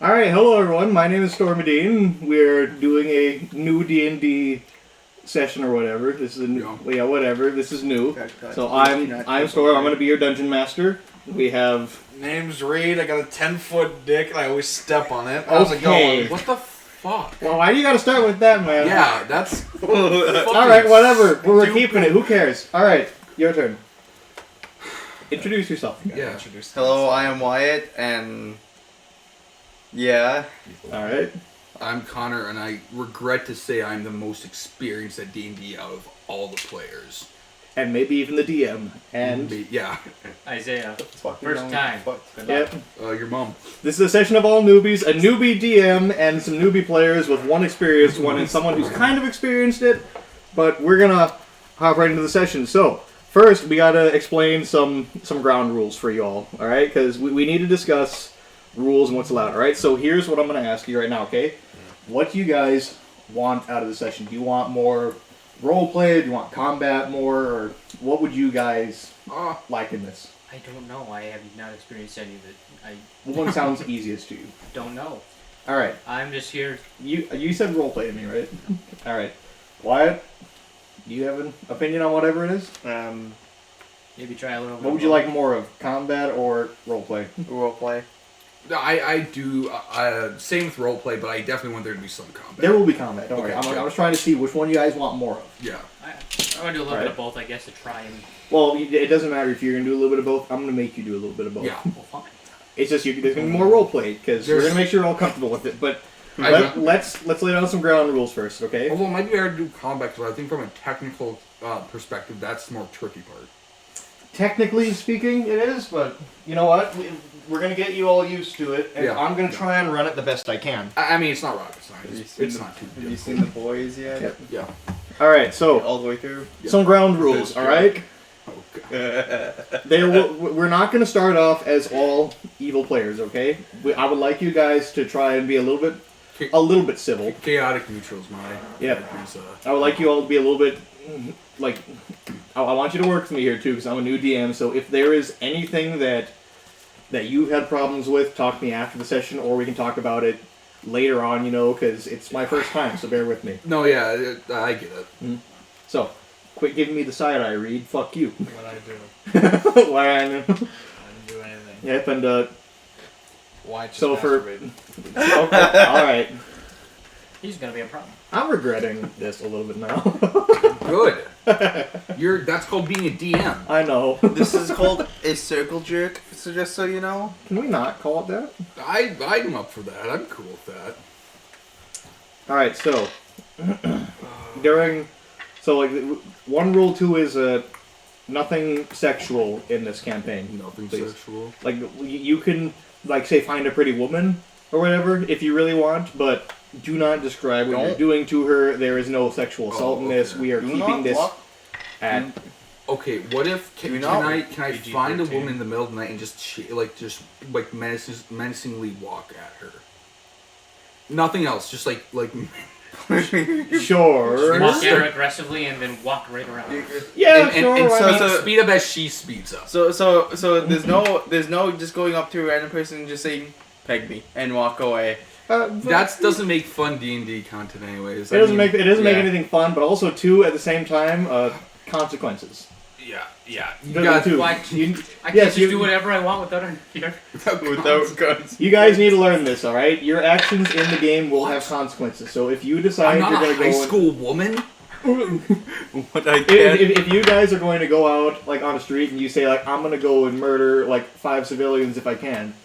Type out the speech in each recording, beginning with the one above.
Alright, hello everyone, my name is Stormadine. We're doing a new D&D session or whatever. This is a new, whatever. This is new. So I'm Storm, I'm going to be your dungeon master. We have... Name's Reed, I got a 10-foot dick and I always step on it. How's it going? What the fuck? Well, why do you gotta start with that, man? Yeah, that's... Alright, whatever. We're keeping it. Who cares? Alright, your turn. Introduce yourself. Yeah. Hello, I am Wyatt, and... Yeah. Alright. I'm Connor, and I regret to say I'm the most experienced at D&D out of all the players. And maybe even the DM. And... Yeah. Isaiah. First time. Yep. Your mom. This is a session of all newbies, a newbie DM, and some newbie players with one experienced one and someone who's kind of experienced it. But we're gonna hop right into the session. So, first, we gotta explain some ground rules for you all, alright? Because we need to discuss rules and what's allowed, alright? So here's what I'm gonna ask you right now, okay? What do you guys want out of the session? Do you want more roleplay? Do you want combat more? Or what would you guys like in this? I don't know. I have not experienced any of it. I What one sounds easiest to you? don't know. Alright. I'm just here. You said roleplay to me, right? Alright. Wyatt, do you have an opinion on whatever it is? Maybe try a little bit. What would you like more of? Combat or roleplay? Roleplay. I do, same with roleplay, but I definitely want there to be some combat. There will be combat, don't worry. Okay, I was trying to see which one you guys want more of. Yeah. I'm gonna do a little bit of both, I guess, to try and. Well, it doesn't matter if you're going to do a little bit of both. I'm going to make you do a little bit of both. Yeah. Well, fine. It's just there's going to be more roleplay, because we're going to make sure you're all comfortable with it. But let's lay down some ground rules first, okay? Although it might be better to do combat, because I think from a technical perspective, that's the more tricky part. Technically speaking, it is, but you know what? We're going to get you all used to it, and I'm going to try and run it the best I can. I mean, it's not rocket science. It's not too Have you difficult. seen The Boys yet? Yep. Yeah. Alright, so All the way through? some ground rules, alright? Okay. We're not going to start off as all evil players, okay? I would like you guys to try and be a little bit civil. Chaotic neutrals, my. Yep. Is, I would like you all to be a little bit, like, I want you to work with me here too, because I'm a new DM, so if there is anything that you've had problems with, talk to me after the session, or we can talk about it later on, because it's my first time, so bear with me. No, yeah, I get it. So, quit giving me the side eye, Reed. Fuck you. What I do. Why I I didn't do anything. Yep, and Why just so for masturbated? okay, alright. He's gonna be a problem. I'm regretting this a little bit now. Good. That's called being a DM. I know. This is called a circle jerk, so just so you know. Can we not call it that? I'm up for that. I'm cool with that. Alright, so one rule too is nothing sexual in this campaign. Nothing please. sexual. Like you can say find a pretty woman or whatever if you really want, but do not describe what you're doing to her. There is no sexual assault in this. okay. We are keeping this at Okay, what if can I find a PG-13. woman in the middle of the night and just menacingly walk at her? Nothing else. Just like sure. Walk at her aggressively and then walk right around. Yeah, and sure. why not? speed up as she speeds up. So there's no just going up to a random person and just saying, "Peg me," and walk away. That doesn't make fun D&D content, anyways. It doesn't make anything fun, but also too at the same time consequences. Yeah. You Those got are two. Why? I Yes, can't just you- do whatever I want without her here. Without guns. You guys need to learn this, all right? Your actions in the game will have consequences. So if you decide I'm you're not a going to high go school woman. What I can. if you guys are going to go out like on a street and you say like I'm going to go and murder like 5 civilians if I can,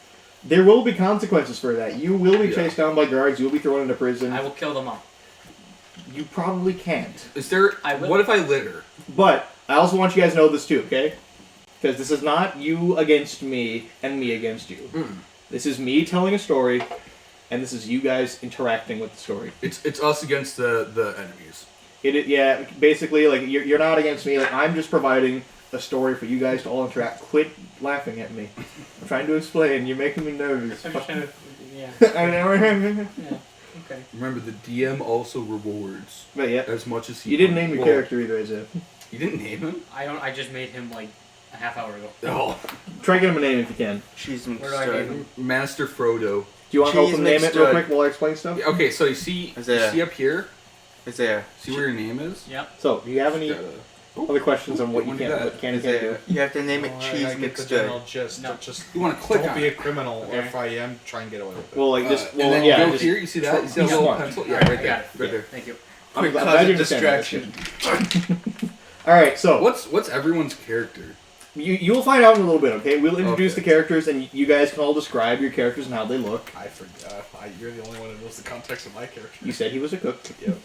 there will be consequences for that. You will be chased down by guards. You will be thrown into prison. I will kill them all. You probably can't. Is there? I will. What if I litter? But I also want you guys to know this too, okay? Because this is not you against me and me against you. This is me telling a story, and this is you guys interacting with the story. It's us against the enemies. Yeah, basically, like you're not against me. Like I'm just providing a story for you guys to all interact. Quit laughing at me. I'm trying to explain. You're making me nervous. I'm just trying to. Yeah. I know. Yeah. Okay. Remember, the DM also rewards But yeah, as much as he. you didn't name your Well, character either, is it? You didn't name him. I just made him like a half hour ago. Oh, Try to get him a name if you can. She's Where do I name him? Master Frodo. you want help Cheese him name it mixed real jug. quick while I explain stuff? Yeah, okay, so you see up here? Isaiah. See where your name is? Yep. So, do you have any other questions on what you Don't do can, that. what can and can't do? Isaiah. You have to name it I cheese get the mixed general jug. gist. No. Just You want to click don't on be a it. criminal, or Okay. if I am, try and get away with it. Well, like just, and well, then yeah, go just, here, you see that? You see that be little smart. pencil? Yeah, Alright, right I there. got it. Right there. Thank you. I'm Quick glad cause you're of distraction. All right, so What's everyone's character? you will find out in a little bit. Okay, we'll introduce Okay. the characters, and you guys can all describe your characters and how they look. I forgot. You're the only one that knows the context of my character. You said he was a cook, Yep.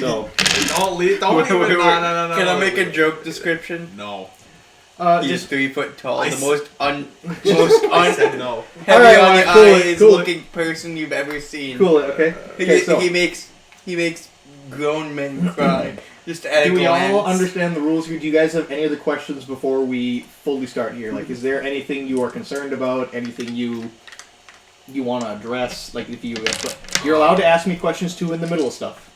so Don't leave. Don't Wait, even. wait, wait. No. Can I make a joke description? No. He's just 3 foot tall, I the s- most I said no. heavy Alright, on alright, the cool it, eyes cool it. looking person you've ever seen. cool. Okay, okay. So He makes grown men cry. Just at do a we all glance. understand the rules here? Do you guys have any other questions before we fully start here? Like, is there anything you are concerned about? Anything you want to address? Like, if you're allowed to ask me questions too in the middle of stuff.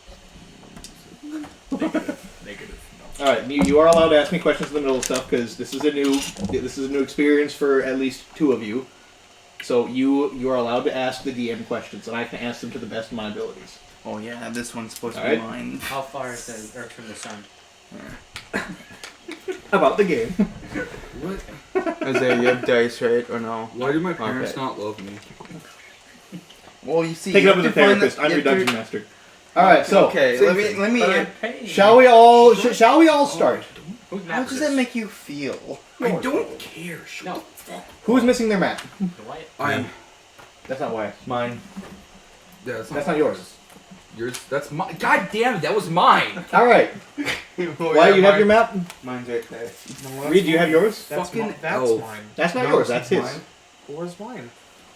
Negative. No. All right, you are allowed to ask me questions in the middle of stuff because this is a new experience for at least 2 of you. So you are allowed to ask the DM questions, and I can answer them to the best of my abilities. Oh yeah, this one's supposed to Alright. be mine. How far is the Earth from the sun? About the game. What? Isaiah, you have dice, right? Or no? Why do my parents Okay. not love me? Well, you see. Take it you up have with the to find therapist. I'm you your have to- dungeon master. All right, so Okay, same let thing. me. But I'm paying. shall we all start? How does that make you feel? I don't care. Shut No. the fuck. Who's missing their map? Dwight? I'm. That's not why. Mine. Yeah, That's not yours. Yours. That's my. God damn it! That was mine. All right. Why you have your map? Mine's right there. Reed, do you have yours? That's Fucking that's elf. mine. That's not No, yours. it's That's his. mine. Where's mine?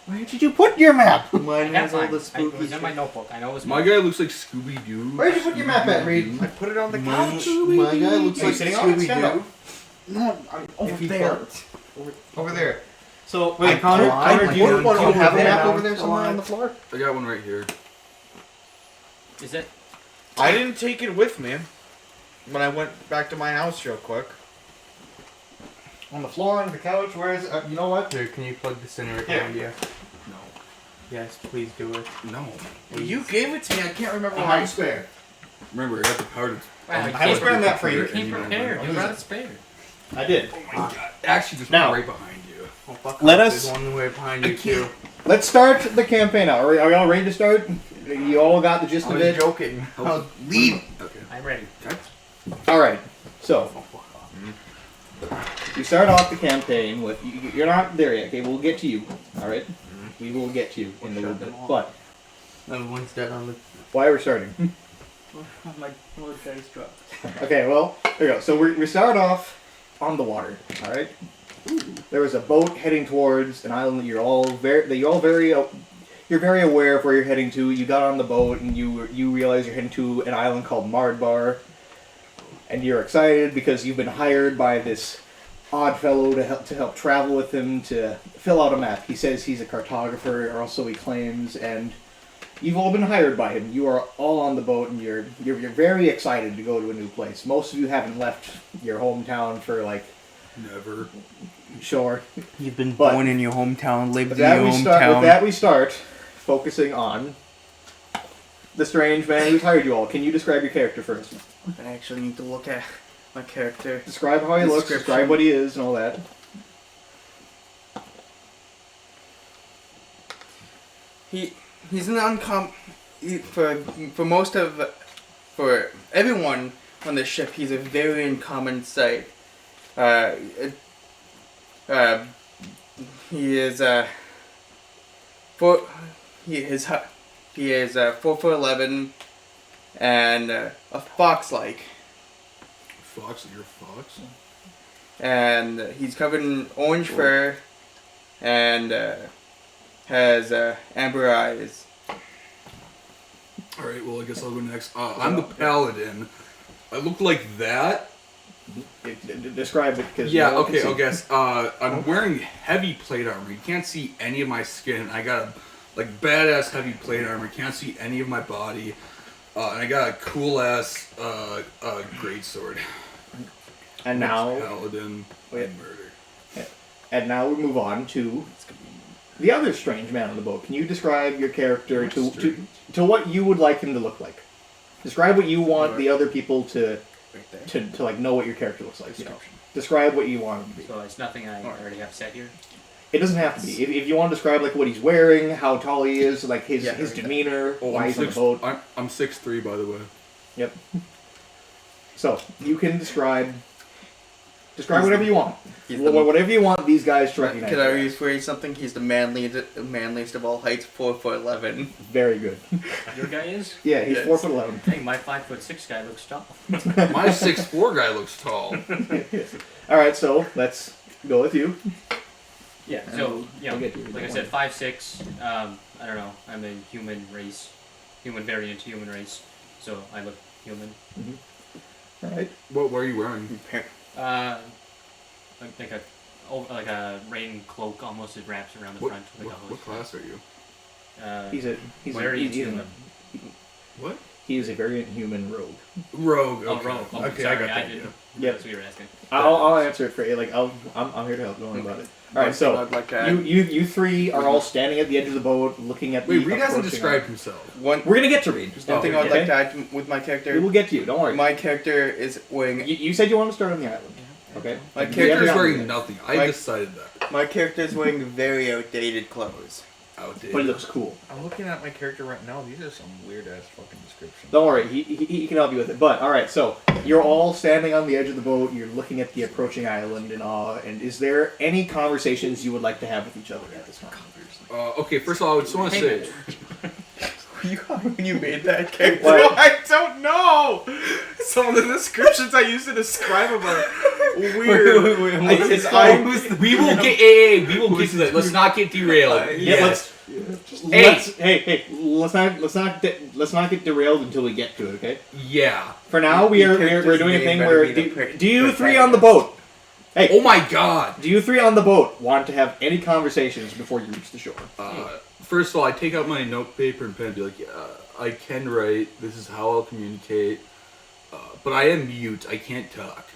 Where did you put your map? Mine I has have all mine. the It spooky was in my shit. notebook. I know it was My mine. guy looks like Scooby Doo. Where did you put your map at, Reed? I put it on the Mine, couch. my guy looks Are you like sitting on it? Stand Scooby up. No, I'm over If you there. fart. Over there. So I Connor, climbed do you one over have a there. map over there somewhere on the floor? I got one right here. Is it? I didn't take it with me when I went back to my house real quick. On the floor, on the couch. Where is? You know what? Here, can you plug this in right Here. behind you? No. Yes, please do it. No. Well, you gave it to me. I can't remember I why. have spare. Remember, I got the power to. Wow, I have a spare map for you. You came prepared. You brought it spare. I did. Oh my god. Actually, there's Now. one right behind you. Oh, fuck Let off, us- There's one way behind you I can't- too. Let's start the campaign now. Are y'all ready to start? You all got the gist I of was it? joking. Oh, Leave. Okay. I'm ready. All right. So Oh, fuck off. we start off the campaign with you're not there yet. Okay, we'll get to you. All right. We will get to you in a little bit. But Everyone's dead on the. why we're starting? My little dice dropped. Okay. Well, there you go. So we start off on the water. All right. There was a boat heading towards an island that you're very aware of where you're heading to. You got on the boat and you realize you're heading to an island called Mardbar, and you're excited because you've been hired by this odd fellow to help travel with him to fill out a map. He says he's a cartographer, or so he claims, and you've all been hired by him. You are all on the boat, and you're very excited to go to a new place. Most of you haven't left your hometown for like. Never. Sure. You've been But- born in your hometown, lived With in your that, hometown. we start focusing on the strange man who's hired you all. Can you describe your character first? I actually need to look at my character. Describe how he looks, Description. describe what he is, and all that. He's an for everyone on the ship. He's a very uncommon sight. He is 4'11" and a fox-like, Fox, you're a fox. and he's covered in orange fur and has amber eyes. Alright, well, I guess I'll go next. I'm the paladin. I look like that. Describe it, because Yeah, okay, I guess. I'm wearing heavy plate armor. You can't see any of my skin. I got a badass heavy plate armor. You can't see any of my body. And I got a cool ass greatsword. And now, Paladin Wait. and murder. and now we move on to the other strange man on the boat. Can you describe your character What's to strange? what you would like him to look like? Describe what you want the other people to Right there. to like know what your character looks like. You know? Description. Describe what you want him to be. So it's nothing I already have said here. It doesn't have to be. If you want to describe like what he's wearing, how tall he is, like his Yeah, his right there. demeanor, Oh, why I'm he's on the six. boat. I'm 6'3", by the way. Yep. So you can describe whatever you want. He's the- Whatever you want these guys to recognize. Can I you as. rephrase something? He's the manliest of all heights, 4'11". Very good. Your guy is? Yeah, he's Yes. 4'11". Dang, my 5'6" guy looks tall. My 6'4" guy looks tall. All right, so let's go with you. Yeah, so, We'll get to you. like I said, 5'6". I don't know. I'm a human variant human race. So I look human. All right. What are you wearing? Like a rain cloak almost. It wraps around the What, front. Like what, a hood. what class are you? He's Variant he's human. What? He is a variant human rogue. Rogue. Oh, Okay. rogue. Oh, Okay, sorry, I got that. didn't. Yeah. That's what you were asking. I'll answer it for you. Like I'm here to help. Don't worry about it. All right, so I'd like to add, you three are all standing at the edge of the boat, looking at the. Wait, Reed hasn't approaching described island. himself. one We're gonna get to Reed. one thing Oh, I'd okay. like to add with my We character. will get to you. Don't worry. My character is wearing. You said you want to start on the island. Okay. My We Character's haven't wearing gotten there. nothing. I Mike- decided that. My character is wearing very outdated clothes. Outdated. But he looks cool. I'm looking at my character right now. These are some weird ass fucking descriptions. Don't worry, he can help you with it. But all right, so you're all standing on the edge of the boat. You're looking at the approaching island in awe. And is there any conversations you would like to have with each other at this time? Okay, first of all, I just want to say, When you made that character, What? I don't know. Some of the descriptions I used to describe him are weird. we will get we will get to that. Let's not get derailed. Yeah, Hey. let's not get derailed until we get to it. Okay. Yeah. For now, Your we're character's doing a name thing better where be the do you three protagonist. on the boat? Hey, Oh my god. do you three on the boat want to have any conversations before you reach the shore? First of all, I take out my note paper and pen and be like, I can write. This is how I'll communicate. But I am mute. I can't talk.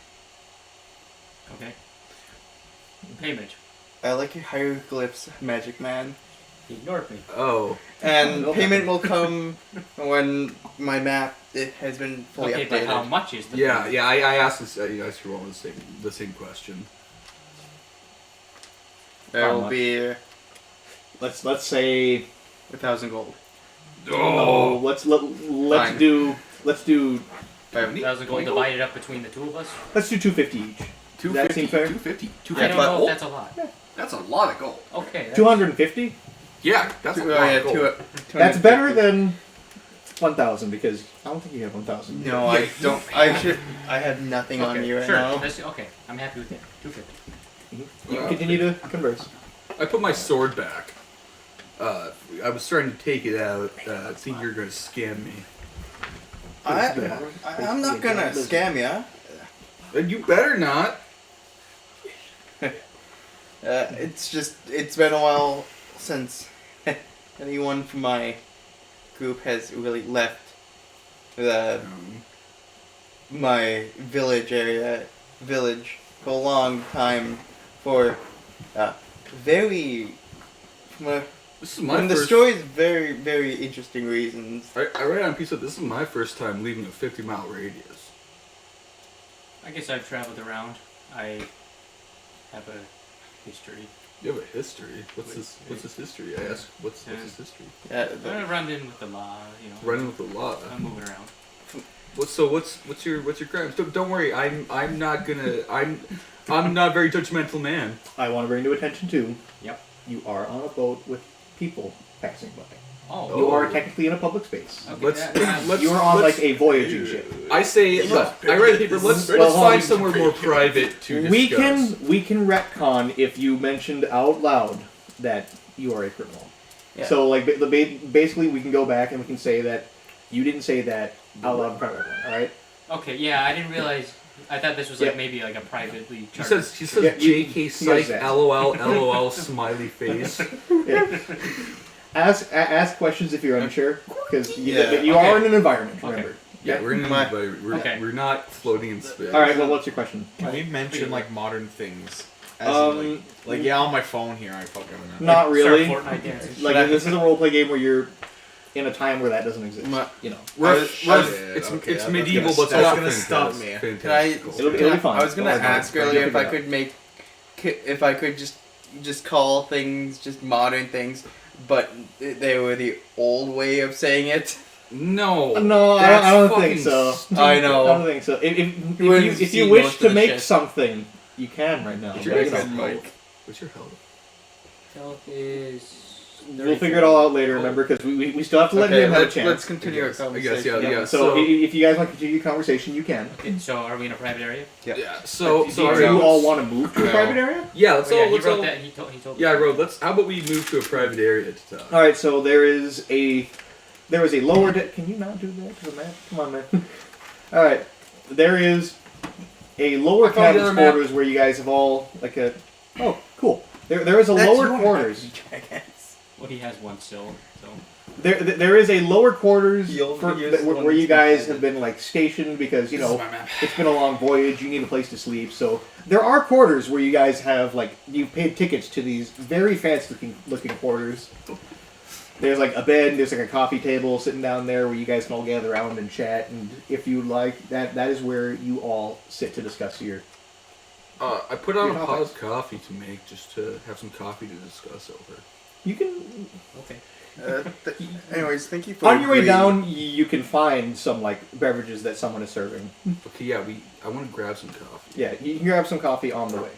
Okay. Payment. I like your hieroglyphs, Magic Man. He ignored me. Oh. And No. payment will come when my map has been fully Okay, updated. but how much is the Yeah, payment? yeah. I asked this. I asked you all the same question. There How will much? be Let's say 1,000 gold. Oh. let's Fine. do 1,000 gold divided up between the two of us? let's do 250 each. Does that seem fair? 250. I don't know if that's a lot. That's a lot of gold. Okay. that's- 250. Yeah, that's a Oh, lot yeah, of gold. 250. That's better than 1,000 because I don't think you have 1,000. No, I don't. I have nothing on Okay, you right sure. now. Okay, I'm happy with that. 250. You can continue to converse. I put my sword back. I was starting to take it out. I think you're gonna scam me. I'm not gonna scam ya. You better not. It's been a while since anyone from my group has really left my village for a long time for very This is my from the first. story's very, very interesting reasons. I read on a piece of this is my first time leaving a 50-mile radius. I guess I've traveled around. I have a history. You have a history. What's this history? I ask. What's this history? I run in with the law, you know. Running with the law. I'm moving around. What's your crimes? Don't worry. I'm not a very judgmental man. I want to bring to attention too. Yep. You are on a boat with people passing by. Oh. You are technically in a public space. Okay, Let's You are on like a voyaging ship. I say. I read the paper. Let's Well, find somewhere more private to discuss. We can retcon if you mentioned out loud that you are a criminal. Yeah. So like basically we can go back and we can say that you didn't say that out loud in front of everyone. All right. Okay, yeah, I didn't realize. I thought this was like Yeah. maybe like a privately. She chartered- says Yeah, JK he knows psych that. LOL smiley face. Yeah. Ask questions if you're unsure because you Yeah. are Okay. in an environment. Okay. Remember. Yeah, we're in My- we're Okay. we're not floating in space. All right. Well, what's your question? Can we mention like modern things? As in, like yeah, on my phone here, I fucking. Not really. Start Fortnite dancing. Like this is a roleplay game where you're in a time where that doesn't exist. You know. It's medieval, but that's gonna stop me. Can I? It'll be fine. I was gonna ask earlier if I Figure could just call things just modern things, but they were the old way of saying it. No, I don't think fucking so. stupid. I know. I don't think so. If you wish to make something, you can right now. What's But, your you know, health, Mike? What's your health? Health is. We'll figure it all out later, remember, because we still have to let him have a chance. Let's continue our I conversation. guess, yeah. So if you guys want to continue your conversation, you can. Okay, so are we in a private area? Yeah. So Do you all want to move to a No. private area? Yeah, let's Oh, yeah, all. he Let's wrote all. that. He told. Yeah, I wrote. How about we move to a private area to talk? All right. So there is a lower deck. Can you not do that to the map? Come on, man. All right. There is a lower I found the cabin's other map. quarters where you guys have all like a. Oh, cool. There is a That's lower your quarters. dragons. Well, he has one still. So. There is a lower quarters He only for, used one where you guys to- have been like stationed because you This is know my map. it's been a long voyage. You need a place to sleep. So there are quarters where you guys have like you've paid tickets to these very fancy looking quarters. There's like a bed. There's like a coffee table sitting down there where you guys can all gather around and chat. And if you like, that is where you all sit to discuss your. I put on Your a pot topics. of coffee to make just to have some coffee to discuss over. You can Okay. Anyways, thank you for on your way agreeing. down. You can find some like beverages that someone is serving. Okay, yeah, I want to grab some coffee. Yeah, you can grab some coffee on the way.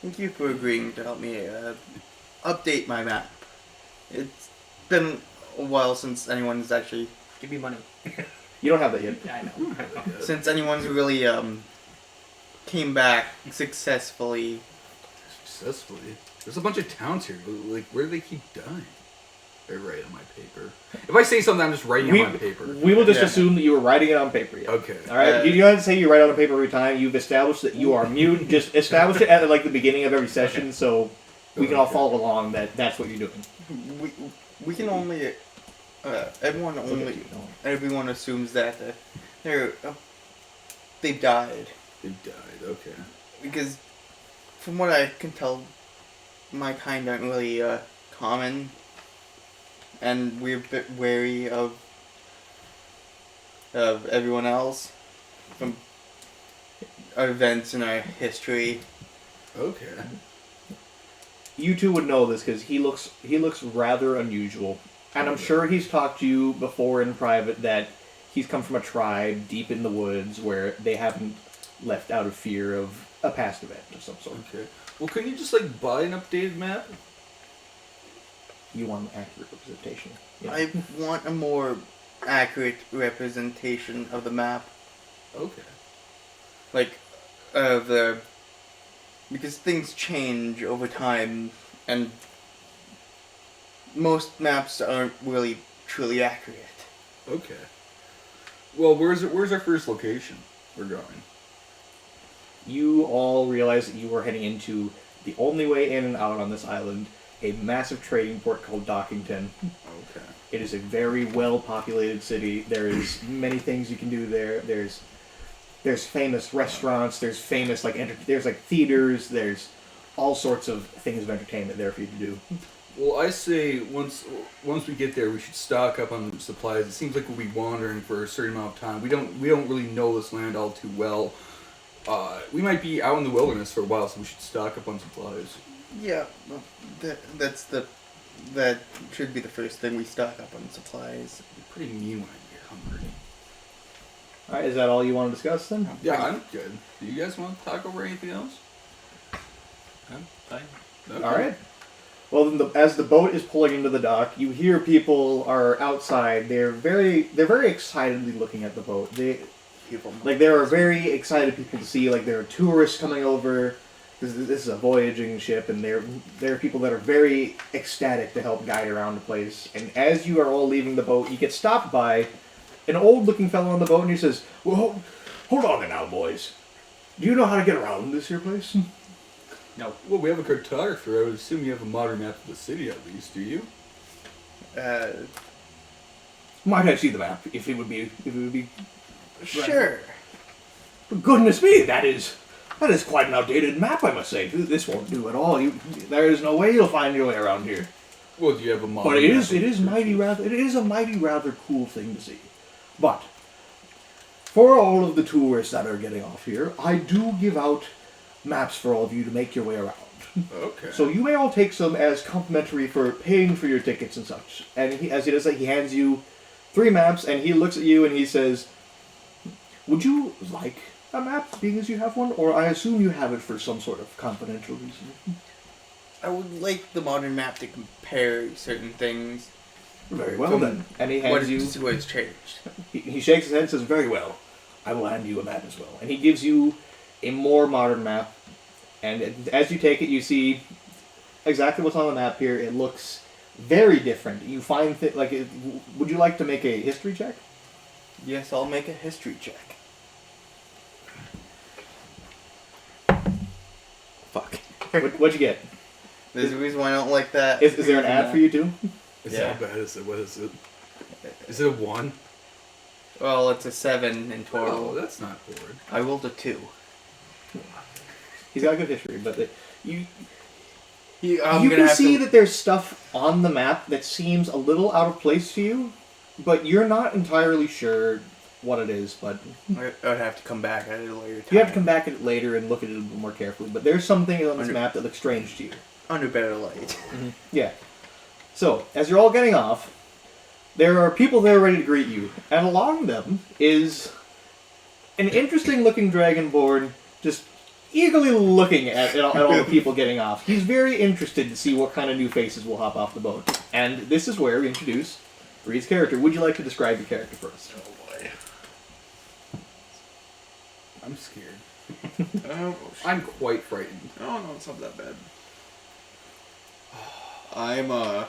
Thank you for agreeing to help me update my map. It's been a while since anyone's actually Give me money. You don't have that yet. Yeah, I know. since anyone's really came back successfully. Successfully. There's a bunch of towns here. Like, where do they keep dying? I write on my paper. If I say something, I'm just writing We, on my paper. we will just Yeah. assume that you were writing it on paper. Yeah. Okay. All right. You don't have to say you write on a paper every time. You've established that you are mute. Just establish it at like the beginning of every session, so we can all Okay. follow along that that's what you're doing. We can only everyone assumes that they've died They died. Okay. because from what I can tell, my kind aren't really common, and we're a bit wary of everyone else from our events in our history. Okay. You two would know this because he looks rather unusual, and I'm sure he's talked to you before in private that he's come from a tribe deep in the woods where they haven't left out of fear of a past event of some sort. Okay. Well, can you just like buy an updated map? You want an accurate representation. Yeah. I want a more accurate representation of the map, Okay. like because things change over time, and most maps aren't really truly accurate. Okay. Well, where's our first location we're going? You all realize that you are heading into the only way in and out on this island, a massive trading port called Dockington. Okay. It is a very well-populated city. There is many things you can do there. There's famous restaurants. There's famous there's like theaters. There's all sorts of things of entertainment there for you to do. Well, I say once we get there, we should stock up on supplies. It seems like we'll be wandering for a certain amount of time. We don't really know this land all too well. We might be out in the wilderness for a while, so we should stock up on supplies. Yeah, well, that should be the first thing we stock up on supplies. It's pretty mean when I get hungry. All right, is that all you want to discuss then? Yeah, I'm good. Do you guys want to talk over anything else? I'm fine. Okay. All right. Well, then as the boat is pulling into the dock, you hear people are outside. They're very excitedly looking at the boat. There are very excited people to see. Like there are tourists coming over. This is a voyaging ship, and there are people that are very ecstatic to help guide around the place. And as you are all leaving the boat, you get stopped by an old-looking fellow on the boat, and he says, "Well, hold on there now, boys. Do you know how to get around this here place?" No. Well, we have a cartographer. I would assume you have a modern map of the city, at least. Do you? Might I see the map, if it would be Sure. Goodness me, that is That is quite an outdated map, I must say. This won't do at all. There is no way you'll find your way around here. Well, do you have a modern But it map? is a mighty rather cool thing to see. But for all of the tourists that are getting off here, I do give out maps for all of you to make your way around. Okay. So you may all take some as complimentary for paying for your tickets and such. And as he does that, he hands you 3 maps, and he looks at you and he says, "Would you like a map, being as you have one? Or I assume you have it for some sort of confidential reason." I would like the modern map to compare certain things. Very well then. And he hands you... What's changed. He shakes his head and says, "Very well. I will hand you a map as well." And he gives you a more modern map. And as you take it, you see exactly what's on the map here. It looks very different. You find would you like to make a history check? Yes, I'll make a history check. Fuck. What'd you get? There's a reason why I don't like that. Is there an ad for you too? How bad is it? What is it? Is it a 1? Well, it's a 7 in total. Oh, that's not horrid. I rolled a 2. He's got a good history, but you You can see that there's stuff on the map that seems a little out of place to you, but you're not entirely sure what it is. But I would have to come back at it later. you have to come back at it later and look at it a little more carefully. But there's something on this map that looks strange to you. Under better light. Yeah. So, as you're all getting off, there are people there ready to greet you, and along them is an interesting-looking dragonborn just eagerly looking at all the people getting off. He's very interested to see what kind of new faces will hop off the boat. And this is where we introduce Reed's character. Would you like to describe your character first? Oh boy. I'm scared. I'm quite frightened. Oh no, it's not that bad. I'm a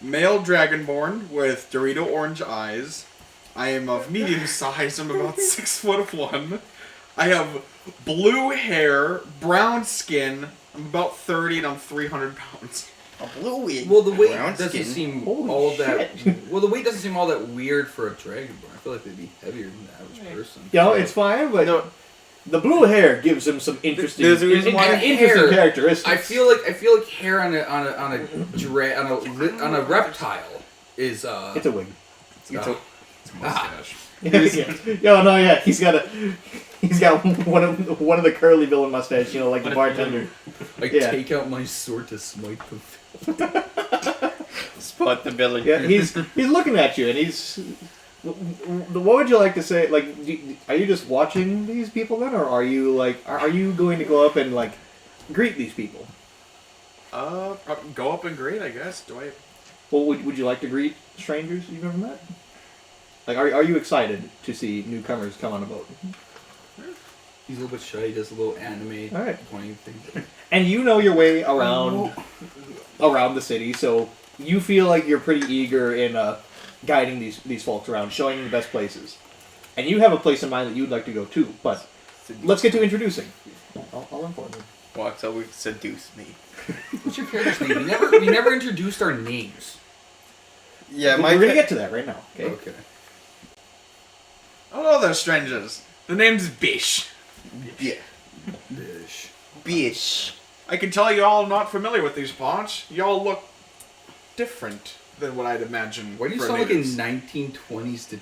male dragonborn with Dorito orange eyes. I am of medium size. I'm about 6'1". I have blue hair, brown skin. I'm about 30 and I'm 300 pounds. A blue wig. Well, the weight brown doesn't skin. seem Holy all shit. that. Well, the weight doesn't seem all that weird for a dragonborn. I feel like they'd be heavier than the average person. You know, it's fine, but the blue hair gives him some interesting, There's a reason why interesting characteristics. I feel like hair on a reptile is It's a wig. It's a mustache. Yeah. He's got one of the curly villain mustache, like the bartender. Yeah. Take out my sword to smite the Spot the villain. Yeah, he's looking at you, and he's. What would you like to say? Like, are you just watching these people then, or are you going to go up and greet these people? Go up and greet, I guess. Do I? Well, would you like to greet strangers you've never met? Like, are you excited to see newcomers come on a boat? He's a little bit shy. He does a little anime All right. pointing thing. And you know your way around the city, so you feel like you're pretty eager in guiding these folks around, showing them the best places. And you have a place in mind that you'd like to go to, but let's get to introducing. I'll inform you. Walks over to seduce me. What's your character's name? We never introduced our names. Yeah, We're going to get to that right now, okay? Okay. Hello there, strangers. The name's Bish. Yeah. Bish. Bish. I can tell you all not familiar with these parts. Y'all look different than what I'd imagine. Why do you for sound like a natives. 1920s to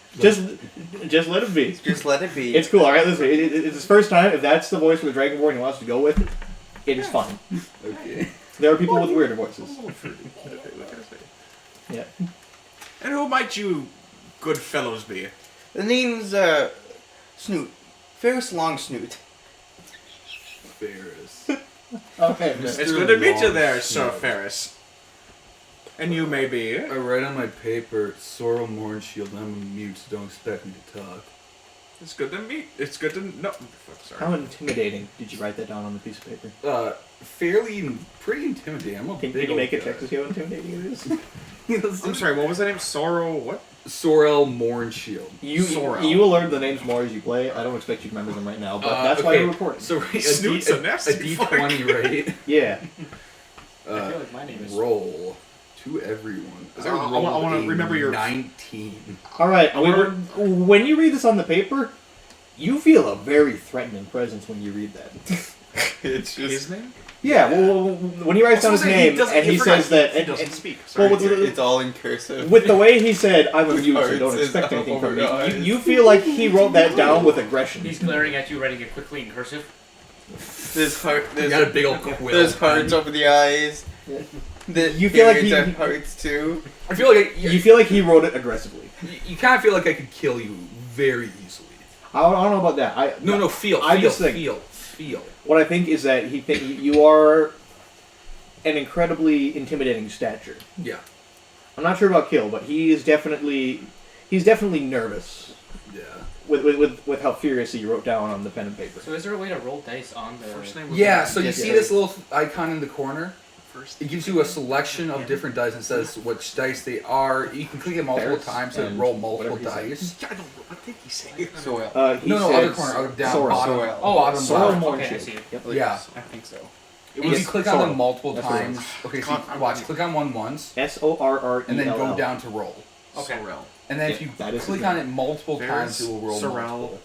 Just let it be. Just let it be. It's cool, alright? Listen, it's his first time. If that's the voice for the Dragonborn he wants to go with, it is fine. Okay. There are people with weirder voices. What can I say? Yeah. And who might you good fellows be? The name's, Snoot. Ferris Longsnoot. Ferris. Okay. It's Mr. good to meet you there, Longsnoot. Sir Ferris. And you may be. I write on my paper, Sorrel Mornshield. I'm a mute, so don't expect me to talk. It's good to meet. It's good to know. Sorry. How intimidating did you write that down on a piece of paper? Pretty intimidating. I'm a Can big you make a old check guy. to see how intimidating it is? I'm sorry, what was the name? Sorrow what? Sorrel Mornshield. Sorrel. You will learn the names more as you play. I don't expect you to remember them right now, but that's why you're recording. So Snoot's a nasty D20, right? Yeah. I feel like my name is. Roll to everyone. I wanna remember your- 19. All right. When you read this on the paper, You feel a very threatening presence when you read that. It's just His name? Yeah, well, when he writes down his name and he says that, he and, doesn't and- speak. well, Sorry. it's all in cursive. with the way he said, "I'm a With mute, so hearts don't and expect stuff anything from over me," the eyes. you feel like he wrote that down with aggression. He's glaring at you, writing it quickly in cursive. There's heart. You There's, got a big old quill. there's hearts over the eyes. Yeah. The You feel like periods he- have hearts too. I feel like You feel like he wrote it aggressively. you kind of feel like I could kill you very easily. I don't know about that. No, feel. I feel, just think- feel. What I think is that he think you are an incredibly intimidating stature. Yeah. I'm not sure about kill, but he's definitely nervous Yeah. with how furiously you wrote down on the pen and paper. So is there a way to roll dice on the? First name was Yeah, so you Yes, see yeah. this little icon in the corner? First. It gives you a selection of different dice and says which dice they are. You can click it multiple Ferrets times to and roll multiple whatever he dice. I don't know. What did he say? Soil. He No, says other corner, other down, Sorrel. bottom, Sorrel. Oh, bottom, Sorrel bottom. more Okay, I shape. see it. Yep. Yeah. I think so. And if you click on Sorrel. them multiple That's what it times, is. okay, so watch, click on one once, SORRELL. and then go down to roll. Okay. Sorrel. And then Yeah, if you that is click the on it multiple times, it will roll Sorrel. multiple.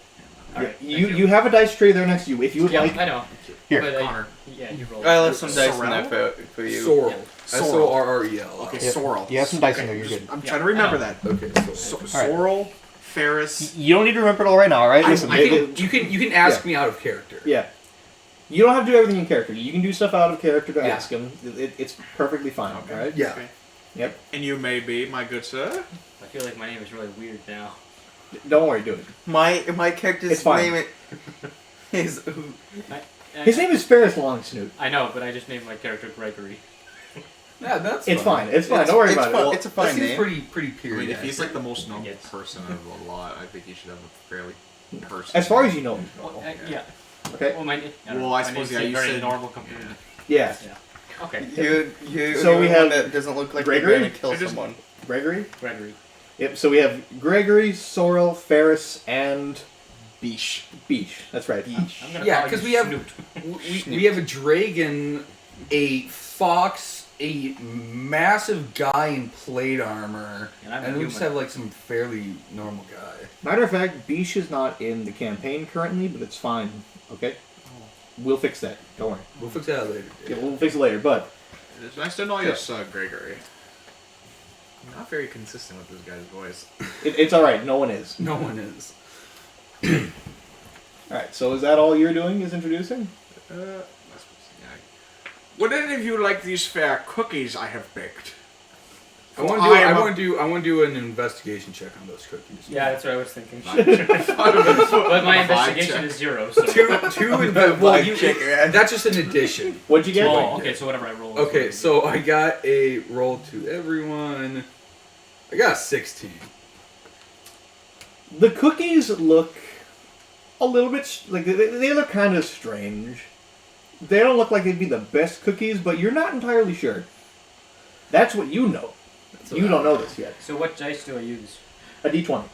Alright, You have a dice tray there next to you. If you would Yeah, like, I know. Here, But Connor. yeah, you rolled. I left some dice in Sorrel? there for you. Sorrel. Yeah. Sorrel. Okay, Yeah. Sorrel. You have some dice in Okay, there, you're just- good. I'm Yeah, trying to remember I know. that. Okay, so. Sorrel, Ferris. You don't need to remember it all right now, all right? I- Listen, I can, you can ask me out of character. yeah. You don't have to do everything in character. You can do stuff out of character to Yeah. ask him. It's perfectly fine, Okay. all right? Yeah. Okay. Yep. And you may be, my good sir. I feel like my name is really weird now. Don't worry, do it. My character's It's fine. name is His name is Ferris Longsnoot. I know, but I just named my character Gregory. Yeah, that's It's fine. It's fine. Don't worry it's about fun. it. It's a That fine seems name. pretty I period. mean, if he's like the most known Yes. person of a lot, I think he should have a fairly person. As far as you know, Well, yeah. okay? Well, my, Well, I my suppose, name's yeah, you very said- normal compared. Yeah. Yeah. Okay. You So we you're the have one that doesn't look like Gregory? you're gonna kill I just- someone. Gregory. Gregory. Yep. So we have Gregory, Sorrel, Ferris, and Beesh. Beach. That's right. I'm gonna Yeah, call 'cause you we have- Snoot. We have a dragon, a fox, a massive guy in plate armor, And I'm a and we just human. have like some fairly normal guy. Matter of fact, Beach is not in the campaign currently, but it's fine. Okay. We'll fix that. Don't worry. We'll fix that later. Yeah, we'll fix it later. But It's nice to know you, Gregory. I'm not very consistent with this guy's voice. it's all right. No one is. No one is. All right. So is that all you're doing? Is introducing? Would any of you like these fair cookies I have baked? I want to do an investigation check on those cookies. Yeah, that's what I was thinking. But But my Vibe investigation check. is 0. So. Two well, you, check, yeah. that's just an addition. What'd you get? Oh, okay. So whatever I roll. is Okay, what so I got a roll to everyone. I got a 16. The cookies look a little bit like they look kind of strange. They don't look like they'd be the best cookies, but you're not entirely sure. That's what you know. That's You what don't I- know this yet. So what dice do I use? A D20.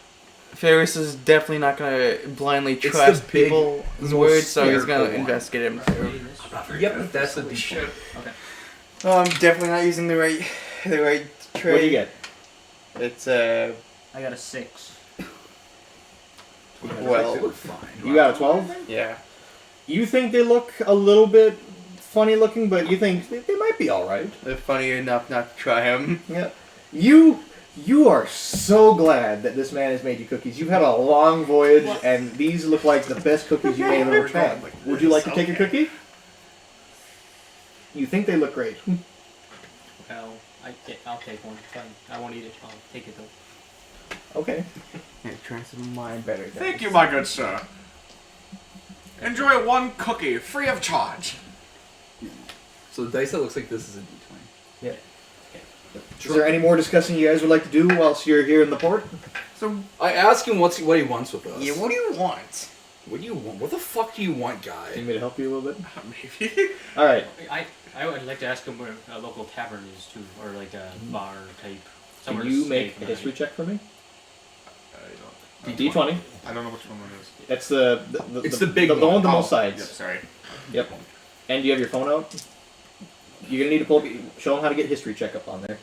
Ferris is definitely not gonna blindly the trust big, people's most words, so he's gonna spherical one. investigate him too. Yep, that's the D20. Okay. Oh, I'm definitely not using the right trade. What'd you get? It's I got a 6. well, They look fine. You got a 12? yeah. You think they look a little bit funny looking, but you think they might be alright. They're funny enough not to try him. Yeah. You are so glad that this man has made you cookies. You've had a long voyage, and these look like the best cookies you may have ever had. Would you like to take a cookie? You think they look great. Well, I'll take one. Fine. I won't eat it. I'll take it though. Okay. Yeah, try some of mine better. Guys. Thank you, my good sir. Enjoy one cookie free of charge. So the dice that looks like this is a D20. Yeah. Is there any more discussing you guys would like to do whilst you're here in the port? So, I ask him what he wants with us. yeah, what do you want? What do you want? What the fuck do you want, guy? Need me to help you a little bit? Maybe. All right. I would like to ask him where a local tavern is too, or like a bar type. Somewhere Can to you stay make for a the history night. check for me? I D20. don't know which one it is. That's the It's the big the one with the Oh, most sides. Yep, sorry. Yep. And do you have your phone out? You're gonna need to pull up. Show him how to get history check up on there.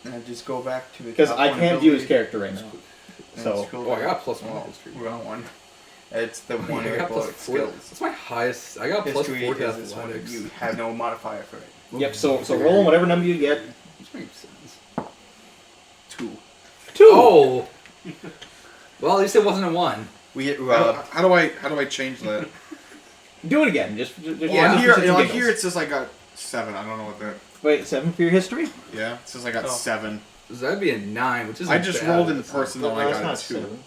And just go back to the Because top I one can't view his ability. character right now. So cool. Oh, I got +1 Well, history. wrong one. It's the one I got about +4. skills. That's my highest. I got History +4 to is this one. athletics. You have no modifier for it. yep. So roll whatever number you get. Which makes sense. 2. 2. Oh. Well, at least it wasn't a 1. We get robbed. How do I change that? Do it again. Just Yeah. on here, for shits and on giggles. here it says I got 7. I don't know what that. Wait, 7 for your history? Yeah, it says I got Oh. 7. So that'd be a 9, which is. I just rolled in personal. No, I it's got not 2. 7.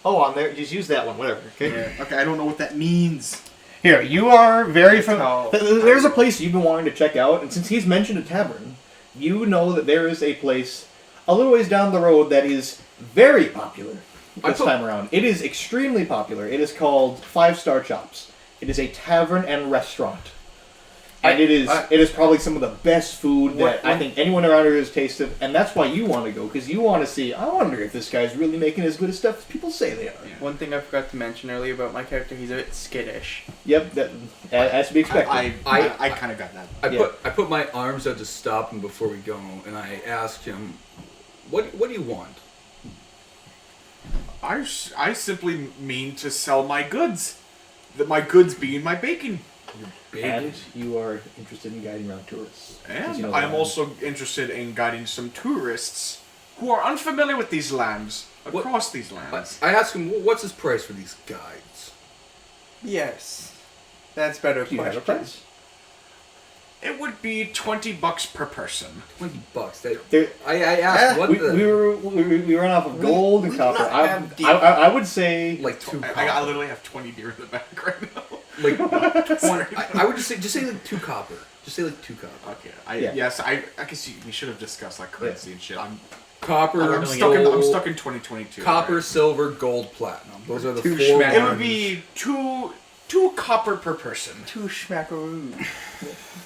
Oh, on there. Just use that one. Whatever. Okay. Yeah. Okay, I don't know what that means. Here, you are very That's how- There's a place you've been wanting to check out, and since he's mentioned a tavern, you know that there is a place a little ways down the road that is very popular this time around. It is extremely popular. It is called 5-Star Chops. It is a tavern and restaurant. And it is probably some of the best food that I think anyone around here has tasted, and that's why you want to go, because you want to see, I wonder if this guy's really making as good a stuff as people say they are. One thing I forgot to mention earlier about my character, he's a bit skittish. Yep, that as to be expected. I kind of got that. I put my arms out to stop him before we go, and I asked him, "What do you want?" I simply mean to sell my goods. My goods being my bacon. And you are interested in guiding around tourists. And You know I'm that. also interested in guiding some tourists who are unfamiliar with these lands across these lands. I asked him, "What's his price for these guides?" Yes. That's better Do you have a question. price? It would be $20 per person. $20. There, I asked what we, the we run off of gold and we copper. do not have the- I would say like 2 I copper. literally have 20 deer in the back right now. Like 20, I would just say like 2 copper. Just say like 2 copper. Okay. Yeah. Yes. I guess we should have discussed like currency and shit. Copper, I'm stuck in 2022. copper, right? silver, gold, platinum. Those are the 2 4 schmack. It ones. would be two copper per person. 2 schmackaroos.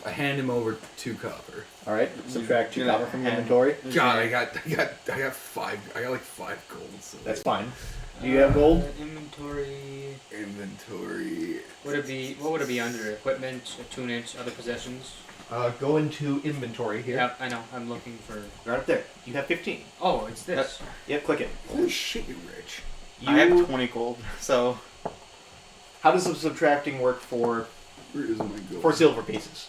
I hand him over 2 copper. all right. Subtract 2 You're copper not from your hand- inventory. God, I got 5. I got like 5 gold. So That's fine. Do you have gold? Inventory. Inventory. What would it be under? Equipment, attunement, other possessions? Go into inventory here. Yeah, I know. I'm looking for. Right up there. You have 15. Oh, it's this. Yep. Click it. Holy shit, you're rich. I have 20 gold, so How does the subtracting work for Where is my gold? silver pieces?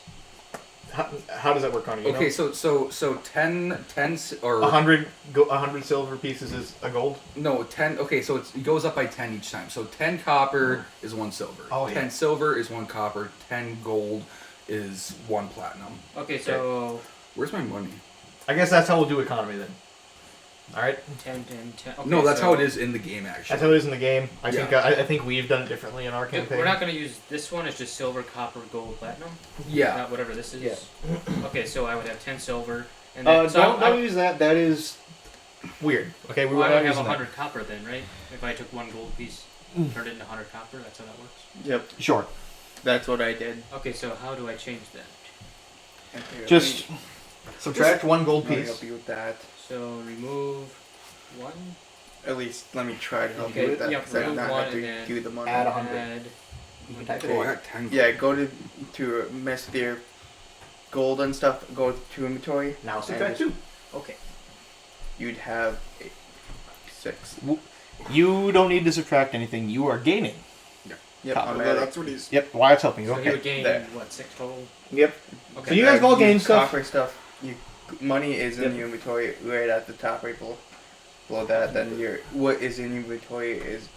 How does that work on you? Okay, so 10 or 100 silver pieces is a gold. no 10. Okay, so it goes up by 10 each time. So 10 copper is 1 silver. Oh, 10 yeah. silver is 1 copper. 10 gold is 1 platinum. Okay, so Where's my money? I guess that's how we'll do economy then. All right. 10, 10, 10. Okay, No, that's so how it is in the game actually. That's how it is in the game. I Yeah. think I think we've done it differently in our campaign. We're not going to use this one. It's just silver, copper, gold, platinum. Yeah. Not whatever this is. Yeah. Okay, so I would have 10 silver, and then Don't use that. That is weird. Okay, we well, were I not would have using 100 copper then, right? If I took 1 gold piece, turned it into 100 copper. That's how that works. yep, that. Sure. that's what I did. Okay, so how do I change that? Just subtract 1 gold Let me piece. help you with that. So remove 1. At least let me try to help Okay, you with that yeah, because I remove not one have to and then do the money. add 100. Add. You can type it Oh, I in. got 10 gold. Yeah, go to mess with your gold and stuff. Go to inventory. Now and subtract just- 2. Okay. You'd have 6. You don't need to subtract anything. You are gaining. Yep, Copper. automatic. That's what he's. Yep. Wyatt's helping you. So he would Okay. gain There. what, 6 total? Yep. Okay. So you guys all gain stuff. Copper stuff. Money is in Yep. the inventory right at the top right below that. Then your what is in inventory is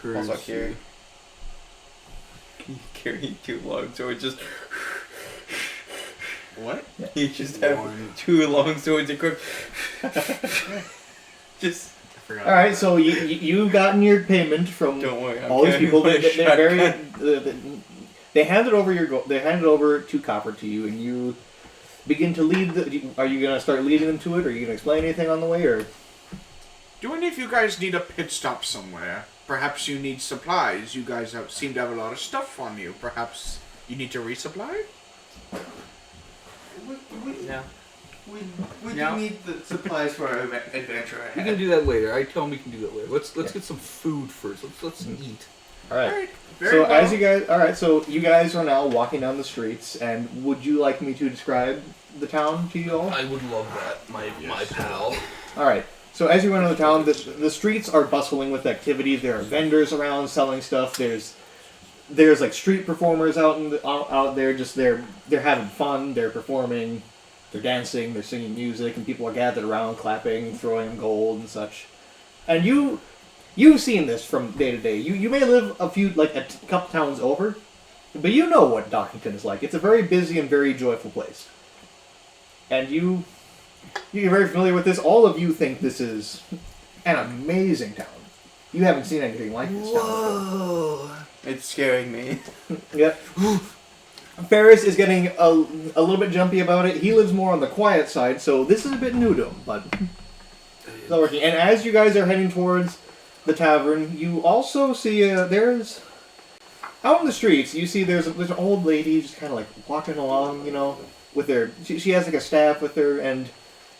also here. You carry 2 long swords. Just What? you just have 2 long swords equipped. Just I forgot. All right. So you've gotten your payment from don't worry. I'm all these carrying people. my They're very. shotgun. They handed over They handed over 2 copper to you, and you begin to lead. Are you gonna start leading them to it? Or are you gonna explain anything on the way? Or Do any of you guys need a pit stop somewhere? Perhaps you need supplies. You guys seem to have a lot of stuff on you. Perhaps you need to resupply? No. We No. do need the supplies for our adventure We ahead. can do that later. I tell him we can do that later. Let's Yeah. get some food first. Let's eat. all right. Alright, very So well. as you guys, all right. So you guys are now walking down the streets, and would you like me to describe the town to you all? I would love that, my pal. All right. So as you run into the town, the streets are bustling with activity. There are vendors around selling stuff. There's like street performers out there. Just they're having fun. They're performing. They're dancing. They're singing music, and people are gathered around, clapping, throwing gold and such. And you've seen this from day to day. You may live a couple towns over, but you know what Dockington is like. It's a very busy and very joyful place. And you're very familiar with this. All of you think this is an amazing town. You haven't seen anything like this town before. It's scaring me. Yep. Ferris is getting a little bit jumpy about it. He lives more on the quiet side, so this is a bit new to him, but it's not working. And as you guys are heading towards the tavern, you also see there's out in the streets. You see there's an old lady just kind of like walking along, with her. She has like a staff with her, and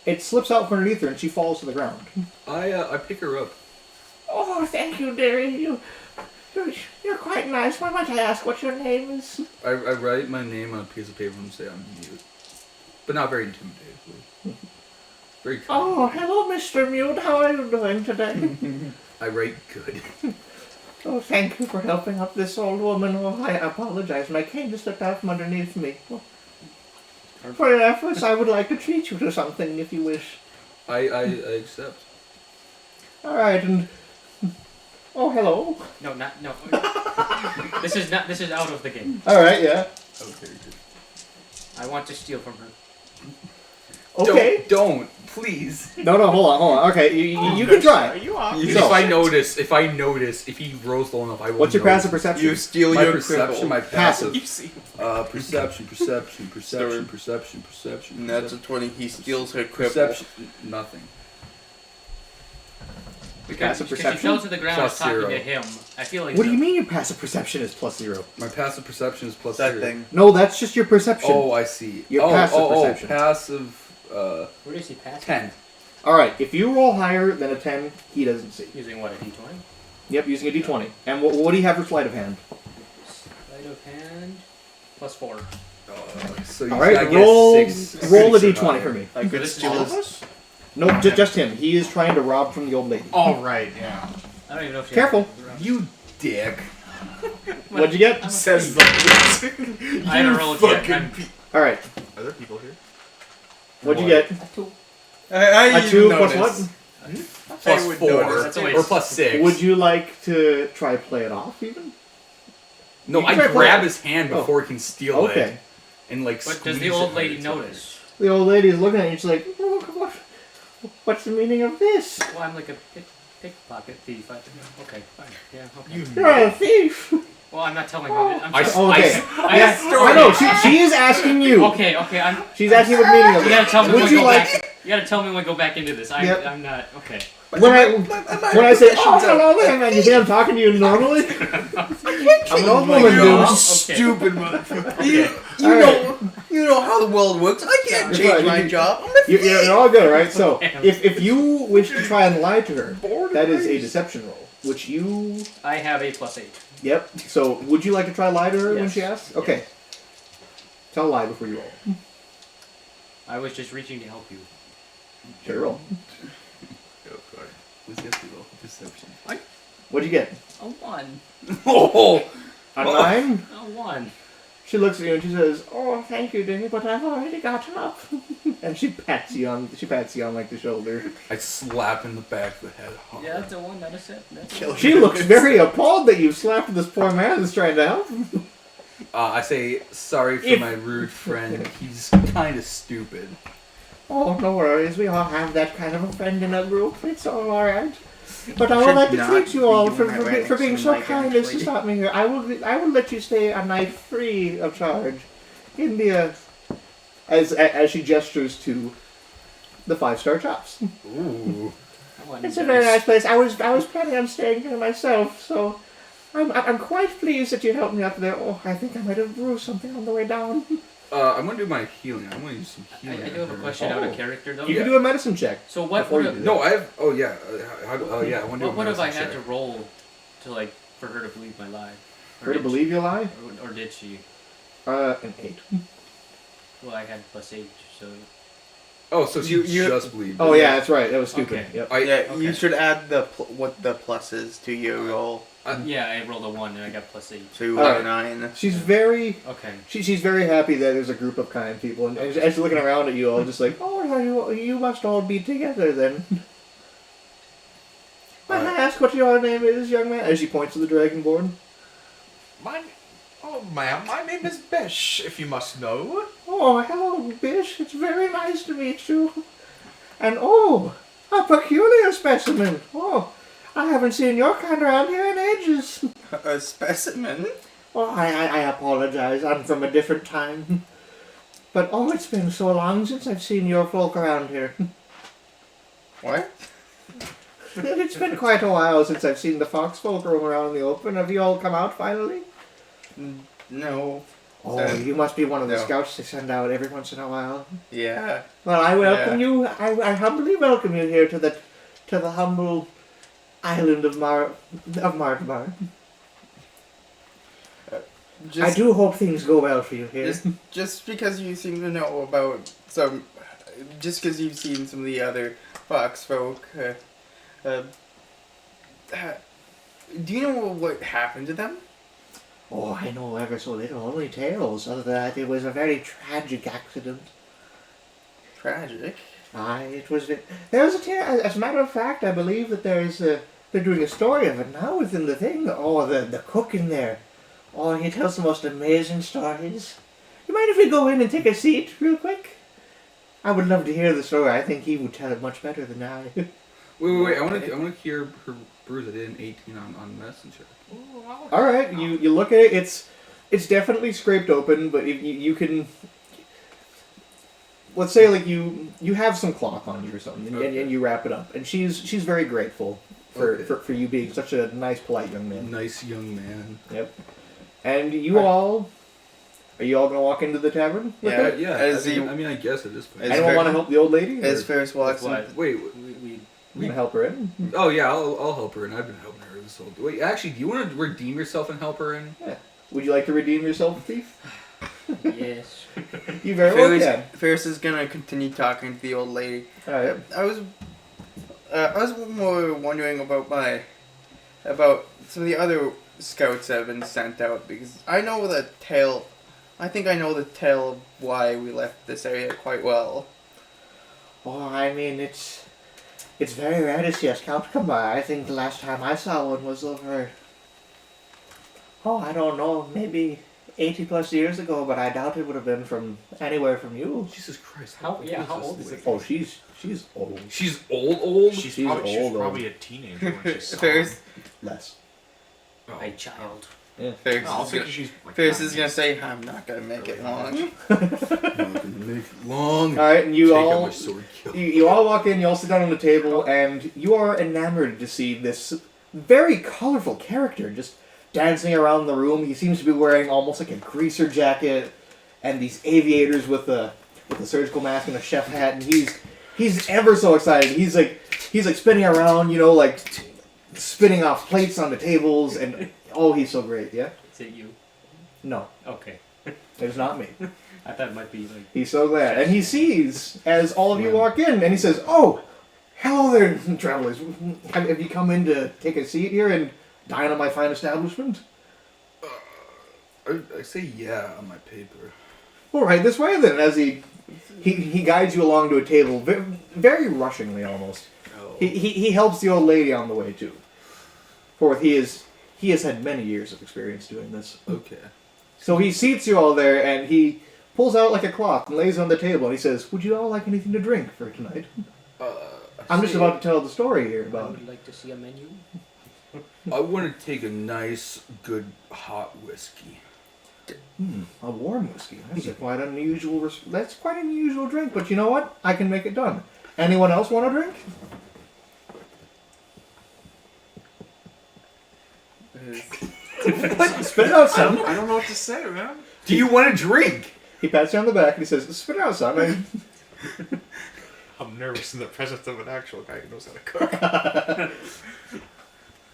it slips out from underneath her, and she falls to the ground. I pick her up. Oh, thank you, dearie. You're quite nice. Why might I ask what your name is? I write my name on a piece of paper and say I'm mute, but not very intimidatingly. Very kind. Oh, hello, Mr. Mute. How are you doing today? I write good. Oh, thank you for helping up this old woman. Oh, I apologize. My cane just slipped out from underneath me. Oh. For your efforts, I would like to treat you to something if you wish. I accept. All right, and oh, hello. No. This is out of the game. All right, yeah. Okay. I want to steal from her. Okay. Don't please. No, hold on. Okay, you can try. Are you off? If I notice, if he rolls low enough, I will. What's your notice. passive perception? You steal My your perception, cripple. my Passive. passive. Perception. And that's a 20. He steals her cripple. Perception. Nothing. Passive Because she perception? fell to the ground Plus talking 0. to him. I feel like What do you mean your passive perception is +0? My passive perception is plus That 0. thing. No, that's just your perception. Oh, I see. Your passive perception. Passive. Where do you see passive? 10. All right, if you roll higher than a 10, he doesn't see. Using what, a d20? Yep, using a d20. And what do you have for sleight of hand? Sleight of hand. +4. So you All right, gotta roll get 6. roll a 6 or d20 higher. for me. Like good this is steal all of us? No, just him. He is trying to rob from the old lady. Oh, right, yeah. I don't even know if she Careful. You dick. What'd you get? Says the I haven't rolled yet. I'm- All right. Are there people here? What'd you get? I A 2 plus what? Plus would 4. notice. That's a waste. Or plus 6. Would you like to try play it off even? No, You I can try grab play- his hand Oh. before he can steal Okay. it. And like But does squeeze the it old from lady its notice? The old lady is looking at you. She's like, what's the meaning of this? Well, I'm like a pickpocket thief. Okay, fine. Yeah, okay. You're a thief. Well, I'm not telling her. I'm I, sorry. Okay. I- Yeah, I know. She is asking you. Okay, I'm. She's asking what the meaning of You gotta tell me Would when you we go like? back. You gotta tell me when we go back into this. Yep. I'm not. Okay. When I say, oh, hello there, man, you think I'm talking to you normally? I'm an old woman, You dude. stupid motherfucker. Okay. You know how the world works. I can't That's change right, my you- job. I'm a You're all good, right? So, if you wish to try and lie to her, that is a deception roll, which you... I have a +8. Yep. So, would you like to try lie to her when Yes. she asks? Okay. Tell a lie before you roll. I was just reaching to help you. Sure, roll. Oh god. What's that roll? Deception. What'd you get? A 1. Oh! A 9? A 1. She looks at you and she says, "Oh, thank you, Denny, but I've already gotten up." And she pats you on like the shoulder. I slap in the back of the head hard. Yeah, that's a 1. Not a 7. That's Kill a She looks very appalled that you've slapped this poor man that's trying to help. I say sorry for If- my rude friend. He's kind of stupid. Oh, no worries. We all have that kind of a friend in a group. It's all alright. But I would Should like to not thank you all be for, doing my for, writing for being soon, so like, kind as to actually. stop me here. I will let you stay a night free of charge. In the as she gestures to the 5-star chops. Ooh. It's a very nice place. I was planning on staying here myself, so I'm quite pleased that you helped me up there. Oh, I think I might have bruised something on the way down. I'm gonna do my healing. I'm gonna use some I healing. do have a question out of character though. You can do a medicine check. So what Before would you have, do No, I have. Oh yeah. Yeah. I want to do. what a would have I medicine had to check. roll to like for her to believe my lie? Her to believe you lie? Or did she? An 8. Well, I had +8, so Oh, so she You- just bleeds. Oh yeah, that's right. That was stupid. Okay. Yep. Yeah, you Okay. should add what the pluses to your roll. Yeah, I rolled a 1 and I got +8. So you Alright. got 9. She's very Okay. she's very happy that there's a group of kind people, and as she's looking around at you all, just like, oh, you must all be together then. May I ask what your name is, young man? As she points to the dragonborn. Oh, ma'am, my name is Besh, if you must know. Oh, hello, Bish. It's very nice to meet you. And oh, a peculiar specimen. Oh, I haven't seen your kind around here in ages. A specimen? Oh, I apologize. I'm from a different time. But oh, it's been so long since I've seen your folk around here. What? It's been quite a while since I've seen the fox folk roam around in the open. Have you all come out finally? No. Oh, you must be one of the No. scouts they send out every once in a while. Yeah. Well, I welcome you. I humbly welcome you here to the humble island of Martbar. I do hope things go well for you here. Just because you seem to know about some, just because you've seen some of the other fox folk, do you know what happened to them? Oh, I know ever so little, only tales. Other than that, it was a very tragic accident. Tragic. Aye, it was. There was a tale. As a matter of fact, I believe that they're doing a story of it now within the thing. Oh, the cook in there. Oh, he tells the most amazing stories. You mind if we go in and take a seat real quick? I would love to hear the story. I think he would tell it much better than I. Wait. I want to hear her bruise it in 18 on Messenger. All right, you look at it. It's definitely scraped open, but you can. Let's say like you have some cloth on you or something, and you wrap it up, and she's very grateful for you being such a nice, polite young man. Nice young man. Yep. And you all, are you all gonna walk into the tavern? with Yeah. her? Yeah. As I mean, I guess at this point. As Anyone fair- want to help the old lady? As Or Ferris walks in, What? Wait. you wanna help her in? Oh yeah, I'll help her, and I've been helping her this whole. Wait, actually, do you want to redeem yourself and help her in? Yeah. Would you like to redeem yourself, thief? Yes. You very well can. Ferris is gonna continue talking to the old lady. All right. I was more wondering about some of the other scouts that have been sent out, because I know the tale. I think I know the tale of why we left this area quite well. Oh, I mean, it's very rare to see a scout come by. I think the last time I saw one was over. Oh, I don't know, maybe 80 plus years ago, but I doubt it would have been from anywhere from you. Jesus Christ! How old is it? Oh, she's old. She's old. She's She was old. probably a teenager when she saw Ferris, him. Less. Oh. A child. Ferris, No, I'll is, think gonna, she's like Ferris 9 is gonna say, "I'm not gonna make it long." Long. All right, and you Take out all my sword kill. you all walk in. You all sit down on the table, and you are enamored to see this very colorful character just dancing around the room. He seems to be wearing almost like a greaser jacket and these aviators with a surgical mask and a chef hat, and he's ever so excited. He's like spinning around, you know, like spinning off plates on the tables, and oh, he's so great. Yeah. Is it you? No, Okay. it's not me. I thought it might be like. He's so glad. And he sees as all of you walk in, and he says, "Oh, hello there, travelers. Have you come in to take a seat here and dine on my fine establishment?" I say yeah on my paper. All right, this way then. As he guides you along to a table, very, very rushingly almost. Oh. He helps the old lady on the way too. For he has had many years of experience doing this. Okay. So he seats you all there, and he pulls out like a cloth and lays it on the table, and he says, "Would you all like anything to drink for tonight?" I'm just about to tell the story here I about. would like to see a menu. I want to take a nice, good hot whiskey. A warm whiskey. That's quite unusual. That's quite an unusual drink. But you know what? I can make it done. Anyone else want a drink? Spit it out, son. I don't know what to say, man. Do you want a drink? He pats you on the back and he says, "Spit it out, son." I'm nervous in the presence of an actual guy who knows how to cook.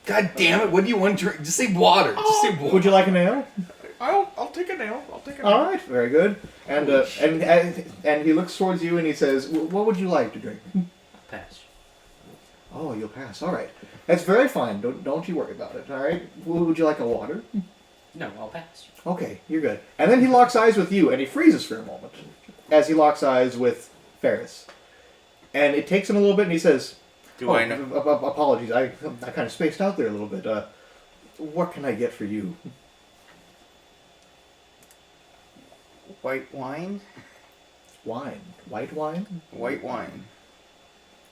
God damn it! What do you want to drink? Just say water. Just say water. Would you like an ale? I'll take a nail. I'll take a nail. All right, very good. And he looks towards you and he says, "What would you like to drink?" Pass. Oh, you'll pass. All right, that's very fine. Don't you worry about it. All right. Would you like a water? No, I'll pass. Okay, you're good. And then he locks eyes with you, and he freezes for a moment as he locks eyes with Ferris. And it takes him a little bit, and he says, I know? Apologies, I kind of spaced out there a little bit. What can I get for you? White wine? Wine. White wine? White wine.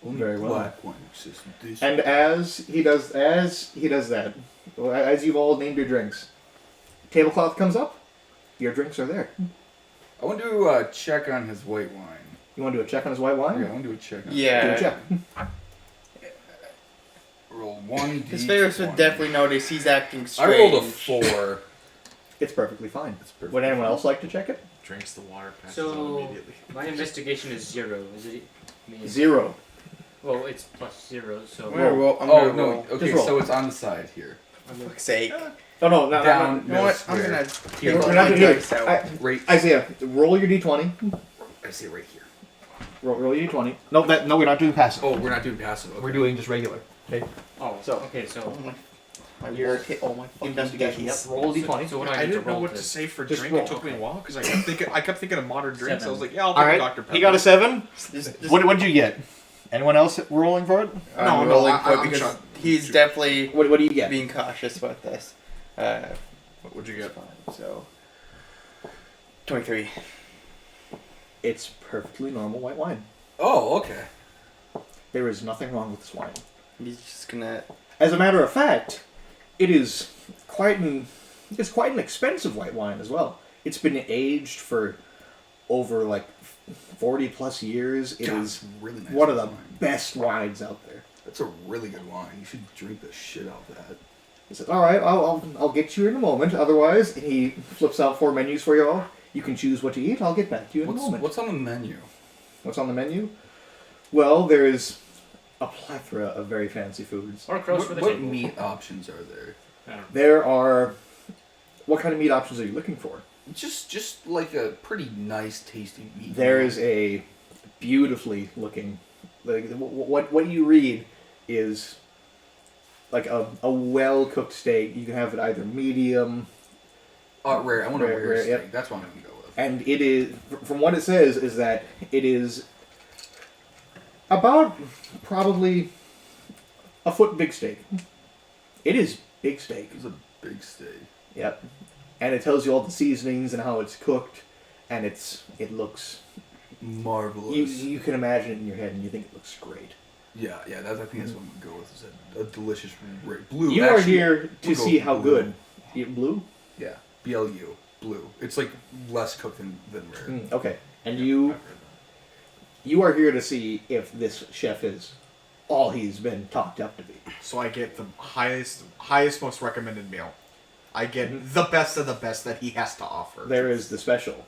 Very well. Black wine system. And as he does that, as you've all named your drinks, tablecloth comes up, your drinks are there. I want to do a check on his white wine. You want to do a check on his white wine? Yeah, I want to do a check on Yeah. Do a check. Roll 1d. His Ferris would definitely notice he's acting I strange. rolled a 4. It's perfectly fine. perfectly Would anyone else like to check it? Drinks the water, passes So, out immediately. my investigation is 0. Is it? I mean, 0. Well, it's plus 0, so. I'm gonna roll. I'm Oh, gonna no. roll. Okay, Just roll. so it's on the side here. For fuck's sake. Oh no, not Down. You know what? I'm square. gonna Here, take We're all not my here. dice out. Right. Isaiah, roll your d20. I see it right here. Roll your d20. No, we're not doing passive. Oh, we're not doing passive. Okay. We're doing just regular. Okay. Oh, So- okay, so. My Your roll hit all my fucking Investigation. Yep. dice. Roll d20. So what do I I need to didn't know roll what to to- say for Just drink. roll. It took me a while because I kept thinking of modern drinks. I was 7. like, yeah, I'll All take a right. Dr. Pepper. He got a 7. Just- What did you get? Anyone else rolling for it? I'm No, no, rolling I- for it I'm because sure. he's definitely What do you get? being cautious about this. What would you get? So 23. It's perfectly normal white wine. Oh, okay. There is nothing wrong with this wine. He's just gonna. As a matter of fact, it is quite an expensive white wine as well. It's been aged for over like 40 plus years. It God, is it's really nice one of the wine. best wines out there. That's a really good wine. You should drink the shit out of that. He says, "All right, I'll get you in a moment. Otherwise," he flips out 4 menus for you all. You can choose what to eat. I'll get back to you in a moment. What's on the menu? What's on the menu? Well, there is a plethora of very fancy foods. Or cross for the What table. meat options are there? I don't know. There are. What kind of meat options are you looking for? Just like a pretty nice tasting meat. There is a beautifully looking. Like, what you read is like a well cooked steak. You can have it either medium, rare. I want a Rare, rare steak. yep. That's what I'm gonna go with. and it is from what it says is that it is about probably a foot big steak. It is big steak. It's a big steak. Yep. And it tells you all the seasonings and how it's cooked, and it looks. Marvelous. You can imagine it in your head, and you think it looks great. Yeah. I think that's what I'm gonna go with. Is a delicious blue. You are Actually, here to we'll go see how blue. good. Blue? Yeah. BLU. Blue. It's like less cooked than rare. Okay. And you are here to see if this chef is all he's been talked up to be. So I get the highest, most recommended meal. I get the best of the best that he has to offer. There is the special,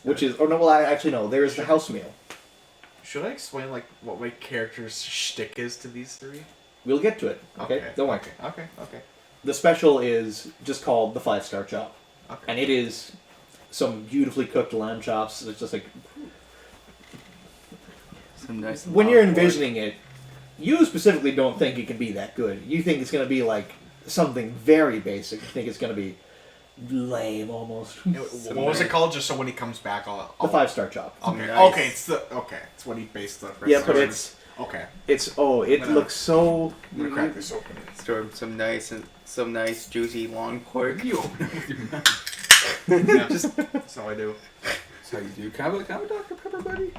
which is there is the house meal. Should I explain like what my character's shtick is to these three? We'll get to it. Okay. Don't worry. Okay. The special is just called the 5-star chop, Okay. and it is some beautifully cooked lamb chops. It's just like Some nice. when you're long pork. envisioning it, you specifically don't think it can be that good. You think it's going to be like something very basic. You think it's going to be lame almost. What was it called? Just so when he comes back, I'll The 5-star chop. Okay. Nice. Okay. It's what he based the. rest Yeah, of but it. it's okay. it gonna- looks so. I'm gonna crack this open. Store some nice juicy long pork. You open it with your mouth. Yeah, that's how I do. That's how you do. Can I have a Dr. Pepper, buddy?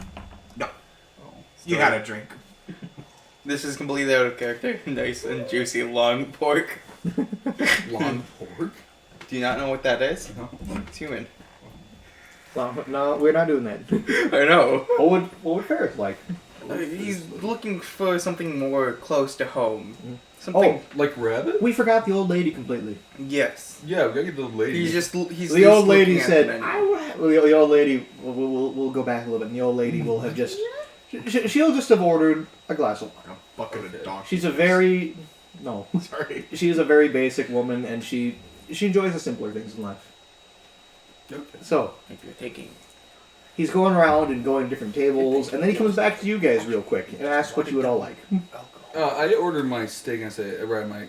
No, Oh. you had a drink. This is completely out of character. Nice and juicy long pork. Long pork? Do you not know what that is? No. It's human. Well, no, we're not doing that. I know. What would Ferris like? He's looking for something more close to home. Something. Like rabbit? We forgot the old lady completely. Yes. Yeah, we gotta get the lady. He's The old lady looking at said, the menu. the old lady, we'll go back a little bit, and the old lady will have just, she'll just have ordered a glass of wine. A bucket of dog. She's a very, no, Sorry. she is a very basic woman, and she enjoys the simpler things in life. Okay. So If you're taking he's going around and going to different tables, and then he comes back to you guys real quick and asks what you would all like. alcohol. I ordered my steak and I say, right, my,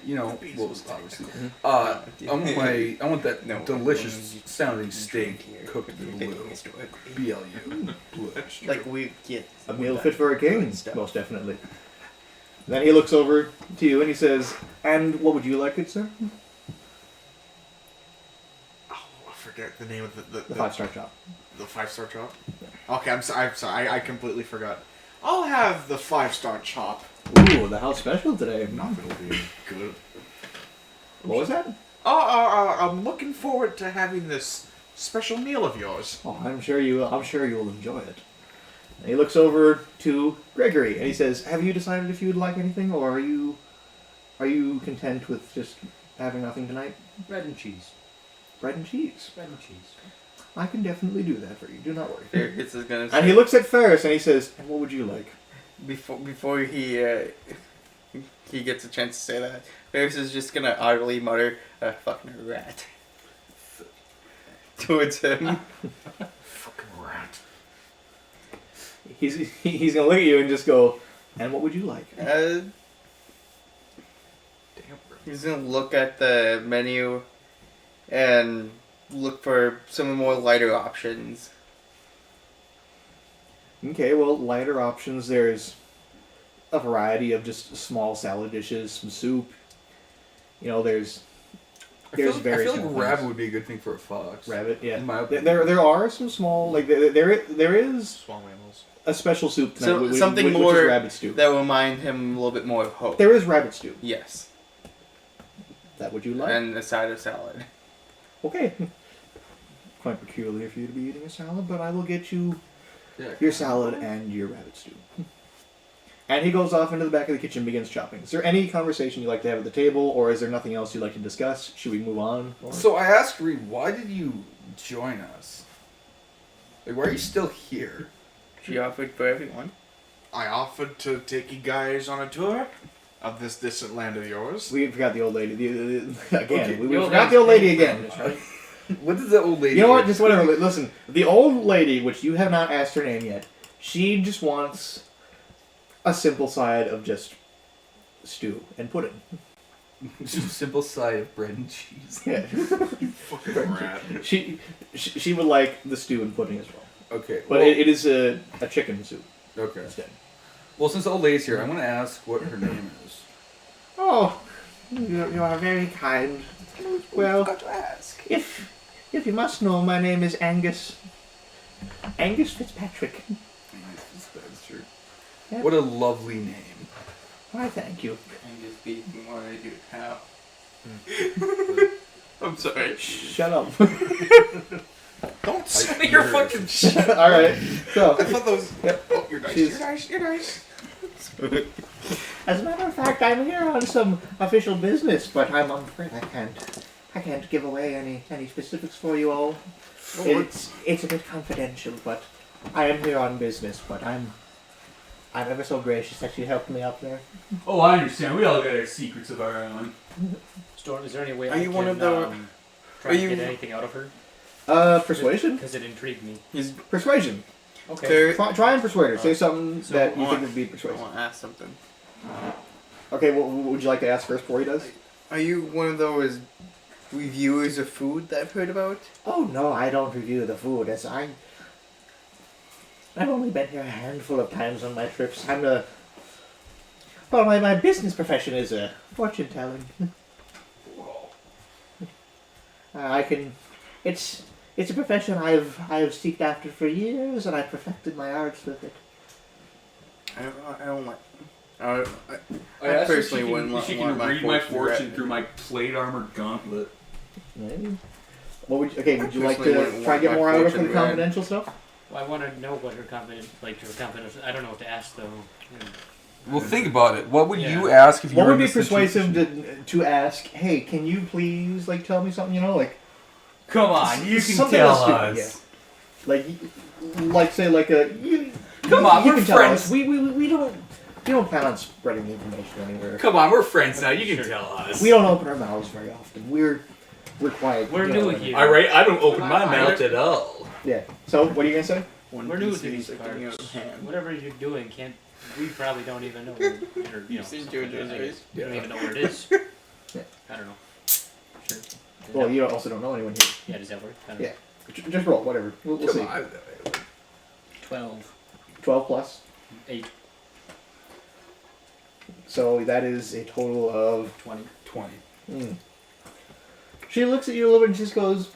what was obviously. I want that No, delicious no, sounding you steak drink here. cooked in You're blue. taking this to a- BLU. Blue. Like we get A meal fit for a king, stuff. most definitely. Then he looks over to you and he says, "And what would you like, good sir?" Oh, I forget the name of The 5-star chop. the 5-star chop. Okay, I'm sorry. I completely forgot. I'll have the 5-star chop. Ooh, the house special today. Not that it'll be good. What was that? I'm looking forward to having this special meal of yours. Oh, I'm sure you'll enjoy it. And he looks over to Gregory and he says, "Have you decided if you would like anything, or are you content with just having nothing tonight?" Bread and cheese. Bread and cheese. Bread and cheese. I can definitely do that for you. Do not worry. Ferris is gonna And say, he looks at Ferris and he says, "And what would you like?" before he gets a chance to say that, Ferris is just gonna audibly mutter, "Fucking rat," towards him. Fucking rat. He's gonna look at you and just go, "And what would you like?" Damn. He's gonna look at the menu and look for some more lighter options. Okay, well, lighter options. There's a variety of just small salad dishes, some soup. There's I feel like very small rabbit things. would be a good thing for a fox. Rabbit, yeah. In my There, opinion. there are some small, like there is Small mammals. a special soup tonight, So, which something is more rabbit stew. that will remind him a little bit more of hope. There is rabbit stew. Yes. That would you like? And a side of salad. Okay. Quite peculiar for you to be eating a salad, but I will get you Yeah, your salad and your rabbit stew. And he goes off into the back of the kitchen and begins chopping. Is there any conversation you'd like to have at the table, or is there nothing else you'd like to discuss? Should we move on? Or- So I asked Reed, why did you join us? Like, why are you still here? She offered for everyone. I offered to take you guys on a tour of this distant land of yours. We forgot the old lady. Again, Okay, we The old forgot lady's the old lady paying for again. this, right? What does that old lady You know what? do? Just whatever. Listen, the old lady, which you have not asked her name yet, she just wants a simple side of just stew and pudding. Just a simple side of bread and cheese. Yeah. Fucking rat. she would like the stew and pudding as well, Okay. but well, it is a chicken soup okay. instead. Well, since the old lady's here, I'm going to ask what her name is. Oh, you are very kind. Well, Got to ask. if you must know, my name is Angus. Angus Fitzpatrick. That's true. Yep. What a lovely name. Why, thank you. And just be what I do how. I'm sorry. Shut up. Don't say you're your fucking shit. All right. So, I thought those. Yep. Oh, you're nice. She's- You're nice. You're nice. as a matter of fact, I'm here on some official business, but I'm afraid I can't give away any specifics for you all. It's a bit confidential, but I am here on business. But I'm ever so gracious that you helped me up there. Oh, I understand. We all got our secrets of our own. Storm, is there any way Are I you can one of the- try are to you- get anything out of her? Persuasion. Because it intrigued me. He's Persuasion. Okay. Ter- Try and persuade her. Say something so that you I think want- would be I persuasive. want to ask something. Okay, what would you like to ask first before he does? Are you one of those reviewers of food that I've heard about? Oh no, I don't review the food. I've only been here a handful of times on my trips. My business profession is fortune telling. It's a profession I've seeked after for years, and I've perfected my arts with it. I don't like. I I personally asked her if she wouldn't can, want if she can my read my fortune fortune read. through my plate armor gauntlet. Maybe. Would you like personally to wouldn't try to want get my more out of her fortune from the read. confidential stuff? Well, I want to know what her confidence, I don't know what to ask though. Well, think about it. What would Yeah. you ask if you What were would in be this persuasive situation? to ask? Hey, can you please tell me something? Come on, you can something tell stupid, us. yeah. Say you. Come on, you we're can tell friends. us. We don't plan on spreading the information anywhere. Come on, we're friends now. You can Sure. tell us. We don't open our mouths very often. We're required. We're you new know, here. I don't open my mouth at all. Yeah. So, what are you gonna say? One We're new piece to of these music getting out parts. of hand. Whatever you're doing, we probably don't even know. Or, you know, seen something like JoJo's that, I Race? guess. We don't even know where it is. Yeah. I don't know. Sure. Does Well, that- you also don't know anyone here. Yeah, does that work? I don't Yeah. Just roll, whatever. We'll see. Come on. 12. 12 plus. 8. So that is a total of 20. 20. She looks at you a little bit and just goes,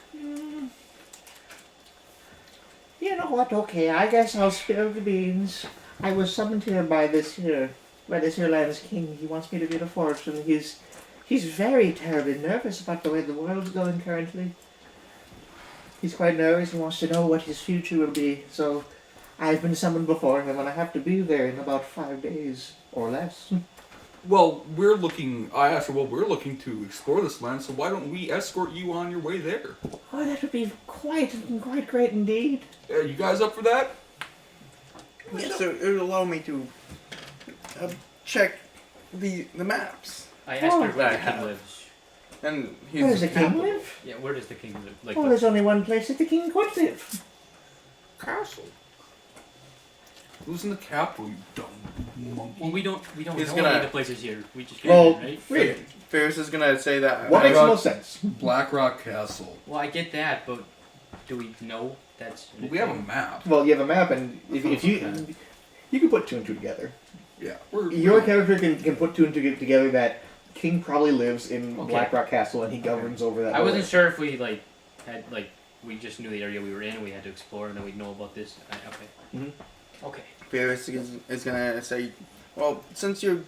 you know what, okay, I guess I'll spill the beans. I was summoned here by this here land's king. He wants me to be the forge, and he's very terribly nervous about the way the world's going currently. He's quite nervous and wants to know what his future will be, so I've been summoned before him, and I have to be there in about 5 days or less. Well, I asked her, we're looking to explore this land, so why don't we escort you on your way there? Oh, that would be quite great indeed. Are you guys up for that? Yeah, so it would allow me to check the maps. I asked her where the that king lives. And Where does the king capital. live? Yeah, where does the king live? Like, Oh, there's only one place that the king could live. Castle. Who's in the capital, you dumb monkey? well, we don't He's know gonna- any of the places here. We just came Well, here, right? wait. Ferris is gonna say that. What makes the most sense? Blackrock Castle. Well, I get that, but do we know that's... We have a map. Well, you have a map, and if you can put two and two together. Yeah. Your character can put two and two together that King probably lives in Okay. Blackrock Castle, and he governs over that. I wasn't world. sure if we, we just knew the area we were in, we had to explore, and then we'd know about this. Okay. Mhm. Okay. Ferris is gonna say, well, since you're,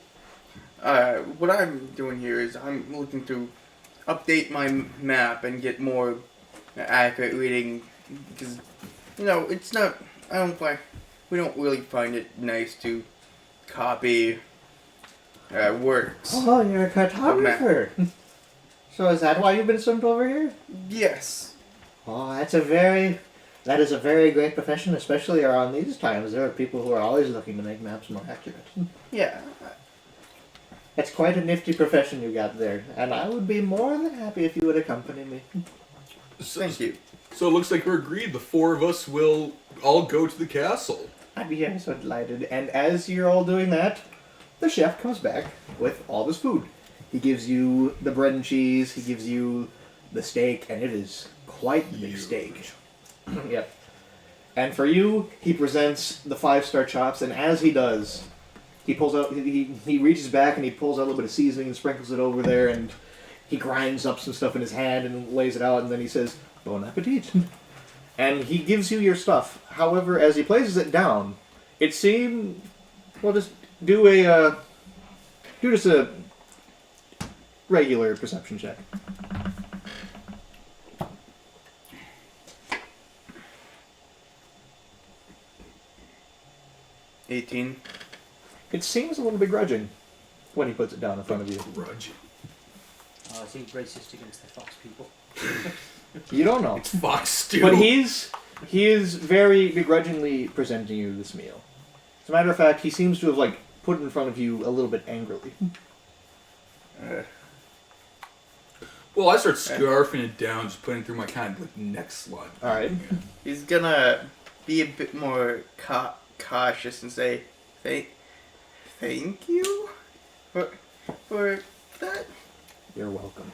what I'm doing here is I'm looking to update my map and get more accurate reading, because, you know, it's not, we don't really find it nice to copy works. Oh, you're a cartographer. So is that why you've been sent over here? Yes. Oh, that is a very great profession, especially around these times. There are people who are always looking to make maps more accurate. Yeah. It's quite a nifty profession you got there, and I would be more than happy if you would accompany me. Thank you. So it looks like we're agreed. The four of us will all go to the castle. I'd be so delighted. And as you're all doing that, the chef comes back with all this food. He gives you the bread and cheese, he gives you the steak, and it is quite the big steak. Yep. And for you, he presents the 5-star chops, and as he does, he pulls out, he reaches back and he pulls out a little bit of seasoning and sprinkles it over there, and he grinds up some stuff in his hand and lays it out, and then he says, "Bon appetit." And he gives you your stuff. However, as he places it down, it seemed, well, just do just a regular perception check. $18. It seems a little begrudging when he puts it down in front of you. Grudge. Is he racist against the Fox people? You don't know. It's fox stew. But he is very begrudgingly presenting you this meal. As a matter of fact, he seems to have put it in front of you a little bit angrily. Well, I start scarfing it down, just putting it through my kind of neck slot. All right. He's gonna be a bit more cautious and say, thank you for that. You're welcome.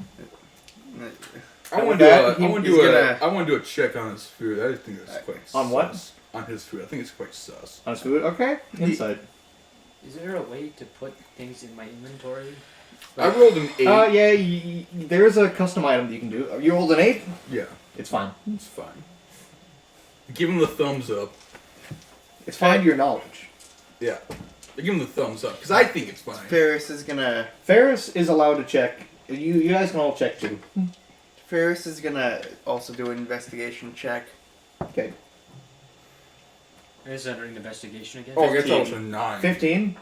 I And want with to that, I want to do a check on his food. I think it's quite On what? sus. On his food. I think it's quite sus. On his food? Okay. Insight. Is there a way to put things in my inventory? I rolled an 8. Yeah, there's a custom item that you can do. You rolled an 8? Yeah, It's fine. it's fine. Give him the thumbs up. It's fine to your knowledge. Yeah. Give him the thumbs up, because I think it's fine. Ferris is gonna Ferris is allowed to check. You guys can all check too. also do an investigation check. Okay. Is under investigation again? Oh, that's 15. also 9. 15.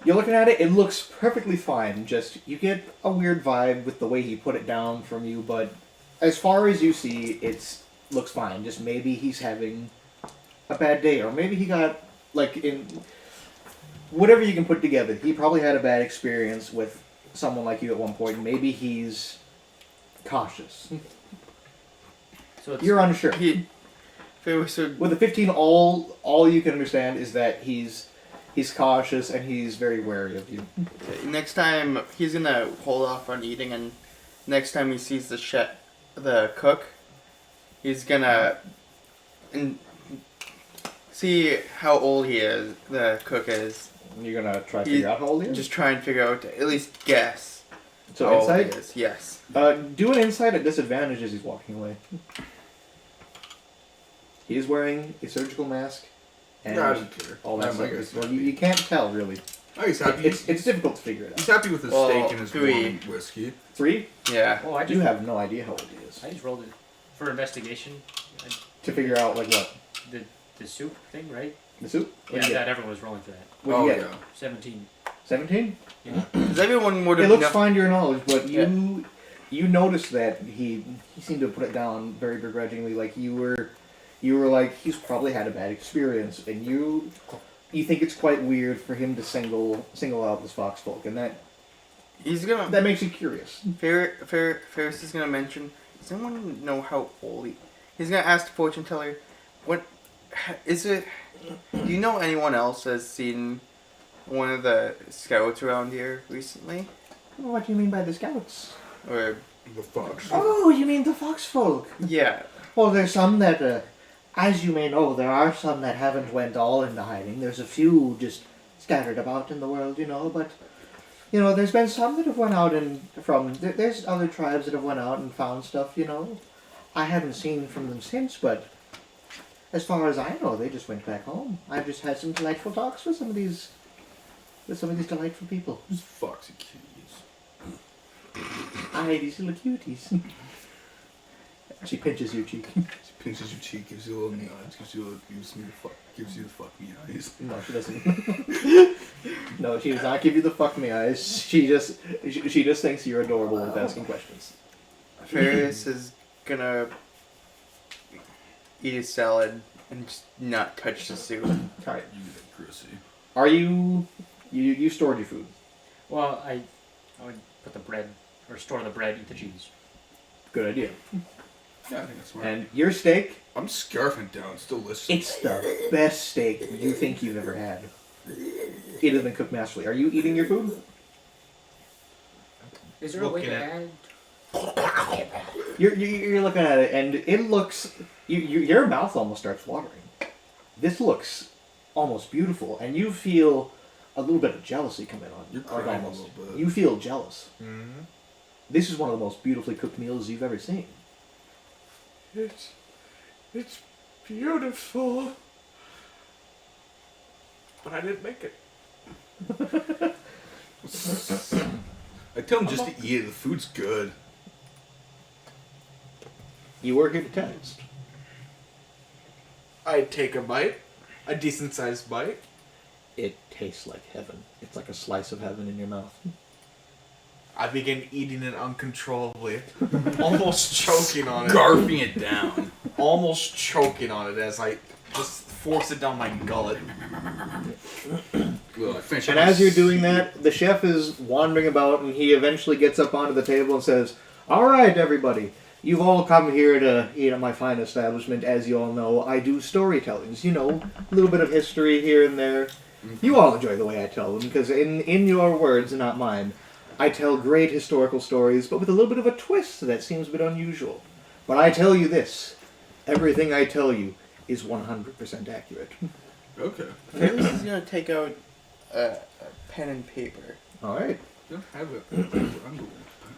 You're looking at it, it looks perfectly fine. Just, you get a weird vibe with the way he put it down from you, but as far as you see, it looks fine. Just maybe he's having a bad day, or maybe he got, in whatever you can put together. He probably had a bad experience with someone like you at one point. Maybe he's cautious. So it's, You're unsure. He, if it was a, With a 15, all you can understand is that he's cautious and he's very wary of you. next time he's gonna hold off on eating, and next time he sees the cook, he's gonna see how old the cook is. You're gonna try to figure out how old he is? Just try and figure out, at least guess. So how old he insight? is. Yes. Do an insight at disadvantage as he's walking away. He is wearing a surgical mask. And Yeah, I don't care. all that Yeah, my stuff. guy's Well, happy. you can't tell, really. Oh, he's happy. It's difficult to figure it He's out. happy with his Well, steak and his 3. warm whiskey. 3? Yeah. oh, I You just have no idea how old he is. I just rolled it for investigation. To figure out, like, what? The soup thing, right? The soup? Yeah, What'd you that get? everyone was rolling for that. What'd Oh you get? yeah. 17. 17? Because everyone would It have looks known. fine to your knowledge, but you noticed that he seemed to put it down very begrudgingly. Like you were like, he's probably had a bad experience, and you think it's quite weird for him to single out this foxfolk, and He's gonna. that makes you curious. Ferris is gonna mention. Does anyone know how old he's gonna ask the fortune teller. What is it? Do you know anyone else has seen one of the scouts around here recently? What do you mean by the scouts? Or The fox. Oh, you mean the foxfolk? yeah. Well, there's some that, as you may know, there are some that haven't went all into hiding. There's a few just scattered about in the world, but, there's been some that have went out there's other tribes that have went out and found stuff, I haven't seen from them since, but as far as I know, they just went back home. I've just had some delightful talks with some of these delightful people. These foxy kitties. Aye, these little cuties. She pinches your cheek. She pinches your cheek, gives you a little knee eyes, gives you the fuck me eyes. No, she doesn't. No, she does not give you the fuck me eyes. She just thinks you're adorable with asking questions. Ferris is gonna eat his salad and just not touch the soup. Alright. You get grissy. Are you stored your food? Well, I would put the bread, or store the bread, eat the cheese. Good idea. Yeah, I think that's smart. And your steak, I'm scarfing down. It's delicious. it's the best steak you think you've ever had. It has been cooked masterfully. Are you eating your food? Is there a way Looking to at- add? You're looking at it, and it looks. Your mouth almost starts watering. This looks almost beautiful, and you feel a little bit of jealousy coming on. You're Like, crying a almost. little bit. You feel jealous. Mm-hmm. This is one of the most beautifully cooked meals you've ever seen. It's beautiful. But I didn't make it. I tell him just to eat it. The food's good. You were here to test. I'd take a bite, a decent sized bite. It tastes like heaven. It's like a slice of heaven in your mouth. I begin eating it uncontrollably, almost choking on it. Garfing it down. Almost choking on it as I just force it down my gullet. Well, I finish And up as my you're doing that, the chef is wandering about, and he eventually gets up onto the table and says, "All right, everybody, you've all come here to eat at my fine establishment. As you all know, I do storytellings. A little bit of history here and there. You all enjoy the way I tell them, because in your words, and not mine, I tell great historical stories, but with a little bit of a twist that seems a bit unusual. But I tell you this, everything I tell you is 100% accurate." Okay. Ferris is gonna take out a pen and paper. All right. Yeah, have it.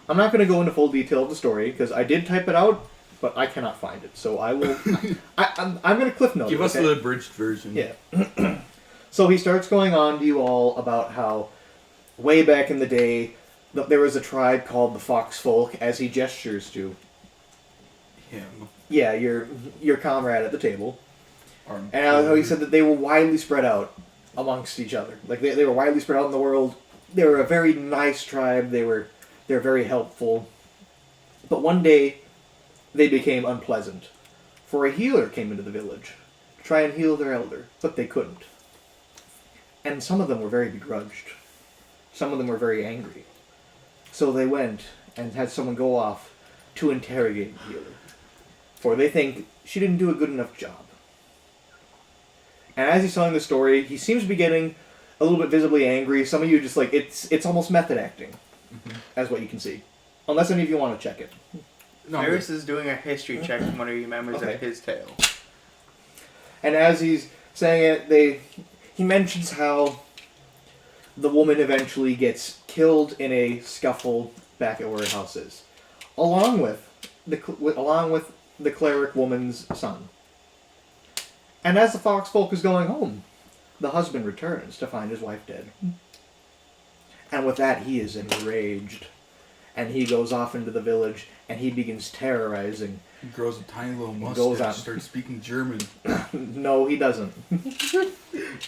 I'm not going to go into full detail of the story, because I did type it out, but I cannot find it. So I will... I'm going to cliff note Give it, us okay? the abridged version. Yeah. So he starts going on to you all about how way back in the day there was a tribe called the Foxfolk, as he gestures to. Him. Yeah, your comrade at the table. Our And how he said that they were widely spread out amongst each other. Like they were widely spread out in the world. They were a very nice tribe. They're very helpful. But one day they became unpleasant. For a healer came into the village to try and heal their elder, but they couldn't. And some of them were very begrudged. Some of them were very angry. So they went and had someone go off to interrogate the healer, for they think she didn't do a good enough job. And as he's telling the story, he seems to be getting a little bit visibly angry. Some of you just like, it's almost method acting, as what you can see. Unless any of you want to check it. No, Iris is doing a history check from what he remembers Okay. of his tale. And as he's saying it, he mentions how the woman eventually gets killed in a scuffle back at where her house is, along with the cleric woman's son. And as the fox folk is going home, the husband returns to find his wife dead. And with that, he is enraged. And he goes off into the village, and he begins terrorizing. he grows a tiny little Goes mustache, on. starts speaking German. No, he doesn't.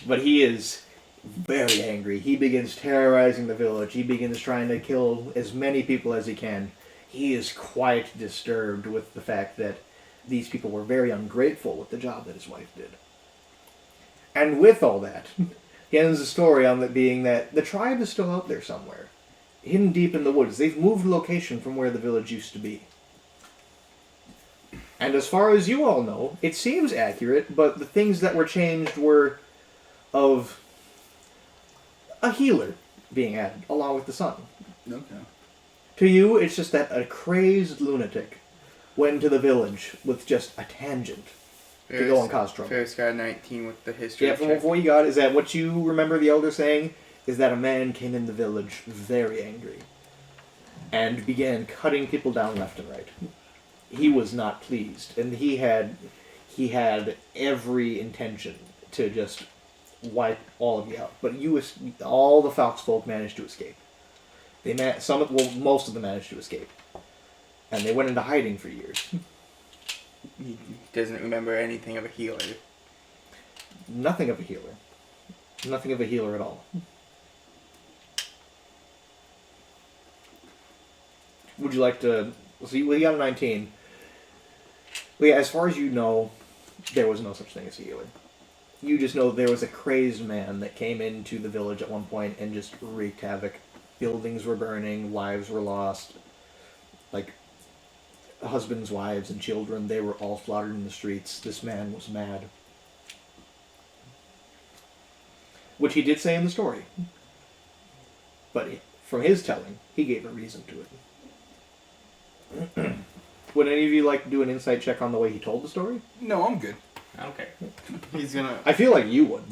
But he is very angry. He begins terrorizing the village. He begins trying to kill as many people as he can. He is quite disturbed with the fact that these people were very ungrateful with the job that his wife did. And with all that, he ends the story on it being that the tribe is still out there somewhere, hidden deep in the woods. They've moved location from where the village used to be. And as far as you all know, it seems accurate, but the things that were changed were of a healer being added, along with the son. Okay. To you, it's just that a crazed lunatic went into the village with just a tangent to go and cause trouble. Ferris got a 19 with the history Yeah, from check. what you got, is that what you remember the elder saying? Is that a man came in the village very angry and began cutting people down left and right. He was not pleased, and he had every intention to just wipe all of you out. But all the fox folk managed to escape. Most of them managed to escape, and they went into hiding for years. He doesn't remember anything of a healer. Nothing of a healer. Nothing of a healer at all. Would you like to... See, we got a 19. Well, yeah, as far as you know, there was no such thing as a healer. You just know there was a crazed man that came into the village at one point and just wreaked havoc. Buildings were burning, lives were lost. Like, husbands, wives, and children, they were all slaughtered in the streets. This man was mad. Which he did say in the story. But from his telling, he gave a reason to it. Would any of you like to do an insight check on the way he told the story? No, I'm good. Okay. He's gonna. I feel like you would.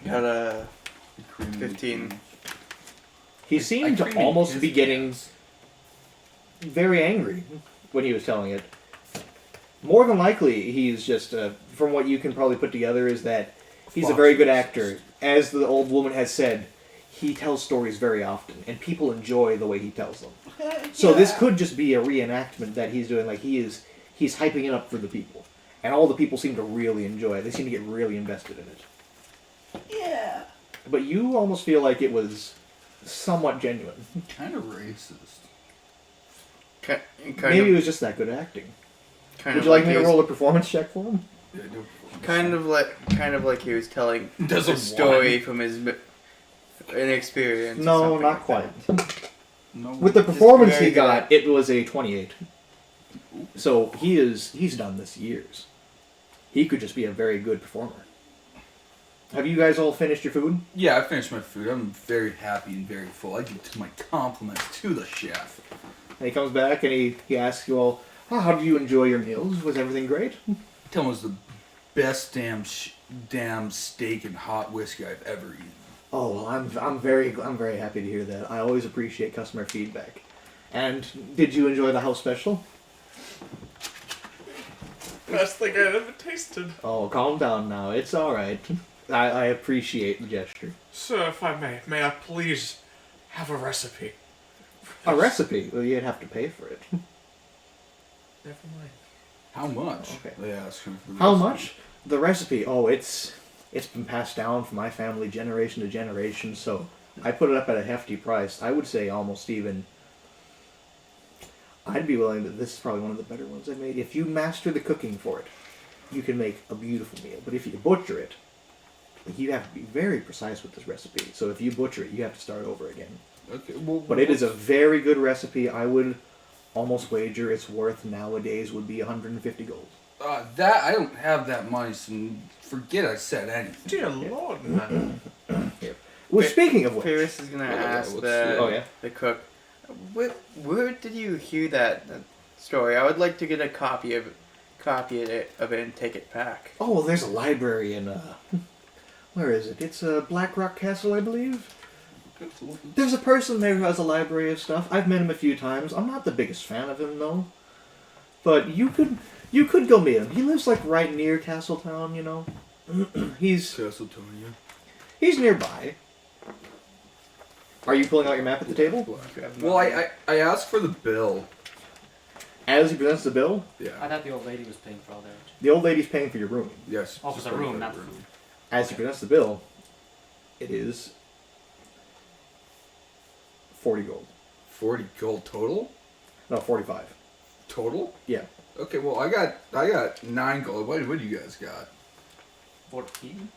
Got a 15. He seemed to almost be getting very angry when he was telling it. More than likely, he's just, from what you can probably put together, is that he's a very good actor. As the old woman has said, he tells stories very often, and people enjoy the way he tells them. So this could just be a reenactment that he's doing, like he's hyping it up for the people. And all the people seem to really enjoy it. They seem to get really invested in it. Yeah. But you almost feel like it was somewhat genuine. Kind of racist. Maybe it was just that good acting. Kind Would of you like like me he to was- roll a performance check for him? Yeah, no. Kind of like he was telling Does a a story from his inexperience. or No, something not like quite. that. No. With the performance very he good got, it was a 28. So he's done this years. He could just be a very good performer. Have you guys all finished your food? Yeah, I finished my food. I'm very happy and very full. I give my compliments to the chef. And he comes back and he asks you all, how did you enjoy your meals? Was everything great? Tell him it was the best damn steak and hot whiskey I've ever eaten. Oh, well, I'm very happy to hear that. I always appreciate customer feedback. And did you enjoy the house special? Best thing I've ever tasted. Oh, calm down now. It's all right. I appreciate the gesture. Sir, if I may I please have a recipe? A recipe? Well, you'd have to pay for it. Never mind. How much? Okay. They asked him for the How recipe. much? The recipe? Oh, it's been passed down from my family generation to generation, so I put it up at a hefty price. I would say almost even. I'd be willing to. This is probably one of the better ones I made. If you master the cooking for it, you can make a beautiful meal. But if you butcher it, you have to be very precise with this recipe. So if you butcher it, you have to start over again. Okay, well, But it is a very good recipe. I would almost wager its worth nowadays would be 150 gold. That I don't have that money, so forget I said anything. Dear Lord, man. Well, speaking of which, Paris is gonna ask let's the see. Oh, yeah? the cook, where did you hear that story? I would like to get a copy of it and take it back. oh, well, there's a library in where is it? It's Blackrock Castle, I believe. There's a person there who has a library of stuff. I've met him a few times. I'm not the biggest fan of him though. But you could go meet him. He lives like right near Castletown, you know. he's Castletonia. he's nearby. Are you pulling out your map at the table? Well, I asked for the bill. As he presents the bill, I Yeah. thought the old lady was paying for all that. the old lady's paying for your room. Yes. Oh, for just the like room, that not the food. As he presents the bill, it is 40 gold. 40 gold total. No, 45. Total. Yeah. Okay. Well, I got 9 gold. What do you guys got? 14?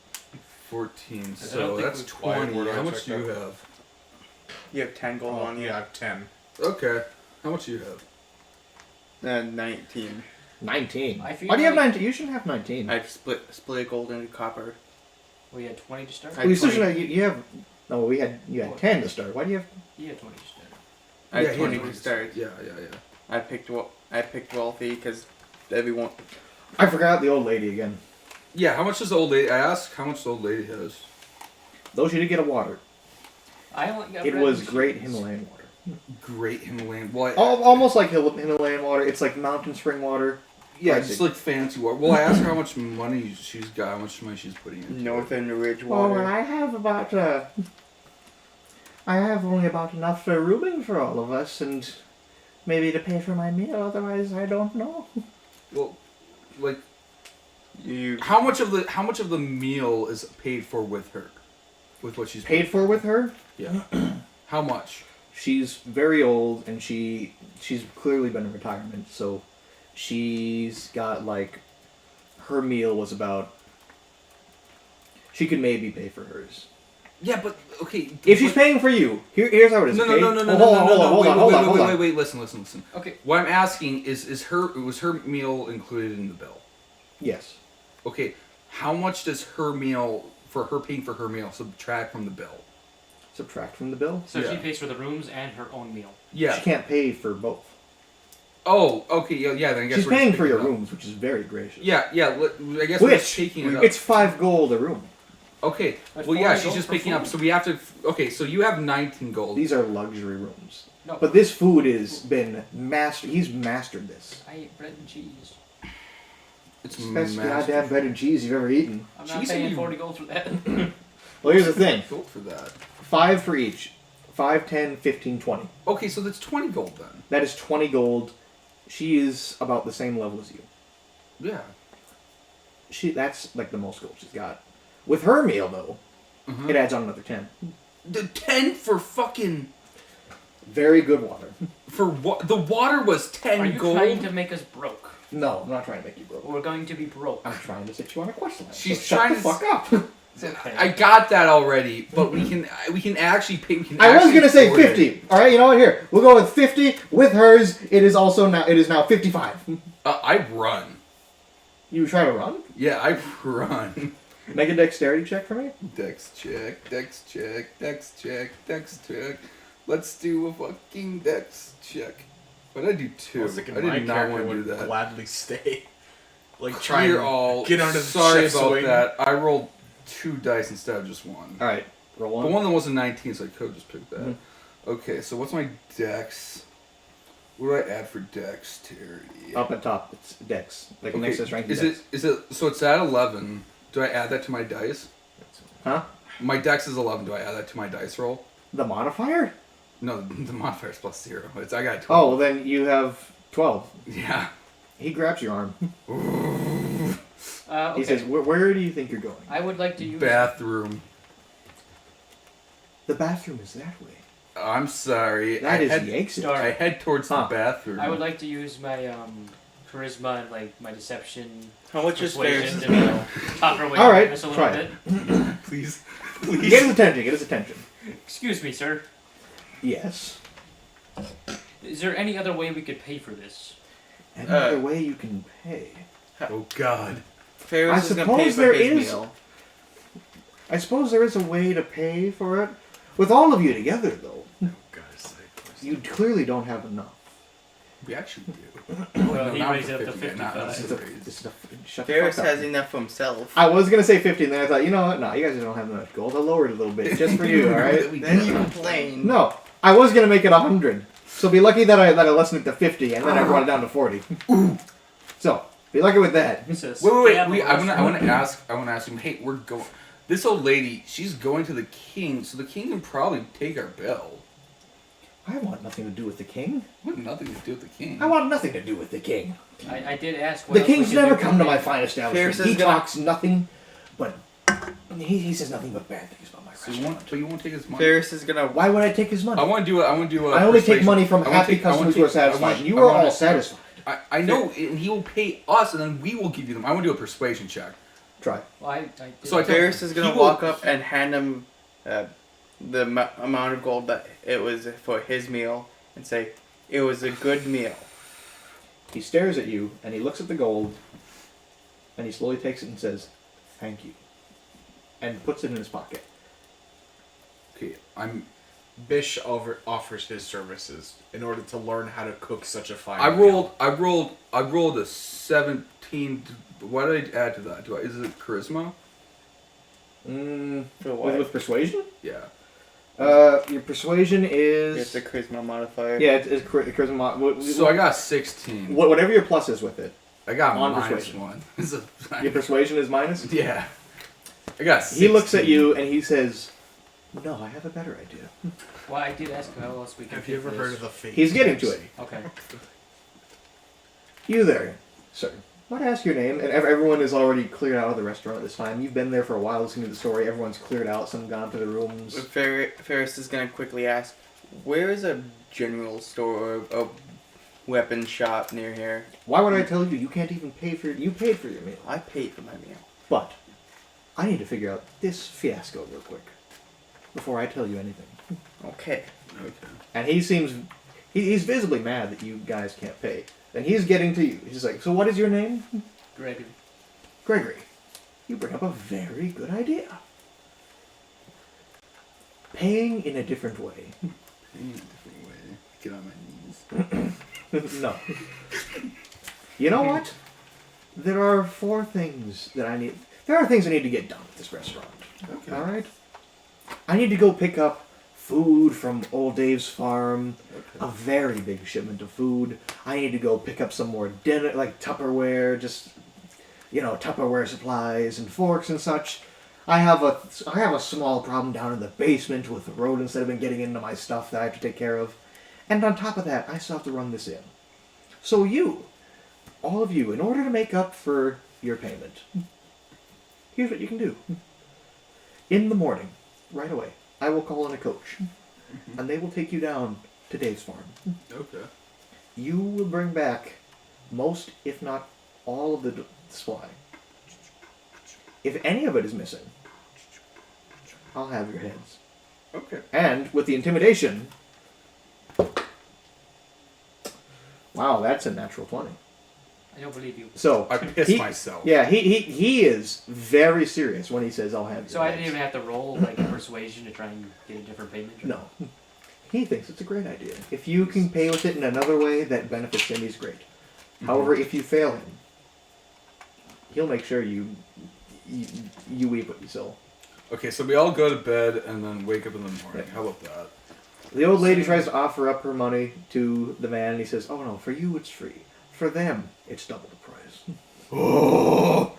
14. don't So think that's we've- 20. Where do I How much check do you that? have? You have 10 gold Oh, on you. yeah, I have 10. Okay. How much do you have? 19. 19. I feel Why do you have like- 19? You shouldn't have 19. I've split a gold into copper. We had 20 to start? I- Well, you still 20. should have, you have. No, you had 10 to start. Why do you have? You had 20 to start. I had Yeah, 20 yeah, to start. Yeah. I picked wealthy because everyone. I forgot the old lady again. Yeah. How much does the old lady? I asked how much the old lady has. Though she did get a water. I only got It bread was and great cheese. Himalayan water. Great Himalayan. Well, Almost like Himalayan water. It's like mountain spring water. yeah, pricey. just like fancy water. Well, I asked her how much money she's got, how much money she's putting in. Northern Ridge Oh, water. I have about. I have only about enough for rooming for all of us, and maybe to pay for my meal. Otherwise, I don't know. Well, like You how much of the meal is paid for with her, with what she's Paid for with her. Yeah. How much? She's very old, and she's clearly been in retirement, so she's got like her meal was about. She could maybe pay for hers. Yeah, but okay. If she's paying for you, here's how it is. No, okay? no, no, no, Oh, no, hold no, on, no, hold on, no. hold Wait, on, hold on, hold on. wait. Listen. Okay. What I'm asking is was her meal included in the bill? Yes. Okay. How much does her meal for her paying for her meal subtract from the bill? Subtract from the bill. So she Yeah. pays for the rooms and her own meal. Yeah. She can't pay for both. Oh, okay. Yeah. Then I guess She's we're just paying for picking your it up. rooms, which is very gracious. Yeah. I guess we're just Which taking it up. it's 5 gold a room. Okay. But Well, yeah. 40 She's gold just for picking up. food? So we have to. Okay. So you have 19 gold. These are luxury rooms. No. But this food has been mastered. He's mastered this. I ate bread and cheese. It's It's the best massive. goddamn bread and cheese you've ever eaten. I'm not Cheese paying and you- 40 gold for that. Well, here's the thing. Gold for that. 5 for each. 5, 10, 15, 20. Okay, so that's 20 gold then. That is 20 gold. She is about the same level as you. Yeah. That's like the most gold she's got. With her meal though, Mhm. it adds on another 10. The 10 for fucking Very good water. for what? The water was 10 Are you gold. trying to make us broke? No, I'm not trying to make you broke. We're going to be broke. I'm trying to set you on a quest line. She's so shut trying the to fuck up. It's okay. I got that already, but we can actually pay. We can I was actually gonna say afford it. 50. All right, you know what? Here, we'll go with 50. With hers, it is now 55. I run. You try to run? Yeah, I run. Make a dexterity check for me. Dex check. Let's do a fucking dex check. But I do I 2. was thinking I my did not character want to do would that. gladly stay. Like, try You're and all get under the sorry ship's about wing. that. I rolled 2 dice instead of just 1. All right, roll But one. one of them was a 19, so I could have just picked that. Mhm. Okay, so what's my dex? What do I add for dexterity? Up at top, it's dex. Like Okay, next to strength. is dex. it so it's at 11? Do I add that to my dice? Huh? My dex is 11. Do I add that to my dice roll? The modifier? No, the modifier is plus 0. I got 12. Oh, well then you have 12. Yeah. He grabs your arm. Okay. He says, "Where do you think you're going?" I would like to use... Bathroom. The bathroom is that way. I'm sorry. That is head, the exit. Star. I head towards Huh. the bathroom. I would like to use my charisma and like my deception, How much is persuasion fair? to talk her way All right, out of this a try little bit. Please. Get his attention. Get his attention. Excuse me, sir. Yes. Is there any other way we could pay for this? Any other way you can pay? Oh God. Ferris I is gonna pay suppose for there his is. meal. I suppose there is a way to pay for it. With all of you together, though, God's sake. you clearly don't have enough. We actually do. Well, he not raised for it up to 50, not 55. It's a, 50. it's a, shut the Ferris fuck up. has enough for himself. I was gonna say 50, and then I thought, you know what? No, you guys don't have enough gold. I'll lower it a little bit just for you, all right? Then you complain. No, I was gonna make it 100. So be lucky that I lessened it to 50, and then I brought it down to 40. So be lucky with that. He says, Wait. "Yeah, I want to ask him. Hey, we're going. This old lady, she's going to the king, so the king can probably take our bill. I want nothing to do with the king. I want nothing to do with the king. I want nothing to do with the king. I did ask. What The else we king's could never do come to pay. my fine establishment. Ferris is He gonna- talks nothing, but he says nothing but bad things about my So you restaurant. won't take his money. Ferris is gonna. Why would I take his money? I want to do a. I only take persuasion. money from I wanna happy take- I wanna customers who are take- I satisfied. want- You I are wanna- all satisfied. I know, and he will pay us, and then we will give you them. I want to do a persuasion check. Try. Well, I did. So I tell- Ferris is gonna he will- walk up and hand him the amount of gold that it was for his meal, and say, "It was a good meal." He stares at you, and he looks at the gold, and he slowly takes it and says, "Thank you," and puts it in his pocket. Okay, Bish offers his services in order to learn how to cook such a fine I meal. rolled a 17. What did I add to that? Is it charisma? For what? With persuasion? Yeah. Your persuasion is... It's a charisma modifier. Yeah, it's charisma. So I got 16. Whatever your plus is with it. I got on minus persuasion. 1. Your persuasion is minus? Yeah. I got 16. He looks at you and he says, "No, I have a better idea." Well, I did ask how else we can. Have you pay for ever heard this. of the fate? He's getting to it. Okay. You there, sir. Might I ask your name? And everyone is already cleared out of the restaurant at this time. You've been there for a while listening to the story. Everyone's cleared out. Some gone to the rooms. Ferris is gonna quickly ask, "Where is a general store or a weapon shop near here?" Why would I tell you? You can't even pay for... You paid for your meal. I paid for my meal. But I need to figure out this fiasco real quick before I tell you anything. Okay. Okay. And he seems... He's visibly mad that you guys can't pay. And he's getting to you. He's like, "So what is your name?" Gregory. "Gregory, you bring up a very good idea. Paying in a different way." In a different way. Get on my knees. No. You know what? There are 4 things that I need... There are things I need to get done at this restaurant. Okay. Alright? I need to go pick up food from Old Dave's farm. A very big shipment of food. I need to go pick up some more dinner, like Tupperware, just, Tupperware supplies and forks and such. I have a small problem down in the basement with the rodents that have been getting into my stuff that I have to take care of. And on top of that, I still have to run this in. So all of you, in order to make up for your payment, here's what you can do. In the morning, right away, I will call in a coach, and they will take you down to Dave's farm. Okay. You will bring back most, if not all, of the supply. If any of it is missing, I'll have your heads. Okay. And with the intimidation... Wow, that's a natural 20. I don't believe you. So I pissed he- myself. Yeah, he is very serious when he says, "I'll have your So I heads." didn't even have to roll like a persuasion to try and get a different payment. or- No. He thinks it's a great idea. If you can pay with it in another way that benefits him, he's great. However, if you fail him, he'll make sure you weep what you sow. Okay, so we all go to bed and then wake up in the morning. Yeah. How about that? The old lady tries to offer up her money to the man, and he says, "Oh no, for you it's free. For them, it's double the price." Oh!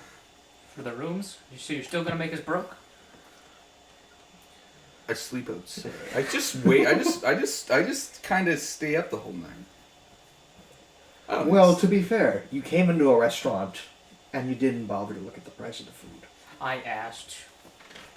For the rooms? So you're still gonna make us broke? I sleep outside. I just wait. I just kind of stay up the whole night. I don't Well, know. to be fair, you came into a restaurant, and you didn't bother to look at the price of the food. I asked.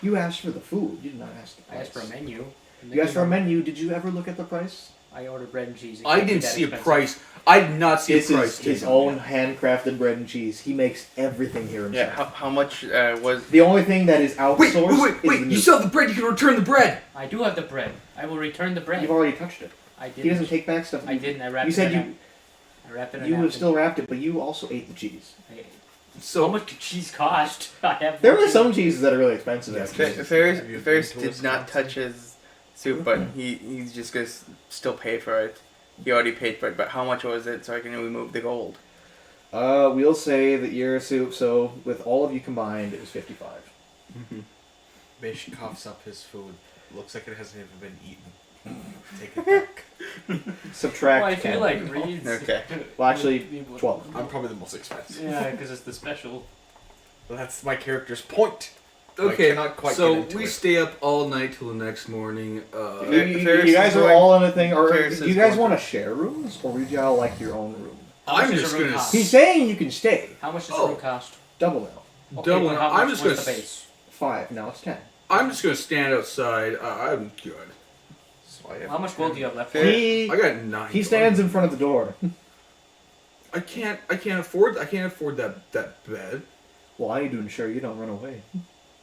You asked for the food. You did not ask the I price. asked for a menu. You asked for a menu. Did you ever look at the price? I ordered bread and cheese. It I can't be didn't that see a expensive. price. I did not see This a price. is his tag on own it. handcrafted bread and cheese. He makes everything here himself. Yeah. How much was? The only thing that is outsourced Wait! is the You meat. sell the bread. You can return the bread. I do have the bread. I will return the bread. You've already touched it. I didn't. He doesn't take back stuff. I didn't. I wrapped You it said in you I wrapped it in you a have napkin. still wrapped it, but you also ate the cheese. How So much did cheese cost? I have There no are cheese. some cheeses that are really expensive. Actually. Have you Ferris been to did not Wisconsin? touch his soup, but he's just gonna still pay for it. He already paid for it, but how much was it so I can remove the gold? We'll say that your soup. So with all of you combined, it was 55. Bish coughs up his food. Looks like it hasn't even been eaten. Take it back. Subtract. Well, I 10. feel like Reed's. Okay. Well, actually, 12. I'm probably the most expensive. Yeah, because it's the special. That's my character's point. I okay, cannot quite so get into we it. stay up all night till the next morning. You guys are all in a thing, or Ferris do is you guys going want to share rooms, or would y'all like your own room? How much I'm does just a room gonna cost? He's saying you can stay. How much does Oh. the room cost? Double now. Okay, Double but now. how I'm much just was gonna the s- base? 5. Now it's 10. I'm just gonna stand outside. I'm good. So I have How much gold do you have left? Fair. He I got 9. he stands in front of the door. I can't afford that bed. Well, I need to ensure you don't run away.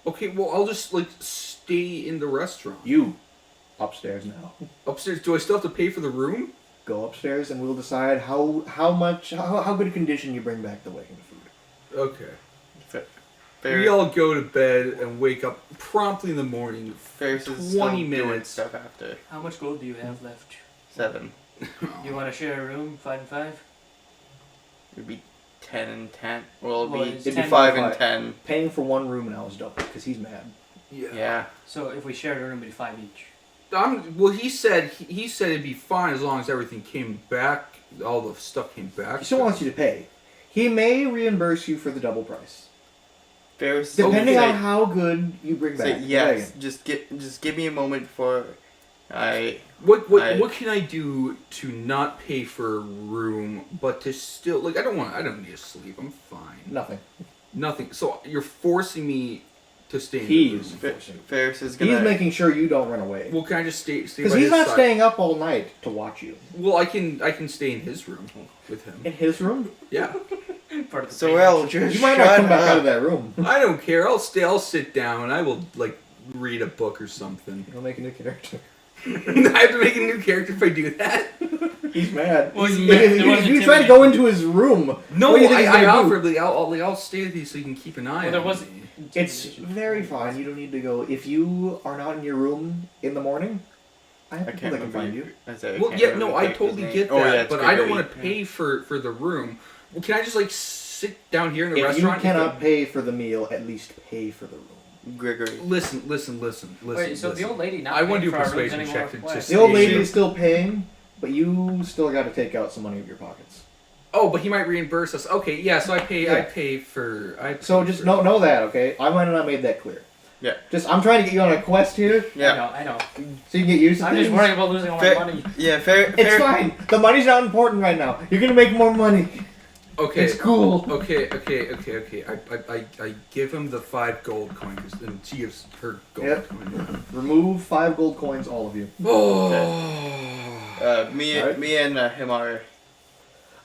Okay, well I'll just like stay in the restaurant. You upstairs now. Upstairs. Do I still have to pay for the room? Go upstairs, and we'll decide how good a condition you bring back the wagon food. Okay. Ferris, We all go to bed and wake up promptly in the morning. Ferris is 20 still doing minutes. stuff after How much gold do you have left? 7. You want to share a room, 5 and 5? It'd be 10 and 10. Well, Well, it'd it's be 10 5 and and 5. 10. Paying for one room now is double because he's mad. Yeah. So if we shared a room, it'd be 5 each. Well, he said it'd be fine as long as everything came back. All the stuff came back. He still wants you to pay. He may reimburse you for the double price, Ferris, depending say, on how good you bring back. say the yes. wagon. Just give me a moment before I. What can I do to not pay for a room, but to still I don't need to sleep. I'm fine. Nothing. Nothing. So you're forcing me to stay in He the is room. forcing. Ferris is gonna. He's making sure you don't run away. Well, can I just stay Because by he's his not side? staying up all night to watch you. Well, I can stay in his room with him. In his room? Yeah. Part of the So payment. well, just You might shut not come back up. out of that room. I don't care. I'll stay. I'll sit down. I will read a book or something. You'll make a new character. I have to make a new character if I do that. He's mad. Well, He's- you- if there was you try to go intimidating. into his room, No, what do you think he's I gonna do? offered. I'll stay with you so you can keep an eye Well, on there was me. It's intimidation. very fine. You don't need to go. If you are not in your room in the morning, I have I people can't that can find remember. you. I said I Well, can't yeah, remember no, the I character's totally name. get Oh, that, yeah, it's but I don't Gregory. want to pay for the room. Well, can I just sit down here in the If you restaurant? cannot pay for the meal, at least pay for the room. Gregory. Listen. Wait, so listen. the old lady not I want to paying do a for our rooms persuasion anymore? check to Why? just- The old Yeah. lady is still paying, but you still got to take out some money of your pockets. Oh, but he might reimburse us. Okay, yeah. So I pay. Yeah. I pay for. So just know that, okay? I might have not made that clear. Yeah. I'm trying to get you on a quest here, Yeah. I know. so you can get used to I'm things. just worried about losing all my Fair- money. Yeah, fair. It's fine. The money's not important right now. You're gonna make more money. Okay. It's cool. Okay. I give him the 5 gold coins, and she gives her gold Yep. coin. Remove 5 gold coins, all of you. Oh. Alright. Me and him are.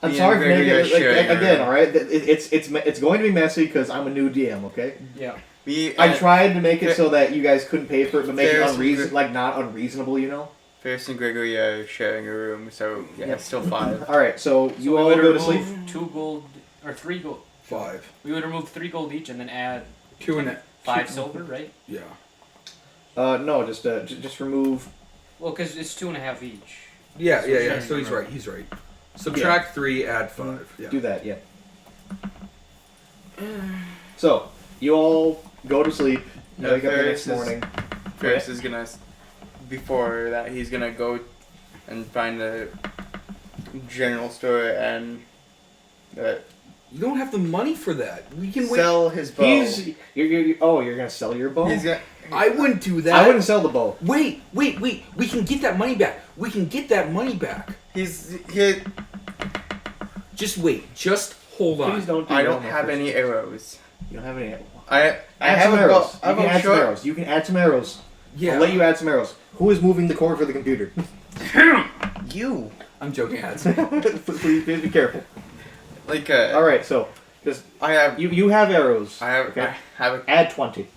I'm Me sorry and for making Gregory it are sharing a again. room. All right, it's going to be messy because I'm a new DM. Okay, Yeah. Me. I and- tried to make it so that you guys couldn't pay for it, but make it Ferris- not unreasonable. You know. Ferris and Gregory are sharing a room, so yeah, Yep. it's still 5. All right, so So you we all would go to remove sleep. 2 gold or 3 gold. 5. We would remove 3 gold each and then add 2 and 5 silver, right? Yeah. No, just remove. Well, because it's 2.5 each. Yeah. So Yeah. sharing So he's the right. He's right. Subtract 3, add 5. Yeah. Do that, yeah. So you all go to sleep. You Yeah, wake up the Ferris next is- morning. Ferris is gonna. Before that, he's gonna go and find the general store and You don't have the money for that. We can wait. sell his bow. You're gonna sell your bow. He's gonna. I wouldn't do that. I wouldn't sell the bow. Wait. We can get that money back. We can get that money back. He. Just wait. Just hold on. Please don't. Do I that don't on my have first- any arrows. You don't have any. I Add have some a arrows. bow. I You can have a add some short. arrows. You can add some arrows. Yeah. I'll let you add some arrows. Who is moving the cord for the computer? You. I'm joking. That's Please be careful. Like All right, so just I have. you have arrows. I have. Okay. I have a. Add 20.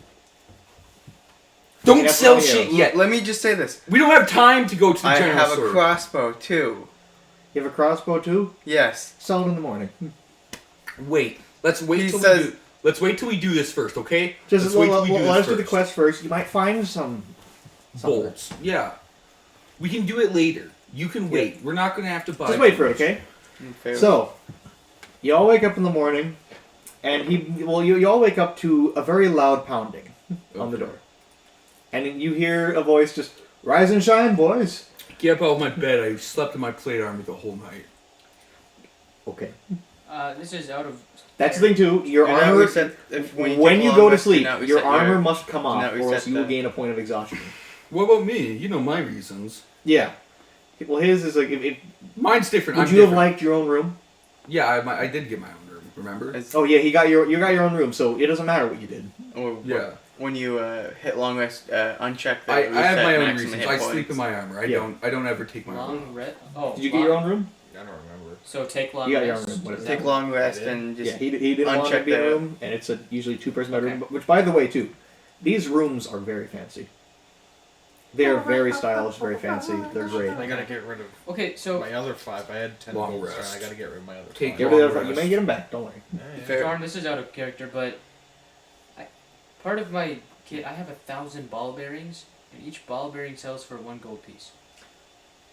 Don't have sell plenty of shit arrows. yet. Let me just say this. We don't have time to go to the I general have store. a crossbow too. You have a crossbow too? Yes. Sell it in the morning. Wait. Let's wait He till says- we do. Let's wait till we do this first, okay? Just let's wait till we do let this us do the first. quest first. You might find some Bolts. Yeah. We can do it later. You can wait. We're not gonna have to buy. Just wait for it, okay? Fair. So, you all wake up in the morning, and you all wake up to a very loud pounding on the Okay. door. And you hear a voice just, rise and shine, boys. Get up out of my bed. I slept in my plate armor the whole night. Okay. This is out of. That's the thing too, your Do not armor, reset if- when take you a go long to rest, do sleep, not your reset armor must come do off, not or else reset you will the- gain a point of exhaustion. What about me? You know my reasons. Yeah. Well, his is like, Mine's different. would I'm you have different. liked your own room? Yeah, I did get my own room. Remember? It's- Oh yeah, you got your own room, so it doesn't matter what you did. or Yeah. When you hit long rest, uncheck the I have reset my own maximum reasons. hit I points. sleep in my armor. Yeah. I don't ever take my own. Long red. Oh. Did you get your own room? I don't remember. So take long. You got your rest. own room. What is Take that? long rest I did. and just Yeah, he didn't want to uncheck be in a the- room, and it's a usually two-person Okay. bedroom. Which, by the way, too, these rooms are very fancy. They are very stylish, very fancy. They're great. I gotta get rid of Okay, so my other 5. I had 10 Long bolts, rest. and I gotta get rid of my other Take 5. Get rid of them. You may get them back. Don't worry. Yeah, yeah. Fair. Jordan, this is out of character, but part of my kit, I have 1,000 ball bearings, and each ball bearing sells for 1 gold piece.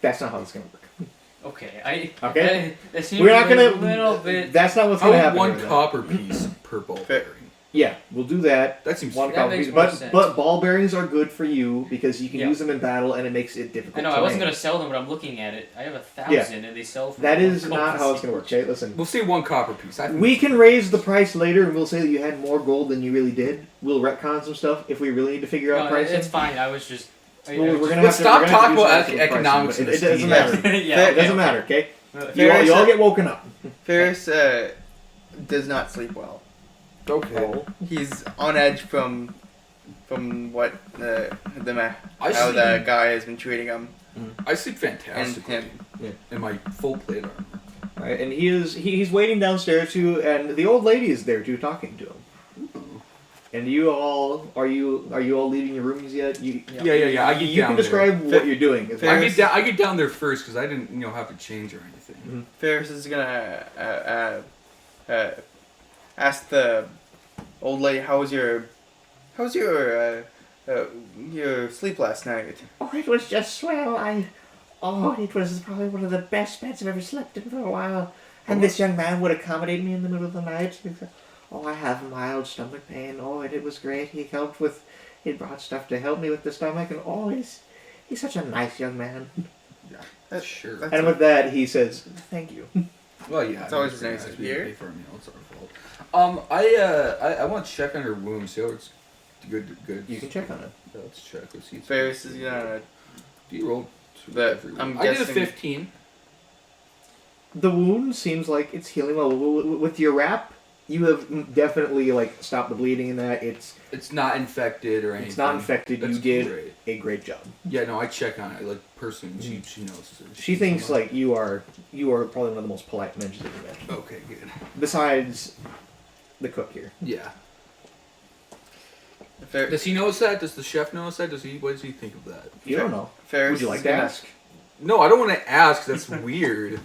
That's not how it's gonna work. Okay, Okay. That seems We're not a gonna. little bit. That's not what's How gonna would happen. one here, though. copper piece per ball Fair. bearing? Yeah, we'll do that. That seems One fair. That copy, makes more but sense. ball bearings are good for you because you can Yeah. use them in battle, and it makes it difficult. I know to I wasn't land. gonna sell them, but I'm looking at it. I have 1,000, and they sell for. That 1 is gold not how it's piece. gonna work. Okay, listen. We'll say 1 copper piece. I think We can raise the price later, and we'll say that you had more gold than you really did. We'll retcon some stuff if we really need to figure out No, pricing. it's fine. I was just. Well, we're gonna Let's have to, stop we're gonna have to talking do about some pricing, economics but in it this doesn't game. matter. yeah. It doesn't matter, okay? Ferris, You all get woken up. Ferris does not sleep well. Okay. He's on edge from what I how sleep- the guy has been treating him I sleep and fantastically him. in my full plate armor. Right, and he's waiting downstairs too, and the old lady is there too, talking to him. And you all are you all leaving your rooms yet? You Yeah. I get you down can describe what you're doing. as well. there. I get down there first because I didn't have to change or anything. Ferris is gonna ask the old lady, "How's your sleep last night?" Oh, it was just swell. It was probably one of the best beds I've ever slept in for a while. And this young man would accommodate me in the middle of the night. He said, "Oh, I have mild stomach pain." Oh, and it was great. He brought stuff to help me with the stomach, and he's such a nice young man. That's Sure. that's And with that, he says, "Thank you." Well, yeah. It's always I mean, nice to we hear. pay for a meal. It's our fault. I want to check on her wound. See how it's good. You can check on it. Yeah, let's check. Let's see. Ferris is gonna. Do you roll? But every I'm wound? I did a guessing- 15. The wound seems like it's healing well. With your wrap, you have definitely stopped the bleeding in that. It's not infected or anything. It's not infected. That's You did great. a great job. Yeah, no, I check on it. Personally, she knows. She thinks you are probably one of the most polite men she's ever met. Okay, good. Besides the cook here. Yeah. Fer- Does he notice that? Does the chef notice that? What does he think of that? You don't know. Ferris Would you like is to gonna- ask? No, I don't want to ask. That's weird.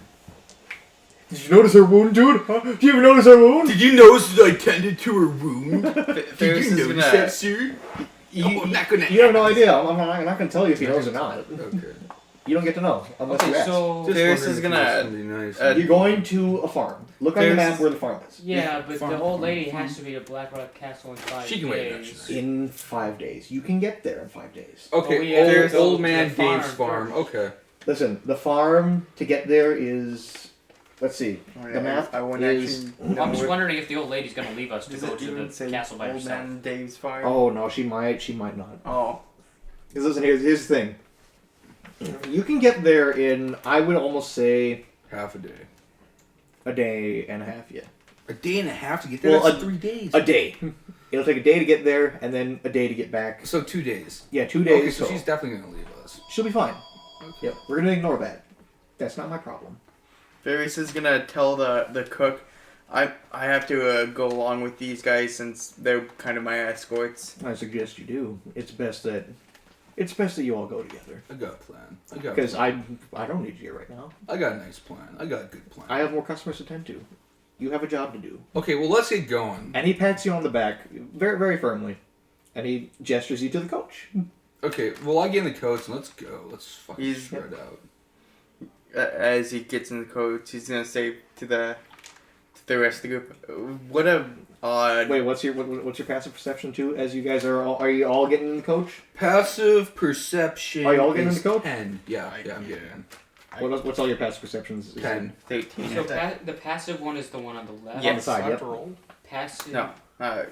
Did you notice her wound, dude? Huh? Did you even notice her wound? Did you notice that I tended to her wound? Ferris Did is you notice gonna. that, sir? Oh, I'm not gonna. You have no idea. I'm not going to tell you if he knows or not. Okay. You don't get to know unless you Okay, ask. so Just Ferris wondering is if gonna- there's something nice. uh, You're going to a farm. Look on the Ferris map is- where the farm is. yeah, but farm, the old farm, lady farm. has to be at Blackrock Castle in 5 She can wait, days. actually. In 5 days. You can get there in 5 days. Okay, we have to old, go old to man the farm Dave's farm. first. Okay. Listen, the farm to get there is... Let's see. The map I wouldn't is... actually. I'm just know wondering if the old lady's gonna leave us to Does go it to even the say castle by Old herself. Man Dave's farm? Oh, no, she might not. Oh. Because listen, here's the thing. You can get there in, I would almost say, Half a day. a day and a half, yeah. A day and a half to get there? Well, That's a- 3 days. A day. It'll take a day to get there, and then a day to get back. So 2 days. Yeah, 2 days. Okay, so total. she's definitely gonna leave us. She'll be fine. Okay. Yep, we're gonna ignore that. That's not my problem. Ferris is gonna tell the cook, I have to go along with these guys since they're kind of my escorts. I suggest you do. It's best that you all go together. I got a plan. I got. Because I don't need you here right now. I got a nice plan. I got a good plan. I have more customers to tend to. You have a job to do. Okay, well let's get going. And he pats you on the back very, very firmly, and he gestures you to the coach. Okay, well I get in the coach and let's go. Let's fucking He's- shred out. As he gets in the coach, he's gonna say to the rest of the group, "What a odd." Wait, what's your passive perception too? As you guys are you all getting in the coach? Passive perception. Are you all getting in is the coach? 10. Yeah, I'm getting in. What's all your passive perceptions? 10. 13. So the passive one is the one on the left. Yes. On the side, I have yep. to roll. Passive. No.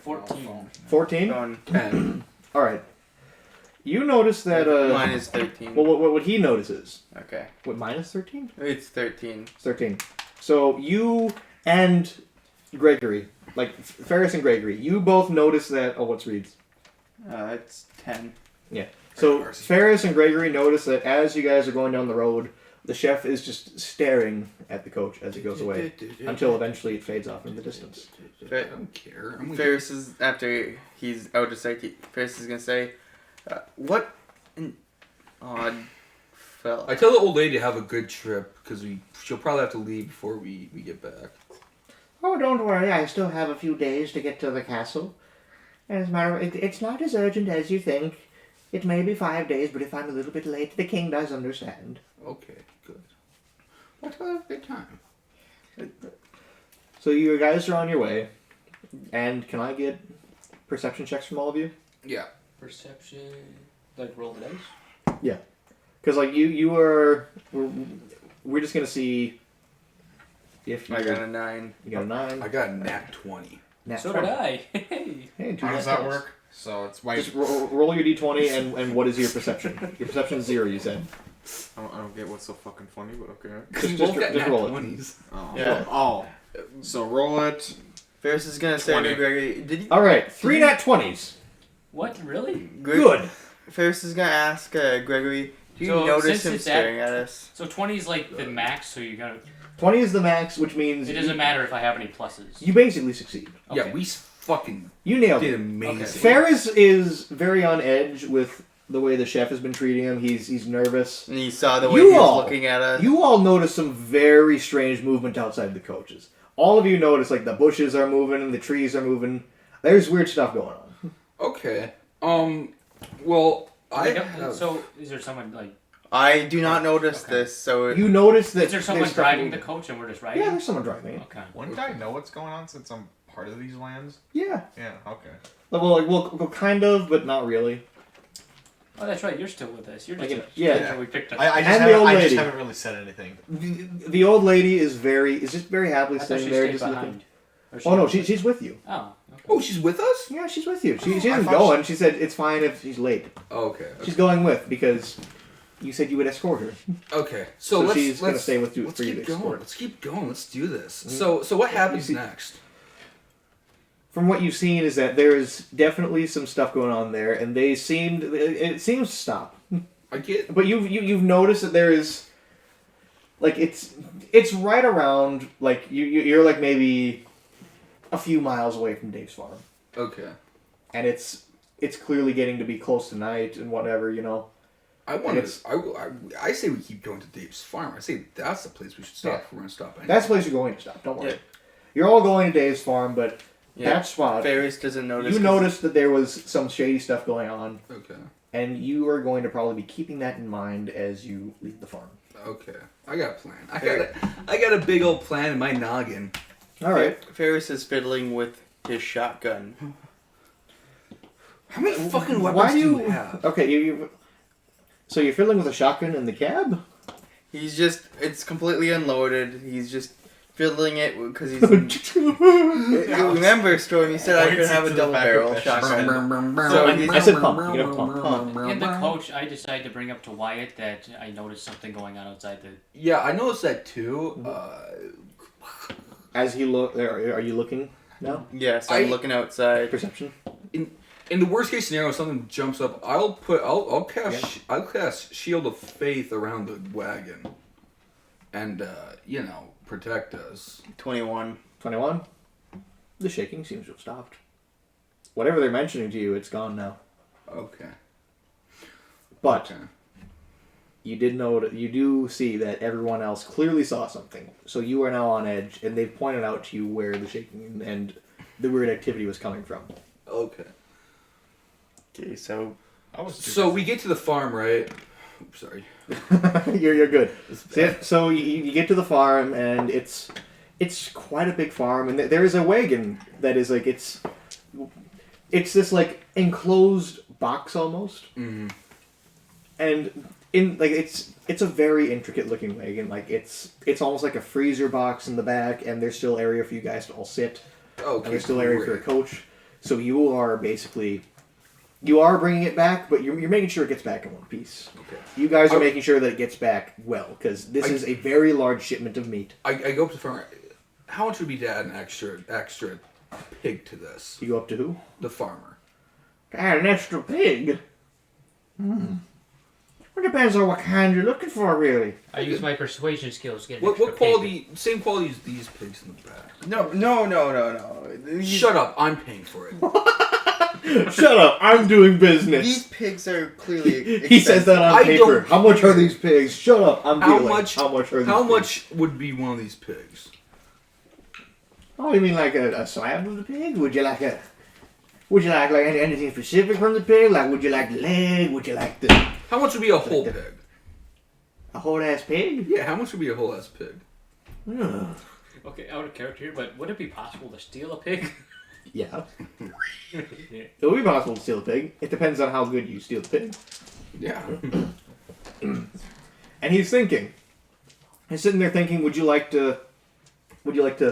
14. 14? Going, 10. All right. You notice that mine is 13. well, what he notices? Okay. What, minus 13? It's 13. It's 13. So you and Gregory, like Ferris and Gregory, you both notice that. Oh, what's Reed's? It's 10. So Ferris and Gregory notice that as you guys are going down the road, the chef is just staring at the coach as he goes away until eventually it fades off in the distance. I don't care. I'm gonna Ferris is, after he's out of sight, Ferris is gonna say, "What an odd fella." I tell the old lady to have a good trip because she'll probably have to leave before we get back. Oh, don't worry. I still have a few days to get to the castle. As a matter of, it's not as urgent as you think. It may be 5 days, but if I'm a little bit late, the king does understand. Okay, good. Let's have a good time. So you guys are on your way, and can I get perception checks from all of you? Yeah. Perception. Like roll the dice. Because like we're just gonna see if you I got a 9. You got a 9. I got a nat 20. Nat So 20. did I. Hey. Hey, two How nat does that 20s. work? So it's my. Just roll your d20 and what is your perception? Your perception is 0, you said. I don't get what's so fucking funny, but okay. Because we Just- both got just nat roll it. 20s. Oh. Yeah. Oh. So roll it. Ferris is gonna say 20. to Gregory, "Did you?" All right, 3 nat 20s. What? Really? Good. Ferris is gonna ask Gregory, "Do you So, notice since him it's staring at us?" So 20 is like the max, so you gotta. 20 is the max, which means It doesn't matter if I have any pluses. you basically succeed. Okay. Yeah, we fucking You nailed did it. amazing. Ferris is very on edge with the way the chef has been treating him. He's nervous. And he saw the way You he all- was looking at us. You all notice some very strange movement outside the coaches. All of you notice like the bushes are moving and the trees are moving. There's weird stuff going on. Okay. Well, I have... So is there someone like? I do not notice this, so You notice that Is there someone there's stuff driving the moving. coach and we're just riding? Yeah, there's someone driving it. Okay. Wouldn't I know what's going on since I'm part of these lands? Yeah. Yeah. Okay. Well, kind of, but not really. Oh, that's right. You're still with us. You're just Like, yeah. we picked up. I And the old I just lady. haven't really said anything. The old lady is just very happily I thought sitting she there, stayed just behind. looking. Or Oh no, was- she's with you. Oh. Okay. Oh, she's with us? Yeah, she's with you. She I isn't thought going. She said it's fine if she's late. Oh, okay. She's going with because you said you would escort her. Okay. So let's, she's gonna let's- stay with you Let's for you keep to going. escort. Let's keep going. Let's do this. So what happens see- next? From what you've seen is that there is definitely some stuff going on there, and it seems to stop. I get... But you've noticed that there is, like it's right around like you're like maybe a few miles away from Dave's farm, Okay. and it's clearly getting to be close to night and whatever, you know. I want it's- to... I say we keep going to Dave's farm. I say that's the place we should stop Yeah. if we're going to stop. Anyway. That's the place you're going to stop. Don't worry. Yeah. You're all going to Dave's farm, but Yeah. that spot Ferris doesn't notice. you 'cause- noticed that there was some shady stuff going on, Okay. and you are going to probably be keeping that in mind as you leave the farm. Okay. I got a plan. I got a big old plan in my noggin. All right. Ferris is fiddling with his shotgun. How many fucking Why weapons do do you you have? Okay, so you're fiddling with a shotgun in the cab? It's completely unloaded. He's just fiddling it because he's. Remember, Storm, you said I could Points have a into the double back of barrel that shotgun. So he's- I said pump. You have pump. In the coach, I decided to bring up to Wyatt that I noticed something going on outside the. Yeah, I noticed that too. As he look, are you looking now? Yes, I'm looking outside. Perception. in the worst case scenario, if something jumps up, I'll cast Shield of Faith around the wagon, and protect us. 21. 21. The shaking seems to have stopped. Whatever they're mentioning to you, it's gone now. Okay. But Okay. you do see that everyone else clearly saw something. So you are now on edge, and they've pointed out to you where the shaking and the weird activity was coming from. Okay. Okay, so So we get to the farm, right? Oops, sorry. you're good. So you get to the farm, and it's quite a big farm, and there is a wagon that is like it's this like enclosed box almost, Mm-hmm. and it's a very intricate looking wagon. Like it's almost like a freezer box in the back, and there's still area for you guys to all sit, Okay. and there's still area for a coach. So you are bringing it back, but you're making sure it gets back in one piece. Okay. You guys are making sure that it gets back well, because this is a very large shipment of meat. I go up to the farmer. How much would be to add an extra pig to this? You go up to who? The farmer. Add an extra pig? It depends on what kind you're looking for, really. I use my persuasion skills to get an What extra pig. quality? Same quality as these pigs in the back. No. Shut up! I'm paying for it. Shut up! I'm doing business. These pigs are clearly He says that on I paper. don't How much care. are these pigs? Shut up! I'm How dealing. much? How much are these? How pigs? much would be one of these pigs? Oh, you mean like a slab of the pig? Would you like anything specific from the pig? Like, would you like the leg? Would you like the How much would be a whole pig? a whole ass pig? Yeah, how much would be a whole ass pig? Ugh. Okay, out of character here, but would it be possible to steal a pig? Yeah, Yeah. it would be possible to steal a pig. It depends on how good you steal the pig. Yeah. And he's thinking. He's sitting there thinking, would you like to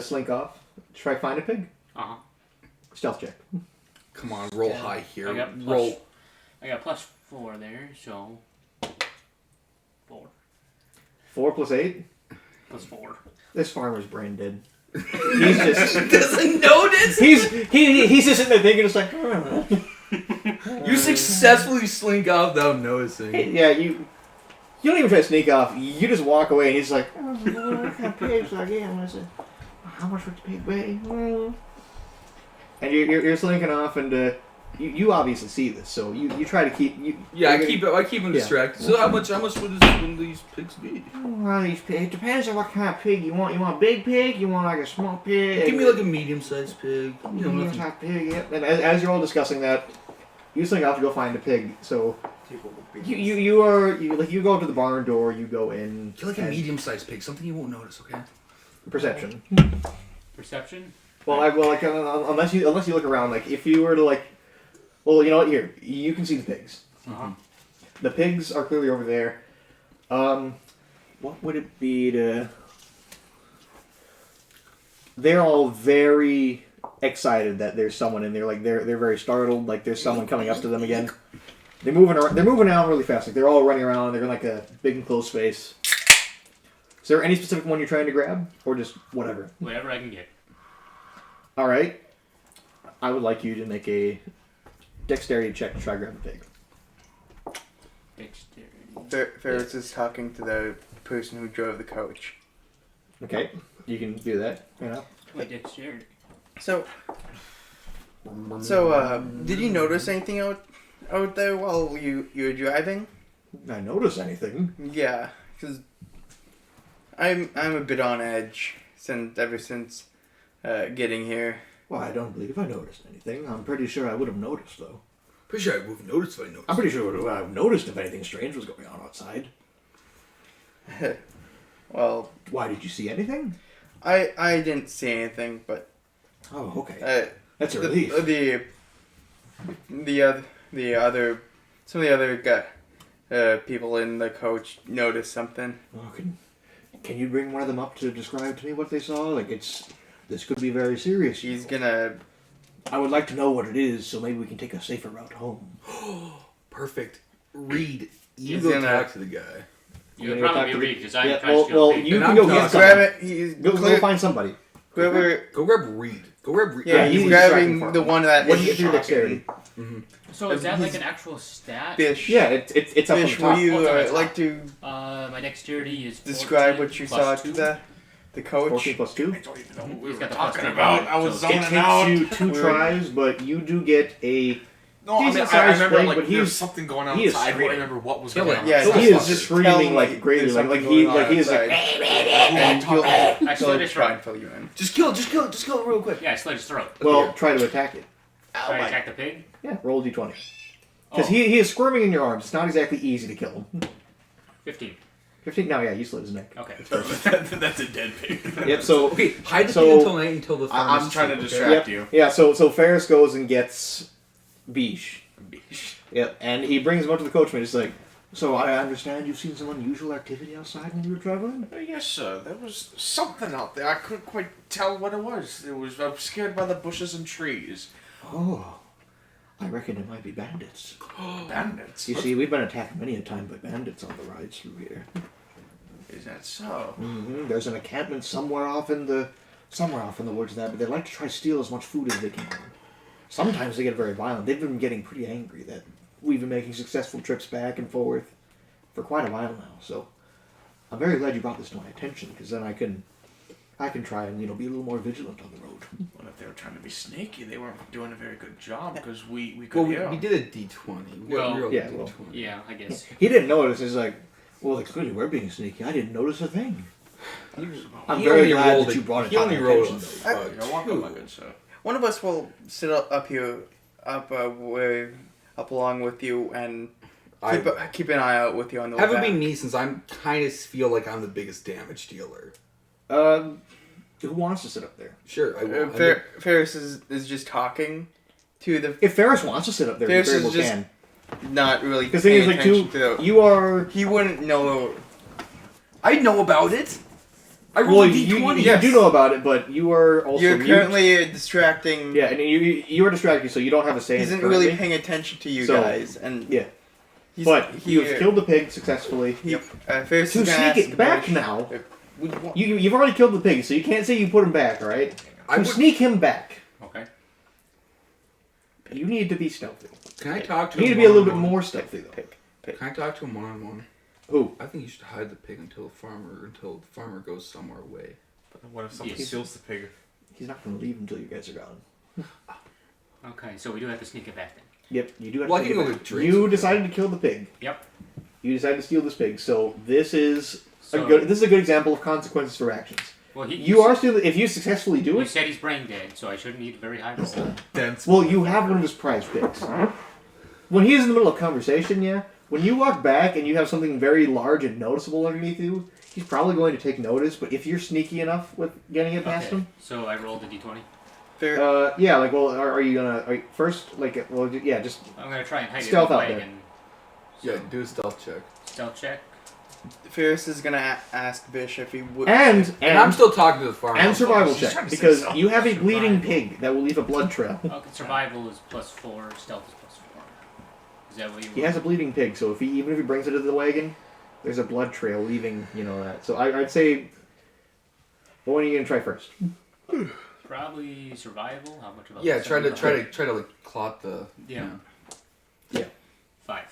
slink off? Try find a pig? Uh-huh. Stealth check. Come on, roll high here. I got Roll. +4 there, so 4. 4 plus 8? +4. This farmer's brain dead. He's just Doesn't notice. he's just sitting there thinking, it's like, oh. You successfully slink off without noticing. Yeah, you don't even try to sneak off. You just walk away, and he's like, oh, what kind of pig's like, yeah, I said, how much would the pig weigh? And you're slinking off, and you obviously see this, so you try to keep I keep him Yeah. distracted. So how much would these pigs be? Well, it depends on what kind of pig you want. You want a big pig? You want like a small pig? Give me like a medium-sized pig. medium-sized pig. Yep. And as you're all discussing that, you slink off to go find a pig. So you go up to the barn door. You go in. Get like a and- medium-sized pig, something you won't notice. Okay. Perception. Perception? Well, unless you look around, like if you were to like, well, you know what? Here, you can see the pigs. Uh-huh. The pigs are clearly over there. What would it be to? They're all very excited that there's someone in there. Like they're very startled. Like there's someone coming up to them again. They're moving around really fast. Like they're all running around. They're in like a big enclosed space. Is there any specific one you're trying to grab, or just whatever? Whatever I can get. All right. I would like you to make a dexterity check to try to grab the pig. Dexterity. Ferris is talking to the person who drove the coach. Okay, you can do that. You know. My dexterity. So, did you notice anything out there while you were driving? I notice anything. Yeah, because I'm a bit on edge ever since getting here. Well, I don't believe I noticed anything. I'm pretty sure I would have noticed, though. Pretty sure I would have noticed if I noticed. I'm pretty sure I would have noticed if anything strange was going on outside. Well, Why, did you see anything? I didn't see anything, but Oh, okay. That's a relief. some of the other people in the coach noticed something. Oh, can you bring one of them up to describe to me what they saw? Like, this could be very serious. She's gonna. I would like to know what it is, so maybe we can take a safer route home. Perfect. Reed, you He's go gonna- talk to the guy. You would gonna probably talk be to Reed, because I'm Yeah, trying to steal well, a pig. you And can I'm go talking- get He's someone. grabbing. He's Go clear- find somebody. Whoever. Go grab Reed. Go grab Reed. Yeah, he's he's grabbing tracking the for one that What do you is get through dexterity? So is that like He's- an actual stat? Bish. Yeah, it's up on the Bish, top. would you What's on the like top? to My dexterity is describe 14 what you plus saw 2. to the coach? 14 plus 2. I don't even know what we He's were got the plus talking two. about. I was So It zoning takes out. you 2 Weird. tries, but you do get a. No, I mean, I decent-sized remember plague, like but there's he's- something going on he is outside. I don't screaming. remember what was Kill going it. on. Yeah, So Kill he it. is just Tell screaming him like greatly, there's like something he going on is like. outside. And he'll Actually, just try right. and fill you in. Just kill it real quick. Yeah, I slit his throat. Well, try to attack it. Try to attack the pig. Yeah, roll a d20. Because Oh, he is squirming in your arms. It's not exactly easy to kill him. 15. 15? No, yeah, you slit his neck. Okay. That's a dead pig. Yep, so. Okay, hide the So- pig until night until the farmer's I'm trying to asleep, distract okay? you. Yeah, so Ferris goes and gets Bish. Yep, and he brings him up to the coachman. He's like, so I understand you've seen some unusual activity outside when you were traveling? Yes, sir. There was something out there. I couldn't quite tell what it was. It was obscured by the bushes and trees. Oh, I reckon it might be bandits. Bandits. You see, we've been attacked many a time by bandits on the rides through here. Is that so? There's an encampment somewhere off in the woods of that, but they like to try to steal as much food as they can. Sometimes they get very violent. They've been getting pretty angry that we've been making successful trips back and forth for quite a while now. So I'm very glad you brought this to my attention, because then I can try and be a little more vigilant on the road. Well, if they were trying to be sneaky, they weren't doing a very good job because we could Well, hear we 'em. did a D20. Well, We rolled a yeah, D20. well, Yeah, I guess. He didn't notice. He's like, well, clearly we're being sneaky. I didn't notice a thing. I'm He very only glad rolled that a- you brought it he to only my rolled attention, a- though. You're welcome, my good sir. One of us will sit up here, up along with you, and keep an eye out with you on the way Haven't back. been me since I'm kind of feel like I'm the biggest damage dealer. Who wants to sit up there? Sure, I will. Ferris is just talking to the. If Ferris wants to sit up there, he Ferris very is well just can. Not really. Because the thing is, paying like, attention to the- you are. He wouldn't know. I know about it. I Well, rolled a you D20. yes. do know about it, but you are also. You're mute. currently distracting. Yeah, and you are distracted, so you don't have a say. He in it isn't really currently. paying attention to you So, guys, and Yeah, he's, but he, you've killed the pig successfully. Ferris To is gonna sneak ask it back Bish now, if- would wa- you've already killed the pig, so you can't say you put him back, all right? I To would- sneak him back, Okay. you need to be stealthy. Can I talk to You need him to be a little bit one-on-one? more stealthy, though. Can I talk to him one-on-one? Who? I think you should hide the pig until the farmer goes somewhere away. What if someone Yes. steals the pig? He's not going to leave until you guys are gone. Okay, so we do have to sneak it back then. Yep, you do have Well, to I take can it go back. get drinks. You decided to kill the pig. Yep. You decided to steal this pig, so this is So, this is a good example of consequences for actions. well, You are still, if you successfully do You it, said he's brain dead, so I shouldn't need a very high roll. Dense. well, you have one of his prize pigs. When he's in the middle of conversation, yeah, when you walk back and you have something very large and noticeable underneath you, he's probably going to take notice, but if you're sneaky enough with getting it past Okay, him, so I rolled a d20. yeah, like, well, are you gonna, first, like, well, yeah, just, I'm gonna try and hide Stealth it in out the there. wagon. Yeah, do a stealth check. Stealth check. Ferris is gonna ask Bish if he would. and I'm still talking to the farmer. and survival She's trying check, to say because something. you have a bleeding Survival. pig that will leave a blood trail. Okay, survival is +4, stealth is +4. Is that what you He has a bleeding pig, so even if he brings it to the wagon, there's a blood trail leaving, that. So I'd say, what are you gonna try first? Probably survival. How much of a Yeah, try to like clot the. Yeah. 5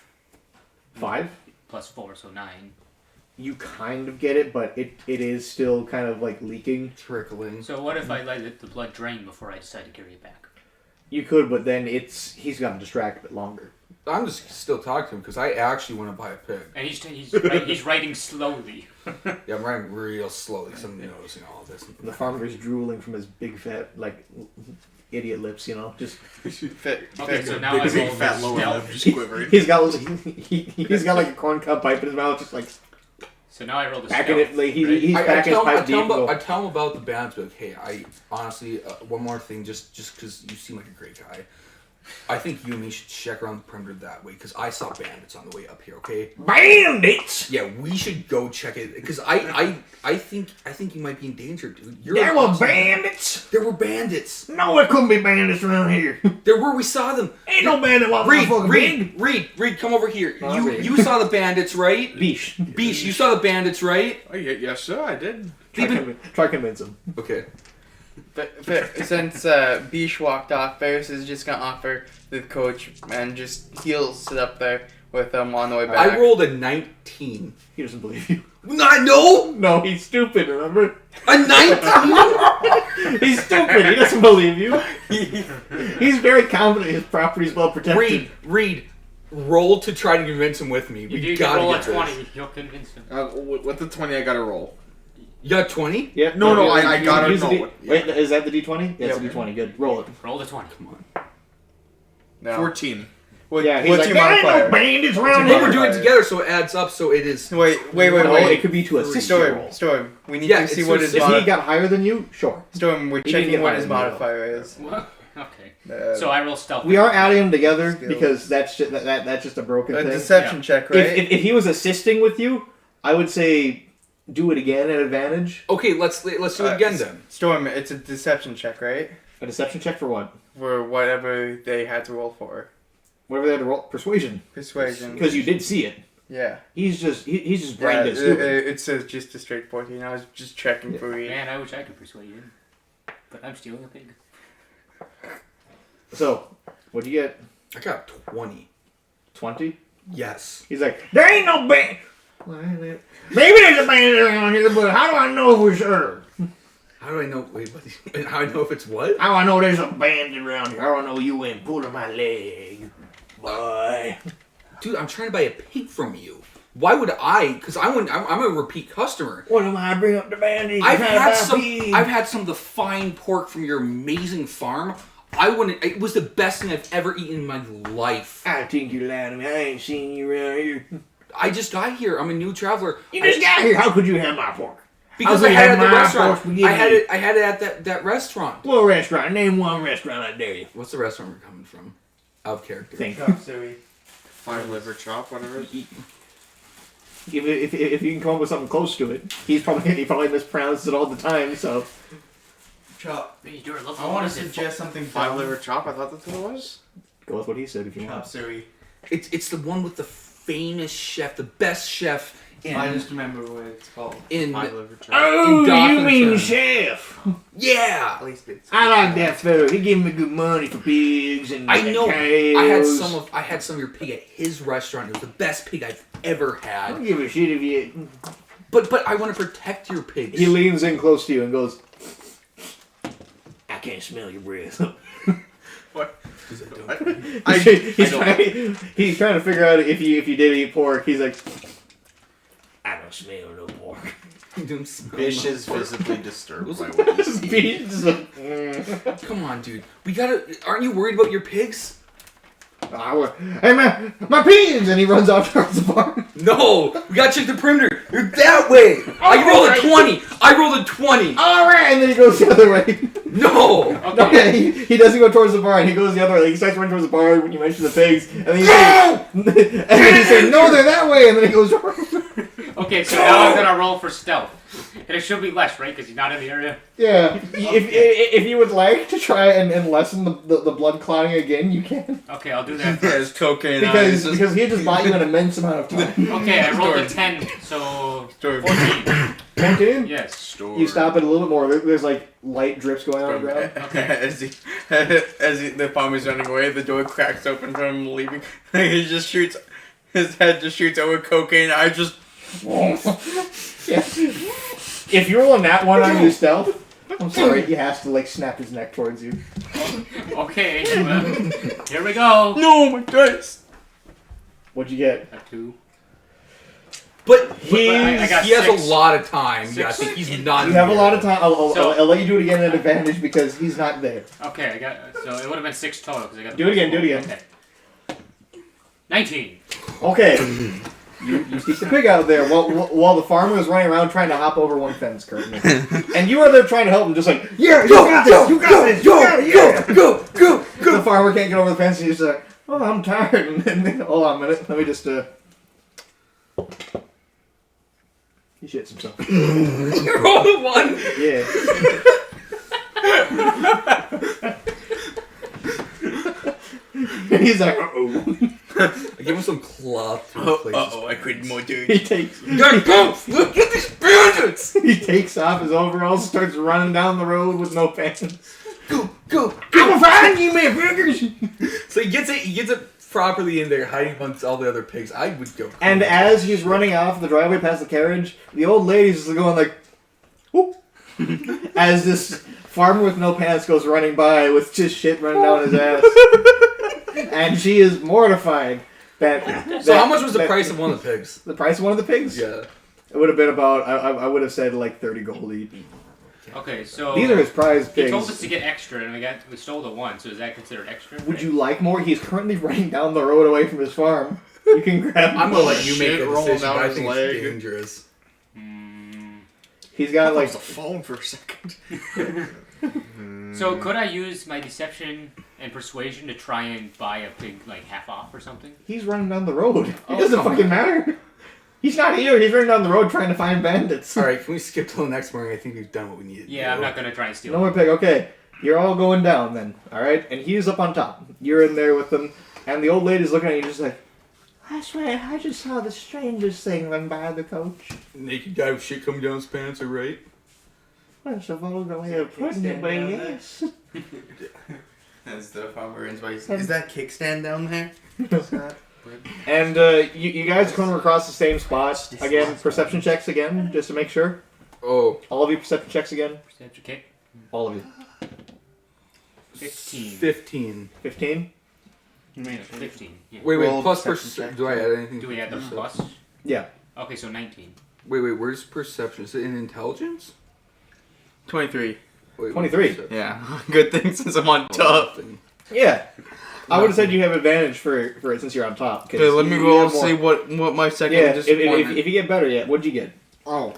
5. +4, so 9. You kind of get it, but it is still kind of like leaking. Trickling. So what if I let the blood drain before I decide to carry it back? You could, but then he's got to distract a bit longer. I'm just still talking to him because I actually want to buy a pig. And he's writing slowly. Yeah, I'm riding real slowly because I'm noticing all of this. The farmer's drooling from his big fat idiot lips, just Okay, so now I roll fat lower lip stealth. just quivering. he's got like a corncob pipe in his mouth, just like So now I roll the packing stealth. it. Like right? he's packing his pipe deep. I tell him about the bands. Like, hey, I honestly, one more thing, just because you seem like a great guy. I think you and me should check around the perimeter that way because I saw bandits on the way up here. Okay. Bandits. Yeah, we should go check it because I think you might be in danger, dude. You're There an were awesome- bandits. There were bandits. No, it couldn't be bandits around here. There were. We saw them. Ain't no bandit walking my fucking pig. Reed, come over here. Reed. You saw the bandits, right? Beesh. Beesh, you saw the bandits, right? Oh, yes, sir, I did. Try convince him. Okay. Since Bish walked off, Ferris is just gonna offer the coach and he'll sit up there with him on the way back. I rolled a 19. He doesn't believe you. No! No, he's stupid, remember? A 19? He's stupid. He doesn't believe you. He's very confident his property's well protected. Reed, roll to try to convince him with me. If We you gotta can roll a get this. 20, you'll convince him. With the 20, I gotta roll. You got 20? Yeah. No, I gotta use the know. Wait, is that the D20? Yeah, it's Yeah. the D20. Good. Roll it. Roll the 20. Come on. No. 14. Yeah, he's What's like, your there ain't no modifier? bandits around But here. we're doing it together, so it adds up, so it is... Wait. No, it could be to assist your roll. Storm. We need Yeah, to see it's what just- his If he got higher than you, sure. Storm. We're He didn't checking get what higher his than you. modifier is. Okay. So I roll stealth. We are adding them together Skills. because that's just a broken A thing. deception check, right? If he was assisting with you, I would say do it again at advantage. Okay, let's do it again then. Storm, it's a deception check, right? A deception check for what? For whatever they had to roll for. Whatever they had to roll. Persuasion. Persuasion. Because you did see it. Yeah. He's just brain dead stupid. It says just a straight 14. I was just checking for you. Man, I wish I could persuade you. But I'm stealing a pig. So, what'd you get? I got 20. 20? Yes. He's like, there ain't no bandit. Maybe there's a bandit around here, but how do I know for sure? How do I know? Wait, what? How do I know if it's what? How I know there's a bandit around here? How I know you ain't pulling my leg, boy? Dude, I'm trying to buy a pig from you. Why would I? Because I'm a repeat customer. What am I bring up the bandit? I've had some of the fine pork from your amazing farm. It was the best thing I've ever eaten in my life. I think you're lying to me. I ain't seen you around here. I just got here. I'm a new traveler. You just got here. How could you have my pork? Because How I could had you it at the have my restaurant. pork spaghetti? I had it at that restaurant. What restaurant? Name one restaurant, I dare you. What's the restaurant we're coming from? Out of character. Think. Chop suey. 5 liver chop, whatever. If you can come up with something close to it, he probably mispronounces it all the time. So Chop. I I want to suggest something 5 dumb. liver chop, I thought that's what it was. go with what he said if you Chop want. suey. It's the one with the famous chef, the best chef I just remember what it's called. 5 liver chop. Oh, In Gotham you mean Town. chef? Yeah. At least it's. I like that fellow. He gave me good money for pigs and I know. cows. I had some of your pig at his restaurant. It was the best pig I've ever I had. don't give a shit if you. But I want to protect your pigs. He leans in close to you and goes, "I can't smell your breath." What? He's trying to figure out if you did eat pork. He's like, I don't smell no pork. Bish is visibly disturbed by what he's eating. He's like, "Mm." Come on, dude. We gotta. Aren't you worried about your pigs? Hey man, my pigs! And he runs off towards the barn. No, we gotta check the perimeter. You're that way. I rolled a 20. I rolled a 20. All right, and then he goes the other way. No. Okay, he doesn't go towards the barn. He goes the other way. Like, he starts running towards the barn when you mention the pigs, and then you say, and then he says, "No, they're that way," and then he goes. Okay, so now I'm gonna roll for stealth. And it should be less, right? Because you're not in the area. Yeah, if you would like to try and lessen the blood clotting again, you can. Okay, I'll do that. There's cocaine Because eyes. he just bought you an immense amount of time. Okay, I rolled a 10, so Story. 14. 14? Yes. Store. You stop it a little bit more. There's like light drips going on the ground. The farmer's running away, the door cracks open from him leaving. He just shoots. His head just shoots over cocaine. I just. Yeah. If you roll a nat one on your stealth, I'm sorry, he has to like snap his neck towards you. Okay, well, here we go. No, my dice. What'd you get? A 2. But I got he has 6. a lot of time. Yeah, I Six. think he's not. You have a lot of time. So- I'll let you do it again at advantage because he's not there. Okay, I got. So it would have been 6 total because I got. Do it again, do it again. Okay. 19. Okay. You stick the pig out there while the farmer is running around trying to hop over one fence currently. And you are there trying to help him, just like, yeah, you got this, you got this, you got it, yeah. The farmer can't get over the fence and he's just like, oh, I'm tired. And then, hold on a minute, let me just, he shits himself. You rolled a 1. Yeah. And he's like, uh-oh. I give him some cloth to replace his I created more He dirt. takes Go! Look at these bandits! he takes off his overalls, starts running down the road with no pants. Go! I'm find you, my burgers. So he gets it properly in there, hiding amongst all the other pigs. I would go. And crazy. as he's running off the driveway past the carriage, the old lady's just going like, whoop, as this farmer with no pants goes running by with just shit running down his ass. And she is mortified So how much was the price of one of the pigs? The price of one of the pigs? Yeah. It would have been about, I would have said like 30 gold each. Okay, so These are his prize he told us pigs. to get extra, and we stole the one. So is that considered extra? Would you like more? He's currently running down the road away from his farm. You can grab I'm gonna let you make Shit a rolling decision, down but I his think leg. it's dangerous. He's I got thought it like, was the phone for a second. So could I use my deception and persuasion to try and buy a pig like half off or something? he's running down the road. It Oh, doesn't come fucking matter. He's not here. He's running down the road trying to find bandits. Alright, can we skip till the next morning? I think we've done what we needed. Yeah, I'm not gonna try and steal. No more pig. Okay, you're all going down then. All right, and he's up on top. You're in there with them, and the old lady's looking at you just like, I swear, I just saw the strangest thing run by the coach. Naked guy with shit coming down his pants, alright? That's a vulgar way of putting it, but yes. That's the farmer and spice. Is that kickstand down there? And you guys come across the same spot again. Perception checks again, just to make sure. Oh. All of you perception checks again. Perception kick. All of you. 15. 15. 15. 15. Yeah. Wait, Roll plus perception check. do I add anything? Do we add the plus? Yeah. Okay, so 19. Wait, where's perception? Is it in intelligence? 23. Wait, 23. perception? Yeah. Good thing since I'm on Oh, top. nothing. Yeah. I would have said you have advantage for it since you're on top. 'cause Okay, let me you roll have and more- see what my second Yeah, disappointment. if you get better yet, what'd you get? Oh.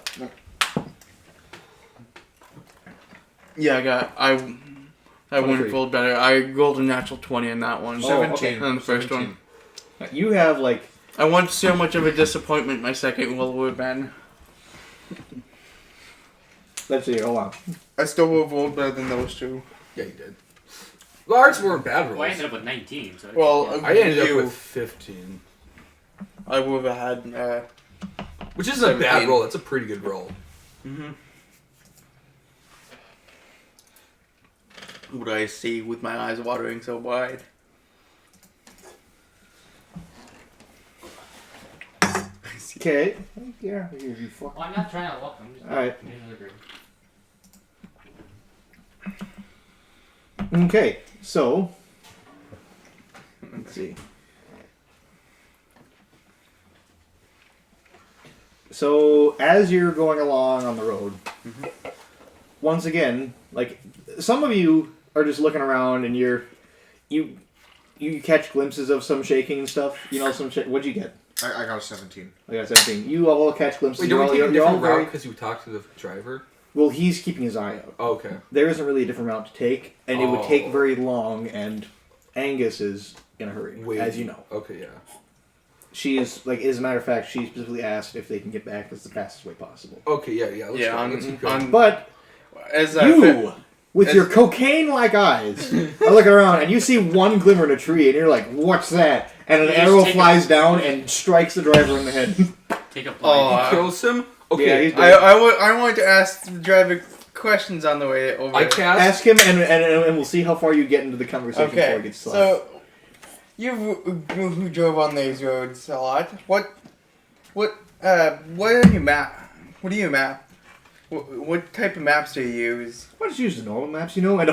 Yeah, I went 23. full better. I rolled a natural 20 in that one. Oh, okay. On the first one. You have like I want to see how much of a disappointment my second roll would have been. let's see, hold on. I still would have rolled better than those two. Yeah, you did. Well, ours weren't bad rolls. Well, I ended up with 19. So Well, I ended up you- with 15. I would have had. Which isn't a bad 17. roll. That's a pretty good roll. What do I see with my eyes watering so wide? Okay. Yeah, you fuck. Well, I'm not trying to look. I'm just. Alright. getting another grade. Okay, so let's see. So as you're going along on the road, once again, like some of you are just looking around and you catch glimpses of some shaking and stuff. You know, some shit. What'd you get? I got a 17. I got 17. You all catch glimpses. Wait, You're don't all- we take a you're all different route very- because you talked to the driver? Well, he's keeping his eye out. Oh, okay. There isn't really a different route to take, and it would take Oh. very long, and Angus is in a hurry, Wait. as you know. Okay, yeah. She is, like, as a matter of fact, she specifically asked if they can get back as the fastest way possible. Okay, yeah. Let's go. Let's keep going. But As you, with as- your cocaine-like eyes, are looking around, and you see one glimmer in a tree, and you're like, what's that? And an You just arrow take flies down and strikes the driver in the head. Take a Oh, blind. He kills him? Yeah, Okay. he's I wanted to ask the driver questions on the way over. I cast... Ask him, and we'll see how far you get into the conversation before it Okay, gets slapped. so you who drove on these roads a lot. What do you map? What do you map? What type of maps do you use? Why don't you use the normal maps, you know? And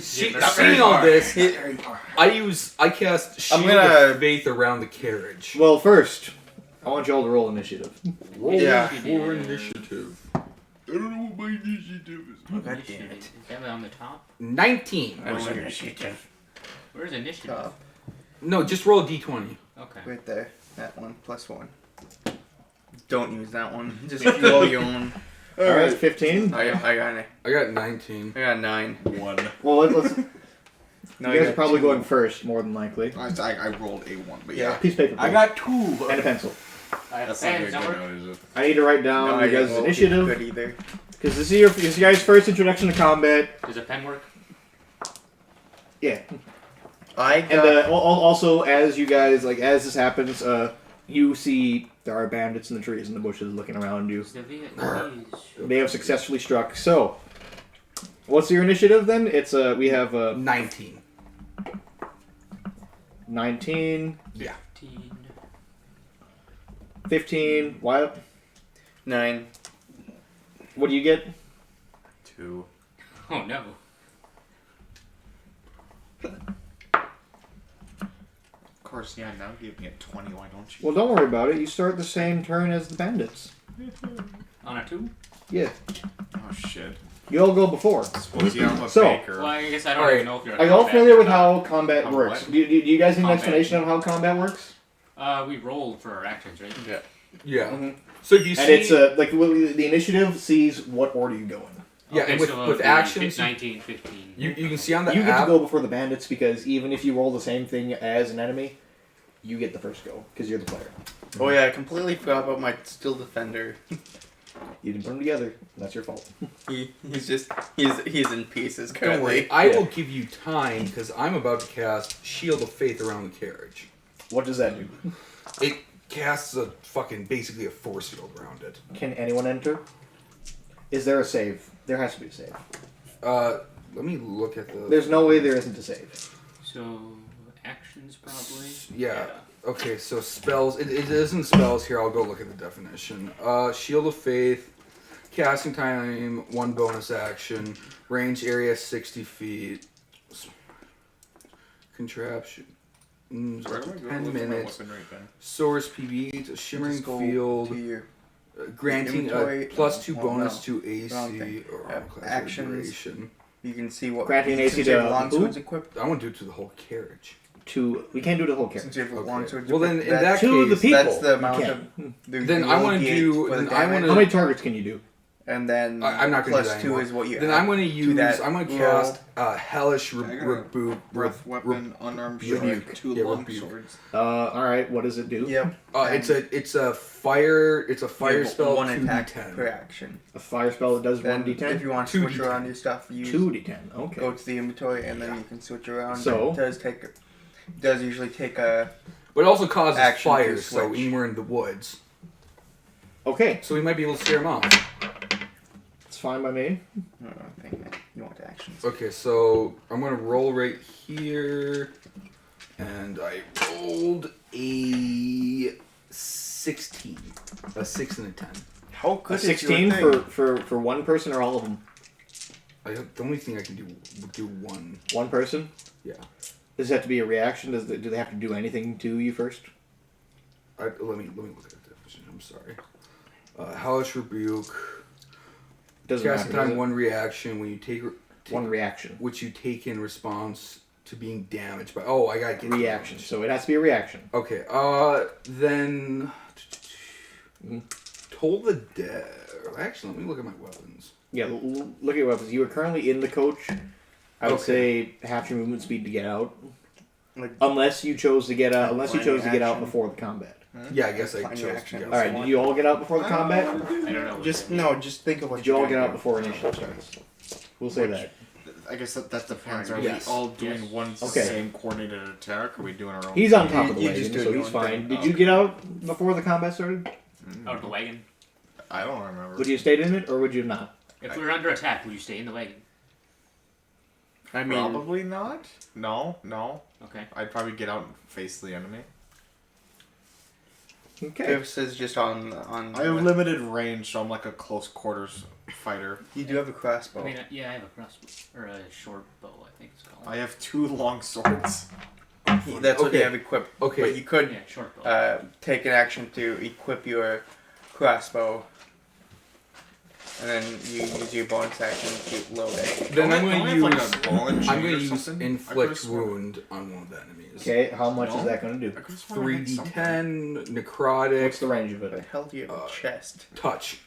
Seeing all this, I cast Shield of Faith around the carriage. well, first, I want you all to roll initiative. Yeah. For initiative. I don't know what my initiative is. Oh, God damn it. Is that on the top? 19. Initiative. Where's initiative? Top. No, just roll a d20. Okay. Right there. That one. +1. Don't use that one. Just roll your own. Alright, 15. I got it. I got 19. I got 9. 1. Well, let's. No, You guys got are probably 2. going first, more than likely. I rolled a 1, but Yeah. yeah. Piece of paper, I please. got 2. And a pencil. I have That's not very pens. good That work? now, is it? I need to write down No, your guys' won't be initiative, good either. because this is your guys' first introduction to combat. Does a pen work? Yeah. I And got. also, as you guys as this happens, you see there are bandits in the trees and the bushes looking around you. It's the Vietnamese. They have successfully struck. So, what's your initiative then? It's we have 19. 19, Yeah. 15. What? 9. What do you get? 2. Oh no. Of course, yeah, now give me a 20, why don't you? Well, don't worry about it. You start the same turn as the bandits. On a 2? Yeah. Oh, shit. You all go before. Suppose I'm a So- baker. Well, I guess I don't Alright. even know if you're. Are you all familiar with how combat How works? what? Do you guys need an Combat. explanation on how combat works? We rolled for our actions, right? Yeah. Yeah. Mhm. So if you And see, it's the initiative sees what order you go in. yeah, Okay, and with, so with the actions, 19, 15. you can see on the You get to app. go before the bandits because even if you roll the same thing as an enemy, you get the first go because you're the player. Oh yeah, I completely forgot about my Steel Defender. You didn't put them together. That's your fault. He's in pieces Don't currently. worry, I Yeah. will give you time because I'm about to cast Shield of Faith around the carriage. What does that do? It casts a fucking basically a force field around it. Can anyone enter? Is there a save? There has to be a save. Let me look at the. There's no way there isn't a save. So actions probably. Yeah. Okay, so spells. It isn't spells here. I'll go look at the definition. Shield of Faith, casting time 1 bonus action, range area 60 feet, contraption. Where do I go? 10 Look at my minutes. weapon right there. Source PB, it's a shimmering Just go field, to your granting a inventory. +2 Well, bonus no. to Wrong AC thing. or class Actions. duration. You can see what. Granting AC since you have to longswords who? equipped. I want to do it to the whole carriage. We can't do the whole character. Since you have Okay. longswords Well, then, equipped, in that To the case, people. that's the you amount can. of. The Then I wanna gauge do- for the then I wanna- damage, How many targets can you do? and then I'm not gonna do that +2 anymore. is what you. Then add I'm going to use. that I'm going to roll. cast Hellish I got a Rebuke. Breath weapon, unarmed Rebuke. strike, 2 Yeah, long rebuke. swords. All right. What does it do? Yep. It's a fire. It's a fire You have spell. One 2d10. attack per action. A fire spell that does Then 1d10. if you want to switch 2d10. around your stuff, you 2d10. Okay. go to the inventory and then you can switch around. So- It does usually take a. But it also causes Action to fire, so switch. when we're in the woods, Okay. so we might be able to scare them off. It's fine by me. I don't think that you want actions. Okay, so I'm gonna roll right here, and I rolled a 16, a 6 and a 10. How A good 16 is your thing? for one person or all of them? The only thing I can do one. One person. Yeah. Does it have to be a reaction? Do they have to do anything to you first? Let me look at the definition. I'm sorry. Hellish Rebuke. Doesn't Casting matter. does time it? 1 reaction when you take One reaction. which you take in response to being damaged by. Oh, I gotta get Reaction. So it has to be a reaction. Okay. Then Mhm. Toll the Dead. Actually, let me look at my weapons. Yeah. Look at your weapons. You are currently in the coach. I would Okay. say half your movement speed to get out, Like, unless you chose to get out. Unless you chose to get out Action. before the combat. Yeah, I guess I Plan chose your to action. go. All right. Did you all get out before the combat? I don't know. just think of what Did you all you're get out doing. before initiative starts? We'll say that. I guess that depends. Are Yes. we all doing Yes. one Okay. same coordinated attack? Or are we doing our own? He's on top of the You wagon, just do so your he's own fine. thing. Did you get out before the combat started? Out of the wagon. I don't remember. Would you have stayed in it, or would you have not? If we were under attack, would you stay in the wagon? I mean, Probably not. No. Okay. I'd probably get out and face the enemy. Okay. this is just on. I have limited range, so I'm like a close quarters fighter. You do have a crossbow. I mean, yeah, I have a crossbow or a short bow. I think it's called. I have 2 long swords. That's what Okay. you have equipped. Okay. But you could Yeah, short bow. take an action to equip your crossbow, and then you use your bonus action to load it. Then I'm Don't going I to have, use. like, a ball and I'm chain going or to use something? I inflict could've sworn- wound on one of the enemies. Okay, how much is No. that going to I do? could've sworn I had something. 3d10 necrotic What's the range of What the it? hell do you have a chest? touch.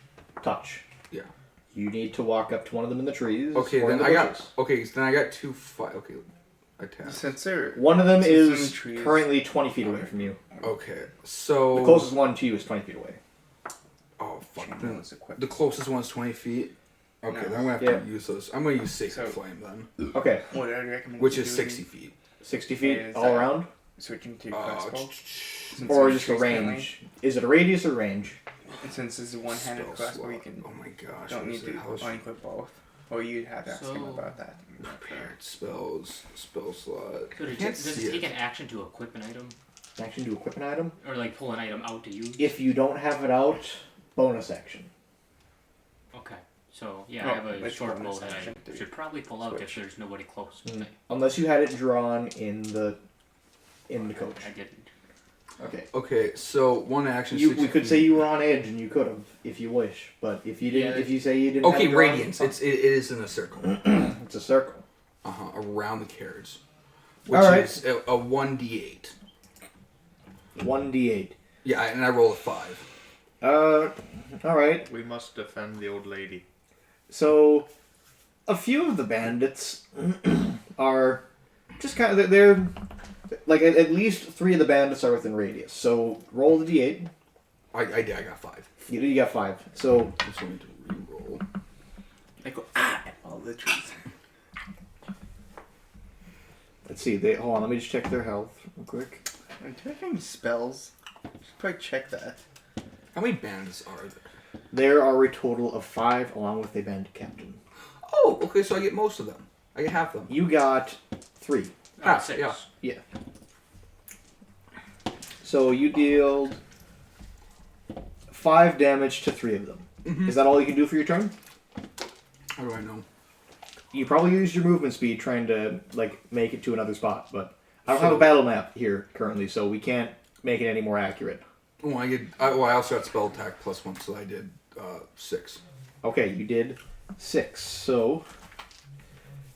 Touch. Yeah. You need to walk up to one of them in the trees. Okay, or in then the I got. bushes. Okay, so then I got 2 Okay, attack. Since they're One of them Since it's in is the trees. currently 20 feet away from you. Okay, so. The closest one to you is 20 feet away. Oh fuck. chain Then was equipped. the closest one's 20 feet. Okay, No. then I'm gonna have Yeah. to use those. I'm gonna use Sacred So- Flame then, Okay. What I recommend which you is do 60 feet. 60 feet Is, all around? Switching to crossbow. Since Or it's just a trees currently. range? Is it a radius or range? And since this is a one-handed Spell crossbow, you slot. can Oh my gosh. don't what need is to it? How's unequip both. Or you'd have to ask him So- about that. prepared spells? Spell slot. So Can't does see it take it. an action to equip an item? Action to equip an item? Or like pull an item out to use? If you don't have it out, bonus action. Okay. So yeah, Oh, I have a which short bow bonus that I action do you should probably pull out if switch? there's nobody close. Mm. Unless you had it drawn in the coach. I didn't. Okay. Okay, so one action. We 60 could say you were on edge and you could have, if you wish. But if you didn't, Yeah. if you say you didn't Okay, have it drawn, radiance. It is in a circle. it's a circle. Around the carriage. Which Alright. is a 1d8. 1d8. Yeah, and I roll a 5. Alright. We must defend the old lady. So, a few of the bandits are just kind of, they're like, at least 3 of the bandits are within radius. So, roll the d8. I got 5. You got 5. So, I just wanted to re-roll. I go all the trees. let's see. Hold on, let me just check their health real quick. Do I have any spells? Should probably check that. How many bandits are there? There are a total of 5, along with a bandit captain. Oh, okay, so I get most of them. I get half them. You got 3. Ah, 6. yeah. Yeah. So you dealt 5 damage to 3 of them. Mhm. Is that all you can do for your turn? How do I know? You probably used your movement speed trying to like make it to another spot, but I don't have a battle map here currently, so we can't make it any more accurate. Oh, I also got spell attack +1, so I did 6. Okay, you did 6. So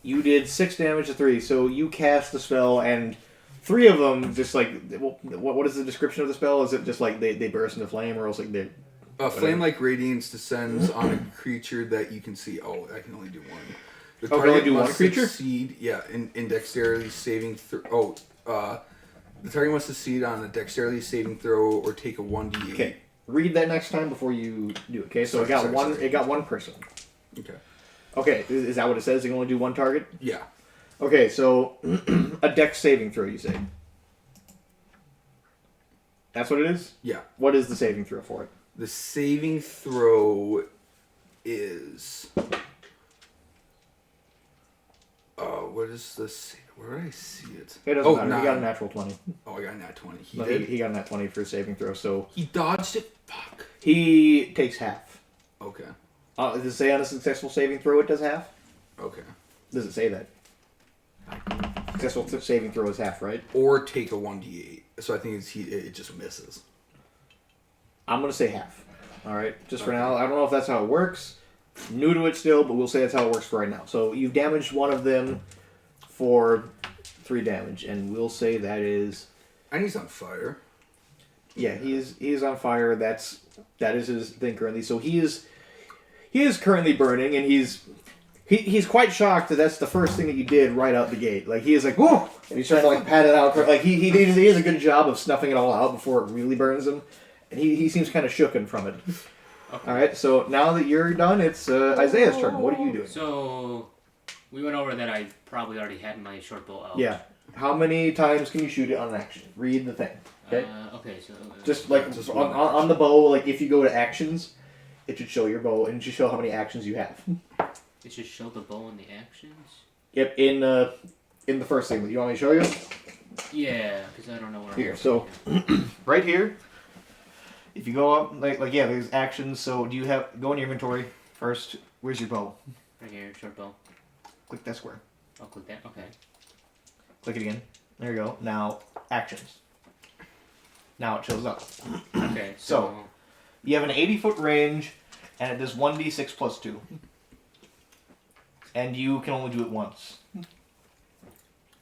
you did 6 damage to 3. So you cast the spell, and 3 of them just like what is the description of the spell? Is it just like they burst into flame, or else like they? Flame-like radiance descends on a creature that you can see. Oh, I can only do one. The Oh, can only do one must creature? Succeed, yeah, in dexterity saving throw. The target must succeed on a dexterity saving throw or take a 1d8. Okay, read that next time before you do it. Okay, so Sorry. it got one person. Okay. Okay, is that what it says? It can only do one target? Yeah. Okay, so a dex saving throw, you say? That's what it is? Yeah. What is the saving throw for it? The saving throw is. What is this? Where did I see it? It doesn't Oh, matter. 9. He got a natural 20. Oh, I got a nat 20. He No, did. he got a nat 20 for saving throw, so He dodged it. Fuck. he takes half. Okay. Does it say on a successful saving throw it does half? Okay. Does it say that? Successful saving throw is half, right? Or take a 1d8. So I think it just misses. I'm going to say half. Alright, just for now. I don't know if that's how it works. New to it still, but we'll say that's how it works for right now. So you've damaged one of them for 3 damage, and we'll say that is... And he's on fire. Yeah, he is on fire. That is his thing currently. So he is currently burning, and he's quite shocked that that's the first thing that you did right out the gate. Like he is like, whoa! And he's trying to like pat it out. Like he does a good job of snuffing it all out before it really burns him, and he seems kind of shooken from it. Okay. All right, so now that you're done, it's Isaiah's turn. What are you doing? So we went over that I probably already had my short bow out. Yeah. How many times can you shoot it on an action? Read the thing. Okay. Okay. So Just like Just on, one on the bow, like if you go to actions, it should show your bow and it should show how many actions you have. it should show the bow and the actions. Yep, in the first thing. You want me to show you? Yeah, because I don't know where. Here, I'm so right here. If you go up, like yeah, there's actions. So do you have go in your inventory first? Where's your bow? right here, short bow. Click that square. I'll click that. Okay. Click it again. There you go. Now actions. Now it shows up. Okay. So- You have an 80-foot range, and it does 1d6 plus 2. And you can only do it once.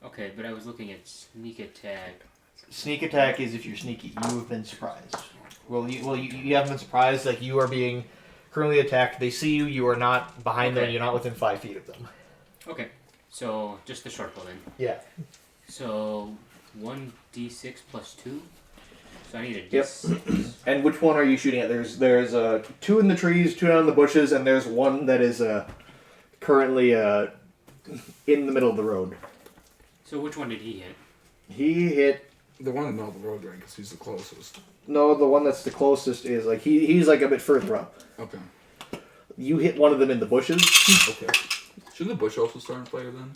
Okay, but I was looking at sneak attack. Sneak attack is if you're sneaky. You have been surprised. You haven't been surprised. Like you are being currently attacked. They see you. You are not behind them. Okay. You're not within 5 feet of them. Okay. So just the short bow then. Yeah. So 1d6 plus 2. So I need a Yep. d6. And which one are you shooting at? There's 2 in the trees, 2 down in the bushes, and there's one that is currently in the middle of the road. So which one did he hit? He hit. The one in the middle of the road, right? Because he's the closest. No, the one that's the closest is like he's like a bit further up. Okay. You hit one of them in the bushes. Okay. Shouldn't the bush also start in fire then?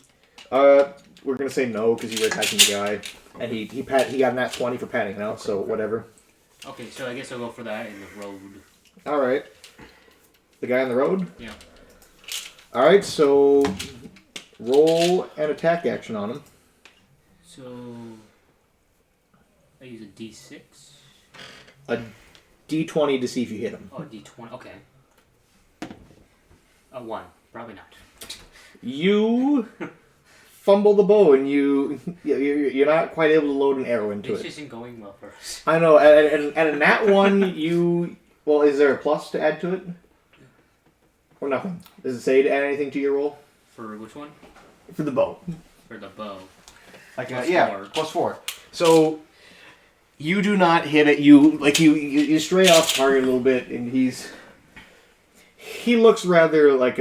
We're gonna say no because you were attacking the guy, and he got an nat 20 for patting out. So whatever. Okay, so I guess I'll go for that in the road. All right. The guy on the road. Yeah. All right. So roll an attack action on him. So I use a D6. A D20 to see if you hit him. Oh, D20. Okay. A 1. Probably not. You fumble the bow, and you're not quite able to load an arrow into This it. isn't going well for us. I know, and in that one, well, is there a plus to add to it? Or nothing? Does it say to add anything to your roll? For which one? For the bow. For the bow. Like Plus yeah, 4. +4. So you do not hit it. You stray off target a little bit, and he looks rather like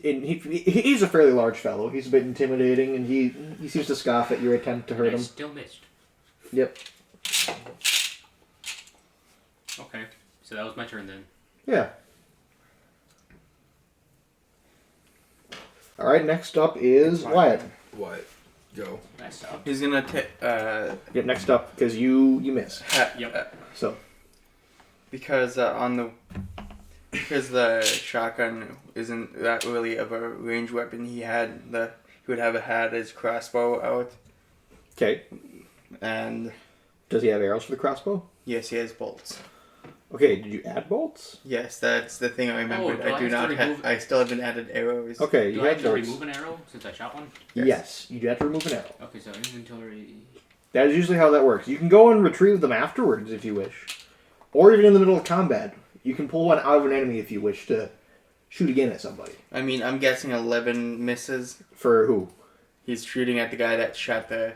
he's a fairly large fellow. He's a bit intimidating, and he seems to scoff at your attempt to hurt I him. still missed. Yep. Okay. So that was my turn then. Yeah. All right. Next up is Wyatt. What? Go. That sucked. He's gonna Yep. Next up, because you miss. Yep. So because because the shotgun isn't that really of a ranged weapon. He would have had his crossbow out, okay. and Does he have arrows for the crossbow? yes, he has bolts. Okay. Did you add bolts? Yes, that's the thing I remembered. do I I do have to not have. remove- I still haven't added arrows. Okay. Do You I have have to bolts. remove an arrow since I shot one? Yes. You do have to remove an arrow. Okay, so inventory. That is usually how that works. You can go and retrieve them afterwards if you wish. Or even in the middle of combat. You can pull one out of an enemy if you wish to shoot again at somebody. I mean, I'm guessing 11 misses. For who? He's shooting at the guy that shot the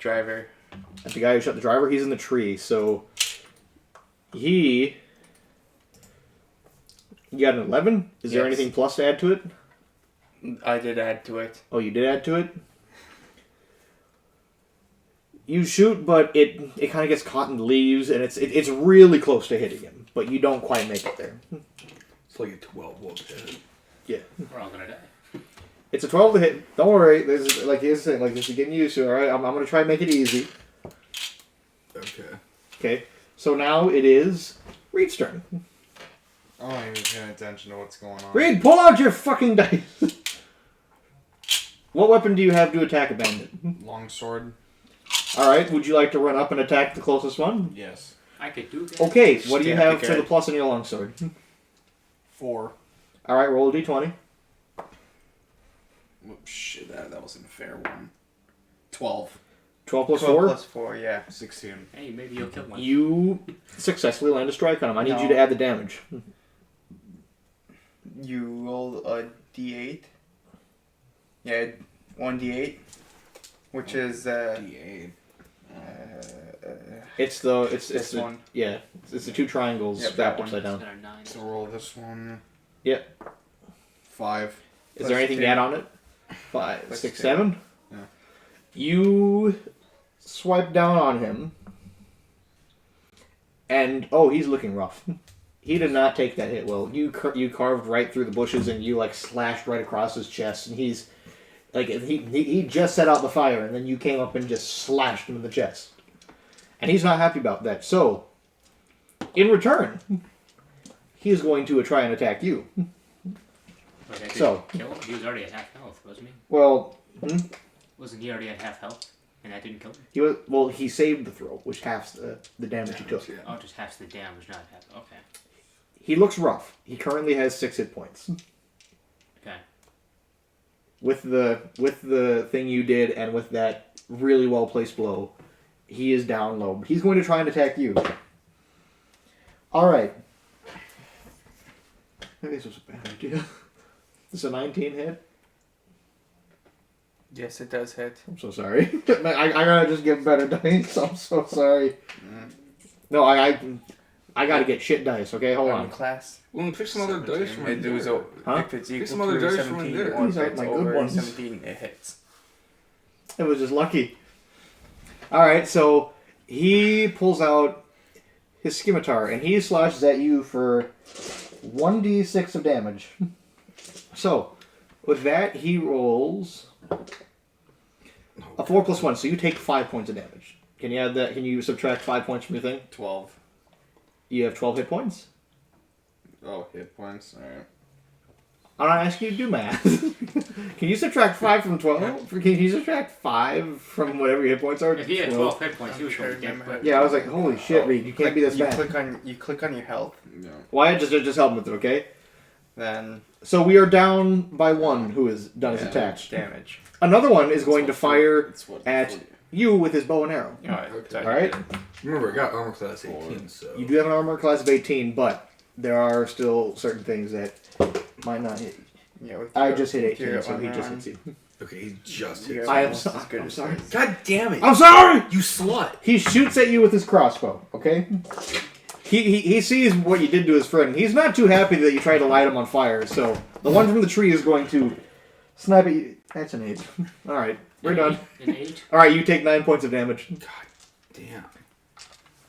driver. At the guy who shot the driver, he's in the tree, so you got an 11? Is there Yes. anything plus to add to it? I did add to it. Oh, you did add to it? You shoot, but it kind of gets caught in the leaves, and it's really close to hitting him, but you don't quite make it there. It's like a 12 won't hit. Yeah. We're all gonna die. It's a 12 to hit. Don't worry. This is getting used to, alright? I'm going to try and make it easy. Okay. Okay. So now it is Reed's turn. Oh, I'm even paying attention to what's going on. Reed, pull out your fucking dice! What weapon do you have to attack a bandit? Longsword? Alright, would you like to run up and attack the closest one? Yes. I could do that. Okay, what do you Yeah, have for the plus on your longsword? 4. Alright, roll a d20. Whoops, shit, that wasn't a fair one. 12. 12 plus 12 4. plus 4, yeah. 16. Hey, maybe you'll kill one. You successfully land a strike on him. I need you No. to add the damage. You roll a d8. Yeah, 1d8. Which is, D8. It's this the, one. yeah, it's the two triangles Yep, stacked that one. upside down. There are 9. So roll this one. Yep. 5. Is there anything to add on it? 5, Plus 6, two. 7. Yeah. You swipe down on him, and he's looking rough. He did not take that hit well. You carved right through the bushes, and you slashed right across his chest, and he's he just set out the fire, and then you came up and just slashed him in the chest, and he's not happy about that. So, in return, he is going to try and attack you. Wait, I could So- kill him? He was already at half health, wasn't he? Well, Wasn't he already at half health? And that didn't kill him? he saved the throw, which halves the damage he took. Yeah. Oh, just half the damage, not half. Okay. He looks rough. He currently has 6 hit points. Okay. With the thing you did and with that really well placed blow, he is down low. He's going to try and attack you. All right. Maybe this was a bad idea. This is a 19 hit. Yes, it does hit. I'm so sorry. I gotta just give better dice. I'm so sorry. No, I gotta get shit dice. Okay, hold on. Class. Well, pick some other dice from It there. was Huh? If it's Pick equal some other to dice from 17 there. or These if aren't it's my good over ones. 17, it hits. It was just lucky. Alright, so he pulls out his scimitar and he slashes at you for 1d6 of damage. So, with that, he rolls a 4 plus 1, so you take 5 points of damage. Can you add that? Can you subtract 5 points from your thing? 12. You have 12 hit points. Oh, hit points. Alright. I'm not asking you to do math. Can you subtract 5 from 12? Can you subtract 5 from whatever your hit points are? If he had 12 hit points, he was going to get but Yeah, I was like, holy shit, Reed, you can't be this you bad. click on your health, No. Why? Just help him with it, okay? then So we are down by one who has done his attack. damage. Another one is going to fire It's what, at 40. you with his bow and arrow. Alright. Alright? Remember, I got armor class 18, so. You do have an armor class of 18, but there are still certain things that might not hit you. Yeah, with I your- just hit with your 18, so he armor just on, hits you. Okay, he just hit. you're I am almost so- as good I'm as sorry. his. God damn it! I'm sorry! You slut! He shoots at you with his crossbow, okay? He sees what you did to his friend. He's not too happy that you tried to light him on fire, so the one from the tree is going to snipe at you. That's an 8. Alright, we're done. An 8? Alright, you take 9 points of damage. Damn.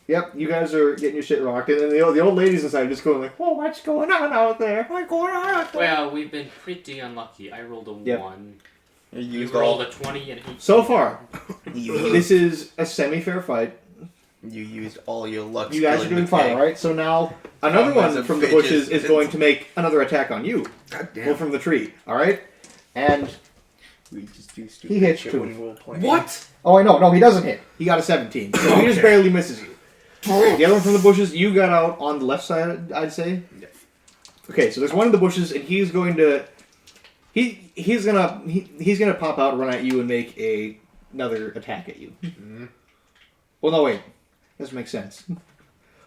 Yep, you guys are getting your shit rocked, and then the old ladies inside are just going like, "Whoa, what's going on out there? What's going on out there?" Well, we've been pretty unlucky. I rolled a Yep. 1. You You used rolled all. a 20 and 18. So far, You this is a semi-fair fight. You used all your luck. You guys are doing fine, alright? So now, another Come as one a from the bitches. bushes is going to make another attack on you. God Well, damn. from the tree, alright? And, We just do stupid He hits shit too. when we're playing. What? oh, I know, no, he doesn't hit. He got a 17. So he just Okay. barely misses you. The other one from the bushes, you got out on the left side, I'd say? Yeah. Okay, so there's one in the bushes, and he's going to... He's gonna pop out, run at you, and make another attack at you. Well, no, wait. Doesn't make sense.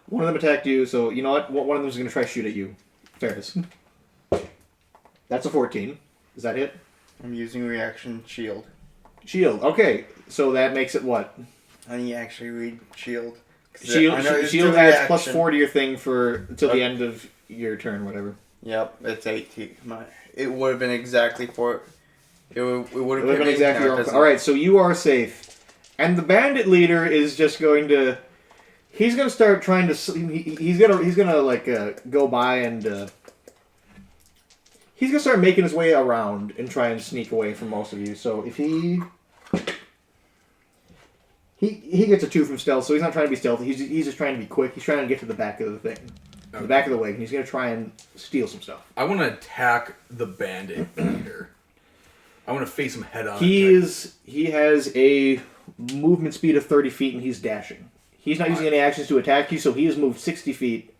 One of them attacked you, so you know what? One of them is gonna try to shoot at you. Ferris. That's a 14. Does that hit? I'm using reaction shield. Shield. Okay, so that makes it what? I need to actually read shield. 'Cause Shield. I know it's Shield the adds reaction. plus 4 to your thing for till the Okay. end of your turn, whatever. Yep, it's 18. It would have been exactly for. It would It would have been been exactly your own. All right, so you are safe, and the bandit leader is just going to. He's gonna start trying to. He's gonna like go by and. He's gonna start making his way around and try and sneak away from most of you. So if he gets a 2 from stealth, so he's not trying to be stealthy. He's just trying to be quick. He's trying to get to the back of the thing, the back of the wagon. He's gonna try and steal some stuff. I want to attack the bandit leader. I want to face him head on. He attack. has a movement speed of 30 feet and he's dashing. He's not using any actions to attack you, so he has moved 60 feet,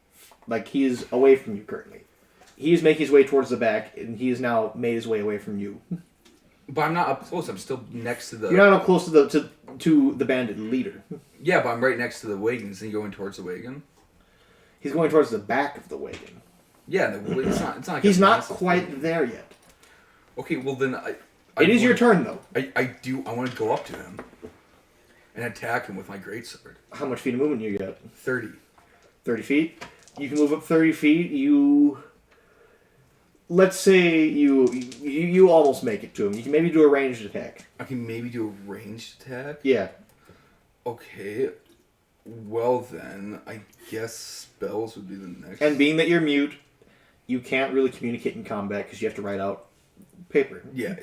like he is away from you currently. He is making his way towards the back, and he has now made his way away from you. But I'm not up close. I'm still next to the. You're not up close to the bandit leader. Yeah, but I'm right next to the wagons. And going towards the wagon. He's going towards the back of the wagon. Yeah, it's not. It's not. Like He's a not massive quite thing. there yet. Okay, well then It is your turn, though. I want to go up to him and attack him with my greatsword. How much feet of movement you got? 30. 30 feet. You can move up 30 feet. Let's say you almost make it to him. You can maybe do a ranged attack. I can maybe do a ranged attack. Yeah. Okay. Well then, I guess spells would be the next. And being that you're mute, you can't really communicate in combat because you have to write out paper. Yeah.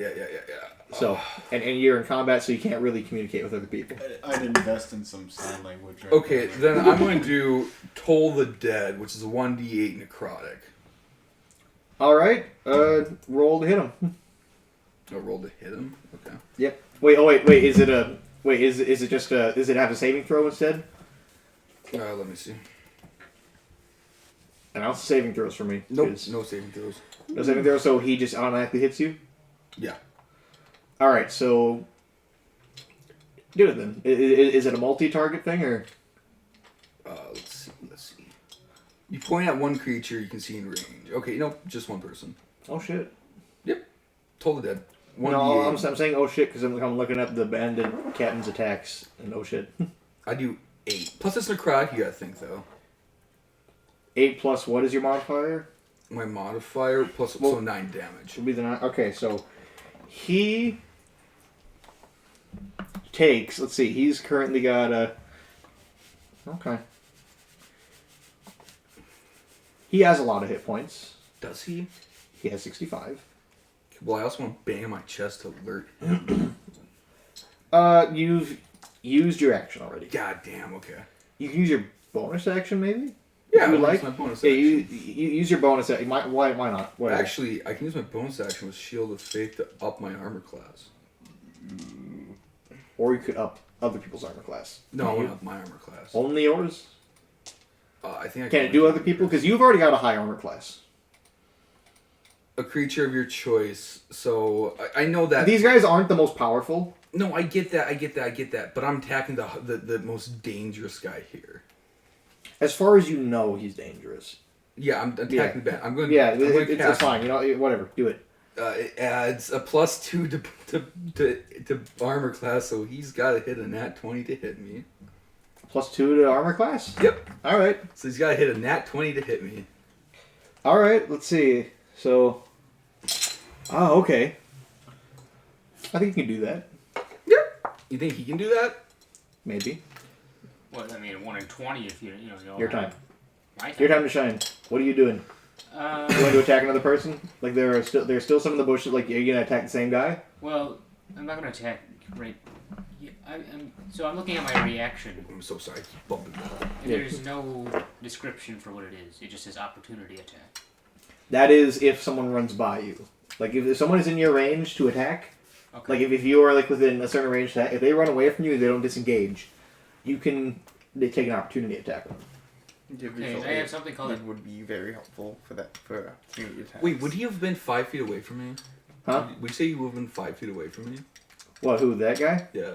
So, and you're in combat, so you can't really communicate with other people. I'd invest in some sign language. Right Okay, there. then I'm going to do Toll the Dead, which is a 1d8 necrotic. All right, roll to hit him. Oh, roll to hit him? Okay. Yep. Wait. Is it just does it have a saving throw instead? Let me see. Announce the saving throws for me. Nope, 'cause- no saving throws. No saving throw, so he just automatically hits you? Yeah. All right, so do it then. Is it a multi-target thing, or? Let's see. You point at one creature you can see in range. Okay, nope, just one person. Oh, shit. Toll the Dead. 1d8. No, I'm saying oh, shit, because I'm looking up the bandit captain's attacks, and oh, shit. I do 8. Plus it's necrotic, you gotta think, though. 8 plus what is your modifier? My modifier, plus Well- so 9 damage. Should be the 9. Okay, so he takes. Let's see. He's currently got a. Okay. He has a lot of hit points. Does he? He has 65. Well, I also want to bang on my chest to alert. You've used your action already. God damn. Okay. You can use your bonus action, maybe. Yeah, If you would I'll like. use my bonus Yeah, action. you use your bonus action. Why not? Whatever. Actually, I can use my bonus action with Shield of Faith to up my armor class. Or you could up other people's armor class. No, I want to up my armor class. Only yours? I think I Can it do other people? Because you've already got a high armor class. A creature of your choice. So I know that These guys aren't the most powerful. No, I get that. But I'm attacking the most dangerous guy here. As far as you know, he's dangerous. Yeah, I'm attacking Yeah. that. I'm going. Yeah, I'm going to it's cast. fine. You know, whatever. Do it. It adds a +2 to armor class, so he's got to hit a nat 20 to hit me. +2 to armor class? Yep. All right. So he's got to hit a nat 20 to hit me. All right. Let's see. So. Oh, okay. I think you can do that. Yep. You think he can do that? Maybe. What, I mean, 1 in 20 if you know. Your time. My time. Your time to shine. What are you doing? You want to attack another person? Like there's still some in the bushes. Like, are you gonna attack the same guy? Well, I'm not gonna attack right. Yeah, I'm looking at my reaction. I'm so sorry. Bumping that. And there's no description for what it is. It just says opportunity attack. That is if someone runs by you. Like if someone is in your range to attack. Okay. Like if you are like within a certain range to attack, if they run away from you, they don't disengage. You can take an opportunity attack on them. Individual I have something called it would be very helpful for that for opportunity attacks. Wait, would he have been 5 feet away from me? Huh? Would you say he would have been 5 feet away from me? What? Who? That guy? Yeah.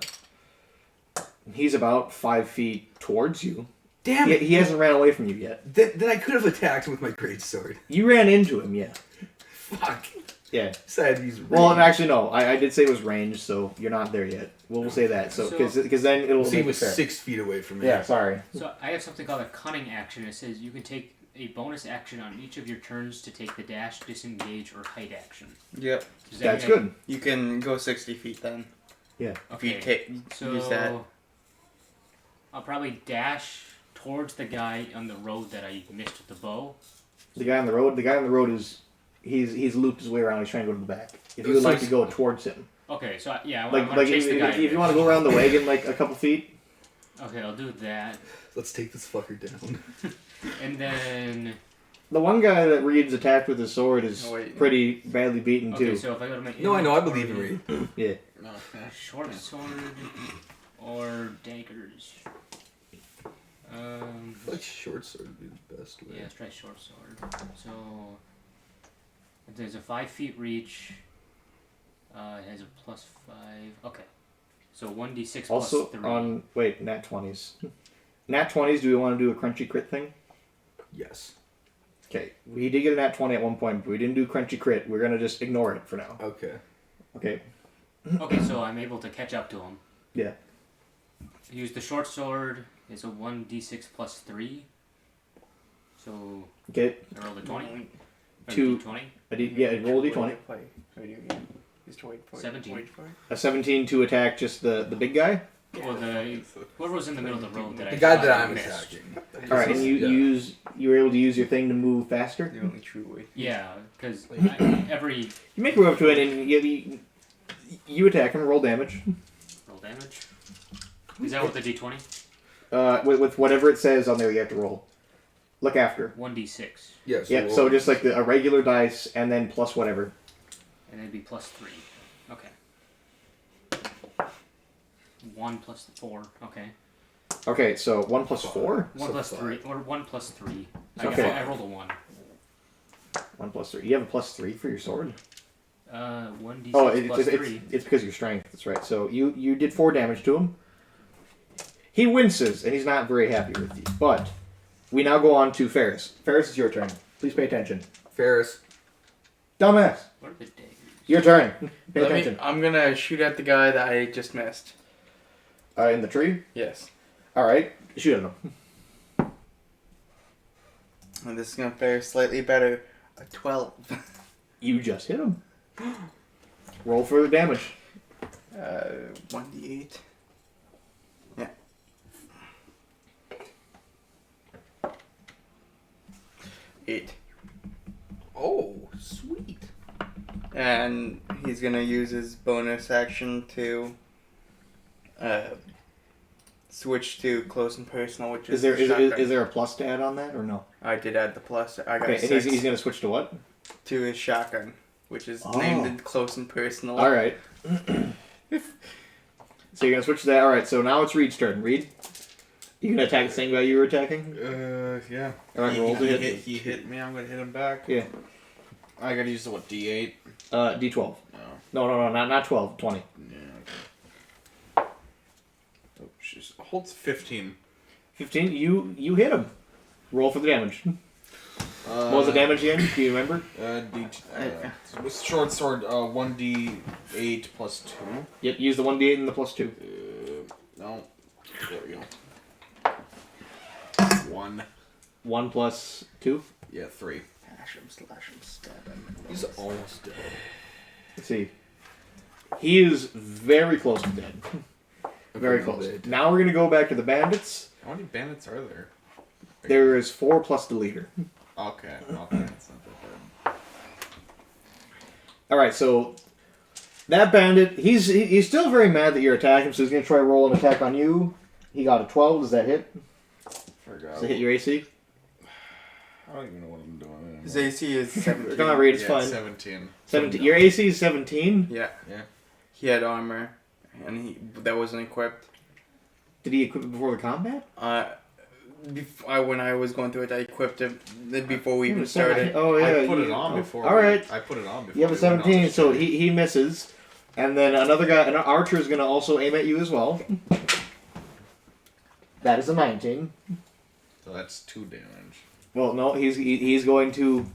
He's about 5 feet towards you. Damn it! He hasn't ran away from you yet. Then I could have attacked with my greatsword. You ran into him, yeah. Fuck. Yeah. Sad he's Well, and actually, no. I did say it was range, so you're not there yet. We'll say that. So because then it'll. See, he make was it fair. 6 feet away from me. Yeah. Sorry. So I have something called a cunning action. It says you can take a bonus action on each of your turns to take the dash, disengage, or hide action. Yep. Does that That's mean good. You can go 60 feet then. Yeah. If you Okay. take use that. I'll probably dash towards the guy on the road that I missed with the bow. The guy on the road. The guy on the road is. He's looped his way around. He's trying to go to the back. If you would So like to he's- go towards him, Okay, so I like want to chase the guy. if you want to go around the wagon like a couple feet. Okay, I'll do that. Let's take this fucker down. And then... The one guy that Reed's attacked with his sword is Oh, wait. pretty badly beaten Okay, too. so if I go to my... No, I know. I believe in inventory, Reed. Yeah. No. Short sword or daggers. I feel like short sword would be the best way. Yeah, let's try short sword. So if there's a 5 feet reach. It has a +5. Okay. So 1d6 Also plus 3. on nat 20s. Nat 20s. Do we want to do a crunchy crit thing? Yes. Okay. We did get a nat 20 at one point, but we didn't do crunchy crit. We're gonna just ignore it for now. Okay. Okay. Okay, so I'm able to catch up to him. Yeah. Use the short sword. It's a 1d6 plus 3. So Okay. I rolled a 20. Two. 20. Roll a d20. 17. A 17 to attack just the big guy. Or whoever was in the middle of the road that The I guy shot that I'm missed. attacking. All right, and you were able to use your thing to move faster. The only true way. Yeah, because every You make your way up to it, and you attack him. Roll damage. roll damage. Is that with the d20? With whatever it says on there, you have to roll. Look after. 1d6. Yeah. Yep. So just like a regular dice, and then plus whatever. And it'd be plus 3. Okay. 1 plus 4. Okay. Okay, so 1 plus 4. 1 plus 3. Or 1 plus 3. Okay. I rolled a 1. 1 plus 3. You have a plus 3 for your sword. 1d6 Oh, plus 3. it's because of your strength. That's right. So you did 4 damage to him. He winces, and he's not very happy with you. But we now go on to Ferris. Ferris, it's your turn. Please pay attention. Ferris. Dumbass. What are the daggers? Your turn. Pay attention. I'm gonna shoot at the guy that I just missed. In the tree? Yes. All right. Shoot at him. And this is gonna fare slightly better. A 12. You just hit him. Roll for the damage. 1d8. 8. Oh, sweet. And he's gonna use his bonus action to switch to close and personal, which Is is there the shotgun. is there a plus to add on that or no? I did add the plus. I got Okay, a and 6 he's gonna switch to what? to his shotgun, which is Oh. named in close and personal. All right. So you're gonna switch to that. All right. So now it's Reed's turn. Reed, you gonna attack the same guy you were attacking? Yeah. All right, roll to hit. He hit me. I'm gonna hit him back. Yeah. I gotta use the what? D8. D12. No, not 12. 20. Yeah. Okay. Oh, jeez. Holds 15. 15. You hit him. Roll for the damage. What was the damage again? Do you remember? With short sword, 1d8 plus 2. Yep. Use the 1d8 and the plus 2. No. There we go. 1. 1 plus 2. Yeah, 3. Slash him, stab him. He's almost dead. Let's see. He is very close to dead. Very close. Now we're gonna go back to the bandits. How many bandits are there? There is 4 plus the leader. Okay. That's not that bad. All right, so that bandit, he's still very mad that you're attacking him, so he's gonna try to roll an attack on you. He got a 12. Does that hit? Forgot. Does that hit your AC? I don't even know what I'm doing anymore. His AC is 17. Come on, Reed, it's Yeah, fine. 17. 17. Your AC is 17. Yeah. Yeah. He had armor, and that wasn't equipped. Did he equip it before the combat? When I was going through it, I equipped it before we even started. Oh yeah. I put it on before. All right. I put it on before. You have a we went on 17, this so journey. he misses, and then another guy, an archer, is gonna also aim at you as well. That is a 19. So that's 2 damage. Well, no, he's going to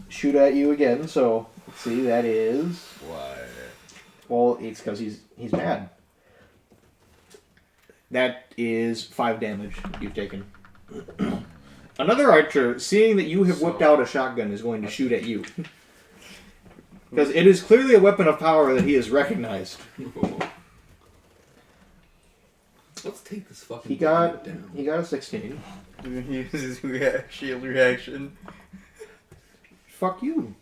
shoot at you again. So let's see, that is. Why? Well, it's because he's mad. That is 5 damage you've taken. Another archer, seeing that you have whipped out a shotgun, is going to shoot at you. Because it is clearly a weapon of power that he has recognized. Let's take this fucking He got a 16. He uses his shield reaction. Fuck you.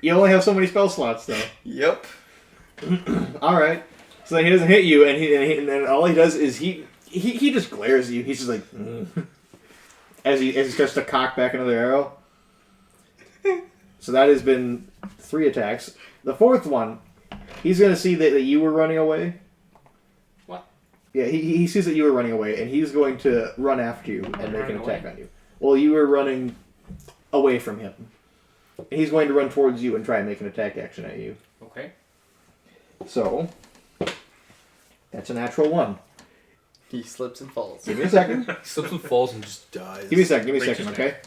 You only have so many spell slots, though. Yep. All right. So then he doesn't hit you, and then all he does is he just glares at you. He's just like, as he starts to cock back another arrow. So that has been 3 attacks. The 4th one, he's gonna see that you were running away. What? Yeah, he sees that you were running away, and he's going to run after you and make an running attack away? on you. Well, you were running away from him. He's going to run towards you and try and make an attack action at you. Okay. So, that's a natural 1. He slips and falls. Give me a second. Slips and falls and just dies. Give me a second, okay?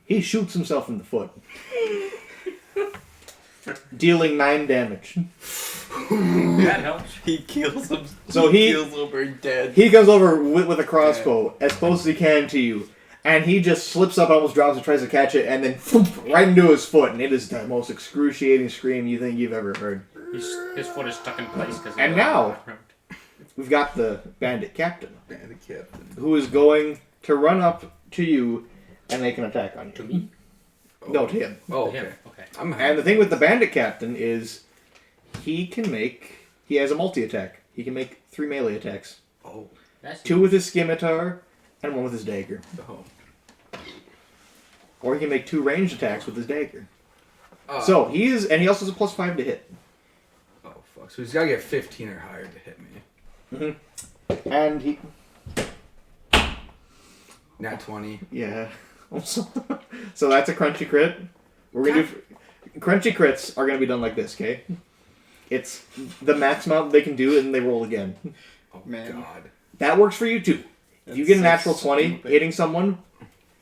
He shoots himself in the foot. Dealing 9 damage. That helps. He kills him. So he- kills over dead. He comes over with a crossbow as close as he can to you, and he just slips up, almost drops and tries to catch it, and then right into his foot, and it is the most excruciating scream you think you've ever heard. His foot is stuck in place because. And now- We've got the bandit captain, Bandit captain. who is going to run up to you and make an attack on you. To me? No, to him. Oh, Him. okay. Okay. I'm And the thing with the bandit captain is he has a multi-attack. He can make 3 melee attacks. Oh. That's 2 with his scimitar and 1 with his dagger. Oh. Or he can make 2 ranged attacks with his dagger. Oh. He also has a +5 to hit. Oh fuck! So he's gotta get 15 or higher to hit me. And he, Nat 20. yeah. So that's a crunchy crit. We're gonna do crunchy crits are gonna be done like this, okay? It's the max amount they can do, and they roll again. Oh Man. god. That works for you too. If you get a That's natural so 20 stupid. hitting someone,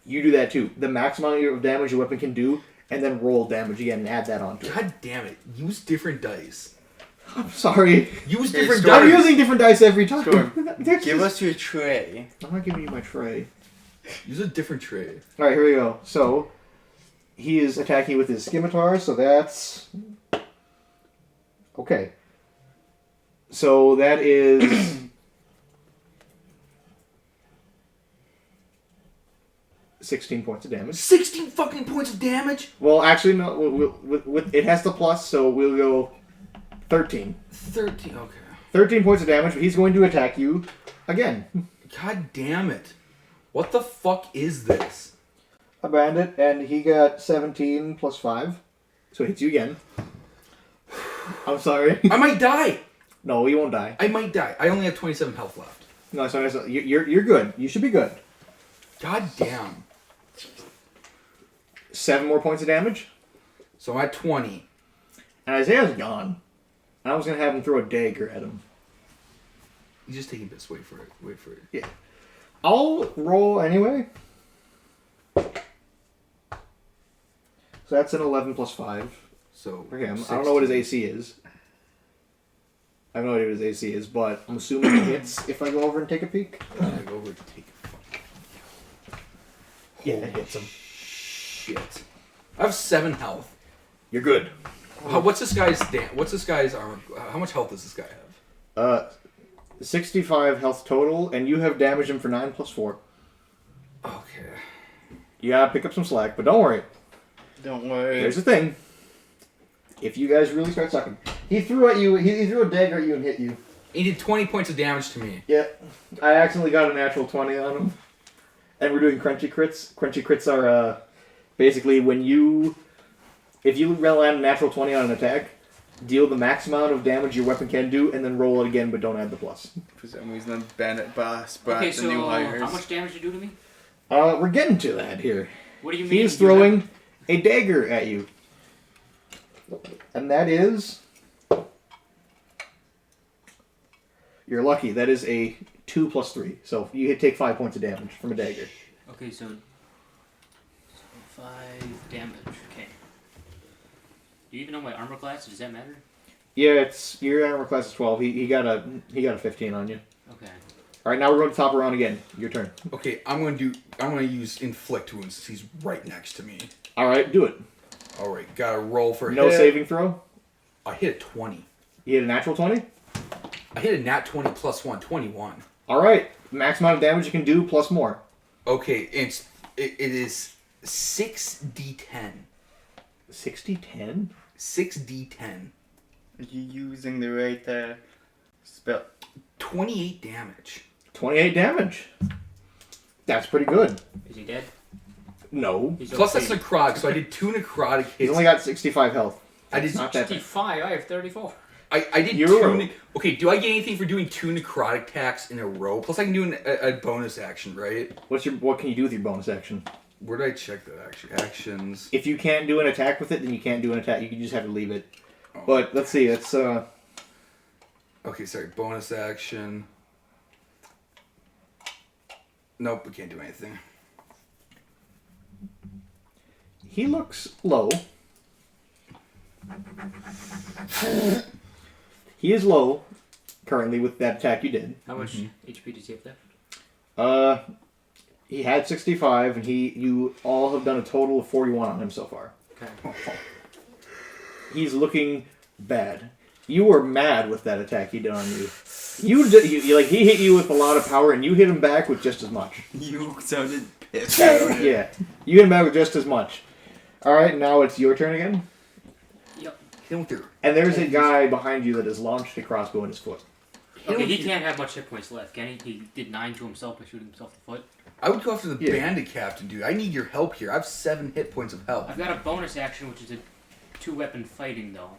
you do that too. The max amount of damage your weapon can do, and then roll damage again and add that onto it. God damn it! Use different dice. I'm sorry. Use Hey, different Storm. I'm dice. using different dice every time. Storm, There's Give just- us your tray. I'm not giving you my tray. Use a different tray. Alright, here we go. So, he is attacking with his scimitar, so that's... Okay. So that is... 16 points of damage. 16 fucking points of damage? Well, actually, no. It has the plus, so we'll go 13. 13, okay. 13 points of damage, but he's going to attack you again. God damn it. What the fuck is this? A bandit, and he got 17 plus 5. So it hits you again. I'm sorry. I might die. No, you won't die. I might die. I only have 27 health left. No, so you're good. You should be good. God damn. 7 more points of damage. So I'm at 20. And Isaiah's gone. And I was going to have him throw a dagger at him. He's just taking bits. Wait for it. Wait for it. Yeah. I'll roll anyway. So that's an 11 plus 5 So for him. 16. I don't know what his AC is. I have no idea what his AC is, but I'm assuming it hits if I go over and take a peek. I'm gonna go over to take a fuck. Yeah, it hits him. Shit. I have 7 health. You're good. What's this guy's What's this guy's armor? How much health does this guy have? 65 health total, and you have damaged him for 9 plus 4. Okay. You gotta pick up some slack, but don't worry. Don't worry. Here's the thing. If you guys really start sucking, he threw at you. He threw a dagger at you and hit you. He did 20 points of damage to me. Yeah, I accidentally got a natural 20 on him. And we're doing crunchy crits. Crunchy crits are basically if you land a natural 20 on an attack, deal the max amount of damage your weapon can do, and then roll it again, but don't add the plus. For some reason, the bandit boss brought Okay, the new so hires. how much damage did you do to me? We're getting to that here. What do you mean? He is throwing a dagger at you. And that is... You're lucky. That is a 2 plus 3. So you take 5 points of damage from a dagger. Okay, so 5 damage. Okay. Do you even know my armor class? Does that matter? Yeah, your armor class is 12. He got a 15 on you. Okay. All right, now we're going to top around again. Your turn. Okay, I'm gonna use inflict wounds since he's right next to me. All right, do it. All right, gotta roll for No hit. saving throw. I hit a 20. You hit a natural 20. I hit a nat 20 plus 1, 21. All right, max amount of damage you can do plus more. Okay, it is 6d10. 60-10? 6d10. Are you using the right spell? 28 damage. 28 damage. That's pretty good. Is he dead? No. He's Plus okay. that's necrotic, so I did 2 necrotic hits. He's only got 65 health. I did Not that bad. 65. I have 34. I did Euro. 2 okay, do I get anything for doing 2 necrotic attacks in a row? Plus I can do a bonus action, right? What can you do with your bonus action? Where did I check that actually? Actions. If you can't do an attack with it, then you can't do an attack. You just have to leave it. Oh. But let's see. It's Okay, sorry. Bonus action. Nope, we can't do anything. he looks low. He is low currently with that attack you did. How much HP does he have left? He had 65, and you all have done a total of 41 on him so far. Okay. He's looking bad. You were mad with that attack he did on you. He hit you with a lot of power, and you hit him back with just as much. You sounded pissed. Yeah, you hit him back with just as much. All right, now it's your turn again. Yep. And there's a guy behind you that has launched a crossbow in his foot. Okay, he can't have much hit points left, can he? He did 9 to himself by shooting himself in the foot. I would go after the Yeah. bandit captain, dude. I need your help here. I have 7 hit points of health. I've got a bonus action, which is a 2-weapon fighting, though.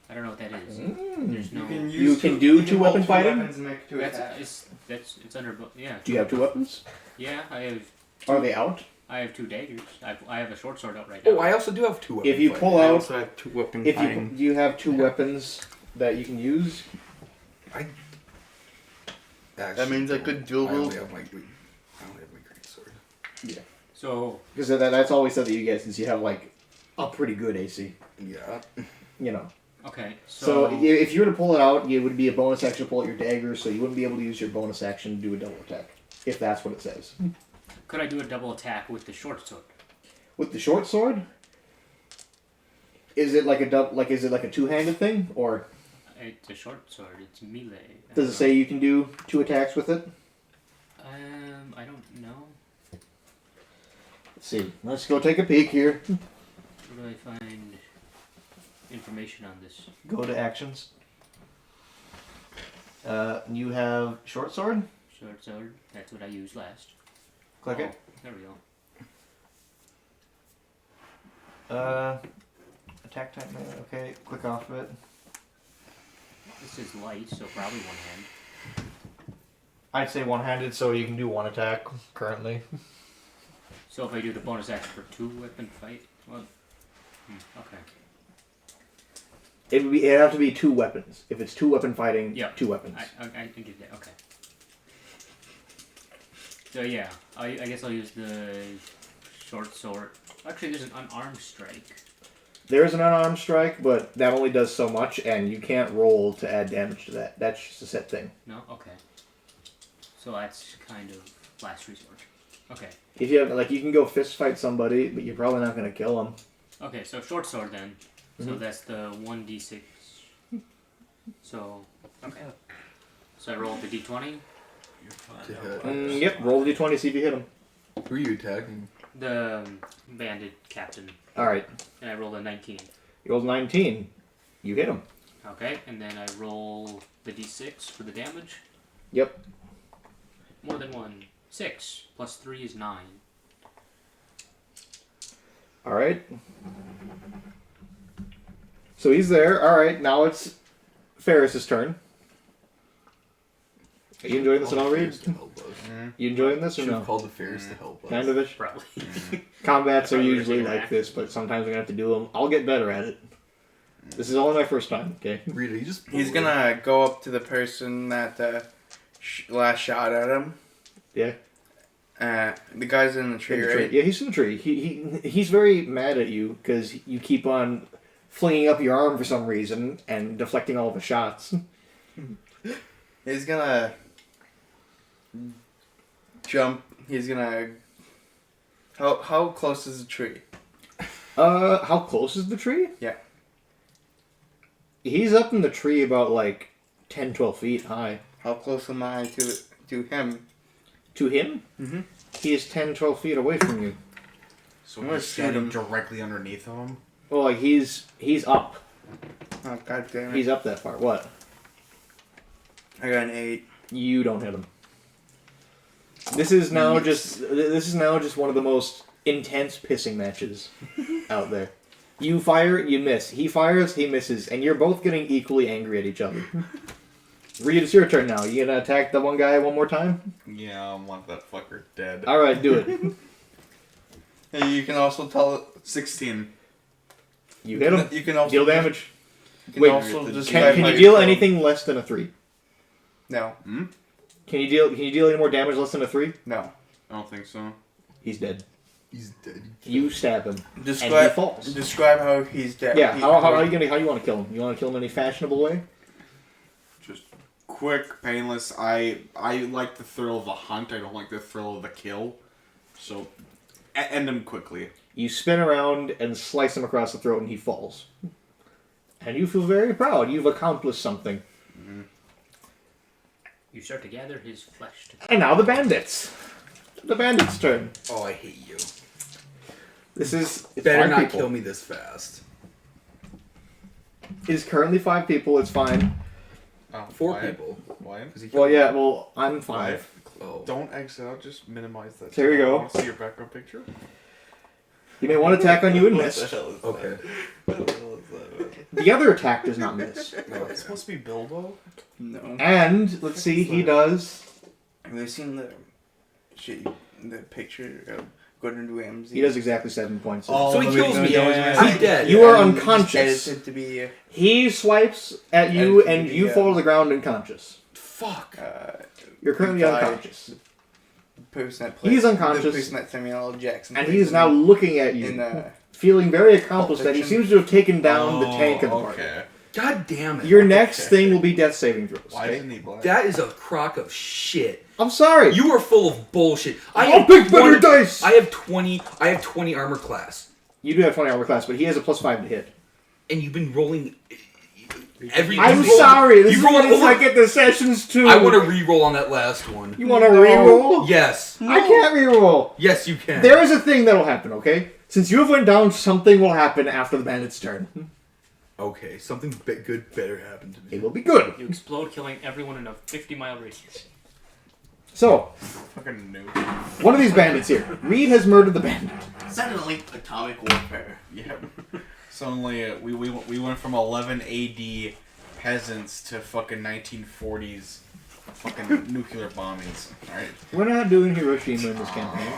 I don't know what that is. There's no. You can do two-weapon fighting? Weapons and make 2 attacks. It's under. Yeah. Do you have 2 weapons? Yeah, I have. Are they out? I have 2 daggers. I have a short sword out right now. Oh, I also do have 2 weapons. If you pull I out, also have 2 weapon if fighting. you have 2 weapons that you can use. That means I could dual I only wield. have my great sword. So Because that's always said that you get, since you have like a pretty good AC. Yeah. You know. okay, So if you were to pull it out, it would be a bonus action to pull out your dagger, so you wouldn't be able to use your bonus action to do a double attack. If that's what it says. could I do a double attack with the short sword? With the short sword, is it like is it like a 2-handed thing, or It's a short sword. It's melee. does it say you can do 2 attacks with it? I don't know. Let's see. Let's go take a peek here. Where do I find information on this? Go to actions. You have short sword. Short sword. That's what I used last. Click Oh, it. there we go. Attack type. Okay. Click off of it. This is light, so probably one hand. I'd say one-handed, so you can do one attack currently. So if I do the bonus action for 2-weapon fight, well, okay. It'd have to be 2 weapons. If it's 2-weapon fighting, Yeah. 2 weapons. I can get that. Okay. So yeah, I guess I'll use the short sword. Actually, there's an unarmed strike. There is an unarmed strike, but that only does so much, and you can't roll to add damage to that. That's just a set thing. No, okay. So that's kind of last resort. Okay. If you have, like, you can go fist fight somebody, but you're probably not going to kill them. Okay, so short sword then. So Mhm. that's the 1d6. So okay. So I rolled the d20. You're fine. To hit. Yep, roll the d20, see if you hit him. Who are you attacking? The bandit captain. Alright, And I rolled a 19. you rolled 19. You hit him. Okay, and then I roll the d6 for the damage. Yep. More than one. 6 plus 3 is 9. Alright. So he's there. Alright, now it's Ferris's turn. Are you enjoying this at all, Reed? To help us. You enjoying this or Should have no? called the fairies to help us. Kind of ish. Probably. Combats are Probably usually taking like that. this, but sometimes we're going to have to do them. I'll get better at it. This is only my first time, okay? Rita, you just. He's gonna go up to the person that last shot at him. Yeah. The guy's in the tree, In the tree. right? Yeah, he's in the tree. He's very mad at you because you keep on flinging up your arm for some reason and deflecting all of the shots. He's gonna jump. He's gonna. How close is the tree? How close is the tree? Yeah. He's up in the tree about like 10, 12 feet high. How close am I to him? To him? Mhm. He is 10, 12 feet away from you. So I'm gonna he's shoot standing him. directly underneath of him. Well, like he's up. Oh god damn it! He's up that far. What? I got an 8. You don't hit him. This is now just one of the most intense pissing matches out there. You fire, you miss. He fires, he misses, and you're both getting equally angry at each other. Reed, it's your turn now. You gonna attack the one guy one more time? Yeah, I want that fucker dead. All right, do it. Hey, you can also tell. 16. You hit him. You can also Deal damage. You can Wait, also can describe Can how you you deal feel. anything less than a 3? No, Can you deal any more damage less than a 3? no. I don't think so. He's dead. He's dead. You stab him, and he Describe falls. describe how he's dead. Yeah, He- how you want to kill him? You want to kill him in any fashionable way? Just quick, painless. I like the thrill of the hunt. I don't like the thrill of the kill. So, end him quickly. You spin around and slice him across the throat, and he falls. And you feel very proud. You've accomplished something. You start to gather his flesh. And now the bandits. The bandits' turn. Oh, I hate you. This is it's Better 5 not people. kill me this fast. It is currently 5 people. It's fine. Oh, 4 Wyatt? people. Wyatt? 'Cause he Well, killed yeah. Well, I'm 5. Oh. Don't exit out. Just minimize that. There you I go. want to see your background picture. You may want to attack on you and miss. What the hell is Okay. that? What the hell is that? The other attack does not miss. No, it's supposed to be Bilbo. No. And let's see, he does. Have you seen the picture of Gordon Ramsay? He does exactly 7 points. So he kills me. Yeah. I'm dead. You are And unconscious. Edited to be He swipes at you, And and you yeah. fall to the ground unconscious. Fuck. You're currently guy- unconscious. the person that plays He's unconscious. The person that Samuel L. Jackson. And plays he is now looking at in you, feeling very accomplished that he Fiction. seems to have taken down the tank of the party. Okay. God damn it. Your next thing will be death saving throws. Why Okay? isn't he black? That is a crock of shit. I'm sorry. You are full of bullshit. I'll pick better dice. I have 20 armor class. You do have 20 armor class, but he has a +5 to hit. And you've been rolling I'm sorry. This you is rolled what it's over- like at the sessions too. I want to re-roll on that last one. You want to re-roll? Yes. I can't re-roll. Yes, you can. There is a thing that'll happen. Okay, since you have went down, something will happen after the bandit's turn. Okay, something good better happened to me. It will be good. You explode, killing everyone in a 50-mile radius. So, Fucking noob. one of these bandits here. Reed has murdered the bandit. Suddenly, atomic warfare. Yeah. Suddenly, we went from 11 AD peasants to fucking 1940s fucking nuclear bombings. Alright. We're not doing Hiroshima in this campaign.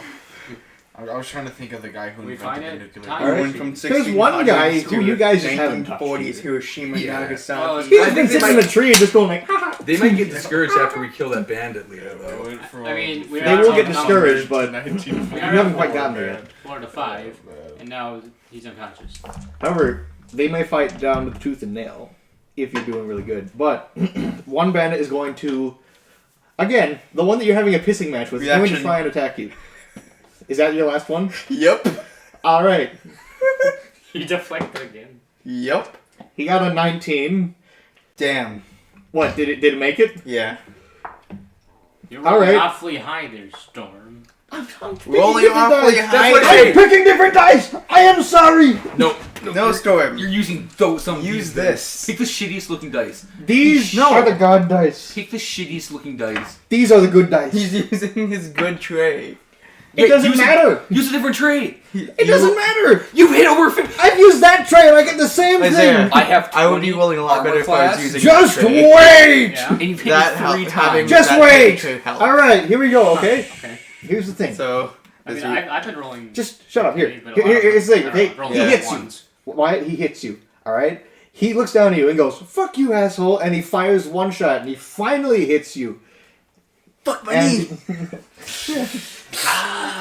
I was trying to think of the guy who We invented find the it nuclear time- bomb. Alright. Went from There's one guy 1600s who to you guys just haven't touched. 1940s Hiroshima, Yeah. Nagasaki. He's I been think they sitting in might- a tree and just going like, ha ha. They might get discouraged after we kill that bandit leader, We though. went from I mean, we They are will get now- discouraged, but we you are haven't quite gotten there yet. 4 to 5, and now he's unconscious. However, they may fight down with tooth and nail if you're doing really good. But one bandit is going to, again, the one that you're having a pissing match with is going to Reaction. try and attack you. Is that your last one? Yep. All right. He deflected again. Yep. He got a 19. Damn. What, did it make it? Yeah. You're All rolling right. awfully high there, Storm. I'm picking Rolling different awfully dice. high. what I'm picking different dice! I am sorry! No, No, Storm. You're using some. Use this. Pick the shittiest looking dice. These No. are the god dice. Pick the shittiest looking dice. These are the good dice. He's using his good tray. It doesn't matter. Use a different trait. It doesn't matter. You hit over 50. I've used that tray and I get the same Isaiah, thing. I have. I would be 20 rolling a lot armor better if I was class. using Just that tray. wait! Yeah. And you've hit That me help, 3 having times. Just that wait. tray helps. All right, here we go. Okay. Okay. Here's the thing. So, I mean, does he- I've been rolling. Just shut up. Here. but a lot Here's the thing. of- Okay, rolling he Yeah. hits you. ones. Wyatt, he hits you. All right. He looks down at you and goes, "Fuck you, asshole!" And he fires one shot, and he finally hits you. fuck my And knee.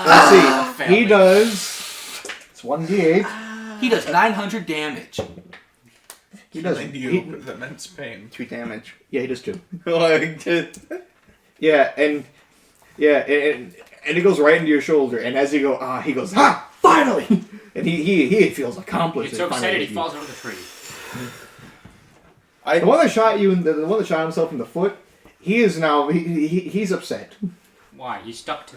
let's see. He does. It's 1d8. He does 900 damage. He does. Killing you He, with immense pain. 2 damage. yeah, he does 2. Like, Yeah, and it goes right into your shoulder. And as you go, he goes, "Ha! Finally!" And he feels accomplished. He's so that finally excited hit he you. falls over the tree. The one that shot you, the one that shot himself in the foot, he is now he's upset. Why? He's stuck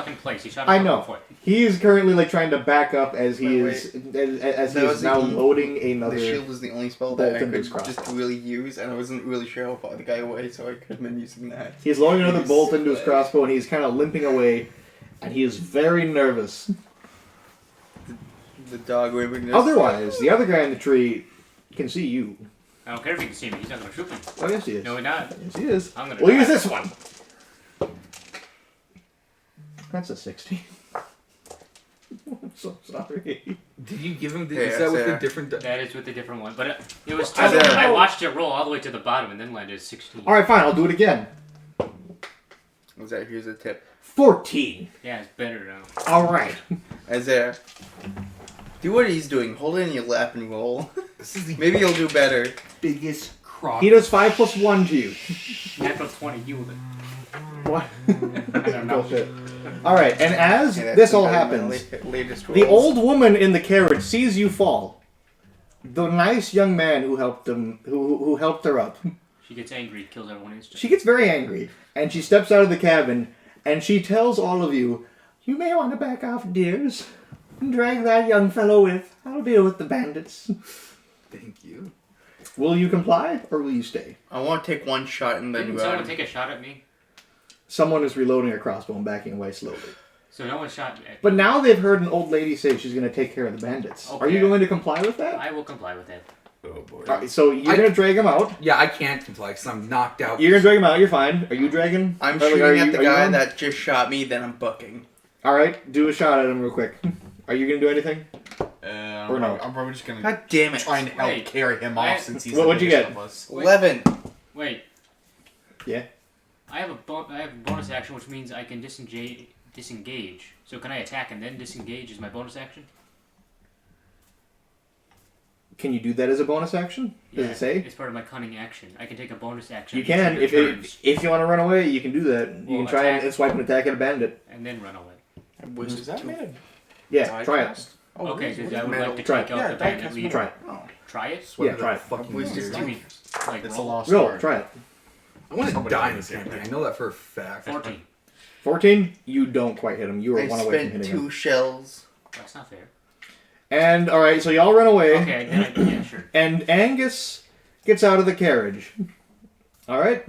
in place. He shot I himself know. in the foot. He is currently like trying to back up as he Wait, is as he That is was the now only- loading another. the shield was the only spell bolt that I into his could crossbow. just really use, and I wasn't really sure how far the guy away, so I could have been using that. He's loading another He's bolt into his like- crossbow, and he's kind of limping away, and he is very nervous. The dog waving this. Otherwise, the other guy in the tree can see you. I don't care if he can see me. He's not gonna shoot me. Oh yes, he is. No, he's not. Yes, he is. I'm gonna. We'll die. use this one. That's a 60. I'm so sorry. Did you give him? Yeah, Is that with Sarah. a different? That is with a different one, but it was. I Tough. don't I know. watched it roll all the way to the bottom and then landed at 16. All right, fine. I'll do it again. Isaiah, here's a tip. 14. Yeah, it's better now. All right. Isaiah, do what he's doing. Hold it in your lap and roll. This is the Maybe you'll do better. biggest crock. He does 5 plus 1 to you. Natural 20. You would. What? I don't know. Bullshit. All right, and as Yeah, that's this all better than my happens, latest the rolls. old woman in the carriage sees you fall. The nice young man who helped him, who helped her up, She gets angry, kills everyone instantly. she gets very angry, and she steps out of the cabin, and she tells all of you, "You may want to back off, dears, and drag that young fellow with. I'll deal with the bandits." Thank you. Will you comply, or will you stay? I want to take one shot and then Didn't someone take a shot at me? Someone is reloading a crossbow and backing away slowly. So no one shot at me. But now they've heard an old lady say she's going to take care of the bandits. Are you Okay. going to comply with that? I will comply with that. Oh boy. All right, so you're going to drag him out. Yeah, I can't comply because I'm knocked out. You're going to drag him out. You're fine. Are you dragging? I'm Or, like, shooting are at you- the are you guy on? that just shot me, then I'm bucking. All right, do a shot at him real quick. Are you going to do anything? Or no? I'm probably just gonna God damn it. try and help Wait. carry him I- off since he's What'd the you biggest get? of us. 11. Wait. Yeah. I have a bonus action, which means I can disengage. So can I attack and then disengage as my bonus action? Can you do that as a bonus action? Does Yeah, it say? It's part of my cunning action. I can take a bonus action. You can. each of If your it, turns if you want to run away, you can do that. You Well, can try attack. and swipe an attack at a bandit. and then run away. Is that made a Yeah, die try it. cast? Okay, because I would metal? like to Try take it. out Yeah, the die bandit cast leader. Try it. Oh. try it? Swear Yeah, to try that it. fucking Please weird. just Give me, like, It's a roll. lost Go, art. try it. I want to Somebody die in else this did campaign. that. I know that for a fact. 14. 14, you don't quite hit him. You are I one away from spent hitting him. 2 shells. That's not fair. And, alright, so y'all run away. Okay, then yeah, sure. And Angus gets out of the carriage. Alright?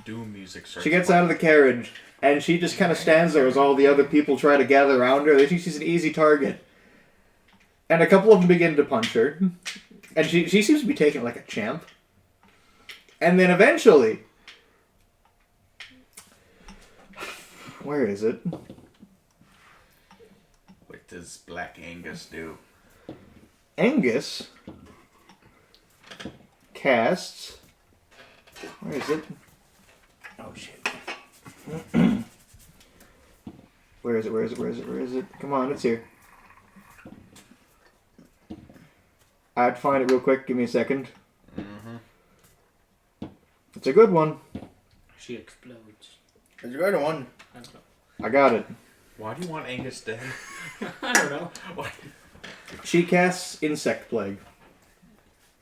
Doom music starts. She gets out of the carriage, and she just kind of stands there as all the other people try to gather around her. They think she's an easy target. And a couple of them begin to punch her. And she seems to be taking it like a champ. And then eventually... Where is it? What does Black Angus do? Angus casts... Where is it? Oh, shit. Where is it? Come on, it's here. I have to find it real quick. Give me a second. It's a good one. She explodes. It's a good one. I don't know. I got it. Why do you want Angus dead? I don't know. She casts Insect Plague.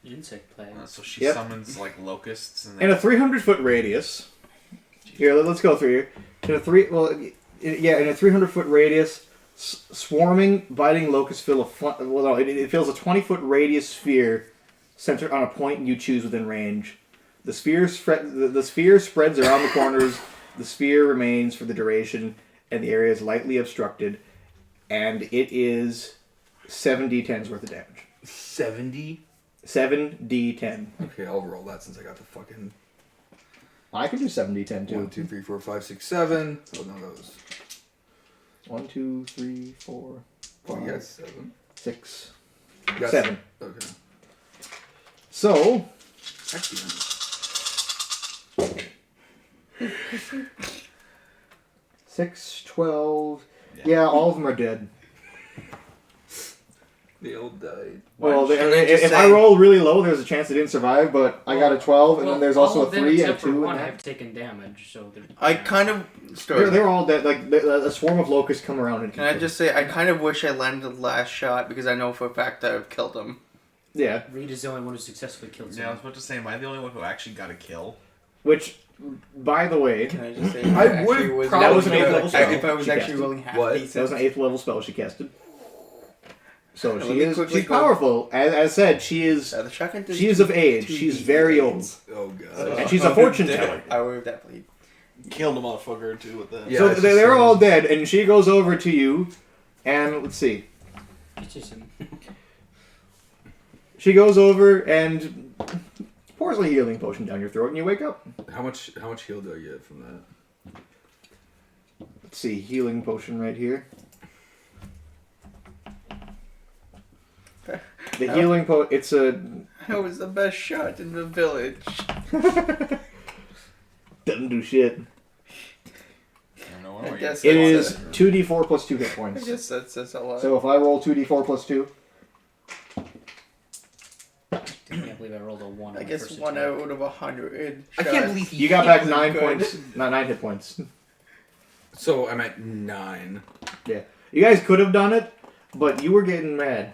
Insect plague. So she Yep. summons like locusts and In a 300-foot radius. Here, let's go through here. In a 300-foot radius, swarming, biting locusts fill it fills a 20-foot radius sphere centered on a point you choose within range. The sphere spreads around the corners. The sphere remains for the duration, and the area is lightly obstructed. And it is 7d10's worth of damage. 70? 7d10. Okay, I'll roll that since I got the fucking I can do 7d10 too. 1, 2, 3, 4, 5, 6, 7. Oh no, that was 1, 2, 3, 4, oh 5, yes, 7. 6, You got 7. Okay. So, Excellent. 6, 12. Yeah, all of them are dead. They all died. Well, Can I just if I say- roll really low, there's a chance they didn't survive, but I got a 12, and Well, then there's all also a of them 3 and a except for 2. one And have that. taken damage, so they're... I kind of They're, started. they're all dead. Like, a swarm of locusts come around and Can I just say, I kind of wish I landed the last shot because I know for a fact that I've killed him. Yeah. Reed is the only one who successfully killed Yeah, I was someone. about to say, am I the only one who actually got a kill? Which, by the way, Can I just say, I actually would was probably That was an rolling- 8th level spell. If I was She actually casted. rolling half What? decent. that was an 8th level spell she casted. So Let she me is quickly she's go- powerful. As said, she is The shotgun does she is of age. 2d8. She's very old. Oh god. And she's a fortune teller. I would have definitely. Killed a motherfucker or two with that. Yeah, So it's they're just, all dead, and she goes over to you, and let's see. It's just him. She goes over and pours a healing potion down your throat, and you wake up. How much heal do I get from that? Let's see, healing potion right here. The healing it's a... I was the best shot in the village. Doesn't do shit. I don't know I what guess It that's is 2d4 plus 2 hit I points. guess that says a lot. So if I roll 2d4 plus 2, I can't believe I rolled a 1 on I my guess first 1 attack. out of 100. I can't believe you got back Good. 9 points. Not 9 hit points. So I'm at 9. Yeah. You guys could have done it, but you were getting mad.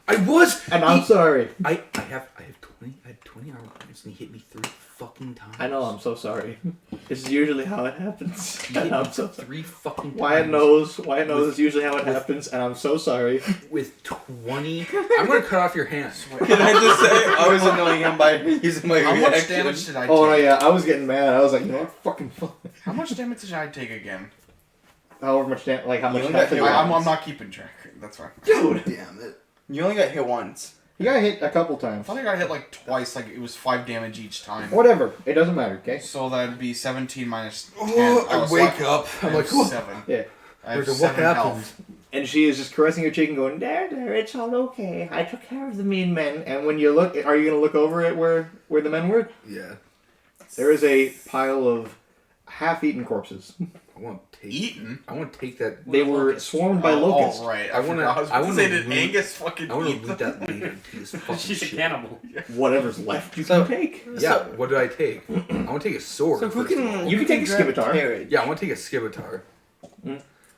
I was. And I'm sorry. I have 20. I had 20 armor points, and he hit me 3 fucking times. I know, I'm so sorry. This is usually how it happens. He hit And me I'm so sorry. 3 fucking times. Wyatt knows is usually how it happens, and I'm so sorry. With 20. I'm gonna cut off your hand. Can I just say, I was annoying him by using my How much reaction. damage did I take? Oh no, yeah, I was getting mad. I was like, you know what, fucking fuck. How much damage did I take again? However much damage, like how much You health got did hit you I'm have? not keeping track. That's fine. Dude! Damn it. You only got hit once. You got hit a couple I times. thought I got hit like twice, like it was 5 damage each time. Whatever, it doesn't matter, okay? So that'd be 17 minus 10. I so wake up. I I'm have like, "Whoa." 7. Yeah. I have What 7 happened? health. And she is just caressing your cheek and going, there, it's all okay. I took care of the mean men. And when you look, are you going to look over at where the men were? Yeah. There is a pile of half-eaten corpses. I want to take. Eaten? I want to take that. They were swarmed by locusts. Oh, right. I wanna- I was I going to wanna say, did loot- Angus fucking I want eat to loot them? that later. This fucking She's a shit. cannibal. Whatever's left you So- can take. Yeah. What did I take? I want to take a sword. So who first of all. can You can take a grab scimitar. carriage? Yeah, I want to take a scimitar.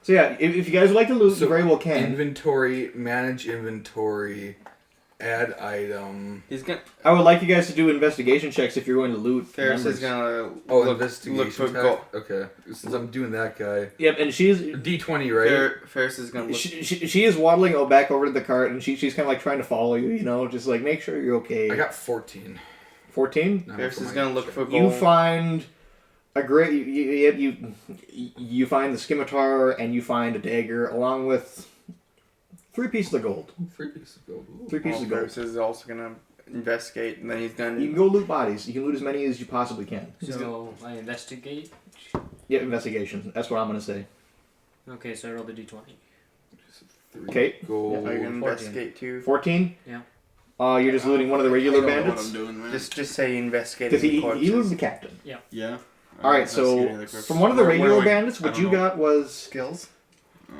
So yeah, if you guys would like to loot, So you very well can. Inventory, manage inventory, Add item. He's gonna. I would like you guys to do investigation checks if you're going to loot Ferris members. is gonna Oh, look investigation for check. gold. Okay, since I'm doing that guy. Yep, and she's D20, right? Ferris is gonna look. she is waddling back over to the cart, and she's kind of like trying to follow you. You know, just like make sure you're okay. I got 14. 14. No, Ferris for is my gonna look check. for You gold. find a great you find the scimitar, and you find a dagger along with 3 pieces of gold. 3 pieces of gold. Ooh. 3 pieces of gold. Ferris is also gonna investigate, and then he's gonna. You can go loot bodies. You can loot as many as you possibly can. So I investigate. Yeah, investigation. That's what I'm gonna say. Okay, so I rolled a d20. 3 Okay. gold. Are you gonna 14. investigate too? 14. Yeah. You're just looting one of the I regular don't know what bandits. I'm doing, man. Just say investigate Because the he corpses. looted the captain. Yeah. All right, so from one of the regular bandits, what you got was Skills. Oh.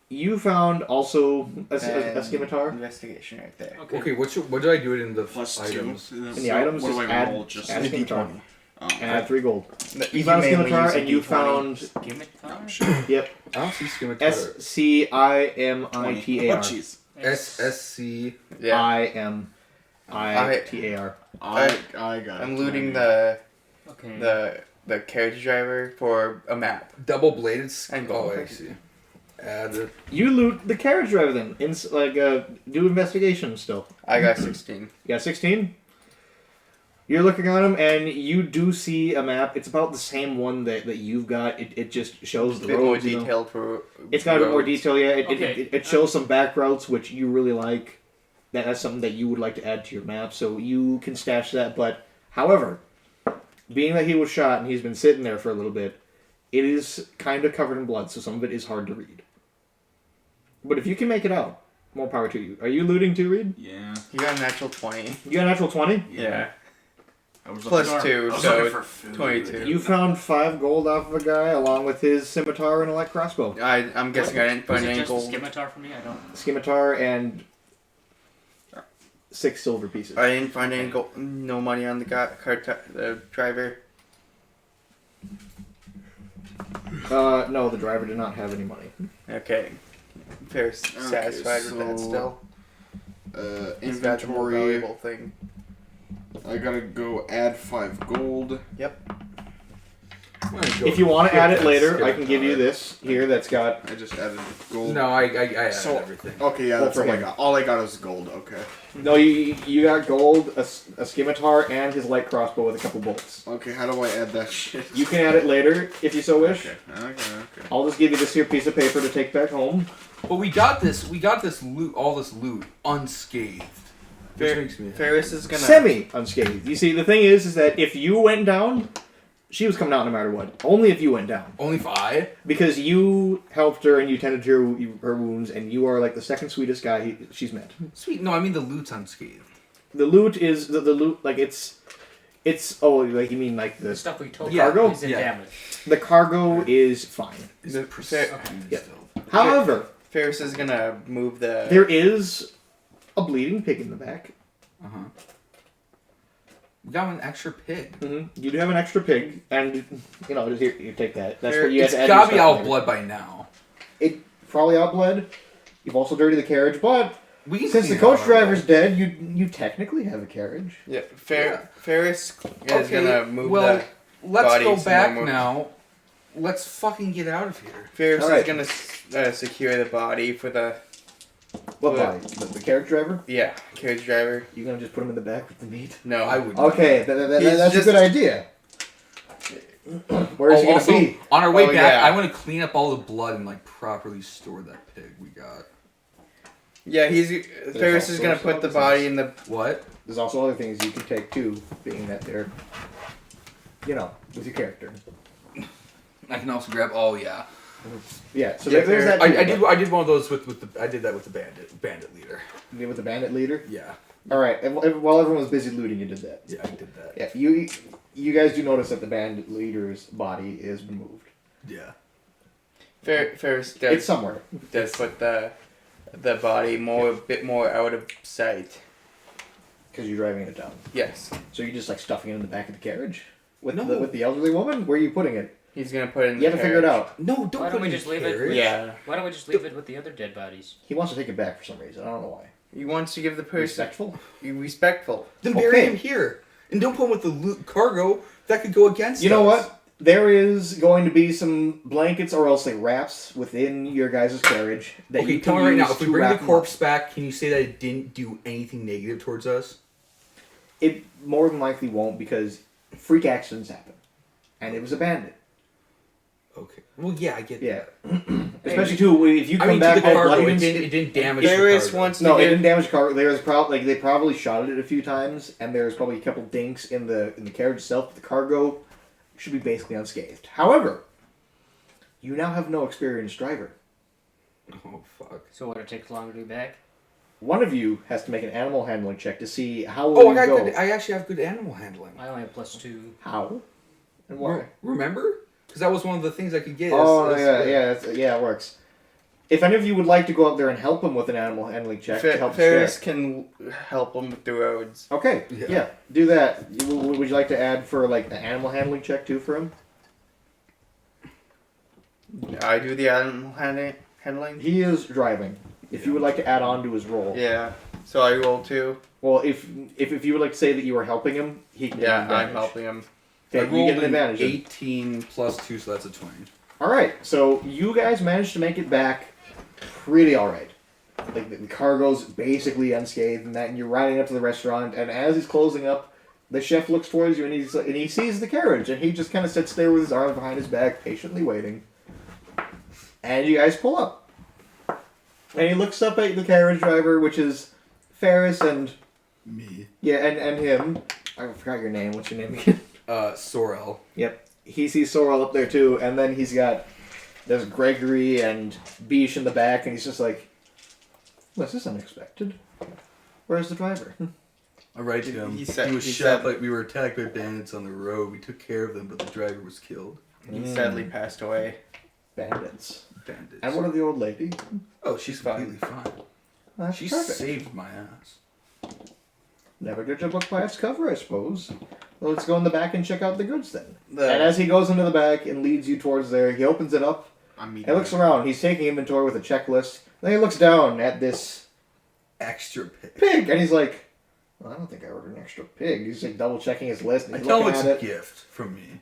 you found also a And scimitar. Investigation right there. Okay. Okay, what do I do it in the Plus items? 2. In the items, what do just I add- roll? Just add a a scimitar. D20. Oh. And add 3 gold. You You found a mainly scimitar, use a and you D20. found Scimitar? yep I don't see scimitar. SCIMITAR. Oh, jeez. SSC. Yeah. IMITAR. I got it. I'm looting the Okay. the carriage driver for a map. Double bladed. And Oh, gold. I see. Add. You loot the carriage driver then. Do investigation still. I got 16. You got 16? You're looking on him, and you do see a map. It's about the same one that you've got. It just shows A the bit more roads. you know. detailed for. It's got a bit more roads. detail, yeah. Okay. It shows some back routes, which you really like. That's something that you would like to add to your map, so you can stash that. But, however, being that he was shot and he's been sitting there for a little bit, it is kind of covered in blood, so some of it is hard to read. But if you can make it out, more power to you. Are you looting too, Reed? Yeah. You got a natural 20. You got a natural 20? Yeah. I was Plus looking, 2, I was so looking for food. 22. You found 5 gold off of a guy, along with his scimitar and a light crossbow. I'm guessing I didn't Was find it any just a gold. scimitar for me? I don't. Scimitar and 6 silver pieces. I didn't find any gold. No money on the the driver. No, the driver did not have any money. Okay. Ferris satisfied with that so- still. His valuable Inventory. valuable thing. I gotta go add 5 gold. If you want to add it later, I can Scimitar. give you this here that's got... I just added gold. No, I added So- everything. Okay, yeah, Well, that's for all I him. got. All I got is gold. Okay. No, you got gold, a scimitar, and his light crossbow with a couple bolts. Okay, how do I add that shit? You can add it later, if you so wish. Okay. I'll just give you this here piece of paper to take back home. But we got this loot, all this loot, unscathed. Which makes me happy. Ferris is gonna. Semi-unscathed. You see, the thing is that if you went down, she was coming out no matter what. Only if you went down. Only 5? Because you helped her and you tended to her wounds, and you are like the second sweetest guy she's met. Sweet. No, I mean the loot's unscathed. The loot is the loot like it's oh like you mean like The the stuff we told Yeah. Cargo? is in Yeah. damage. the cargo is fine. Is The- it pristine Yeah. still? However, Ferris is gonna move the. there is a bleeding pig in the back. Uh-huh. We got an extra pig. You do have an extra pig, and just here you take that. That's what you have It's to add. gotta your be stuff out later. blood by now. It probably outbled. You've also dirtied the carriage, but We can since clean the coach it out. driver's dead, you technically have a carriage. Yeah, Yeah. Ferris is Okay, gonna move well, the. let's body go some back more. now. Let's fucking get out of here. Ferris Alright. is gonna secure the body for the. What Yeah. body? The carriage driver? Yeah, carriage driver. You gonna just put him in the back with the meat? No, I would. Okay, He's that's just- a good idea. Where is he gonna also, be? on our way Oh, back, yeah. I want to clean up all the blood and like properly store that pig we got. Yeah, Ferris is also gonna some put the other body things. in the. What? There's also other things you can take too, being that they're, with your character. I can also grab. Oh yeah. Yeah, so Yeah, there's that. I too, did one of those with the. I did that with the bandit leader. but- with the bandit leader. Yeah. All right, and while everyone was busy looting, you did that. Yeah, I did that. Yeah, you guys do notice that the bandit leader's body is removed. Yeah. Ferris It's does somewhere. put the body a bit more out of sight. Because you're driving it down. Yes, So you're just like stuffing it in the back of the carriage with No. with the elderly woman. Where are you putting it? he's gonna put it in. You have to figure it out. No, don't Why put don't we in just the leave it? carriage. Yeah. Why don't we just leave it with the other dead bodies? He wants to take it back for some reason. I don't know why. He wants to give the person Respectful. respectful. Then bury Okay. him here. And don't put him with the cargo. That could go against You know us. what? There is going to be some blankets or else like wraps within your guys' carriage that Okay, you tell can me right now, use if we to bring the wrap 'em corpse up. back, can you say that it didn't do anything negative towards us? It more than likely won't because freak accidents happen, and it was abandoned. Okay. Well, yeah, I get Yeah, that. especially too if you I come mean, to back the all cargo, bloody it and didn't, it didn't damage Varys the cargo. wants to No, it give. didn't damage cargo. There was probably they probably shot it a few times, and there's probably a couple dinks in the carriage itself. But the cargo should be basically unscathed. However, you now have no experienced driver. Oh, fuck. So what? It takes longer to get back. One of you has to make an animal handling check to see how Oh, will I you got go. good. I actually have good animal handling. I only have +2. How and why? Remember? Because that was one of the things I could get. Oh as- yeah, it works. If any of you would like to go out there and help him with an animal handling check to help Ferris spare. can help him with the roads. Okay, Yeah. yeah, do that. Would you like to add for like an animal handling check too for him? I do the animal handling. He is driving. If you would like to add on to his role, Yeah. So I roll 2. well, if you would like to say that you are helping him, he can. Yeah, give you I'm advantage. helping him. I Okay, you rolled get an advantage. 18 plus 2, so that's a 20. All right, so you guys managed to make it back pretty all right. Like the cargo's basically unscathed, and that, and you're riding up to the restaurant, and as he's closing up, the chef looks towards you, and he sees the carriage, and he just kind of sits there with his arms behind his back, patiently waiting. And you guys pull up, and he looks up at the carriage driver, which is Ferris and Me. and him. I forgot your name. What's your name again? Sorrel. Yep. He sees Sorrel up there too, and then there's Gregory and Beesh in the back, and he's just like, this is unexpected. Where's the driver? I write to him. He He, said- was he shot, said- but we were attacked by bandits on the road. We took care of them, but the driver was killed. He sadly passed away. Bandits. Bandits. And what of the old lady? Oh, she's Fine. completely fine. That's She perfect. saved my ass. Never judge a book by its cover, I suppose. Well, let's go in the back and check out the goods then. The, And as he goes into the back and leads you towards there, he opens it up I'm and meeting. looks around. He's taking inventory with a checklist. Then he looks down at this Extra pig. pig, and he's like, well, I don't think I ordered an extra pig. He's like double checking his list, and I he's tell him looking it's at a it. gift from me.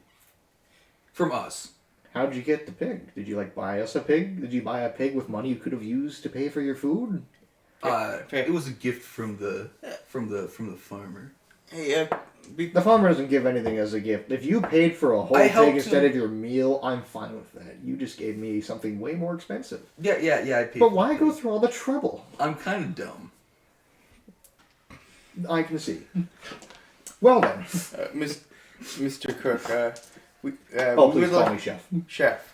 From us. How'd you get the pig? Did you like buy us a pig? Did you buy a pig with money you could have used to pay for your food? It was a gift from the farmer. hey, The farmer doesn't give anything as a gift. If you paid for a whole I pig helped instead him. of your meal, I'm fine with that. You just gave me something way more expensive. Yeah. I paid. But for why it. go through all the trouble? I'm kind of dumb. I can see. Well then. Mr. Cook, we Oh, we please would call like- me chef. Chef,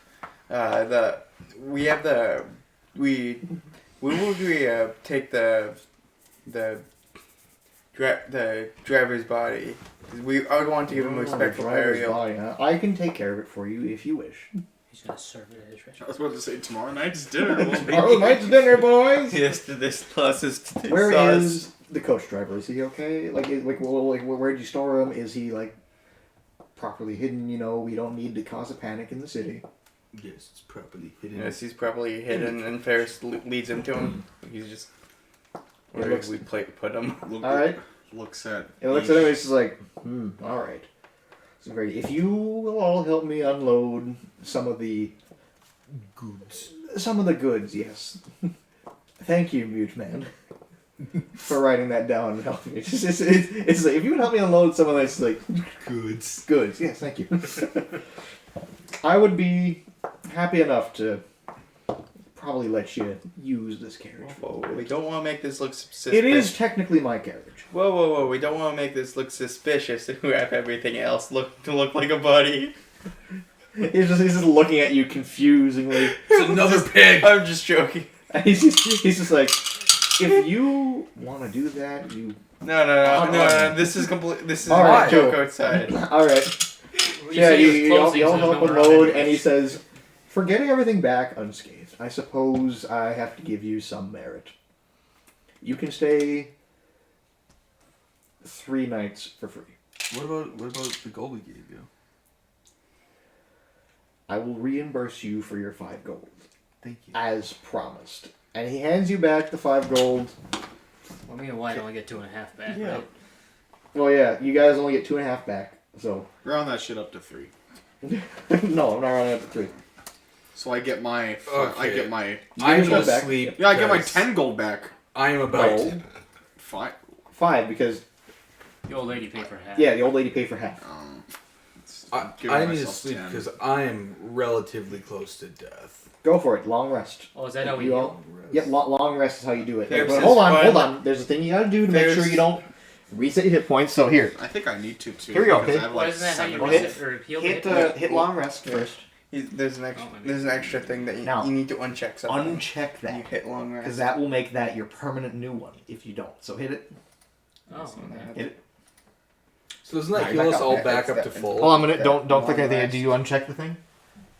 we will take the driver's body. 'Cause I would want to give him a Oh, respectful driver's burial. body, huh? I can take care of it for you if you wish. He's gonna serve it at his I restaurant. was about to say tomorrow night's dinner will be. Tomorrow night's dinner, boys! Yes, to this plus is to this Where sauce. is the coach driver? Is he okay? Like where'd you store him? Is he like properly hidden? You know, we don't need to cause a panic in the city. Yes, it's properly hidden. Yes, he's probably hidden, and Ferris leads him to him. He's just where looks- we put him. Look, All right. Looks at. It looks at him. It's just like, all right. So great. If you will all help me unload some of the Goods. goods, yes. Thank you, mute man, for writing that down and helping me. It's like if you would help me unload some of this like Goods. goods, yes, thank you. I would be happy enough to probably let you use this carriage. Whoa, we don't want to make this look suspicious. It is technically my carriage. Whoa! We don't want to make this look suspicious. If we have everything else look like a buddy. He's just looking at you confusingly. It's another pig. I'm just joking. And he's just like, if you want to do that, you. No. This is complete. This is All right, a joke cool. outside. All right. Well, Yeah, said he was you closing, all so there's help no him one around load, anyway. and he says, for getting everything back unscathed, I suppose I have to give you some merit. You can stay 3 nights for free. What about the gold we gave you? I will reimburse you for your 5 gold, Thank you. as promised. And he hands you back the 5 gold, Well, me and White only get 2.5 back, Yeah. right? Well, yeah, you guys only get 2.5 back. So Round that shit up to 3. no, I'm not running up to 3. So I get my. I Okay. get my. I'm gold back. asleep. Yeah, I get my because 10 gold back. I am about. No. 5. 5 because The old lady paid for half. yeah, the old lady paid for half. I need to sleep because I am relatively close to death. Go for it. Long rest. Oh, is that how we You heal? all, yep, long rest is how you do it. There's But this hold on. fun- There's a thing you gotta do to make sure There's- you don't reset your hit points. So here, I think I need to too. Here we go, because okay. I have Well, like isn't that how you 7 hit- reset or heal? hit long rest first. There's an extra thing that Now, you need to uncheck something. Uncheck You that hit long because rest. that will make that your permanent new one if you don't. So hit it. Oh, okay. Hit it. So doesn't that Right, heal back us up, all yeah, back it's up to that- full? Hold on a minute. that Don't click long anything. rest. Do you uncheck the thing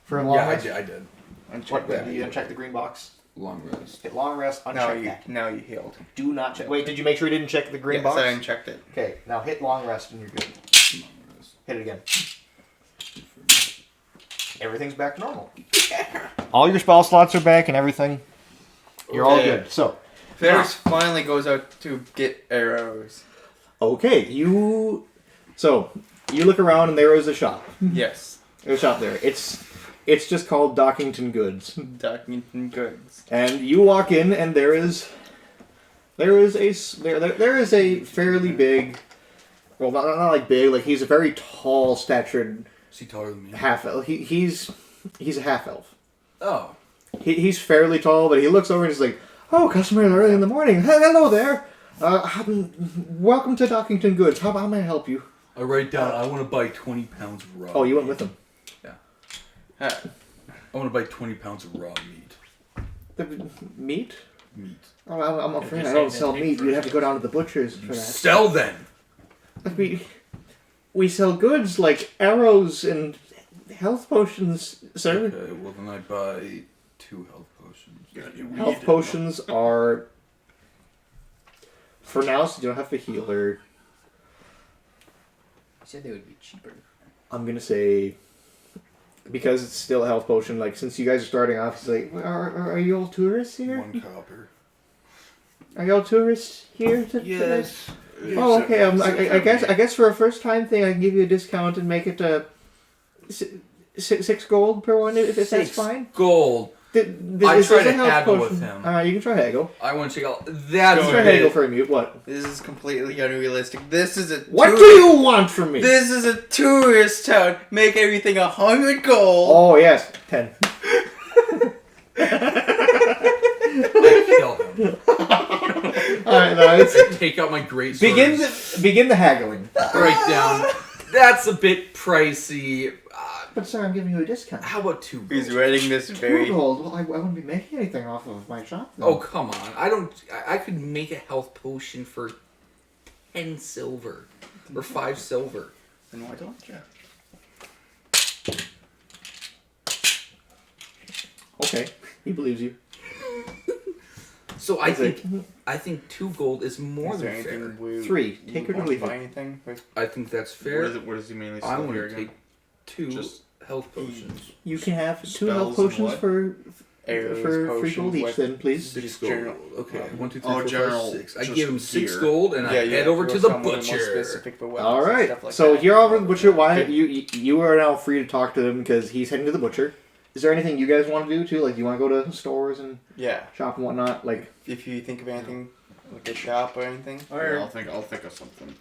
for a long Yeah, rest? I did. Uncheck What? that. Do you uncheck the green box? Long rest. Hit long rest. Uncheck that. Now you healed. Do not check. Wait, did you make sure you didn't check the green Yes, box? I unchecked it. Okay, now hit long rest and you're good. Long rest. Hit it again. Everything's back to normal. All your spell slots are back and everything. You're all Okay. good. So, Ferris finally goes out to get arrows. okay, So, you look around and there is a shop. Yes. There's a shop there. It's just called Dockington Goods. Documenting goods. And you walk in and there is a fairly big, well, not like big, like he's a very tall statured Is he taller than me? half elf. He's a half elf. Oh. He's fairly tall, but he looks over and he's like, "Oh, customer early in the morning. Hello there. Welcome to Dockington Goods. How may I help you?" I write down, I want to buy 20 pounds of raw Oh, you went meat. with him. Huh. I want to buy 20 pounds of raw meat. The meat? Meat. Oh, I'm afraid just I don't say sell that meat. big You'd have to go down to the butcher's for that. Sell then! We sell goods like arrows and health potions, sir. Okay, well then I buy 2 health potions. Health potions are for now, so you don't have to heal her. You said they would be cheaper. I'm gonna say because it's still a health potion. Like since you guys are starting off, it's like, are you all tourists here? 1 copper. Are you all tourists here? Yes. Oh, okay. I guess for a first time thing, I can give you a discount and make it 6 gold per one if that's 6 fine. gold. I I try to haggle with him. You can try haggle. I want to check out. You That's can try a haggle bit. for a mute. What? This is completely unrealistic. This is a What do you want from me? This is a tourist town. Make everything 100 gold. Oh yes, 10. I kill him. All right, now it's Take out my great sword. begin the haggling. Write down. That's a bit pricey. But sir, I'm giving you a discount. How about 2 gold? He's writing this 2 very. gold. Well, I wouldn't be making anything off of my shop. Then. Oh, come on. I could make a health potion for 10 silver. Or 5 silver. Then why don't you? Okay, he believes you. So I He's like, think 2 gold is more Is there than fair. anything we 3. Take her to want to leave buy it. anything? I think that's fair. What does he mainly I'm sell going here to again? take 2 Just- health potions. You can have 2 Spells health and potions what? for Arrows, 3 potions, gold each. weapons. Then please. 6 Just gold. general- Okay, 1, 2, 3, Oh, 4, 5, general, 6. I just give him 6 gear. gold and I head over to the butcher. Specific for weapons All and right. stuff like So that. you're over the butcher. Why you are now free to talk to him because he's heading to the butcher. Is there anything you guys want to do too? Like, do you want to go to stores and Yeah. shop and whatnot? Like, If you think of anything, like a shop or anything. Yeah, I'll think of something.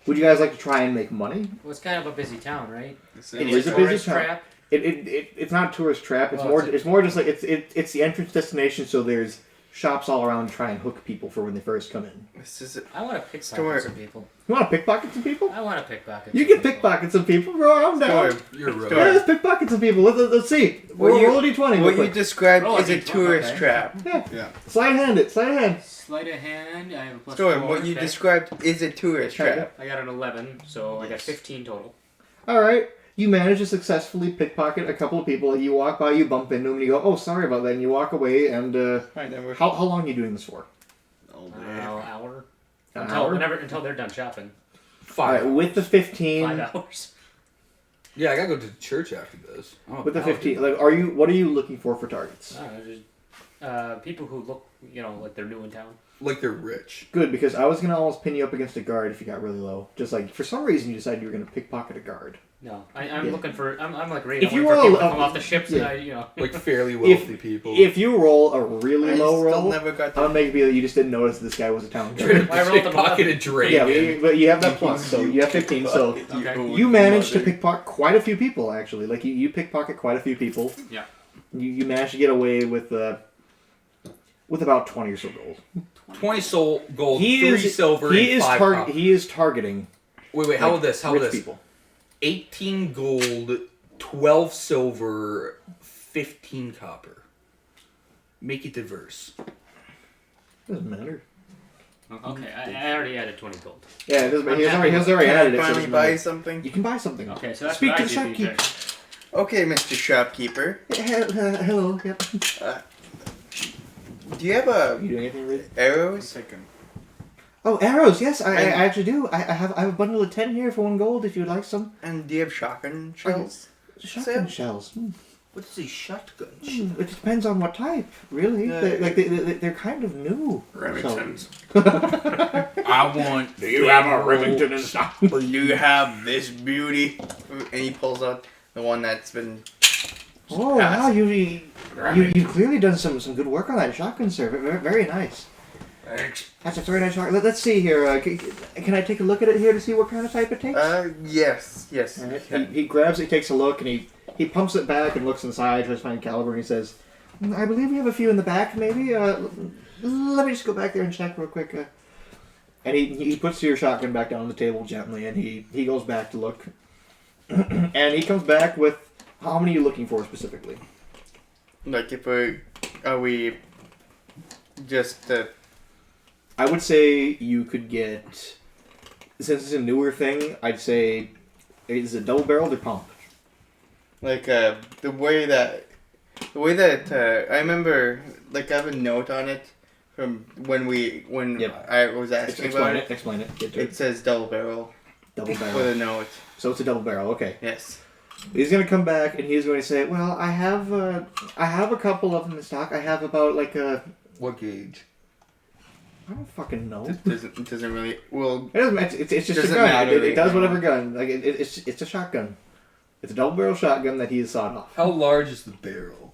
would you guys like to try and make money? Well, it's kind of a busy town, right? It is a busy Tourist town. trap. It's not a tourist trap. It's Oh, more. it's a- It's more just like it's the entrance destination. So there's shops all around to try and hook people for when they first come in. This is I want to pickpocket Store. some people. You want to pickpocket some people? I want to pickpocket. You some can people. pickpocket some people, bro. I'm down. Storm. You're right. Yeah, let's pickpocket some people. Let's see. What you- Roll a d20. real What you quick. described Oh, is a okay. tourist Okay. trap. Yeah. Slide hand it. Slide hand. Sleight of hand. I have a plus Storm, 4. what you okay. described is a tourist Okay. trap. I got an 11, so I got 15 total. All right. You manage to successfully pickpocket a couple of people. You walk by, you bump into them, and you go, "Oh, sorry about that." And you walk away. And I never. how long are you doing this for? All I day. don't know, hour. An Until hour? until they're done shopping. All right. 5. With the 15. 5 hours. Yeah, I gotta go to church after this. I'm a With the paladin. 15, like, what are you looking for targets? I don't know, just people who look, like they're new in town. like they're rich. Good, because I was gonna almost pin you up against a guard if you got really low. Just like for some reason you decided you were gonna pickpocket a guard. No, I'm Yeah. looking for. I'm like ready. If I'm you waiting for roll people to a- come off the ships, yeah. and I. Like fairly wealthy people. If you roll a really low still roll, never got I'm gonna make it be that you just didn't notice this guy was a town guard. I rolled an 11. Pickpocketed dragon. Yeah, but you have that plus, so you have 15. So Okay. you managed to pickpocket quite a few people, actually. Like you pickpocket quite a few people. Yeah. You managed to get away with about 20 or so gold. 20 gold, He 3 is- silver, He and is 5 copper. he is targeting. Wait, how like, about this? How rich about this? people. 18 gold, 12 silver, 15 copper. Make it diverse. Doesn't matter. Okay, I already added 20 gold. Yeah, it doesn't matter. I'm He's happy already with added Can it. I so it finally doesn't buy matter. something? You can buy something. Okay, so that's Speak what to I the did, you shopkeeper. guys. Okay, Mr. Shopkeeper. Hello. Yep. Do you have Are you doing anything, Reed? arrows? Oh, arrows. Yes, I And- actually do. I have a bundle of 10 here for 1 gold. If you'd like some. And do you have shotgun shells? Shotgun Sale? shells. What's a shotgun? It depends on what type, really. They're kind of new. Remingtons. I want. Do you have a Remington in stock? Do you have this beauty? And he pulls out the one that's been. Oh wow, you clearly done some good work on that shotgun, sir. Very, very nice. Thanks. That's a very nice shotgun. Let's see here. Can I take a look at it here to see what kind of type it takes? Yes. Alright, he grabs it, he takes a look, and he pumps it back and looks inside, tries to find caliber, and he says, I believe we have a few in the back, maybe. Let me just go back there and check real quick. And he puts your shotgun back down on the table gently, and he goes back to look. And he comes back with, how many are you looking for specifically? Like if we just I would say you could get, since it's a newer thing, I'd say, is it double barreled or pump? like the way that I remember, like I have a note on it from when Yep. I was asking about it. Explain it. Get to It it. says double barrel Double with barrel. a note. So it's a double barrel, okay. Yes. He's gonna come back and he's going to say, "Well, I have a couple of them in stock. I have about like a What gauge? I don't fucking know. It doesn't really well. It doesn't matter. It's just a Doesn't gun. matter, It does right? whatever gun. Like it's a shotgun. It's a double barrel shotgun that he has sawed off. How large is the barrel?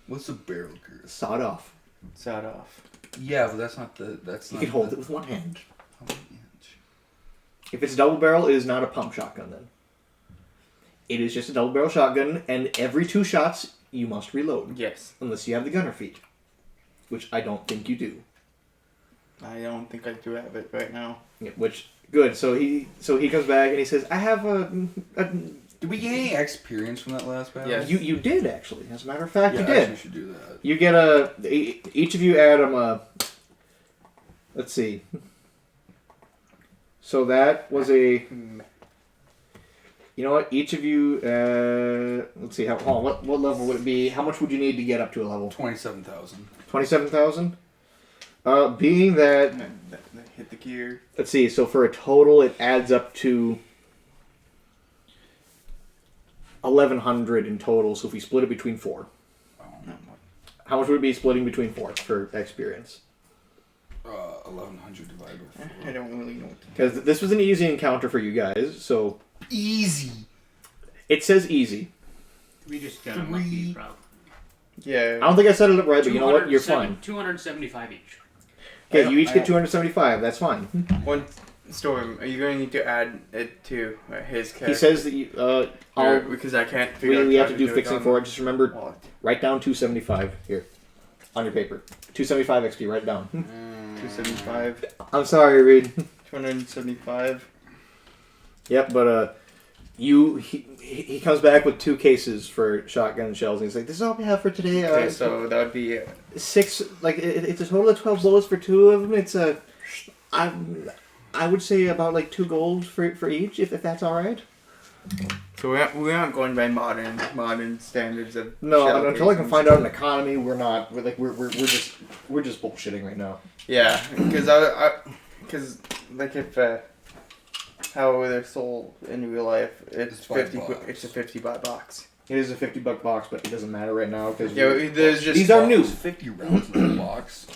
What's the barrel girth? Sawed off. Sawed off. Yeah, but that's not the. That's You not. can hold the, it with one hand. How many inch? If it's a double barrel, it is not a pump shotgun then. It is just a double barrel shotgun, and every 2 shots you must reload, Yes. unless you have the gunner feat, which I don't think you do. I don't think I do have it right now. Yeah, which good. So he comes back and he says, "I have a Did we get any experience from that last battle? Yes. you did actually. As a matter of fact, Yeah, you did. actually, we should do that. You get each of you add let's see. So that was a. You know what? Each of you. Let's see. Hold on. What level would it be? How much would you need to get up to a level? 27,000. 27,000. Being that. Hit the gear. Let's see. So for a total, it adds up to 1,100 in total. So if we split it between 4, how much would it be splitting between 4 for experience? 1,100 divided by 4. I don't really know. Because this was an easy encounter for you guys. So Easy. it says easy. We just got unlucky, bro. Yeah. I don't think I said it right, but you know what? You're fine. 275 each. Okay, you each I get don't- 275. That's fine. One Storm. Are you going to need to add it to his character? He says that you. because I can't figure out We how have to do it fixing on for it. Just remember, wallet. write down 275 here on your paper. 275 XP. Write it down. 275. I'm sorry, Reed. 275. Yep, but he comes back with 2 cases for shotgun shells, and he's like, "This is all we have for today." Okay, so that would be 6. Like it's a total of 12 bullets for 2 of them. It's I would say about like 2 gold for each, if that's all right. So we're not going by modern standards of No, shell until I can casings. find out an economy, we're not. We're just bullshitting right now. Yeah, because because like if how they're sold in real life, it's It's $50. $5. It's a $50 box. It is a $50 box, but it doesn't matter right now because Yeah, there's just these are new. There's 50 rounds in the box.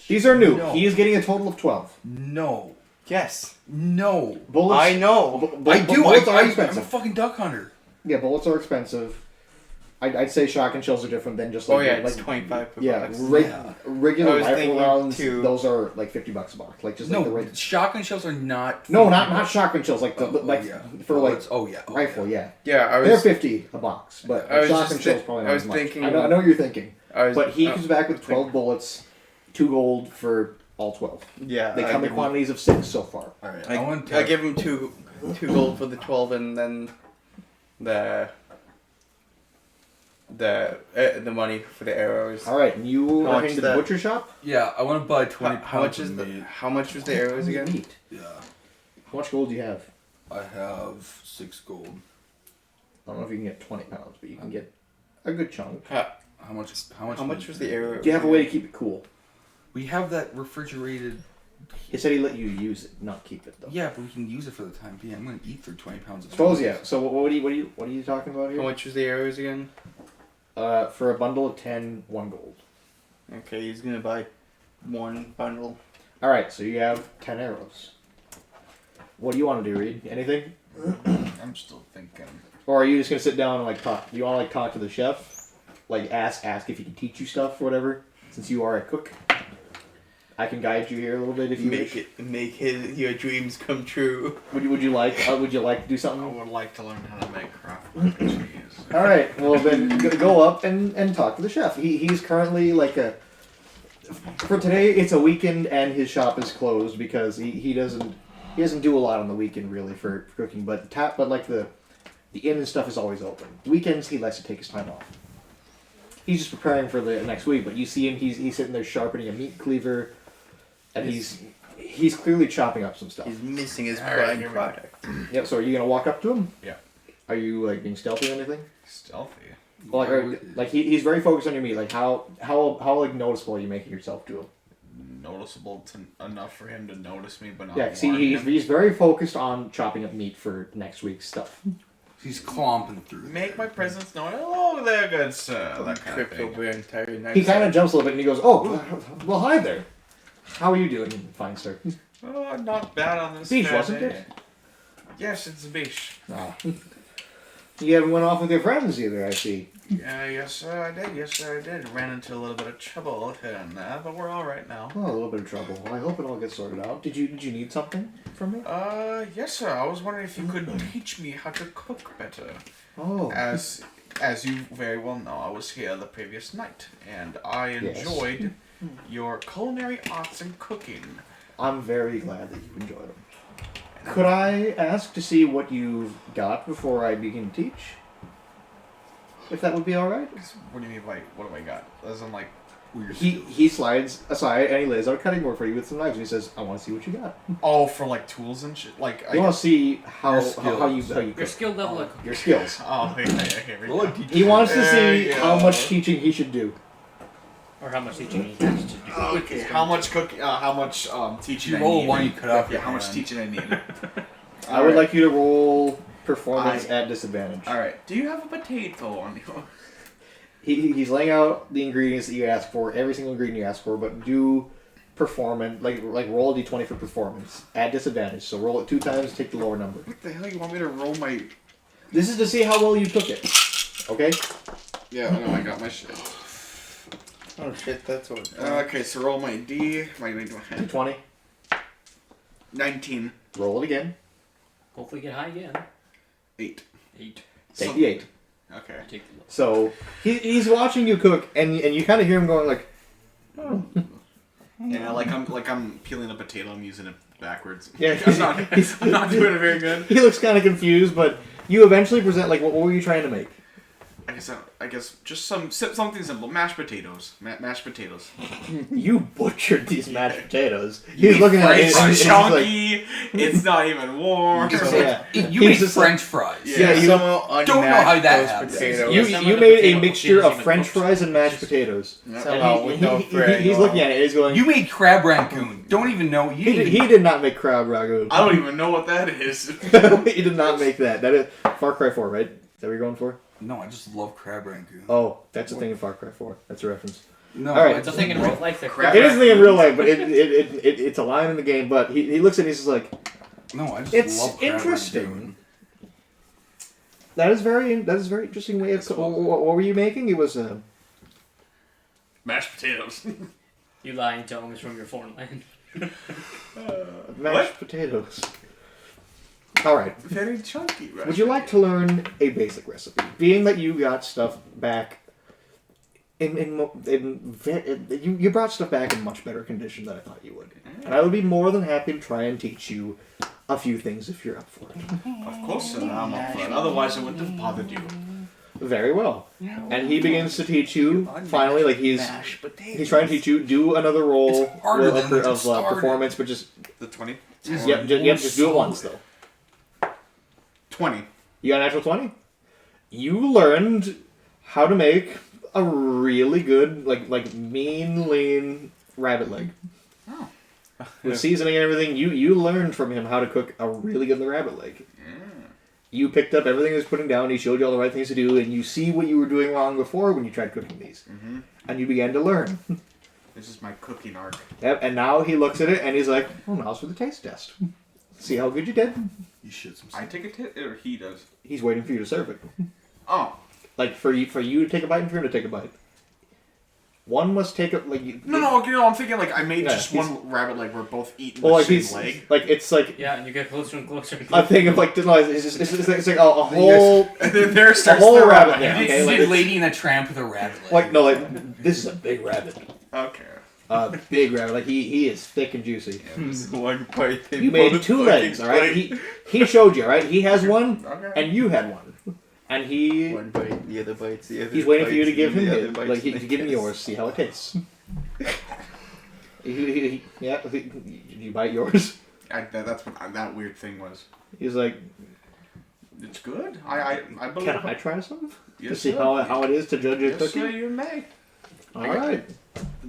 These are new. No. He is getting a total of 12. No. Yes. No. Bullets. I know. I do. Bullets are I'm a expensive. fucking duck hunter. Yeah, bullets are expensive. I'd say shotgun shells are different than just like Oh yeah, it's like 25 per yeah, box. Yeah. regular I was rifle thinking rounds. too. Those are like $50 a box. Like just like the No, regular. shotgun shells are not. No, not shotgun shells. Like the Oh, like yeah. for like Bullets. Oh yeah. Oh, rifle. Yeah, Yeah, I they're was. $50 a box, but I was shotgun just shells thi- probably I not was as much. thinking- I know what you're thinking, I was but he comes back with 12 bullets, 2 gold for all 12. Yeah, They I come in give him- quantities of 6 so far. All right. I give him two gold for the 12, and then the money for the arrows. All right, and you How are much heading to is the that? butcher shop. Yeah, I want to buy 20 How much pounds is of the meat. How much was the arrows again? Meat. Yeah. How much gold do you have? I have 6 gold. I don't know if you can get 20 pounds, but you can get a good chunk. How much? How much was the arrow? Do you have a way to keep it cool? We have that refrigerated. He said he let you use it, not keep it though. Yeah, but we can use it for the time being. I'm gonna eat for 20 pounds of Suppose meat. yeah. So what are you talking about How here? much was the arrows again? For a bundle of 10, 1 gold. Okay, he's gonna buy one bundle. All right, so you have 10 arrows. What do you want to do, Reed? Anything? I'm still thinking. Or are you just gonna sit down and like talk? Do you want to like talk to the chef? Like ask if he can teach you stuff or whatever. Since you are a cook, I can guide you here a little bit if you wish. Make your dreams come true. Would you like to do I something? would like to learn how to make craft mac and cheese. All right. Well, then go up and talk to the chef. He's currently like a. For today, it's a weekend and his shop is closed because he doesn't do a lot on the weekend really for cooking. But the inn and stuff is always open. Weekends he likes to take his time off. He's just preparing for the next week. But you see him. He's sitting there sharpening a meat cleaver, and he's clearly chopping up some stuff. He's missing his Alright, prime here we product. Yep. So are you gonna walk up to him? Yeah. Are you like being stealthy or anything? Stealthy. Well, like he's very focused on your meat. Like how like noticeable are you making yourself to him? Noticeable enough for him to notice me, but not. Yeah, see, warn him. he's very focused on chopping up meat for next week's stuff. He's clomping through. Make my presence known. Hello there, good sir. That kind of Tripped thing. over an entire night. He kind of jumps a little bit and he goes, "Oh, well, hi there. How are you doing, fine sir?" Oh, not bad on this. Beach, fair wasn't day. it? Yes, it's a beach. Ah. You haven't went off with your friends either, I see. Yes, sir, I did. Yes, sir, I did. Ran into a little bit of trouble here and there, but we're all right now. Oh, a little bit of trouble. Well, I hope it all gets sorted out. Did you need something from me? Yes, sir. I was wondering if you could teach me how to cook better. Oh, As you very well know, I was here the previous night, and I Yes. enjoyed your culinary arts and cooking. I'm very glad that you enjoyed them. Could I ask to see what you've got before I begin to teach? If that would be all right. What do you mean by what have I got? As in like Weird He slides aside and he lays out a cutting board for you with some knives and he says, "I want to see what you got. oh for like tools and shit. Like I want to see how Your you skills. Your skill level. cook. Your skills." oh here we Roll go. a d20. He wants to There see you how go. much teaching he should do. Or how much teaching he has to do. Okay, how much cooking? How much teaching? You I roll need. one, you cut off Yeah, your how much hand. teaching I need? I would like you to roll performance at disadvantage. All right. Do you have a potato on you? He's laying out the ingredients that you ask for, every single ingredient you ask for, but do performance like roll a d20 for performance at disadvantage. So roll it 2 times, take the lower number. What the hell? You want me to roll my? This is to see how well you cook it. Okay? Yeah, I know. I got my shit. Oh shit, that's what. Okay, so roll my D. My d20. 19. Roll it again. Hopefully get high again. 8. 8. Take the 8. Okay. Take the low. So he's watching you cook, and you kind of hear him going like, "Oh." Yeah, like I'm peeling a potato. I'm using it backwards. Yeah, I'm not doing it very good. He looks kind of confused, but you eventually present like, what were you trying to make? I guess just something simple. Mashed potatoes. Mashed potatoes. You butchered these mashed potatoes. He's looking at it. It's and he's like, chunky. It's not even warm. yeah. You He's made just French fries. Yeah, you somehow don't know how that those happens. potatoes. You Some of you the made a potato mixture isn't of even French cooked. fries and mashed potatoes. Somehow And with no he's fraying looking oil. at it. He's going. You made crab rangoon. Don't even know. He did not make crab ragu. I don't even know what that is. He did not make that. That is Far Cry 4, right? Is that what you're going for? No, I just love crab rangoon. Oh, that's a thing in Far Cry 4. That's a reference. No, All right. It's a thing in real life that Crap. It is a thing in real life, but it's a line in the game. But he looks at it and he's just like, No, I just It's love crab interesting. that is very interesting way of. What were you making? It was Mashed potatoes. You lying to him is from your foreign land. mashed potatoes. All right. Very chunky, right? Would you like to learn a basic recipe? Being that you got stuff back you brought stuff back in much better condition than I thought you would, and I would be more than happy to try and teach you a few things if you're up for it. Of course, sir, I'm up for it. Otherwise, I wouldn't have bothered you. Very well. And he begins to teach you. Finally, like he's trying to teach you. Do another roll harder than when it of started. performance, but just The 20? just do it once though. 20. You got a natural 20? You learned how to make a really good, like mean, lean rabbit leg. Oh. With seasoning and everything, you learned from him how to cook a really good rabbit leg. You picked up everything he was putting down, he showed you all the right things to do, and you see what you were doing wrong before when you tried cooking these. Mm-hmm. And you began to learn. This is my cooking arc. Yep, and now he looks at it and he's like, oh, now's for the taste test. See how good you did? You should some. I take a tip, or he does? He's waiting for you to serve it. Oh. Like, for you to take a bite and for him to take a bite. One must take a, like... No, I'm thinking, like, I made Yeah, just one rabbit leg. We're both eating Well, the like, same leg. like, it's like... Yeah, and you get closer and closer and A closer. thing of, like, no, it's like a whole... And then there A starts whole the rabbit, rabbit. yeah. You Okay, did like it's- Lady and the Tramp with a rabbit leg. Like, no, like, this is a big rabbit. Okay. Big rabbit. Like, he is thick and juicy. One bite. You made two legs, alright? He showed you, alright? He has one, Okay. and you had one. And he... One bite, the other bites, the other He's waiting for you to bites, give him the other his. bites, Like, the to give him kiss. yours, see how it tastes. You bite yours? That's what that weird thing was. He's like, It's good. I believe can I try some? To Yes, see sir. how it is to judge your Yes, sir, cooking? you may. Alright.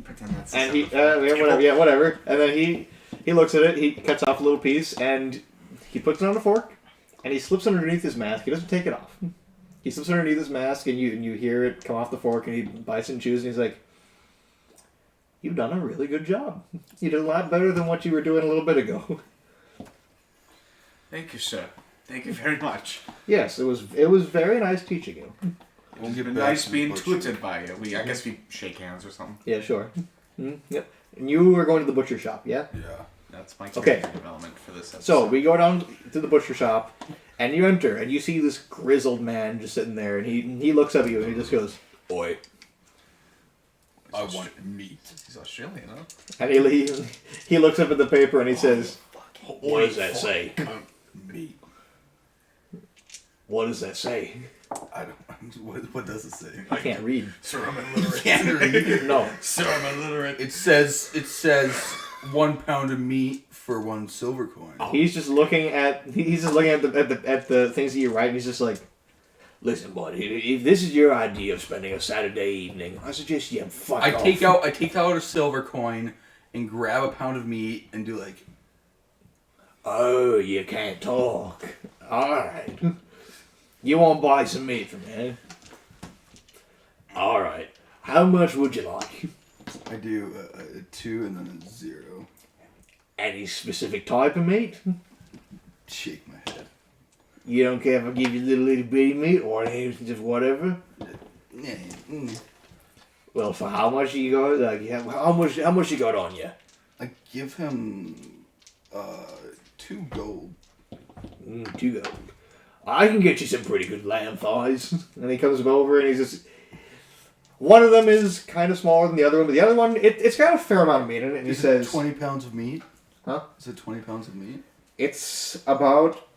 Pretend that's And the he, sound of yeah, whatever. And then he looks at it, he cuts off a little piece, and he puts it on a fork, and he slips underneath his mask. He doesn't take it off. He slips underneath his mask, and you hear it come off the fork, and he bites and chews, and he's like, you've done a really good job. You did a lot better than what you were doing a little bit ago. Thank you, sir. Thank you very much. Yes, it was very nice teaching you. It's been nice being tutored by you. I guess we shake hands or something. Yeah, sure. Yep. And you were going to the butcher shop, yeah? Yeah. That's my Okay. character development for this episode. So we go down to the butcher shop, and you enter, and you see this grizzled man just sitting there, and he looks up at you, and he just goes, Oi. I want meat. He's Australian, huh? and he looks up at the paper, and he says, what does that say? Meat. What does that say? I don't. What does it say? I can't read. Sir, I'm illiterate. Can't read. No. Sir, I'm illiterate. It says 1 pound of meat for 1 silver coin. He's just looking at the things that you write, and he's just like, listen, buddy, if this is your idea of spending a Saturday evening, I suggest you fuck I off. take out a silver coin and grab a pound of meat and do like. Oh, you can't talk. Alright. You want to buy some meat from me? Alright. How much would you like? I do a 2 and then a 0. Any specific type of meat? Shake my head. You don't care if I give you a little itty bitty meat or anything, just whatever? Yeah. Mm. Well, for how much you got? Like, how much you got on you? I give him 2 gold. 2 gold. I can get you some pretty good lamb thighs. And he comes over and he's just... One of them is kind of smaller than the other one, but the other one, it's got a fair amount of meat in it. And he says... 20 pounds of meat? Huh? Is it 20 pounds of meat? It's about...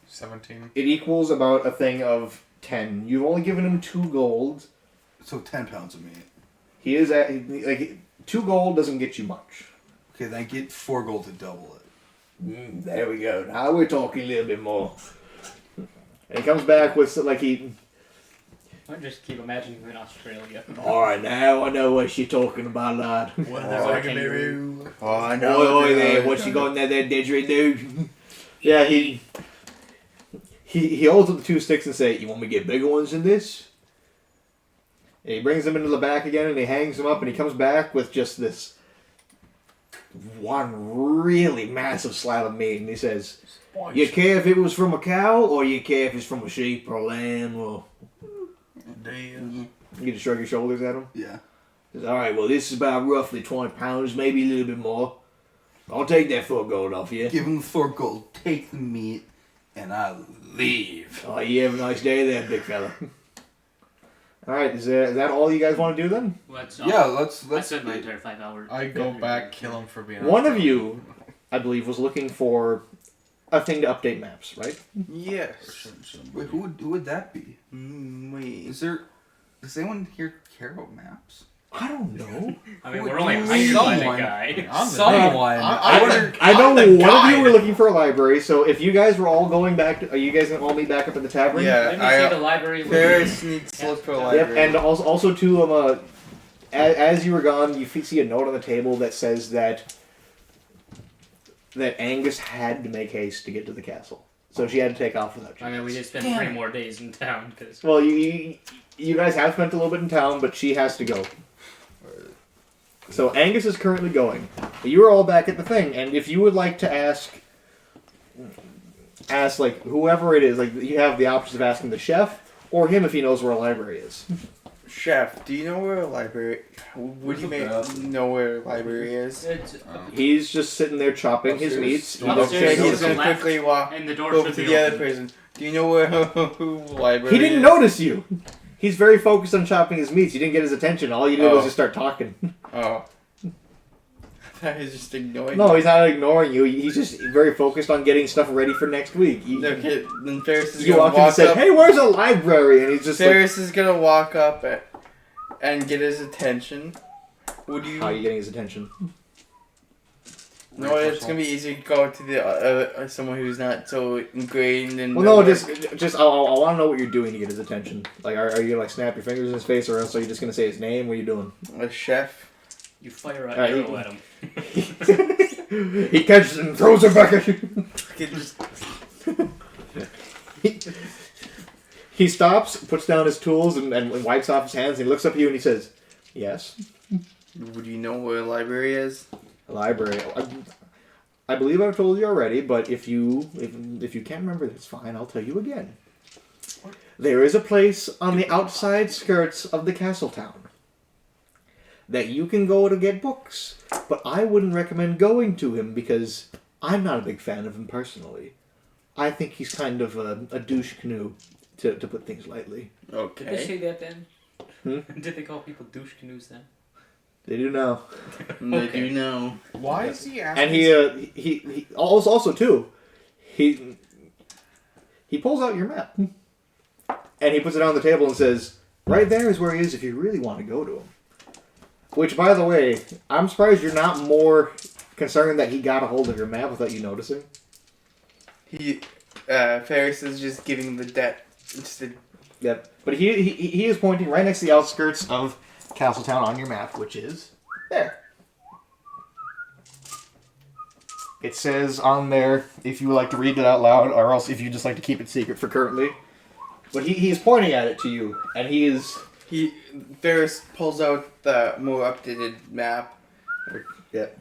17. It equals about a thing of 10. You've only given him 2 gold. So 10 pounds of meat. He is at... Like, 2 gold doesn't get you much. Okay, then I get 4 gold to double it. There we go. Now we're talking a little bit more. And he comes back with, like, he... I just keep imagining him in Australia. Alright, now I know what you're talking about, lad. Oh, I Oi, oi there, what you got in there, didgeridoo? Yeah, he holds up the 2 sticks and say, you want me to get bigger ones than this? And he brings him into the back again, and he hangs him up, and he comes back with just this one really massive slab of meat, and he says, "You care if it was from a cow, or you care if it's from a sheep or a lamb, or..." Damn. You just shrug your shoulders at him. Yeah. He says, "All right, well, this is about roughly 20 pounds, maybe a little bit more. I'll take that 4 gold off you." Give him the 4 gold, take the meat, and I'll leave. "Oh, you have a nice day there, big fella." All right, is that all you guys want to do then? Let's, Yeah, let's I spent my entire 5 hours. I go back, kill him for being. One of you, I believe, was looking for a thing to update maps, right? Yes. Wait, who would that be? Wait. Does anyone here care about maps? I don't know. I mean, we're only hired by the Someone. guy. Someone. I know one of you were looking for a library, so if you guys were all going back, are you guys going to all meet back up at the tavern? Yeah. Let me see the library. Ferris needs to look for a Yep, library. and also too, as you were gone, you see a note on the table that says that Angus had to make haste to get to the castle, so she had to take off without you. I mean, we did spend 3 more days in town because. Well, you guys have spent a little bit in town, but she has to go. So Angus is currently going. You are all back at the thing, and if you would like to ask like whoever it is, like you have the options of asking the chef or him if he knows where a library is. Chef, do you know where a library? Would you know where a library is? It's He's just sitting there chopping his meats. Upstairs. Okay, he's to the gonna left, quickly walk and the door over should to be the other open. person. Do you know where library? He didn't is? notice you. He's very focused on chopping his meats. You didn't get his attention. All you did was Oh. just start talking. Oh. That is just ignoring. No, he's not ignoring you. He's just very focused on getting stuff ready for next week. Okay, then Ferris is You gonna walked in and walk said, up. "Hey, where's a library?" And he's just Ferris is gonna walk up and get his attention. Would like, you? "How are you getting his attention?" No, it's gonna be easy to go to the someone who's not so ingrained in. Well, no, just I want to know what you're doing to get his attention. Like, are you gonna like snap your fingers in his face, or else are you just gonna say his name? What are you doing? a chef. You fire an Alright, arrow at him. He catches it and throws it back at you. He stops, puts down his tools, and wipes off his hands. And he looks up at you and he says, "Yes, Would you know where a library is? a library. I believe I've told you already, but if you can't remember, that's fine. I'll tell you again. There is a place on the outside skirts of the castle town that you can go to get books, but I wouldn't recommend going to him because I'm not a big fan of him personally. I think he's kind of a douche canoe, to put things lightly." Did they Okay. say that then? Hmm? Did they call people douche canoes then? They do now. They do know. Why is he asking? And he also too, he pulls out your map and he puts it on the table and says, "Right there is where he is if you really want to go to him." Which, by the way, I'm surprised you're not more concerned that he got a hold of your map without you noticing. Ferris is just giving the debt. Yep. But he is pointing right next to the outskirts of Castletown on your map, which is there. It says on there if you would like to read it out loud, or else if you just like to keep it secret for currently. But he's pointing at it to you, and Ferris pulls out the more updated map. Yep.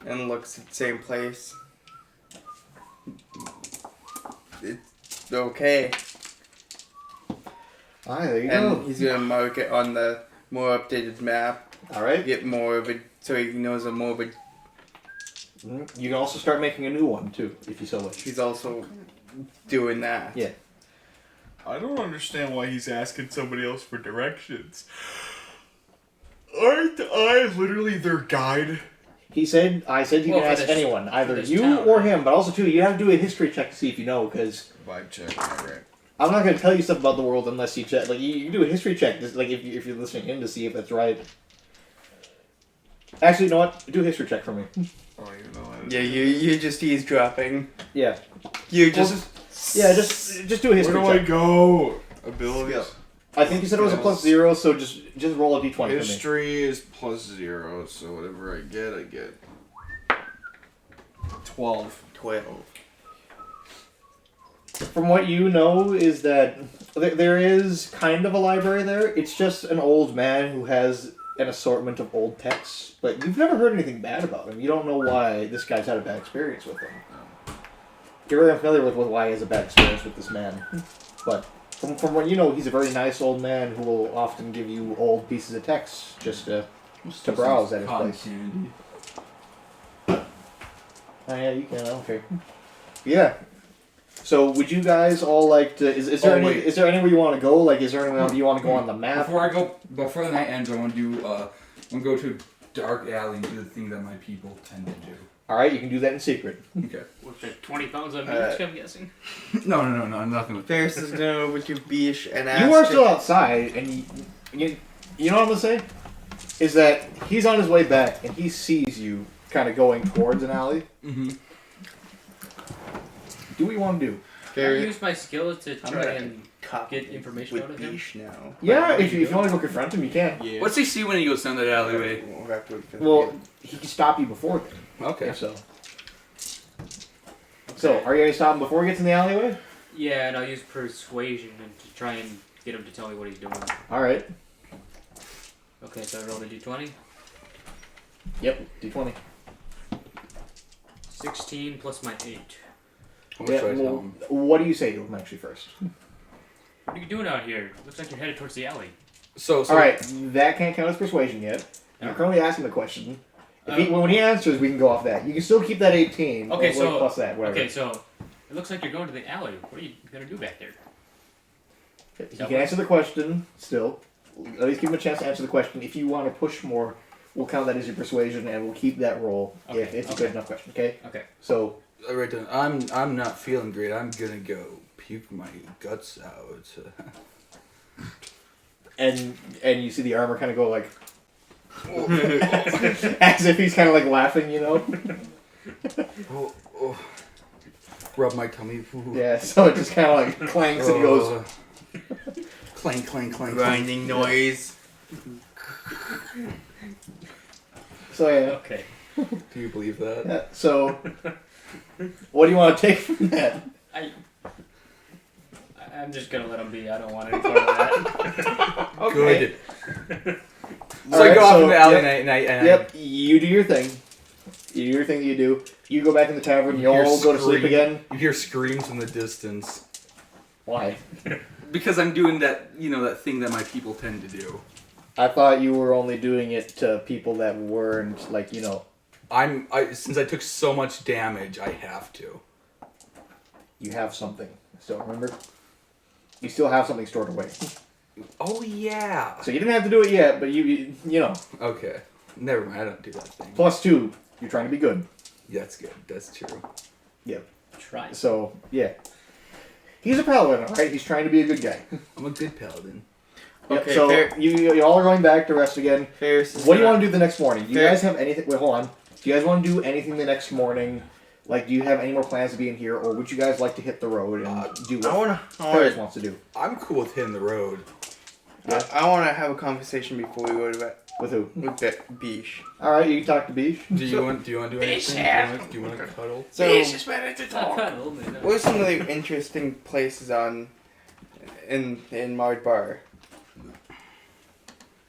And looks at the same place. It's okay. There you And go. he's gonna mark it on the more updated map. All right. Get more of it, so he knows a more of it. You can also start making a new one too, if you so wish. He's also doing that. Yeah. I don't understand why he's asking somebody else for directions. Aren't I literally their guide? I said you Well, can for ask this- anyone, either for this you town, or right? him. But also too, you have to do a history check to see if you know, because Vibe check. Yeah, right. I'm not going to tell you stuff about the world unless you check. Like you do a history check, just like if you're listening in to see if that's right. Actually, you know what? Do a history check for me. I don't even know how to Yeah, do you just eavesdropping. Yeah. You Well, just. just do a that. history Where do I check. go? Abilities. I think you said it was a +0, so just roll a d20 for me. History is +0, so whatever I get. 12. 12. from what you know, is that there is kind of a library there. It's just an old man who has an assortment of old texts, but you've never heard anything bad about him. You don't know why this guy's had a bad experience with him. You're very unfamiliar with why he has a bad experience with this man. But from what you know, he's a very nice old man who will often give you old pieces of text just to browse at his place. Oh yeah, you can. I don't care. Yeah. So would you guys all like to? Is there anywhere you want to go? Like, is there anywhere you want to go on the map? Before the night ends, I want to do. I'm gonna go to a dark alley and do the thing that my people tend to do. All right, you can do that in secret. Okay. With the 20 pounds of meat, I'm guessing. No, nothing with. Ferris is gonna over to Beesh and ask. You are still outside, and you know what I'm gonna say? Is that he's on his way back, and he sees you kind of going towards an alley. Mm-hmm. Do what you want to do. Can I use my skills to try and get information out of him? Beesh now. Yeah, if you want to go confront him, you can. Yeah. What's he see when he goes down that alleyway? We'll have to wait for the Well, game. he can stop you before then. Okay. So, are you going to stop him before he gets in the alleyway? Yeah, and I'll use persuasion and to try and get him to tell me what he's doing. Alright. Okay, so I rolled a d20. Yep, D20. 16 plus my 8. How much Yeah, do I tell well, him? what do you say to him actually first? What are you doing out here? Looks like you're headed towards the alley. So Alright, that can't count as persuasion yet. You're currently asking the question. If when he answers, we can go off that. You can still keep that 18. Okay, or so plus that, whatever. okay, so it looks like you're going to the alley. What are you gonna do back there? You can answer the question still. At least give him a chance to answer the question. If you want to push more, we'll count that as your persuasion, and we'll keep that roll if it's a good enough question. Okay. Okay. So. Right then, I'm not feeling great. I'm gonna go puke my guts out. And you see the armor kind of go like. As if he's kind of like laughing, you know. Oh. Rub my tummy. Ooh. Yeah. So it just kind of like clanks and he goes. Clank, clank, clank. Grinding noise. So yeah. Okay. Do you believe that? Yeah, so, what do you want to take from that? I'm just gonna let him be. I don't want any part of that. Okay. Good. So Alright, I go off so, in the alley yep, and Yep, you do your thing. You do your thing that you do. You go back in the tavern, you hear all go to sleep again. You hear screams in the distance. Why? Because I'm doing that, that thing that my people tend to do. I thought you were only doing it to people that weren't, like, Since I took so much damage, I have to. you have something. Still, remember? You still have something stored away. Oh, yeah. So you didn't have to do it yet, but you know. Okay. Never mind, I don't do that thing. +2, you're trying to be good. That's good. That's true. Yep. Try. So, yeah. He's a paladin, alright? He's trying to be a good guy. I'm a good paladin. Yep, Okay, so fair. you all are going back to rest again. Ferris is What do you gonna- want to do the next morning? Do you Fair. guys have anything? Wait, hold on. Do you guys want to do anything the next morning? Like, do you have any more plans to be in here, or would you guys like to hit the road and do what Ferris wants to do? I'm cool with hitting the road. I want to have a conversation before we go to bed With who? with Beesh. All right, you can talk to Beesh. Do you want to do anything? Do you want to cuddle? So, Cuddle, man. what are some of the interesting places in Mardbar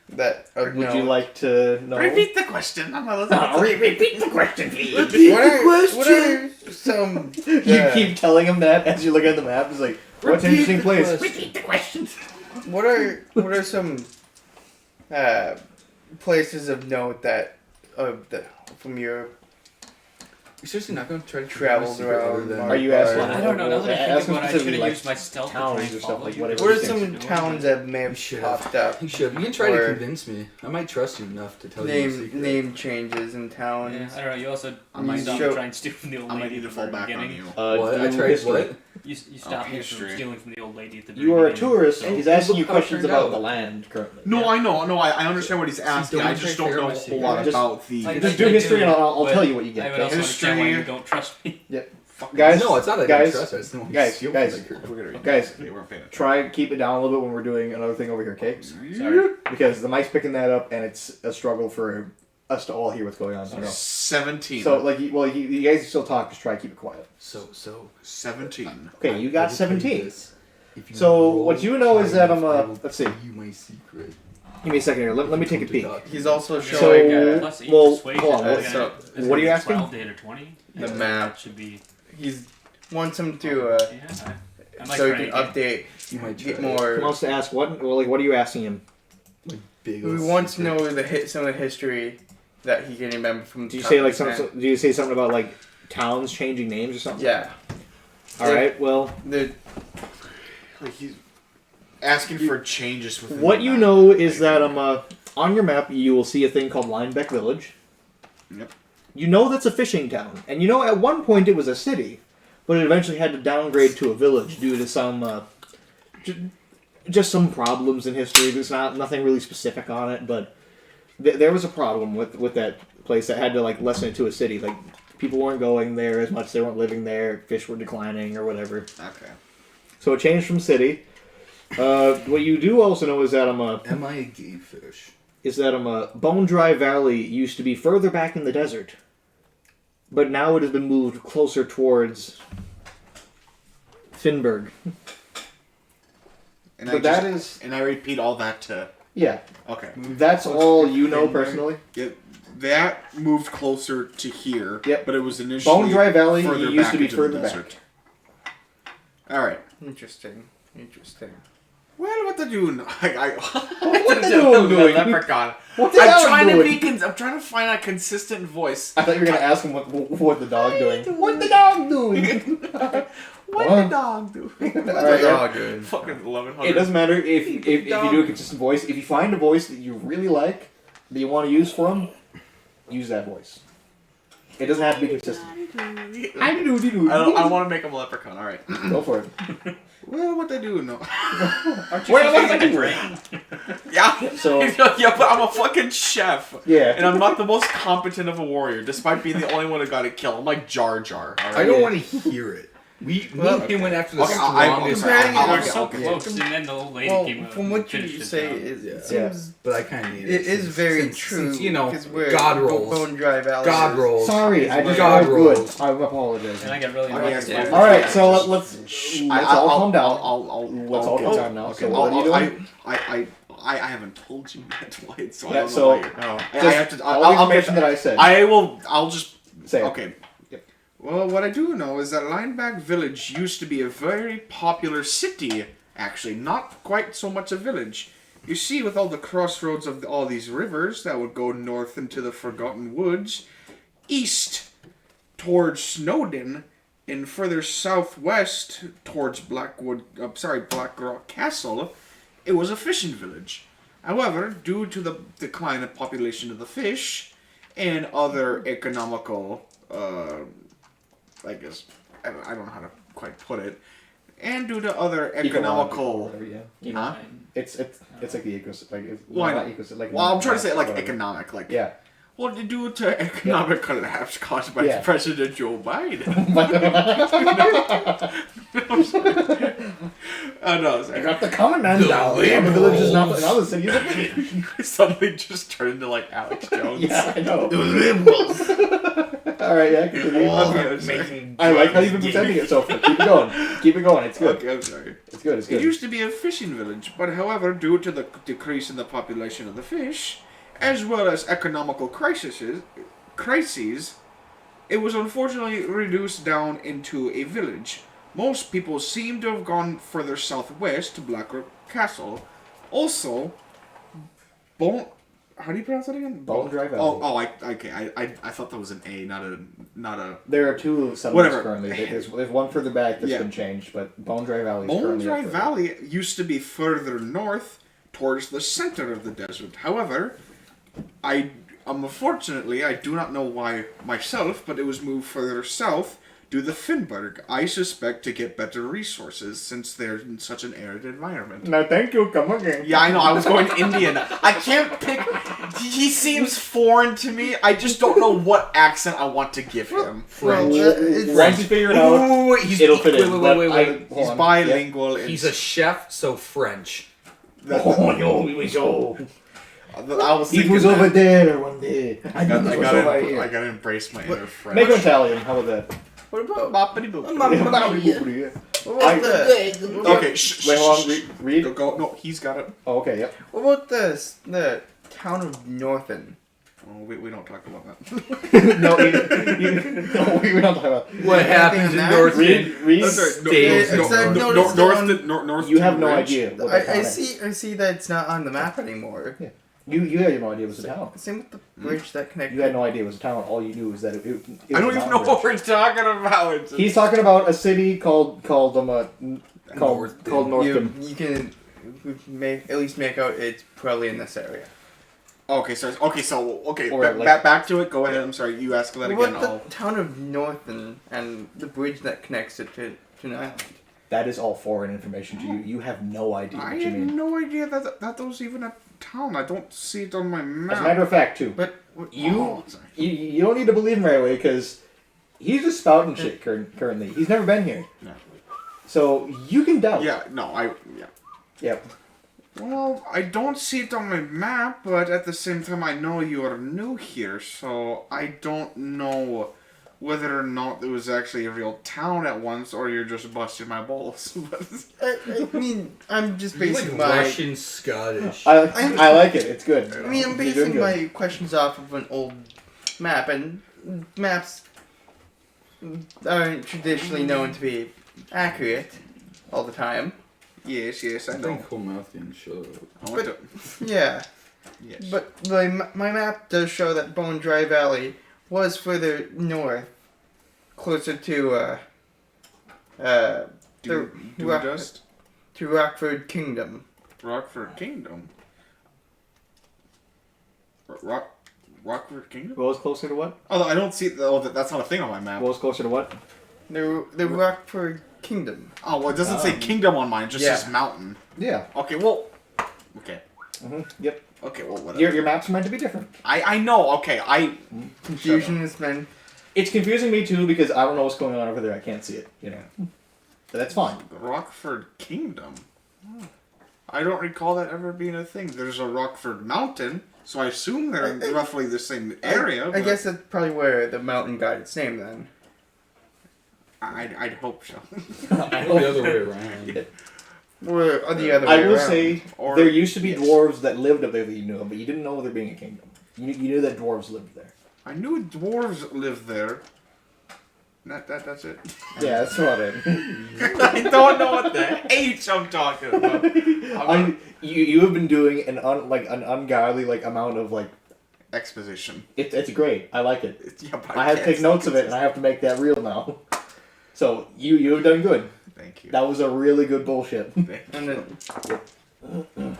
that are Would you like to know? Repeat the question. I'm not Repeat the question, please. What are some? You keep telling him that as you look at the map. It's like, what's an interesting place? Repeat the question. What are some places of note that from your You're seriously not going to try to travels around? Are you asking? I don't know. Now that I Ask think him about it, I should specifically, have like, used my stealth to try towns and or stuff follow like you. whatever. What are you some think. towns that may You have should popped up? You should. You can try to Or convince me. I might trust you enough to tell you a secret. Name changes in Yeah, towns. I don't know. You also I might stopped show- me trying to steal from the old I might lady need to at the fall very back on beginning. you. What? I do tried history. what? You stopped me from history. stealing from the old lady at the very You are a beginning. tourist, So- and he's asking you Look how it questions turned about out. the land currently. No, I know. No, I understand what he's asking. don't I just try don't to know a figure whole lot Just- about the. Like- Just do history, and I'll But tell you what you I get. would also Okay? understand why History. you don't trust me. Guys, No, it's not that I guys, don't trust her. It's no guys, steal guys. from the We're gonna read Guys, Okay, we're paying attention. try and keep it down a little bit when we're doing another thing over here, okay? Sorry. Because the mic's picking that up, and it's a struggle for us to all hear what's going on. I don't know. 17. So, like, you guys can still talk. Just try to keep it quiet. So 17. Okay, you got 17. If you So, roll what you know is that I'm, I will let's see. tell you my secret. Give me a second here. Let me take a peek. He's also So, showing Plus 8 well, persuasion. hold on, That's so- gonna- what are you asking? 12 to hit a 20. the That map. should be. He's wants him to Yeah. I might so he try can again. update, You might get try. He more. wants to ask what? Well, like, what are you asking him? Big We old want to secret. know some of the history that he can remember from. Do you say like Tucker's some? man. Do you say something about like towns changing names or something? Yeah. All right. Well, The Like he's asking for changes within what the you map. know is that on your map you will see a thing called Linebeck Village. Yep. You know that's a fishing town, and you know at one point it was a city, but it eventually had to downgrade to a village due to some just some problems in history. There's nothing really specific on it, but there was a problem with that place that had to like lessen it to a city. Like people weren't going there as much, they weren't living there, fish were declining or whatever. Okay. So it changed from city. What you do also know is that Am I a gay fish? Bone Dry Valley used to be further back in the desert, but now it has been moved closer towards Finnburg. And But that is and I repeat all that to. yeah. Okay. That's all you know personally. Yeah, that moved closer to here. Yep. But it was initially Bone Dry Valley further used back to be into the further desert. back. All right. interesting. Well, what to do? What the do? dog doing? Leprechaun. What's the I'm dog trying doing? to be. I'm trying to find a consistent voice. I thought you were gonna ask him what the dog doing. What the dog doing? What What? the dog do? Alright, Oh, good. Fucking 1100. It doesn't matter if you do a consistent voice. If you find a voice that you really like that you want to use for him, use that voice. It doesn't have to be consistent. I want to make him a leprechaun. All right. Go for it. Well, what they do? No. Brain. Yeah. So Yeah, but I'm a fucking chef. yeah, And I'm not the most competent of a warrior, despite being the only one who got a kill. I'm like Jar Jar. All I right? don't want to hear it. Me and him went after the Okay, strongest. comparing it- We were okay, so okay. close, and then the old lady Well, came up. from and what finished you it say, down. it Yeah. seems But I kind of need it. it is very since, true. Since, you know, because we're God rolls. Bone Dry Valley. God is- rolls. sorry, I just God got good. rolls. I apologize. And I got really Okay, lucky. yes, All right, so let's I- all I'll- calm down. Let's all calm down now. Okay. So what are you doing? I haven't told you yet, Dwight, so I Yeah, don't so- know why you're- I Just have to. all the information that I said. I'll just Say it. okay. Yep. Well, what I do know is that Lineback Village used to be a very popular city. Actually, not quite so much a village. You see, with all the crossroads of all these rivers that would go north into the Forgotten Woods, east towards Snowdon, and further southwest towards Black Rock Castle, it was a fishing village. However, due to the decline of population of the fish and other economical, I guess, I don't know how to quite put it, and due to other economical, Whatever, yeah. huh? It's like the ecosystem. Like, it's, Why not not? ecosystem. Like Well, I'm trying to say like whatever. economic, like Yeah. well, due to economic collapse caused by Yeah. President Joe Biden. Oh no, I sorry. got the common man down. The village is not. Now the city is a village. Suddenly just turned into like Alex Jones. Yeah, I know. The liberals. All right, yeah, continue. Okay, I'm sorry. I like how you've been presenting it so far. Keep it going. Keep it going. It's good. Okay, I'm sorry. It's good. It's It good. used to be a fishing village, but however, due to the decrease in the population of the fish, as well as economical crises, it was unfortunately reduced down into a village. Most people seem to have gone further southwest to Blackrock Castle. Also, how do you pronounce that again? Bone Dry Valley. I thought that was an A, not a. There are two settlements Whatever. currently. There's one further back that's Yeah. been changed, but Bone Dry Valley is Bone currently Dry up further. Valley used to be further north towards the center of the desert. However, unfortunately, I do not know why myself, but it was moved further south due to Finnburg. I suspect to get better resources since they're in such an arid environment. No, thank you. Come again. Yeah, I know. I was going Indian. I can't pick. He seems foreign to me. I just don't know what accent I want to give him. Well, Once you figure it out, Ooh, he's it'll fit in. wait, but wait. hold He's on. bilingual. and He's a chef, so French. Oh no, we so. I was He thinking was that. over there one day. I gotta, He was over here. I gotta embrace my inner French. Make him Italian. How about that? What about Boppity boop. Mamma Mia? Yeah. What about the Okay, shh. Wait, hold on. Read. Go, go. No, he's got it. Oh, okay. Yep. what about the town of Northen? Oh, we don't talk about that. No, no, we don't talk about. What happens in that? North Read. That's right. No, States. It's no, like no, notice North. You have no Ridge. idea. What that town I is. see that it's not on the map anymore. You had no idea it was a town. Same with the bridge that connects. You had no idea it was a town. All you knew was that it was I don't a even mountain know bridge. what we're talking about. He's talking about a city called Northton. Northton. You can at least make out it's probably in this area. Okay, so Or like- back to it. Go ahead. I'm sorry. You ask that What again. the I'll... town of Northen and the bridge that connects it to an island? That is all foreign information to you. You have no idea I what you had mean. no idea that was even a town. I don't see it on my map. As a matter of fact, too. But You you don't need to believe him right away because he's just spouting shit currently. He's never been here. No. So you can doubt. Yeah, Yep. Well, I don't see it on my map, but at the same time, I know you are new here, so I don't know whether or not it was actually a real town at once, or you're just busting my balls. I mean, I'm just You're basing like my. Russian Scottish. I like it. It's good. I mean, I'm You're doing basing good. my questions off of an old map, and maps aren't traditionally known to be accurate all the time. Yes, I I know. think Comathian showed up. I went to... Yeah, Yes. but my map does show that Bone Dry Valley was further north, closer to Dust? to Rockford Kingdom. Rockford Kingdom? Rockford Kingdom? What was closer to what? Oh, I don't see... Oh, that's not a thing on my map. What was closer to what? The Rockford Kingdom. Oh, well, it doesn't say kingdom on mine, it just Yeah. says mountain. Yeah. Okay, well... Okay. Yep. Okay, well, whatever. Your maps are meant to be different. I know, okay, Confusion has been. It's confusing me too because I don't know what's going on over there. I can't see it. You know. But that's fine. Rockford Kingdom? I don't recall that ever being a thing. There's a Rockford Mountain, so I assume they're in roughly the same area. I but guess that's probably where the mountain got its name then. I'd hope so. Or the other way around. Or the other way I will around. say Or- there used to be yes. dwarves that lived up there that you knew of, but you didn't know there being a kingdom. You knew that dwarves lived there. I knew dwarves lived there. That's it. Yeah, that's about it. I don't know what the H I'm talking about. You have been doing an ungodly amount of Exposition. it's great. I like it. Yeah, but I have to can't take notes of it and I have to make that real now. So you have done good. Thank you. That was a really good bullshit. And then, And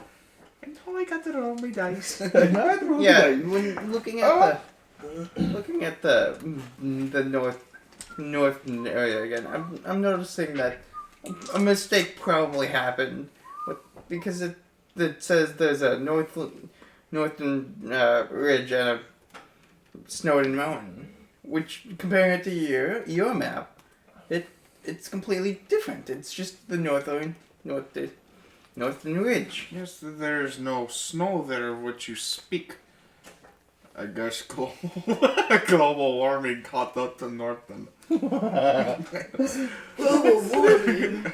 I got to roll my dice. yeah, when looking at the northern area again, I'm noticing that a mistake probably happened because it says there's a northern ridge and a Snowden Mountain, which comparing it to your map, it's completely different. It's just the northern ridge. Yes, there's no snow there, which you speak. I guess global warming caught up to Northern.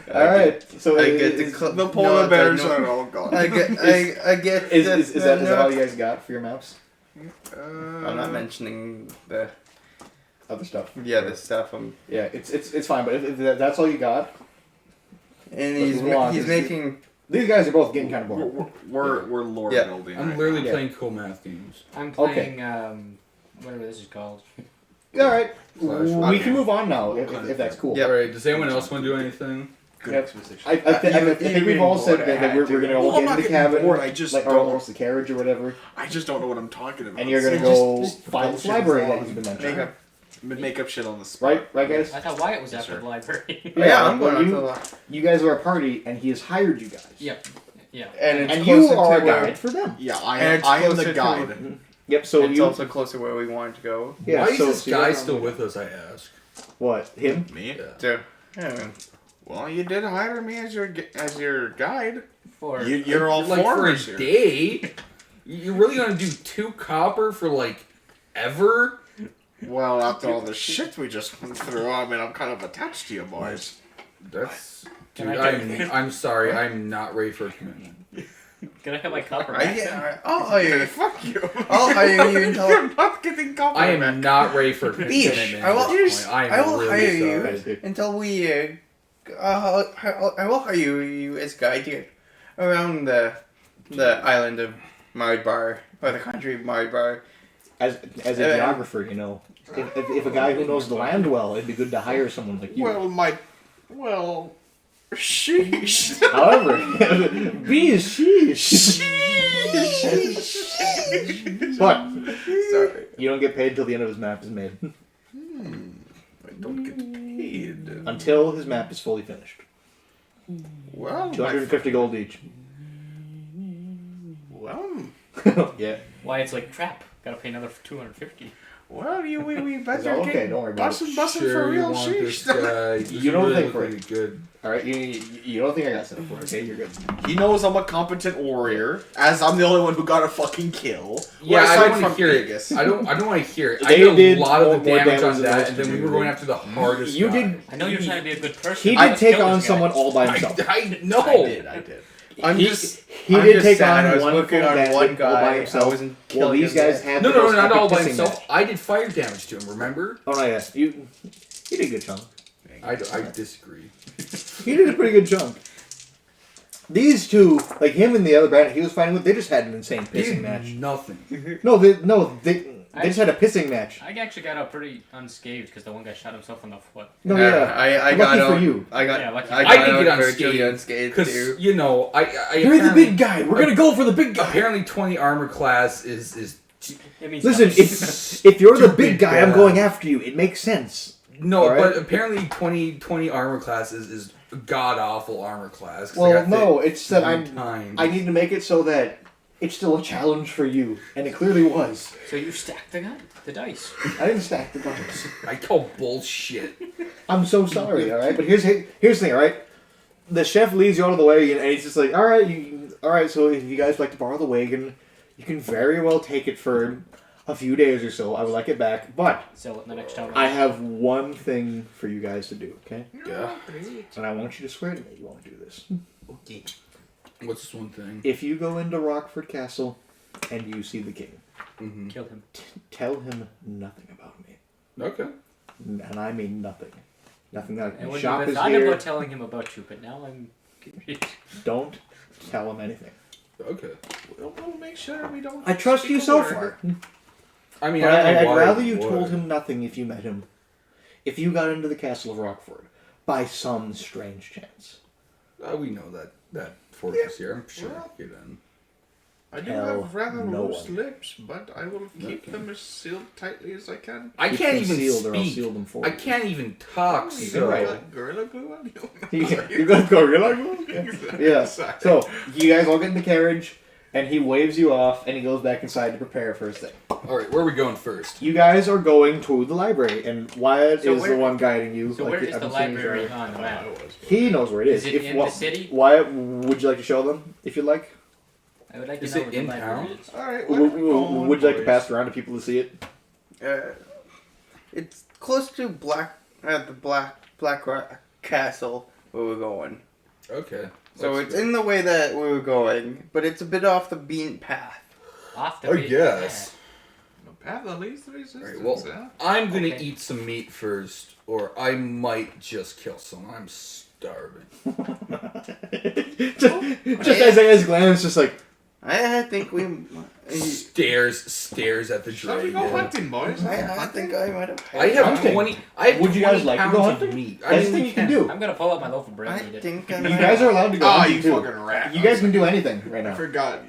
Alright, so I get The polar bears are all gone. I get. is that all you guys got for your maps? I'm not mentioning the Other stuff. other stuff. Yeah, it's fine, but if that's all you got, And Let's move on, he's 'cause making. these guys are both getting kind of bored. We're lore Yeah. building. I'm right literally Yeah. playing co-math games. I'm Okay. playing whatever this is called. Alright, Slash- we okay. can move on now if that's cool. Yeah. Alright, does anyone else want to do anything? Good Yep. exposition. I think we've all said that we're gonna all Well, I'm get not into the getting cabin, bored, I just or don't- almost the carriage or whatever, I just don't know what I'm talking about. and you're gonna So go just find this bullshit library wrong. that has been mentioned. Make up. Make up shit on the spot. Right, guys? I thought Wyatt was Yes, after sir. the library. Yeah, I'm well, going you, on to you guys are a party, and he has hired you guys. Yep. Yeah. And it's And you closer are a to where- guide for them. Yeah, And I it's am closer the to- guide. Yep. So it's you. also closer where we wanted to go. Yeah. Why is so, this so guy you're- still with us, I ask? What him? Me? Yeah. So, yeah. Well, you did hire me as your guide. For You're all like for a foreigners here. day? You're really gonna do 2 copper for like ever? Well, after all the shit we just went through, I mean, I'm kind of attached to you boys. That's. Can Dude, I I'm sorry. I'm not ready for a commitment. Can I have my copper I back? get, I'll hire you. Fuck you. I'll hire you until You're not getting copper I am back. not ready for a Beesh, commitment. I will- at this point. I will really hire you sorry. until we. I will hire you as guide you around the island of Mardbar or the country of Mardbar. As a geographer, you know, if a guy who knows the land well, it'd be good to hire someone like you. Well, sheesh. However, B is sheesh. But Sorry. you don't get paid until the end of his map is made. I don't get paid. Until his map is fully finished. Well, 250 gold each. Well, Yeah. Why, it's like trap. Gotta pay another 250. we better Okay, get don't worry about it. bussin' for Sure, you real, want this sheesh. guy. You don't think really for good. Alright, you don't think I got set up for it, okay? You're good. He knows I'm a competent warrior, as I'm the only one who got a fucking kill. Yeah, I Aside don't want to from hear Aegis. it. I don't want to hear it. I They did did a lot of the more damage damage on than that, most and then we did. were going after the hardest You guy. did. I know you're trying to be a good person. He but did let's take kill on this guy. someone all by himself. I know. I did. I'm He I'm did just take sad. I on was one looking full on bandit one all guy. by I himself. wasn't Well, killing these him guys yet. had No, the no, most not epic all by pissing himself. match. I did fire damage to him, remember? Oh no, yeah, you did a good chunk. I disagree. He did a pretty good chunk. These two, like him and the other bandit he was fighting with, they just had an insane He pissing did match. nothing. They just had a pissing match. I actually got out pretty unscathed because the one guy shot himself in the foot. No, yeah. I got Lucky out. for you. I got. Yeah, lucky. I I got did get out virtually unscathed unscathed because too. you know I You're the apparently- big guy. We're gonna go for the big guy. Apparently, 20 armor class is It means Listen, nothing. if you're the Stupid big guy, I'm bad. going after you. It makes sense. no, Alright. but apparently 20 armor class is god awful armor class. 'cause I Well, got no, hit it's that 3 times. I need to make it so that it's still a challenge for you, and it clearly was. So you stacked the dice. I didn't stack the dice. I call bullshit. I'm so sorry, all right. But here's the thing, all right. The chef leads you out of the way, and he's just like, all right. So if you guys like to borrow the wagon, you can very well take it for a few days or so. I would like it back, but Sell it in the next town. I have one thing for you guys to do, okay? Yeah. And I want you to swear to me you won't do this. Okay. What's this one thing? If you go into Rockford Castle and you see the king, Mm-hmm. Kill him. tell him nothing about me, Okay. and I mean nothing. Nothing that I the wouldn't shop have is thought here. about telling him about you, but now I'm confused. Don't tell him anything. Okay. We'll make sure we don't. I trust you speak a so word. far. I mean, But I don't know I'd why rather you would. told him nothing if you met him. If you got into the castle of Rockford by some strange chance. We know that fortress here. I'm sure well. get in. I do Tell have rather no loose one. lips, but I will keep Okay. them as sealed tightly as I can. I Keep can't them even sealed or I'll speak. seal them for I you. can't even talk. You So got gorilla glue on you? You got gorilla glue? Yeah. Sorry. So you guys all get in the carriage, and he waves you off, and he goes back inside to prepare for his thing. all right, where are we going first? You guys are going to the library, and Wyatt So is the where- one guiding you. So like where is I've the been saying library earlier. on the map? He knows where it is. Is it in the city? Wyatt, would you like to show them, if you'd like? I would like to Is know it where the in library town? is. Alright, Would you like to pass it around to people to see it? It's close to the Black Rock Castle where we're going. Okay. So let's it's go. in the way that we were going, but it's a bit off the beaten path. Off the I beaten guess. The path that leads to resistance. Alright, well, yeah. I'm gonna Okay. eat some meat first, or I might just kill someone. I'm starving. just as glance, just like, I think we. Stares at the Shall we dragon. go hunting, boys? I think I might have. I have Hunting. 20. I have Would you 20 guys like to pounds go of hunting? meat. That's the thing you can do. I'm gonna pull out my loaf of bread I and eat it. think I You might guys are allowed to go Oh, hunting you too. fucking rat. You guys can do anything right I now. forgot.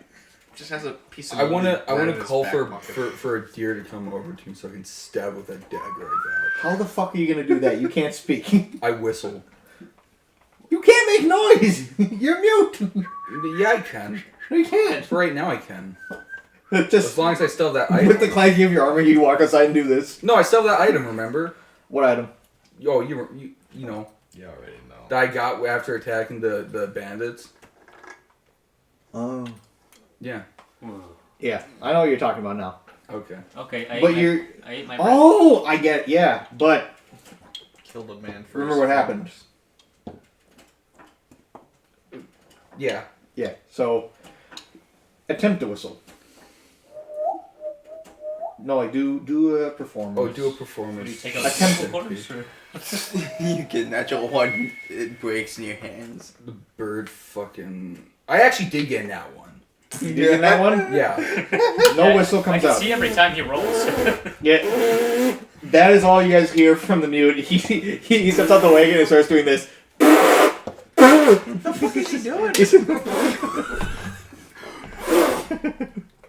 Just has a piece of I wanna meat right in his call back for, pocket. for a deer to come over to me so I can stab with that dagger I How the fuck are you gonna do that? You can't speak. got. I whistle. You can't make noise. You're mute. Yeah, I can. You can't. For right now, I can. As Just long as I still have that with the item. clanking of your armor, you walk outside and do this. No, I still have that item. Remember? What item? Yo, you know You already know. that I got after attacking the bandits. Oh. Yeah. Yeah, I know what you're talking about now. Okay. Okay, But you're. I ate my bread. Oh, I get it. Yeah, but Killed a man first. remember what happened. Yeah. Yeah. So attempt to whistle. No, like do a performance. Oh, do a Do performance. you take I out can't- the quarters? Or? You get natural one. It breaks in your hands. The bird fucking. I actually did get in that one. You did get that one? Yeah. No whistle I comes can out. see every time he rolls. Yeah. That is all you guys hear from the mute. He steps out the wagon and starts doing this. What the fuck is he doing? What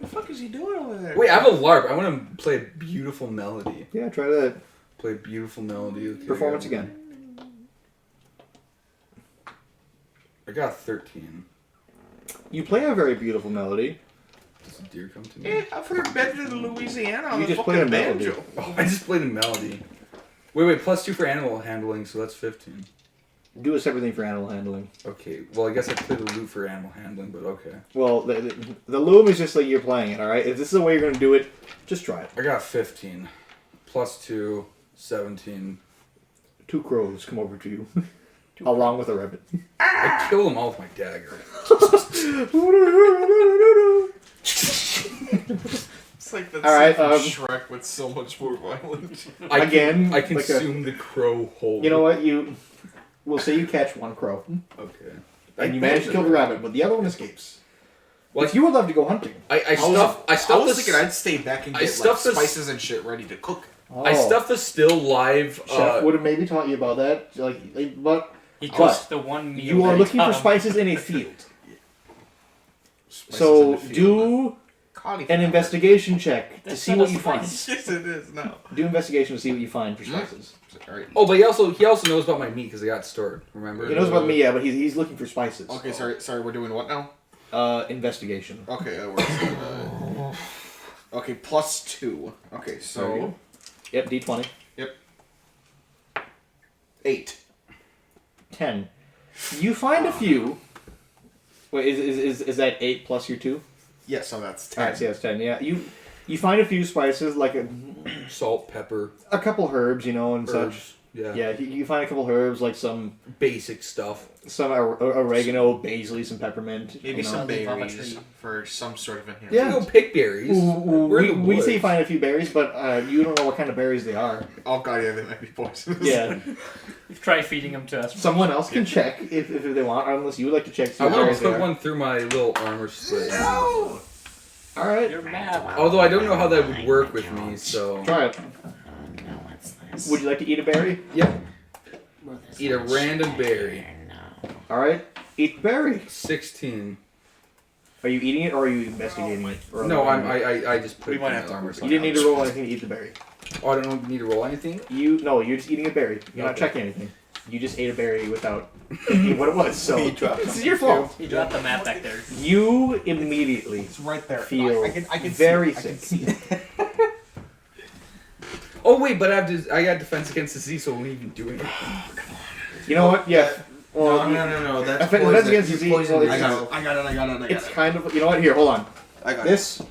the fuck is he doing over there? Wait, I have a LARP. I want to play a beautiful melody. Yeah, try that. Play a beautiful melody. Okay, Performance I again. got 13. You play a very beautiful melody. Does a deer come to me? Yeah, I've heard better than Louisiana on You the just played fucking a melody. banjo. Oh, I just played a melody. Wait, +2 for animal handling, so that's 15. Do a separate thing for animal handling. Okay, well, I guess I played the lute for animal handling, but okay. Well, the loom is just like you're playing it, alright? If this is the way you're going to do it, just try it. I got 15. +2, 17. 2 crows come over to you. Along with a rabbit. I killed them all with my dagger. It's like that Alright, scene from Shrek with so much more violence. Again, I like a- consumed the crow whole. You know what? We'll say you catch 1 crow. Okay. And you manage to kill the rabbit, but the other one escapes. Well, If you would love to go hunting. I I stuffed was this. thinking I'd stay back and I get like, stuffed this- spices and shit ready to cook. I stuffed the still live. Chef would have maybe taught you about that. But He But cooks the one meal. you are that looking for he spices in a field. Spices in So the field, do cauliflower. an investigation check to That's see not what a you find. spice. Yes, it is now. Do investigation to see what you find for spices. Alright. Oh, but he also knows about my meat because I got stored. Remember? He knows about me, yeah, but he's looking for spices. Okay, sorry, we're doing what now? Investigation. Okay, that works. Okay, +2. Okay, There you so go. Yep, D20. 8. 10. You find a few. Wait, is that 8 plus your 2? Yeah, so that's 10. Alright, so yeah, it's 10. Yeah, you find a few spices, like Salt, pepper, a couple herbs, and such. herbs. Yeah. Yeah, you find a couple herbs, like some Basic stuff. oregano, basil, some peppermint. Maybe some Something off a berries tree. for some sort of enhancement. Yeah. You go pick berries. We're in the We say woods. find a few berries, but you don't know what kind of berries they are. Oh god, yeah, they might be poisonous. Yeah. Try feeding them to us. Someone else can check if they want, unless you would like to check. See I what want berries to they put are. one through my little armor slit. Alright, You're mad. Although I don't know how that would work with me, so. try it. No, what's this? Would you like to eat a berry? Yep. Will this Eat a work? random berry. No. Alright, eat the berry. 16. Are you eating it or are you investigating it? Or No, I just put We it might in have my to armor work slot. You didn't need to roll anything to eat the berry. Oh, I don't need to roll anything? You're just eating a berry. You're not Okay. checking anything. You just ate a berry without thinking what it was. So He dropped this is your fault. He dropped the map back there. You immediately It's right there. feel I can very see it. sick. I can see it. Oh, wait, but I got defense against disease, so I won't even do anything. You know what? Yeah. Well, No. That's If it- poison. that's against You disease, poisoned well, I yourself. got it. it's kind of. You know what? Here, hold on. I got it. This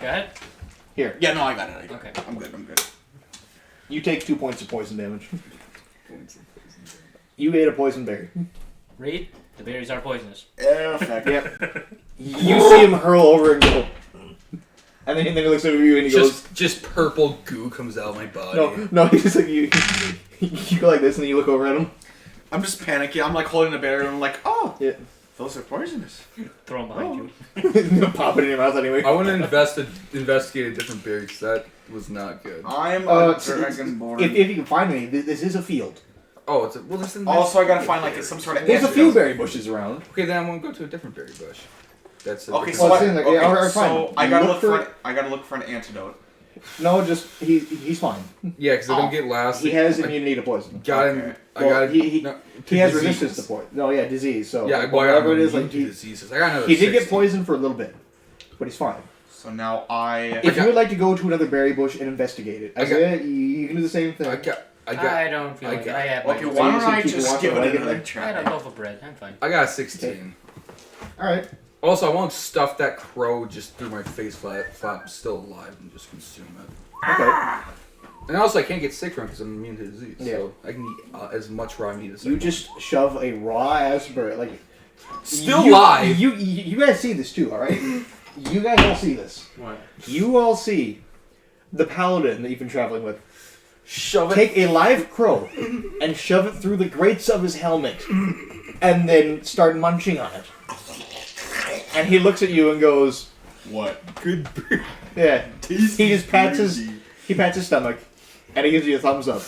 Go ahead. here. Yeah, no, I got it. Okay. I'm good. You take 2 points of poison damage. You ate a poison berry. Read. The berries are poisonous. Perfect. Yep. You see him hurl over and go. And then he looks over you and he goes. Just purple goo comes out of my body. No, he's just like you. You go like this and then you look over at him. I'm just panicking. I'm like holding the berry and I'm like, oh, Yeah. those are poisonous. Throw them behind you. Pop it in your mouth anyway. I want to investigate a different berry because that was not good. I'm Uh, a dragonborn. If you can find me, this is a field. Oh, it's a, well, there's an Also, I gotta find like some sort of. There's a few antidote. berry bushes around. Okay, then I'm gonna go to a different berry bush. That's a Okay, different- so Well, it's in the- yeah, alright, fine. so I gotta Look look for- for. I gotta look for an antidote. No, just he's fine. yeah, because I don't get last. He has I immunity to poison. got him. Okay. I Well, got he no, He has disease. resistance to poison. No, yeah, disease. So Yeah, like, well, whatever it is, like diseases. I got another. he did get 16. poisoned for a little bit, but he's fine. So now I. If you would like to go to another berry bush and investigate it, I got- Isaiah, you can do the same thing. I got. I don't feel like Okay. it. I have my Okay, poison. why don't I keep just walking give it away. another I had a try? loaf of bread. I'm fine. I got a 16. All right, Also, I won't stuff that crow just through my face flap still alive and just consume it. Okay. And also, I can't get sick from it because I'm immune to disease. Yeah. So I can eat as much raw meat as I You want. just shove a raw ass bird, like Still you, live. You guys see this too, all right? You guys all see this. What? You all see the paladin that you've been traveling with Shove it. take a live crow and shove it through the grates of his helmet, and then start munching on it. And he looks at you and goes, What? Good. "Yeah." He just pats his stomach, and he gives you a thumbs up.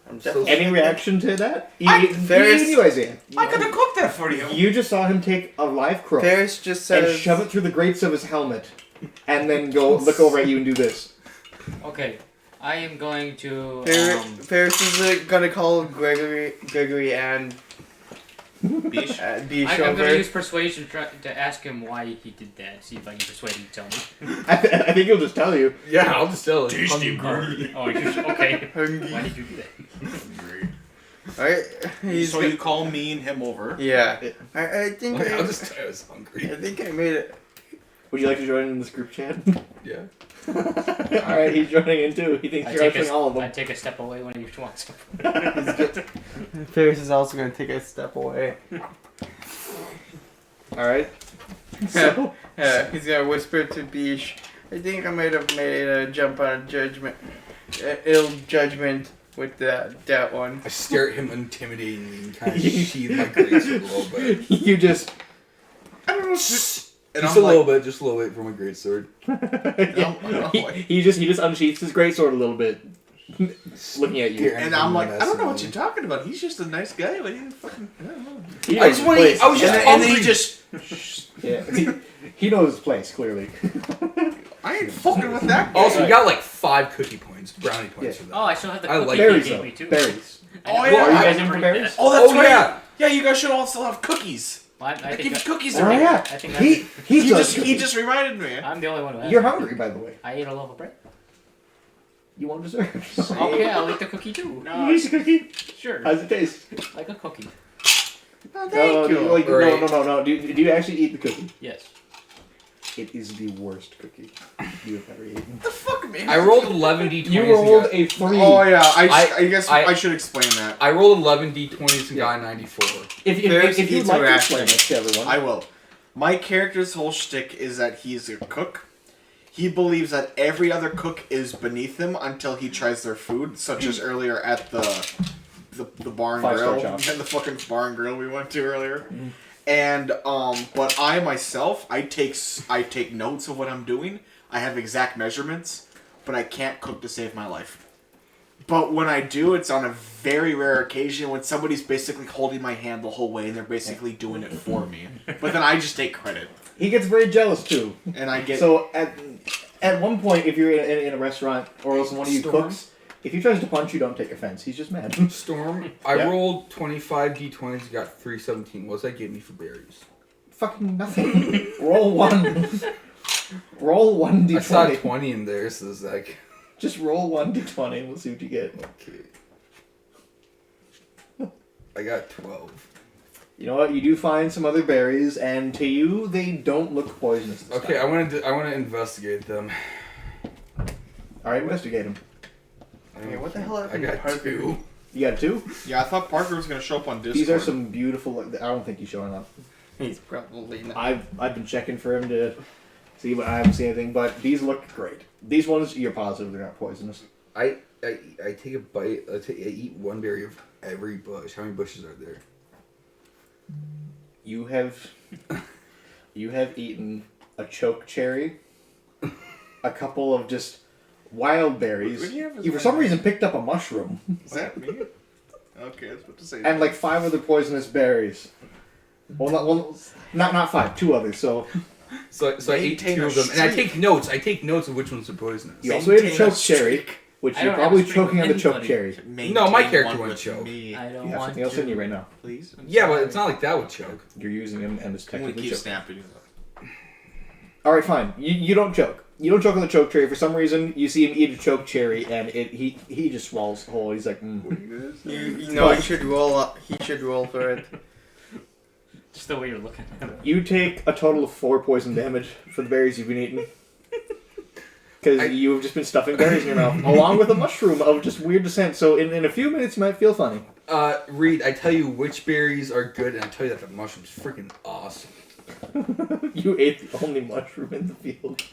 I'm definitely Any reaction to that? Ferris- You, Isaiah. I could have cooked that for you. You just saw him take a live crow Ferris just and says. shove it through the grates of his helmet, and then go look over at you and do this. Okay, I am going to. Ferris is gonna call Gregory and Bish. Bish I'm over. going to use persuasion to ask him why he did that. See if I can persuade him to tell me. I think he'll just tell you. Yeah, I'll just tell you. Oh, okay. Hungry. Why did you do that? Alright, he's So you call me and him over. yeah. I think I'll just tell you I was hungry. I think I made it. Would you like to join in this group chat? Yeah. Alright, he's joining in too. He thinks I you're answering all of I them. take a step away when he wants. Ferris is also gonna take a step away. Alright. So, He's gonna whisper to Bish. I think I might have made a jump on ill judgment with that one. I stare at him intimidatingly and kind of sheathe my greatsword a little bit. you just. I don't know. And Just I'm a little bit, just a little bit for my greatsword. he just unsheaths his greatsword a little bit, looking at you. And I'm like, I don't know what you're talking about. He's just a nice guy. Like, he fucking, I don't know. He I knows just his want to place. eat. I was just And then he hungry. just. Yeah, he knows his place clearly. I ain't fucking with that guy. Also, we got like 5 cookie points, brownie points Yeah. for that. Oh, I still have the I cookie like he Berries, gave though. me too. Berries. I Oh, know. yeah. Are you I guys never in for eat berries? that. Oh, that's Oh, right. yeah. Yeah, you guys should all still have cookies. Well, I I think give cookies Oh away. yeah, I think he He does just reminded me. I'm the only one who has You're it. hungry, by the way. I ate a loaf of bread. You want dessert? Oh yeah, I'll eat the cookie too. You eat the cookie? Sure. How's it taste? Like a cookie. Oh, No, thank you. like, Right. no. Do you actually eat the cookie? Yes. It is the worst cookie you have ever eaten. The fuck, man. I rolled 11 d20s. You and rolled got- a 3. Oh yeah, I guess I- I should explain that. I rolled 11 d20s and Yeah. got a 94. If Ferris you'd eats like a to explain ration. it to everyone. I will. My character's whole shtick is that he's a cook. He believes that every other cook is beneath him until he tries their food, such as earlier at the bar and 5-star grill, shop. and the fucking bar and grill we went to earlier. And but I myself, I take notes of what I'm doing. I have exact measurements, but I can't cook to save my life. But when I do, it's on a very rare occasion when somebody's basically holding my hand the whole way and they're basically doing it for me. But then I just take credit. He gets very jealous too. And I get... So at one point, if you're in a restaurant or else one of you Storm. cooks, if he tries to punch you, don't take offense. He's just mad. Storm, I Yeah. rolled 25 d20s and got 317. What does that give me for berries? Fucking nothing. Roll one. Roll one I saw d20. 20 in there, so it's like... Just roll one d20 and we'll see what you get. Okay. I got 12. You know what? You do find some other berries, and to you, they don't look poisonous. This Okay, time. I want to investigate them. All right, investigate them. Okay, what the hell I happened to got Parker? 2. You got 2? Yeah, I thought Parker was going to show up on Discord. These are some beautiful. I don't think he's showing up. He's probably not. I've been checking for him to see, but I haven't seen anything. But these look great. These ones, you're positive they're not poisonous. I take a bite. I eat one berry of every bush. How many bushes are there? You have eaten a choke cherry, a couple of just wild berries. What do you have as You for my some name? reason picked up a mushroom Is that me? Okay, I was about to say... and like 5 other poisonous berries. Well, not 5, 2 others. So So I ate Maintain 2 a of them, and I streak. take notes. I take notes of which ones are poisonous. you also ate a Maintain choke a cherry, streak. which I you're don't have probably a streak choking with on the choke anybody. cherry. No, my Maintain character one wouldn't with choke. me, I You don't have want something else to. in you right now. please. Yeah, but it's not like that would choke. You're using him, and it's I'm going to technically keep choke. snapping. All right, fine. You don't choke. You don't choke on the choke cherry. For some reason, you see him eat a choke cherry, and he just swallows whole. He's like, What are you guys saying? You know, he should roll. He should roll for it. Just the way you're looking at it. You take a total of 4 poison damage for the berries you've been eating. Because you've just been stuffing berries in your mouth, along with a mushroom of just weird descent. So in a few minutes, you might feel funny. Reed, I tell you which berries are good, and I tell you that the mushroom's freaking awesome. You ate the only mushroom in the field.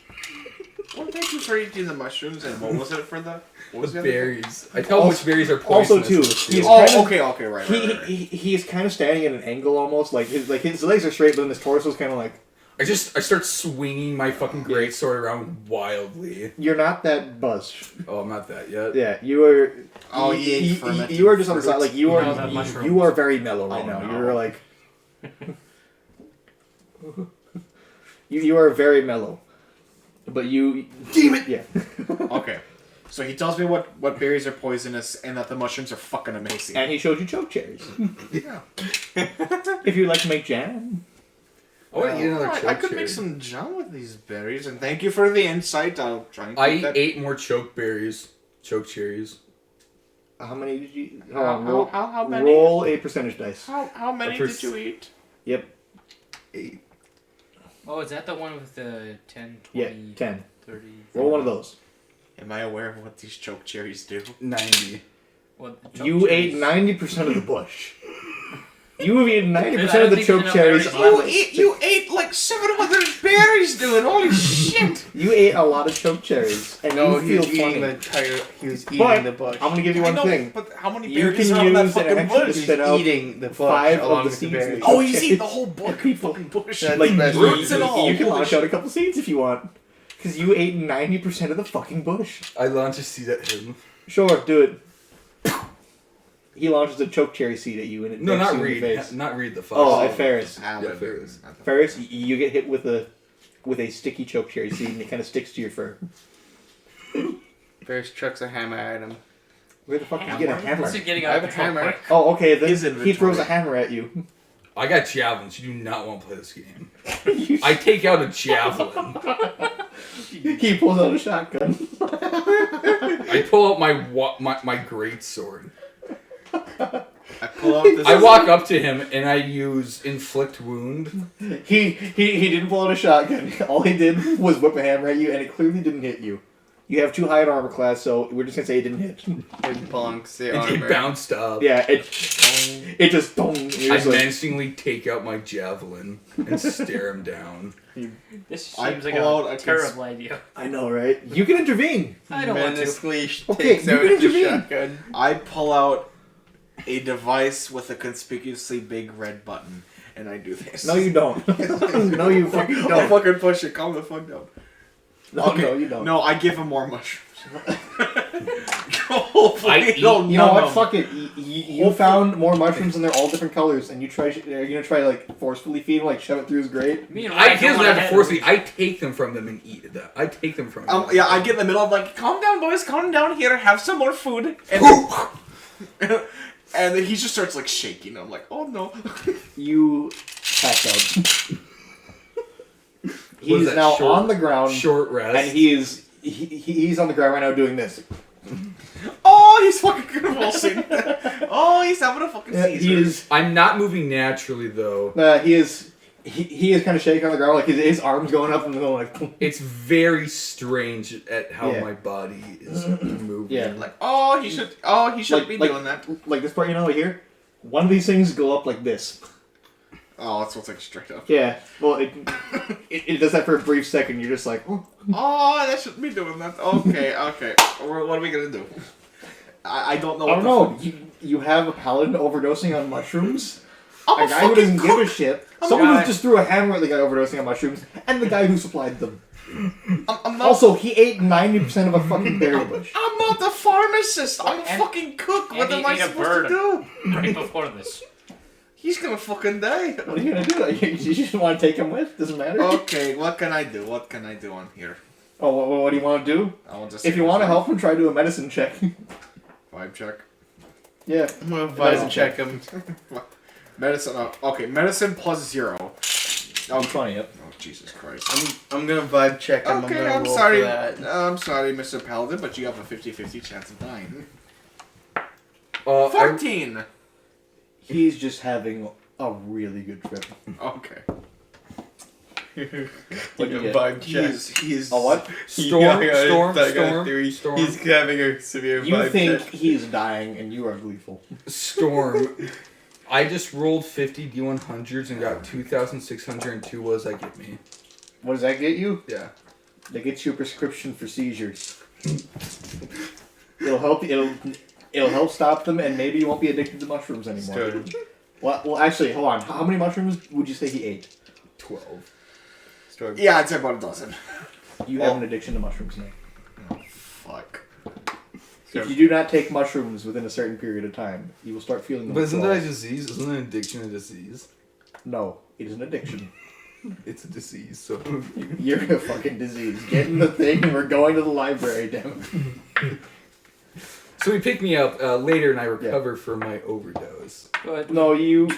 Well, thank you for eating the mushrooms, and what was it for the... What was The the other berries. I tell which berries are Also, poisonous. too, in the he's field. kind of- okay, right. He's kind of standing at an angle almost, like his legs are straight, but then his torso's kind of like. I start swinging my fucking greatsword around wildly. You're not that buzzed. Oh, I'm not that yet. Yeah, you are. Oh, you ate fermented you are just on the fruit. side, like you No, are. that mushroom. You are very mellow right Oh, now. no. You're like. you are very mellow, but you. Damn it! Yeah. Okay. So he tells me what berries are poisonous and that the mushrooms are fucking amazing. And he showed you choke cherries. Yeah. If you like to make jam. I want to eat another choke I could cherry. make some jam with these berries, and thank you for the insight. I'll try and I keep eat that. 8 more choke berries. Choke cherries. How many did you? How many? Roll a percentage dice. How many First- did you eat? Yep. 8. Oh, is that the one with the 10, 20, Yeah. 10. 30? Roll one of those. Am I aware of what these choke cherries do? 90. Well, You ate 90% of the bush. You have eaten 90% of the think choke there's enough cherries. berries You ate like 700 berries, dude. Holy shit! You ate a lot of choke cherries, and No, you he was feel eating funny. the entire. He was eating But the bush. I'm gonna give you one thing. But how many You berries can are on that use an fucking extra bush? to spit out eating the bush 5 along of the with seeds. berries. Oh, he's eating the whole People- fucking bush. That's Like, the best roots one. and all. You can Holy launch out a couple seeds if you want. Because you ate 90% of the fucking bush. I launch a seed at him. Sure, do it. He launches a choke cherry seed at you, and it No, decks not you in the Reed. face. Not Reed the fox. Oh, at Ferris. Ah, Yeah, whatever. Ferris. Ferris, you get hit with a sticky choke cherry seed, and it kind of sticks to your fur. Ferris chucks a hammer at him. Where the fuck did you get a hammer? This is getting I out have of a control hammer. quick. Oh, okay. Then His he inventory. throws a hammer at you. I got javelins. You do not want to play this game. I take out a javelin. He pulls out a shotgun. I pull out my great sword. I pull out this. I walk up to him and I use inflict wound. He didn't pull out a shotgun. All he did was whip a hammer at you, and it clearly didn't hit you. You have too high an armor class, so we're just gonna say it didn't hit. It bonks the And armor. it bounced up. Yeah, it just don't. I menacingly take out my javelin and stare him down. This I seems like pull out a a terrible idea. I know, right? You can intervene. I don't want to. Menacingly Okay, takes you out can the intervene. shotgun. I pull out a device with a conspicuously big red button, and I do this. No, you don't. No, you fucking I'll don't. fucking push it. Calm the fuck down. No, no, you don't. No, I give him more mushrooms. Hopefully, I eat- he'll You know numb what? him. Fuck it. You found more mushrooms, and they're all different colors. And you're gonna try like forcefully feed him, like shove it through his grate. Me and I Ryan he doesn't go have to ahead. force me. I take them from them and eat them. I take them from them. Yeah, I get in the middle of like, calm down, boys, calm down here, have some more food. And then, and then he just starts like shaking. I'm like, oh no. You pass out. What is He's that, now short- on the ground, Short rest. and he's on the ground right now doing this. Oh, he's fucking convulsing. Oh, he's having a fucking seizure. He is. I'm not moving naturally though. He is. He is kind of shaking on the ground, like his arms going up and going like. It's very strange at how Yeah. my body is moving. Yeah. Like, oh, he should be doing that. Like this part, you know, here. One of these things go up like this. Oh, that's what's like straight up. Yeah. Well, it does that for a brief second. You're just like, oh. Oh, that shouldn't be doing that. Okay, okay. What are we gonna do? I don't know. I What don't the know. You have a paladin overdosing on mushrooms. I'm A a guy who fucking doesn't give a cook. shit. I'm a Someone guy. who just threw a hammer at the guy overdosing on mushrooms, and the guy who supplied them. I'm not. Also, he ate 90% of a fucking berry bush. I'm not the pharmacist. I'm a And- fucking cook. What and he am I ate a supposed bird. to do? Right before this. He's gonna fucking die. What are you gonna do? You just want to take him with? Doesn't matter. Okay, what can I do? What can I do on here? Oh, what do you want to do? I'll just. If you want to help him, try do a medicine check. Vibe check. Yeah. I'm gonna advise and check him. Medicine. Okay, medicine plus 0. I'm 20, yep. Oh Jesus Christ. I'm gonna vibe check him. Okay, I'm gonna I'm roll sorry. for that. I'm sorry, Mr. Paladin, but you have a 50-50 chance of dying. I, 14. He's just having a really good trip. Okay. What do you get? Vibe check. He's A what? Storm, Yeah, I storm, got storm, three. storm. He's having a severe You vibe think check. he's dying, and you are gleeful. Storm. I just rolled 50 D100s and got 2,602. What does that give me? What does that get you? Yeah. That gets you a prescription for seizures. It'll help. It'll help stop them, and maybe you won't be addicted to mushrooms anymore. Story. Well, actually, hold on. How many mushrooms would you say he ate? 12. Story. Yeah, I'd say about a dozen. You have an addiction to mushrooms now. Fuck. If you do not take mushrooms within a certain period of time, you will start feeling them. But isn't that a withdrawals. disease? Isn't an addiction a disease? No, it is an addiction. It's a disease, so. You're a fucking disease. Get in the thing, and we're going to the library, damn it. So he picked me up later and I recover from my overdose. But No, you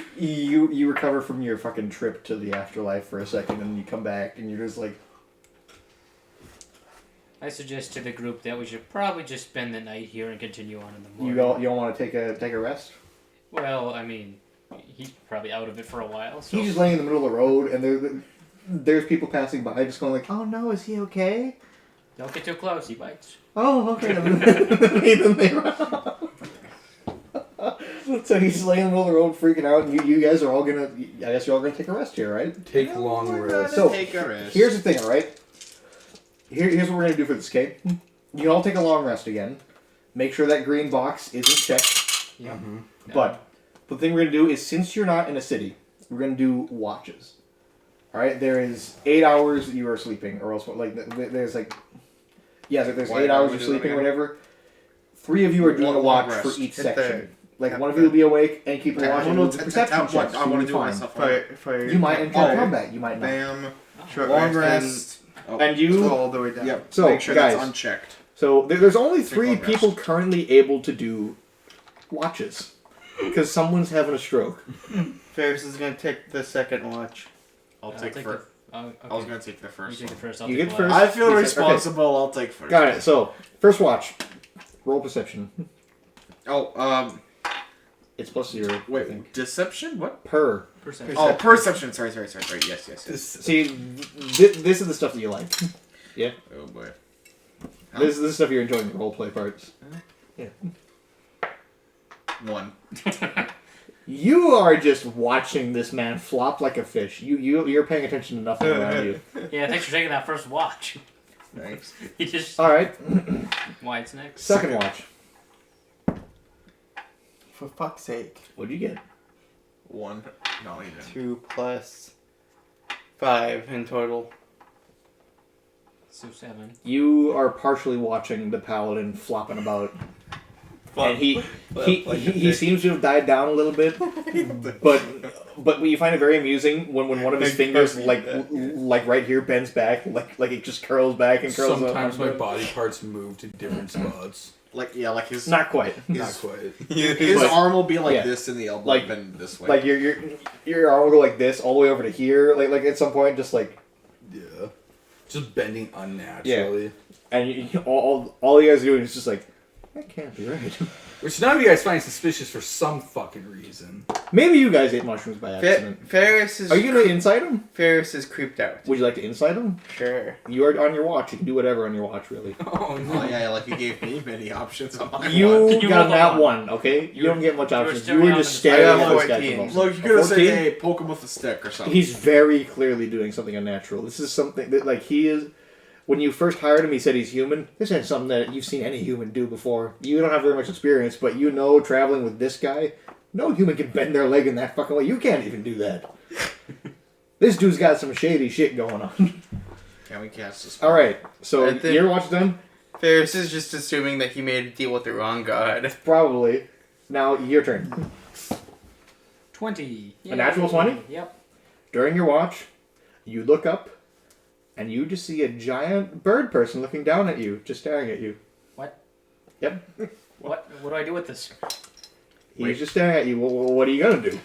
recover from your fucking trip to the afterlife for a second, and you come back, and you're just like, I suggest to the group that we should probably just spend the night here and continue on in the you morning. don't want to take a rest? Well, I mean, he's probably out of it for a while. So He's just laying in the middle of the road, and there's people passing by, just going like, "Oh no, is he okay?" don't get too close. He bites. Oh, okay. Then they run off. So he's laying in the middle of the road, freaking out, and you guys are all gonna. I guess you're all gonna take a rest here, right? Take long rest. So, take a rest. Here's the thing, all right? Here's what we're gonna do for this, okay? You can all take a long rest again. Make sure that green box isn't checked. Yeah. Mm-hmm. But the thing we're gonna do is, since you're not in a city, we're gonna do watches. All right, there is 8 hours that you are sleeping, or else like there's like, yeah, there's Why 8 don't hours we you're do that sleeping, or again? whatever. 3 of you are doing a Long watch rest. for each Hit section. Like yeah, one of you will be awake and keep a Yeah, watch, no, and no, do perception checks. I so want you'll to do it fine. myself. Fire. You might encounter Oh. combat. You might not. Bam. Short Long rest. rest. Oh. And you. All the way down. Yep. So, make sure guys. that's unchecked. So there's only Take 3 long rest. people currently able to do watches, because someone's having a stroke. Ferris is gonna take the second watch. I'll I'll take take first. okay. I was gonna take the You first take the one. first. I'll You take get the last. first. I feel Okay. responsible. I'll take first. Got it. So first watch. Roll perception. Oh, It's plus 0. I wait, think. deception? What? Per. Perception. Oh, perception. Sorry. Yes. See, this is the stuff that you like. Oh boy. This is the stuff you're enjoying, the roleplay parts. 1. You are just watching this man flop like a fish. You're paying attention to nothing around you. Yeah, thanks for taking that first watch. Thanks. He just All right. why it's next. Second watch. For fuck's sake. What'd you get? 1. No, he didn't. 2 plus 5 in total. So 7. You are partially watching the paladin flopping about, and he seems to have died down a little bit, but you find it very amusing when one of his fingers like right here bends back, like it just curls back and curls Sometimes up. my body parts move to different spots. Like his Not quite. Not quite. his But- arm will be like yeah. this and the elbow Like- bend this way. Like your arm will go like this all the way over to here, like at some point, just like, Yeah. Just bending unnaturally. and all you guys are doing is just like, that can't be right. Which none of you guys find suspicious for some fucking reason. Maybe you guys ate mushrooms by accident. Ferris is. Are you gonna insight him? Ferris is creeped out. Would you like to insight him? Sure. You are on your watch. You can do whatever on your watch, really. Oh no. Oh yeah, like you gave me many options on my You one. You got rolled a that one. one, okay? You don't get much were options. You staring were out just in the- staring I got at this guy 14. for most. Look, you could have said, 14? "Hey, poke him with a stick or something." He's very clearly doing something unnatural. This is something that, like, he is. When you first hired him, he said he's human. This ain't something that you've seen any human do before. You don't have very much experience, but you know, traveling with this guy, no human can bend their leg in that fucking way. You can't even do that. This dude's got some shady shit going on. Can we cast a spell? All right, so I think- your watch done? Ferris is just assuming that he made a deal with the wrong god. Probably. Now your turn. 20. A natural 20? Yep. During your watch, you look up, and you just see a giant bird person looking down at you, just staring at you. What? Yep. What do I do with this? He's just staring at you. What are you gonna do?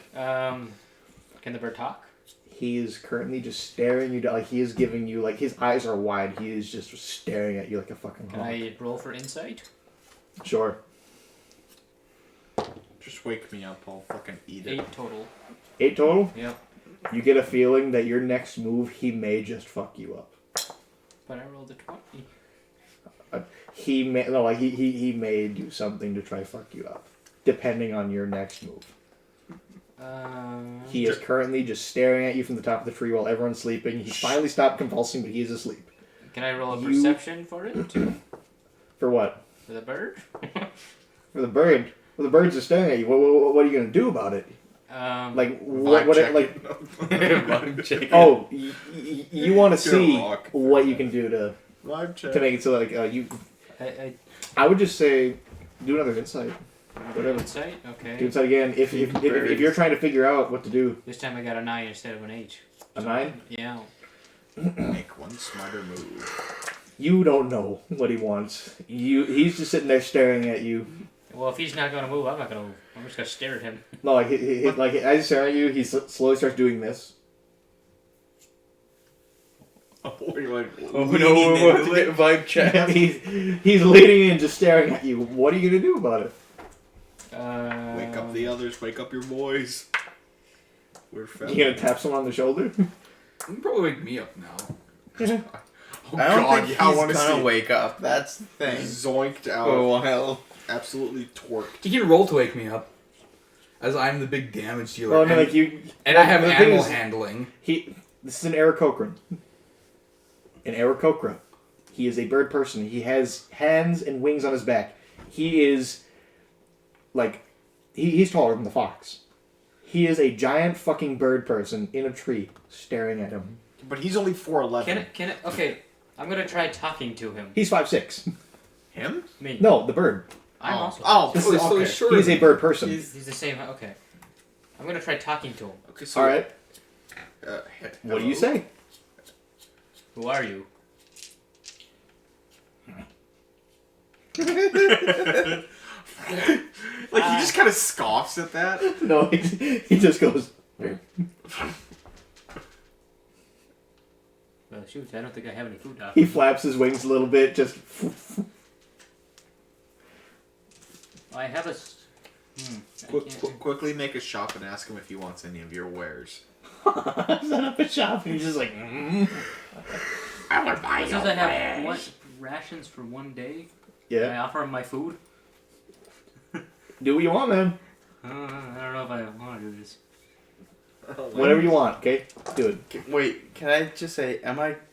Can the bird talk? He is currently just staring you down. Like, he is giving you, like, his eyes are wide. He is just staring at you like a fucking Can hawk. I roll for insight? Sure. Just wake me up. I'll fucking eat it. 8 total. 8 total? Yep. You get a feeling that your next move, he may just fuck you up. But I rolled a 20. He may no, like he may do something to try fuck you up, depending on your next move. He is currently just staring at you from the top of the tree while everyone's sleeping. He's finally stopped convulsing, but he is asleep. Can I roll a perception for it too? For what? For the bird? For the bird. Well, the birds are staring at you. What are you gonna do about it? Like what? Like oh, you want to see what you can do to make it so like you. I would just say, do another insight. Whatever. Insight? Okay. Do insight again. If you're trying to figure out what to do. This time I got a 9 instead of an 8. A 9? Yeah. Make one smarter move. You don't know what he wants. He's just sitting there staring at you. Well, if he's not gonna move, I'm not gonna move. I'm just gonna stare at him. No, like like as he's staring at you, he slowly starts doing this. Oh, you're like, Vibe check. he's leaning in, just staring at you. What are you gonna do about it? wake up the others, wake up your boys. We're You gonna tap someone on the shoulder? You can probably wake me up now. Oh I don't god, think yeah, I he's want to gonna see. wake up. That's the thing. Zoinked out. For a while. Absolutely torqued. He can roll to wake me up, as I'm the big damage dealer. Well, I mean, like you. and I have the thing animal is, handling. This is an Aarakocra. An Aarakocra. He is a bird person. He has hands and wings on his back. He is like he's taller than the fox. He is a giant fucking bird person in a tree staring at him. But he's only 4'11". Okay, I'm gonna try talking to him. He's 5'6". Him? Me. No, the bird. I'm also. Oh, This Oh, is, so he's short. he's a bird person. He's the same. Okay. I'm gonna try talking to him. Okay, so All right. What do you hello? say? Who are you? Like he just kind of scoffs at that. No, he just goes. Well, shoot, I don't think I have any food now. He flaps his wings a little bit, just. I have a. Quickly make a shop and ask him if he wants any of your wares. Set up a shop, and he's just like. I will buy Since I have rations for one day, can I Yeah. offer him my food? Do what you want, man. I don't know if I want to do this. Whatever you want. Okay, do it. Wait, can I just say,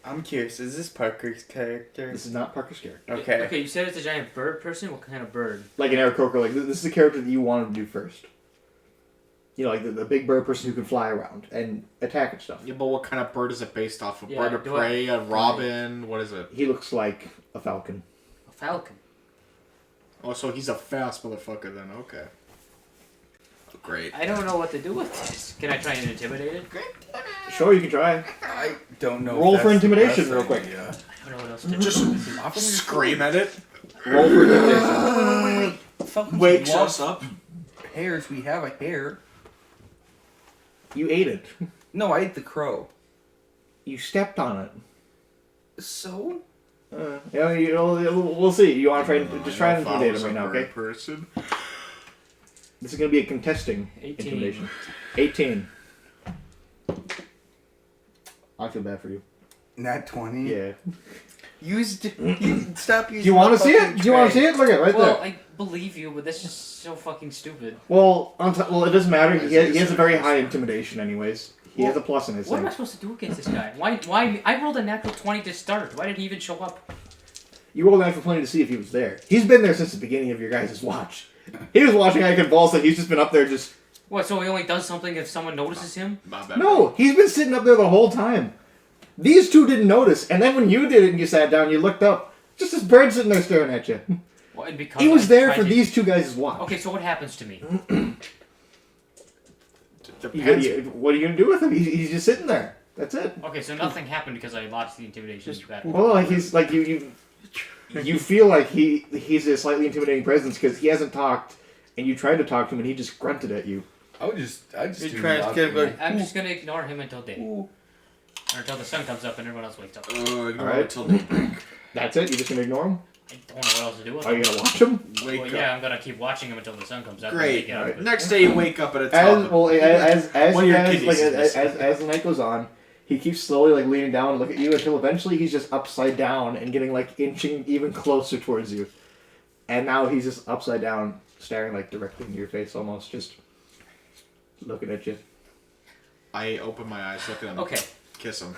I'm curious, is this Parker's character? This is not Parker's character. Okay. Okay, you said it's a giant bird person? What kind of bird? Like an Aarakocra, like this is the character that you wanted to do first. You know, like the big bird person who can fly around and attack and stuff. Yeah, but what kind of bird is it based off of? Yeah, Bird of do prey, a robin? What is it? He looks like a falcon. A falcon. Oh, so he's a fast motherfucker then. Okay. Great. I don't know what to do with this. Can I try and intimidate it? Sure, you can try. I don't know. Roll if for that's the intimidation best real quick. idea. I don't know what else to do. Just scream at it. Roll for intimidation. Wait. Falcons Wakes love us up. Hares. We have a hare. You ate it. No, I ate the crow. You stepped on it. So? We'll see. You want to try and just try and intimidate him right now, okay? Person. This is going to be a contesting 18. intimidation. 18. I feel bad for you. Nat 20. Yeah. Stop using. Do you want to the see it? fucking Do you want to see tray. it? Look at it right Well, there. I believe you, but that's just so fucking stupid. Well, it doesn't matter. He has a very high intimidation, anyways. He has a plus in his What am I thing. supposed to do against this guy? Why? I rolled a natural 20 to start. Why did he even show up? You rolled out for plenty to see if he was there. He's been there since the beginning of your guys' watch. He was watching I Convulse, and he's just been up there just... What, so he only does something if someone notices him? No, he's been sitting up there the whole time. These two didn't notice, and then when you did it and you sat down, you looked up, just this bird sitting there staring at you. Well, and because He was I there tried for to- these two guys' watch. Okay, so what happens to me? Depends. What are you going to do with him? He's just sitting there. That's it. Okay, so nothing happened because I lost the intimidation battle. Well, like he's like you feel like he's a slightly intimidating presence because he hasn't talked, and you tried to talk to him, and he just grunted at you. I just You're do trying to nothing. get like, I'm just gonna ignore him until day. Or until the sun comes up and everyone else wakes up. Ignore Alright. it till daybreak. That's it. You're just gonna ignore him. I don't know what else to do with Are you him. gonna watch him? Wake Well, up. yeah, I'm gonna keep watching him until the sun comes up. and Great. wake up, but- Next day you wake up at a As tub. well, as One you of your guys, kidneys like, is as the night goes on, he keeps slowly like leaning down and look at you until eventually he's just upside down and getting like inching even closer towards you, and now he's just upside down, staring like directly into your face, almost just looking at you. I open my eyes, look at him, Okay, kiss him.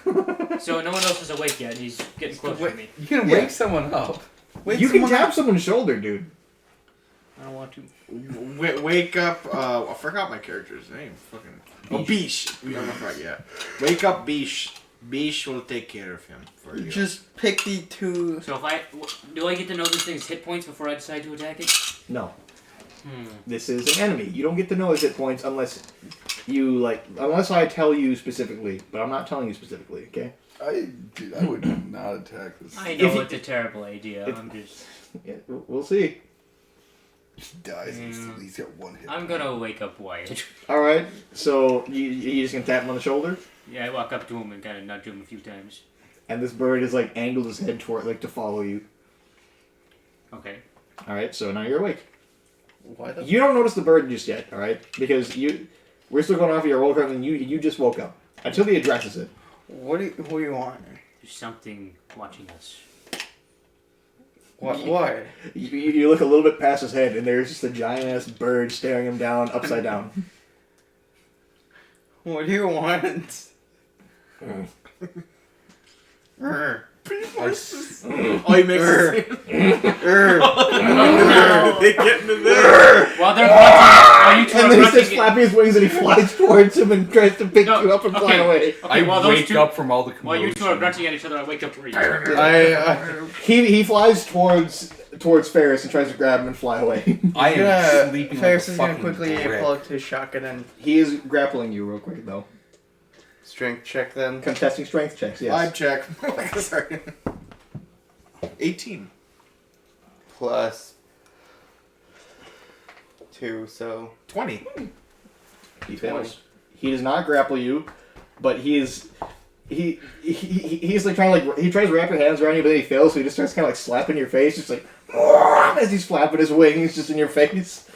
so no one else is awake yet, and he's getting closer to me. You can Yeah. wake someone up. Wake You can someone tap up. someone's shoulder, dude. I don't want to. Wake up. I forgot my character's name. Fucking. Oh, Bish. I'm not right yet. Wake up, Bish. Bish will take care of him for you. Just pick the two. So do I get to know this thing's hit points before I decide to attack it? No, Hmm. this is an enemy. You don't get to know his hit points unless unless I tell you specifically. But I'm not telling you specifically. Okay. I would not attack this. I know If you- it's a terrible idea. if- I'm just. Yeah, we'll see. Dies. Yeah. He's got one hit. I'm gonna wake up Wyatt. All right. So you just gonna tap him on the shoulder, Yeah, I walk up to him and kind of nudge him a few times. and this bird is like angled his head toward like to follow you. Okay. All right. So now you're awake. Why the? You don't notice the bird just yet. All right, because we're still going off of your roll card, and you just woke up until he addresses it. What do you want? There's something watching us. What? Why? You look a little bit past his head, and there's just a giant ass bird staring him down, upside down. What do you want? Urgh. Oh, he makes it. Urgh. They get into there. While they're grunting, while you two And are then he starts grunting, flapping his wings, and he flies towards him and tries to pick No, you up and fly okay. away. okay, while those wake two, up from all the while you two are commotion. grunting at each other, I wake up Reed. He flies towards Ferris and tries to grab him and fly away. I am sleeping Ferris like is a gonna fucking quickly brick. pull out his shotgun and He is grappling you real quick though. strength check then. Contesting strength checks. Yes. Vibe check. Sorry. 18. Plus 2, so 20. He fails. He does not grapple you, but he's like trying to like he tries to wrap your hands around you, but then he fails, so he just starts kind of like slapping your face, just like as he's flapping his wings just in your face.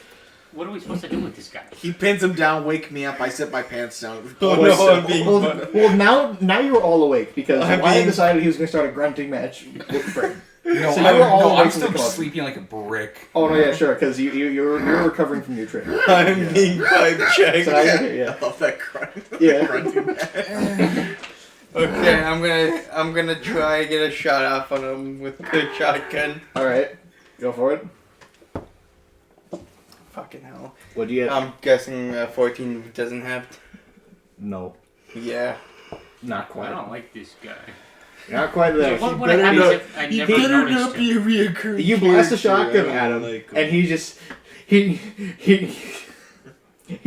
What are we supposed to do with this guy? He pins him down, wake me up, I sit my pants down. Oh, no, I'm being Well, now you're all awake because I'm Wyatt being- decided he was going to start a grunting match with Brent. No, So now we're all awake I'm from the still club. sleeping like a brick. Oh no, yeah, sure, because you're recovering from your trip. I'm being vibe checked. So now you're, yeah, I love that grunt. Yeah. Grunting. Okay, I'm gonna try and get a shot off on him with the shotgun. all right, go for it. Fucking hell. What do you get? I'm guessing 14 doesn't have. No, Yeah. not I quite. don't like this guy. Not quite there. What would have happened if I never noticed him? a reoccurring. You blast a shotgun at him, and he just he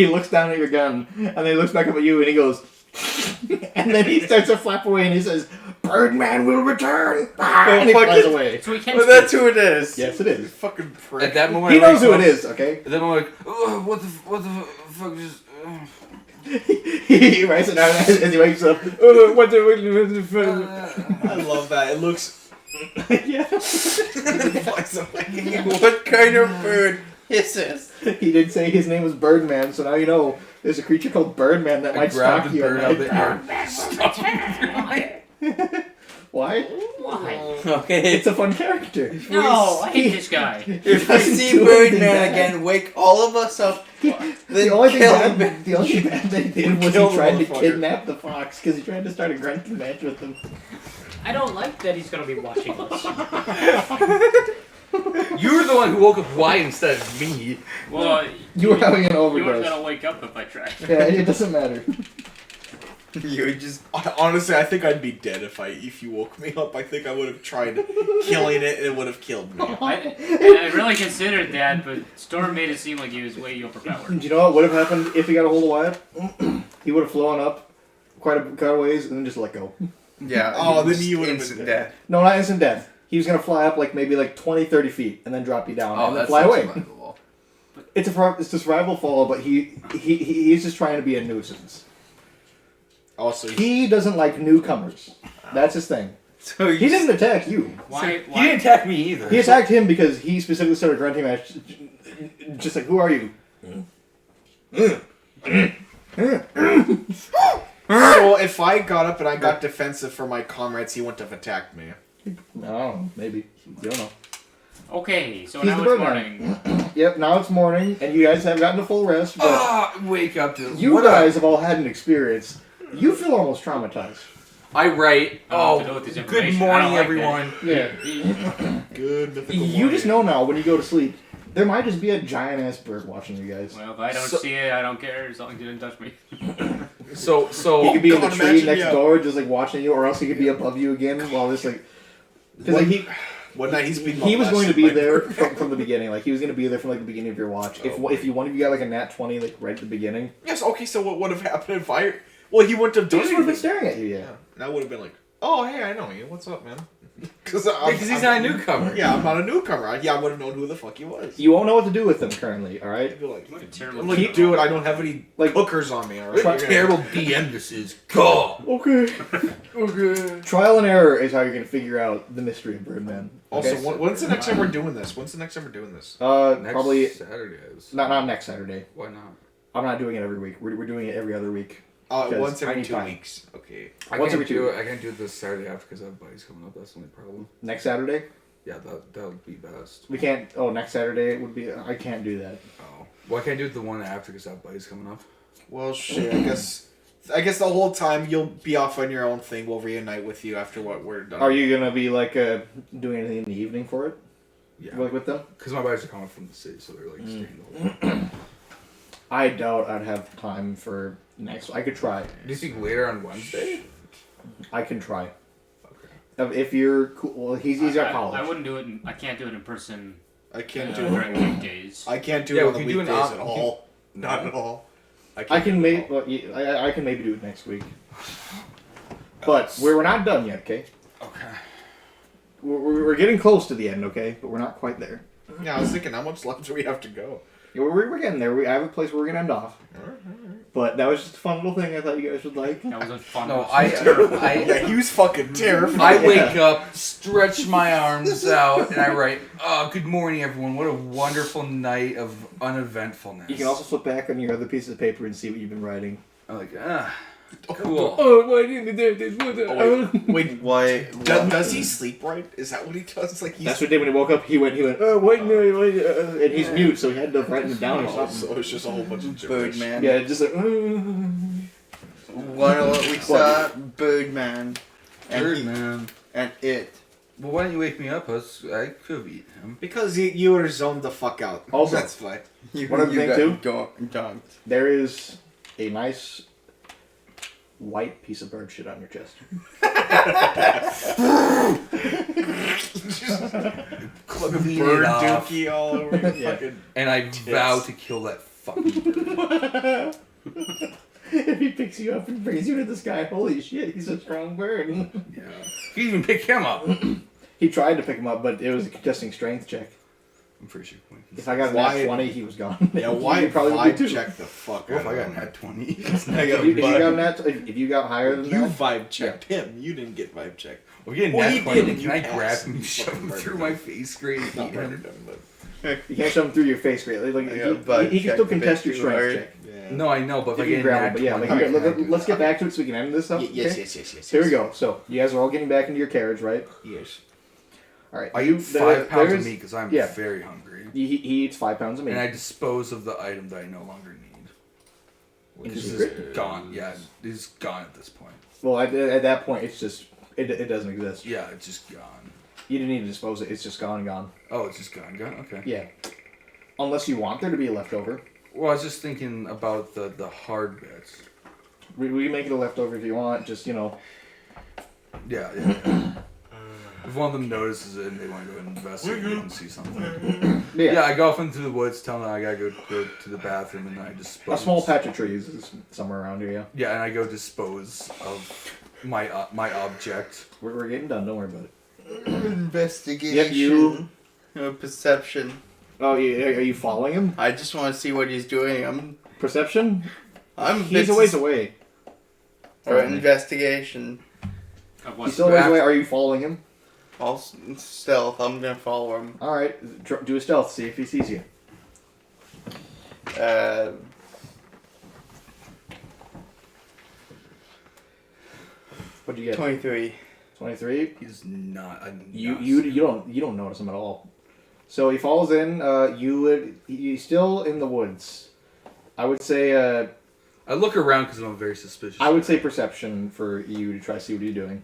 looks down at your gun, and then he looks back up at you, and he goes, and then he starts to flap away, and he says, "Birdman will return," and he fuck flies it. away. So we can't. Well, that's who it is. Yes, it is. Fucking prick. At that moment, He I knows wake who up- it is. Okay. At that moment, I'm like, oh, what the fuck just. He writes it down as he wakes up. Oh, what the? I love that. It looks. Yeah. Flies away. What kind of bird hisses? He did say his name was Birdman, so now you know there's a creature called Birdman that I might grabbed stalk the you. bird out at of night. the air. Why? Why? Okay. It's a fun character. No, I hate this guy. If we doesn't see do anything Birdman bad. again, wake all of us up. The Then only thing kill bad, him. the only thing bad they did was Kill he the tried to motherfucker. kidnap the fox because he tried to start a grunting match with him. I don't like that he's gonna be watching us. You were the one who woke up Wyatt instead of me. Well, You were having an you were overdose. gonna wake up if I tried. Yeah, it doesn't matter. You just. Honestly, I think I'd be dead if you woke me up. I think I would have tried killing it and it would have killed me. I really considered that, but Storm made it seem like he was way overpowered. Do you know what would have happened if he got a hold of Wyatt? He would have flown up quite a ways and then just let go. Yeah. Oh, then just you would've instant been dead. No, not instant death. He was going to fly up like maybe like 20, 30 feet and then drop you down and then fly away. It's a survival fall, but he's just trying to be a nuisance. Also, He doesn't like newcomers. That's his thing. So He didn't attack you. Why? He didn't attack me either. He attacked him because he specifically started grunting at just like, who are you? So if I got up and I got defensive for my comrades, he wouldn't have attacked me. No, maybe. You don't know. Okay, so He's now the it's Birdman. morning. Yep, now it's morning, and you guys have gotten a full rest, but Wake up to you guys have all had an experience. You feel almost traumatized. I write. I don't know what to do with this Good information. I morning, don't like everyone. Yeah. Good mythical You just know now when you go to sleep, there might just be a giant ass bird watching you guys. Well, if I don't So- see it, I don't care. As long as you didn't touch me. So He could be in the God, tree imagine, next yeah. door, just like watching you, or else he could be above you again while this like. Because like One night he's being he was going to be molested by there birds. from the beginning. Like he was going to be there from like the beginning of your watch. If you one of you got like a nat 20 like right at the beginning, Yes, okay, so what would have happened if I... Well, he wouldn't have he done just would have been anything. staring at you. Yeah. Yeah, and I would have been like, oh, hey, I know you. What's up, man? Because He's not a newcomer. Yeah, I'm not a newcomer. I would have known who the fuck he was. You won't know what to do with them currently. All right. I'd be like, What a terrible I'm like, kid. dude, I don't have any Like- hookers on me, alright? What a You're gonna- terrible DM this is. God. Okay. Okay. Trial and error is how you're gonna figure out the mystery of Birdman. Also, Okay? when's the next time we're doing this? When's the next time we're doing this? Next Probably Saturdays. not next Saturday. Why not? I'm not doing it every week. We're doing it every other week. Because Once I every need 2 time. weeks. Okay. I Once can't every 2 do it. weeks. I can't do it this Saturday after because I have buddies coming up. That's the only problem. Next Saturday Yeah, that would be best. we can't. Oh, next Saturday would be. I can't do that. Oh, well, I can't do it the one after because I have buddies coming up. Well, shit, I guess the whole time you'll be off on your own thing. We'll reunite with you after what we're done. Are you gonna be like doing anything in the evening for it? Yeah, Like with them? because my buddies are coming from the city, so they're like staying the whole time. I doubt I'd have time for next. I could try. Do you think later on Wednesday? I can try. Okay. If you're cool, well, he's at college. I wouldn't do it. I can't do it in person I can't do during it. weekdays. I can't do Yeah, it we on the can do an weekdays op- at we all. Not at all. I can maybe. Well, I can maybe do it next week. But we're not done yet. Okay. Okay. We're getting close to the end. Okay, but we're not quite there. Yeah, I was thinking, how much left do we have to go? Yeah, we're getting there. I have a place where we're gonna end off. But that was just a fun little thing I thought you guys would like. That was a fun. No, Yeah, he was fucking terrified. I wake up, stretch my arms out, and I write, "Oh, good morning, everyone. What a wonderful night of uneventfulness." You can also flip back on your other pieces of paper and see what you've been writing. I'm like, cool. Oh, why didn't you do this? Wait, Why? does he sleep right? Is that what he does? It's like he's... That's what he did when he woke up. He went, oh, wait, no, wait, and he's mute, so he had to write it down or Oh, something. so it's just a whole bunch of gibberish. Birdman. Yeah, just like, One of what we saw, Birdman. Bird, man. And it. Well, why didn't you wake me up? I could have eaten him. Because you were zoned the fuck out. Also- That's why. You, One other thing, too? Dogged. there is a nice white piece of bird shit on your chest. Clean Bird it off, dookie all over your Yeah. fucking... and I vow to kill that fucking bird. If he picks you up and brings you to the sky, holy shit, he's a strong bird. Yeah. You can even pick him up. He tried to pick him up, but it was a contesting strength check. I'm pretty sure. If I got a Why- nat 20, he was gone. Yeah, You why probably would vibe be too. check the fuck What out if I of got him? nat 20? If you got higher than You that, vibe checked him. You didn't get vibe checked. We're getting Well, nat he 20. did, and Can you I grab passed. him and shove Fucking him murdered through him. my face grade and Not eat murdered him? him, but... you can't shove him through your face. Great. Like, Yeah, he but can check still a contest bit your too strength hard. check. Yeah. No, I know, but if I If you get grab nat him, but yeah, 20, like, here, can I do let's get that? back to it so we can end this up. Yes, okay? yes. Here we go. So you guys are all getting back into your carriage, right? Yes. All right. I you eat 5 pounds of there's- meat because I'm yeah. very hungry. He eats 5 pounds of meat. And I dispose of the item that I no longer need. In This secret? is gone. Yeah, it's gone at this point. Well, at that point, it's just it doesn't exist. Yeah, it's just gone. You didn't need to dispose it. It's just gone and gone. Oh, it's just gone. Gone? Okay. Yeah. Unless you want there to be a leftover. Well, I was just thinking about the hard bits. We can make it a leftover if you want. Just, Yeah. If one of them notices it and they want to go investigate and see something. Yeah, I go off into the woods, tell them I gotta go to the bathroom, and then I dispose. A small patch of trees is somewhere around here, yeah. Yeah, and I go dispose of my object. We're getting done. Don't worry about it. Investigation. Yep, you- Perception. Oh, are you following him? I just want to see what he's doing. Perception? I'm He's a ways away. Or investigation. Of what? He's still a ways away. Are you following him? I'll stealth. I'm gonna follow him. All right. Do a stealth. See if he sees you. What'd you get? 23. 23. He's not. You don't notice him at all. So he falls in. He's still in the woods. I would say. I look around because I'm very suspicious. I would say perception for you to try to see what he's doing.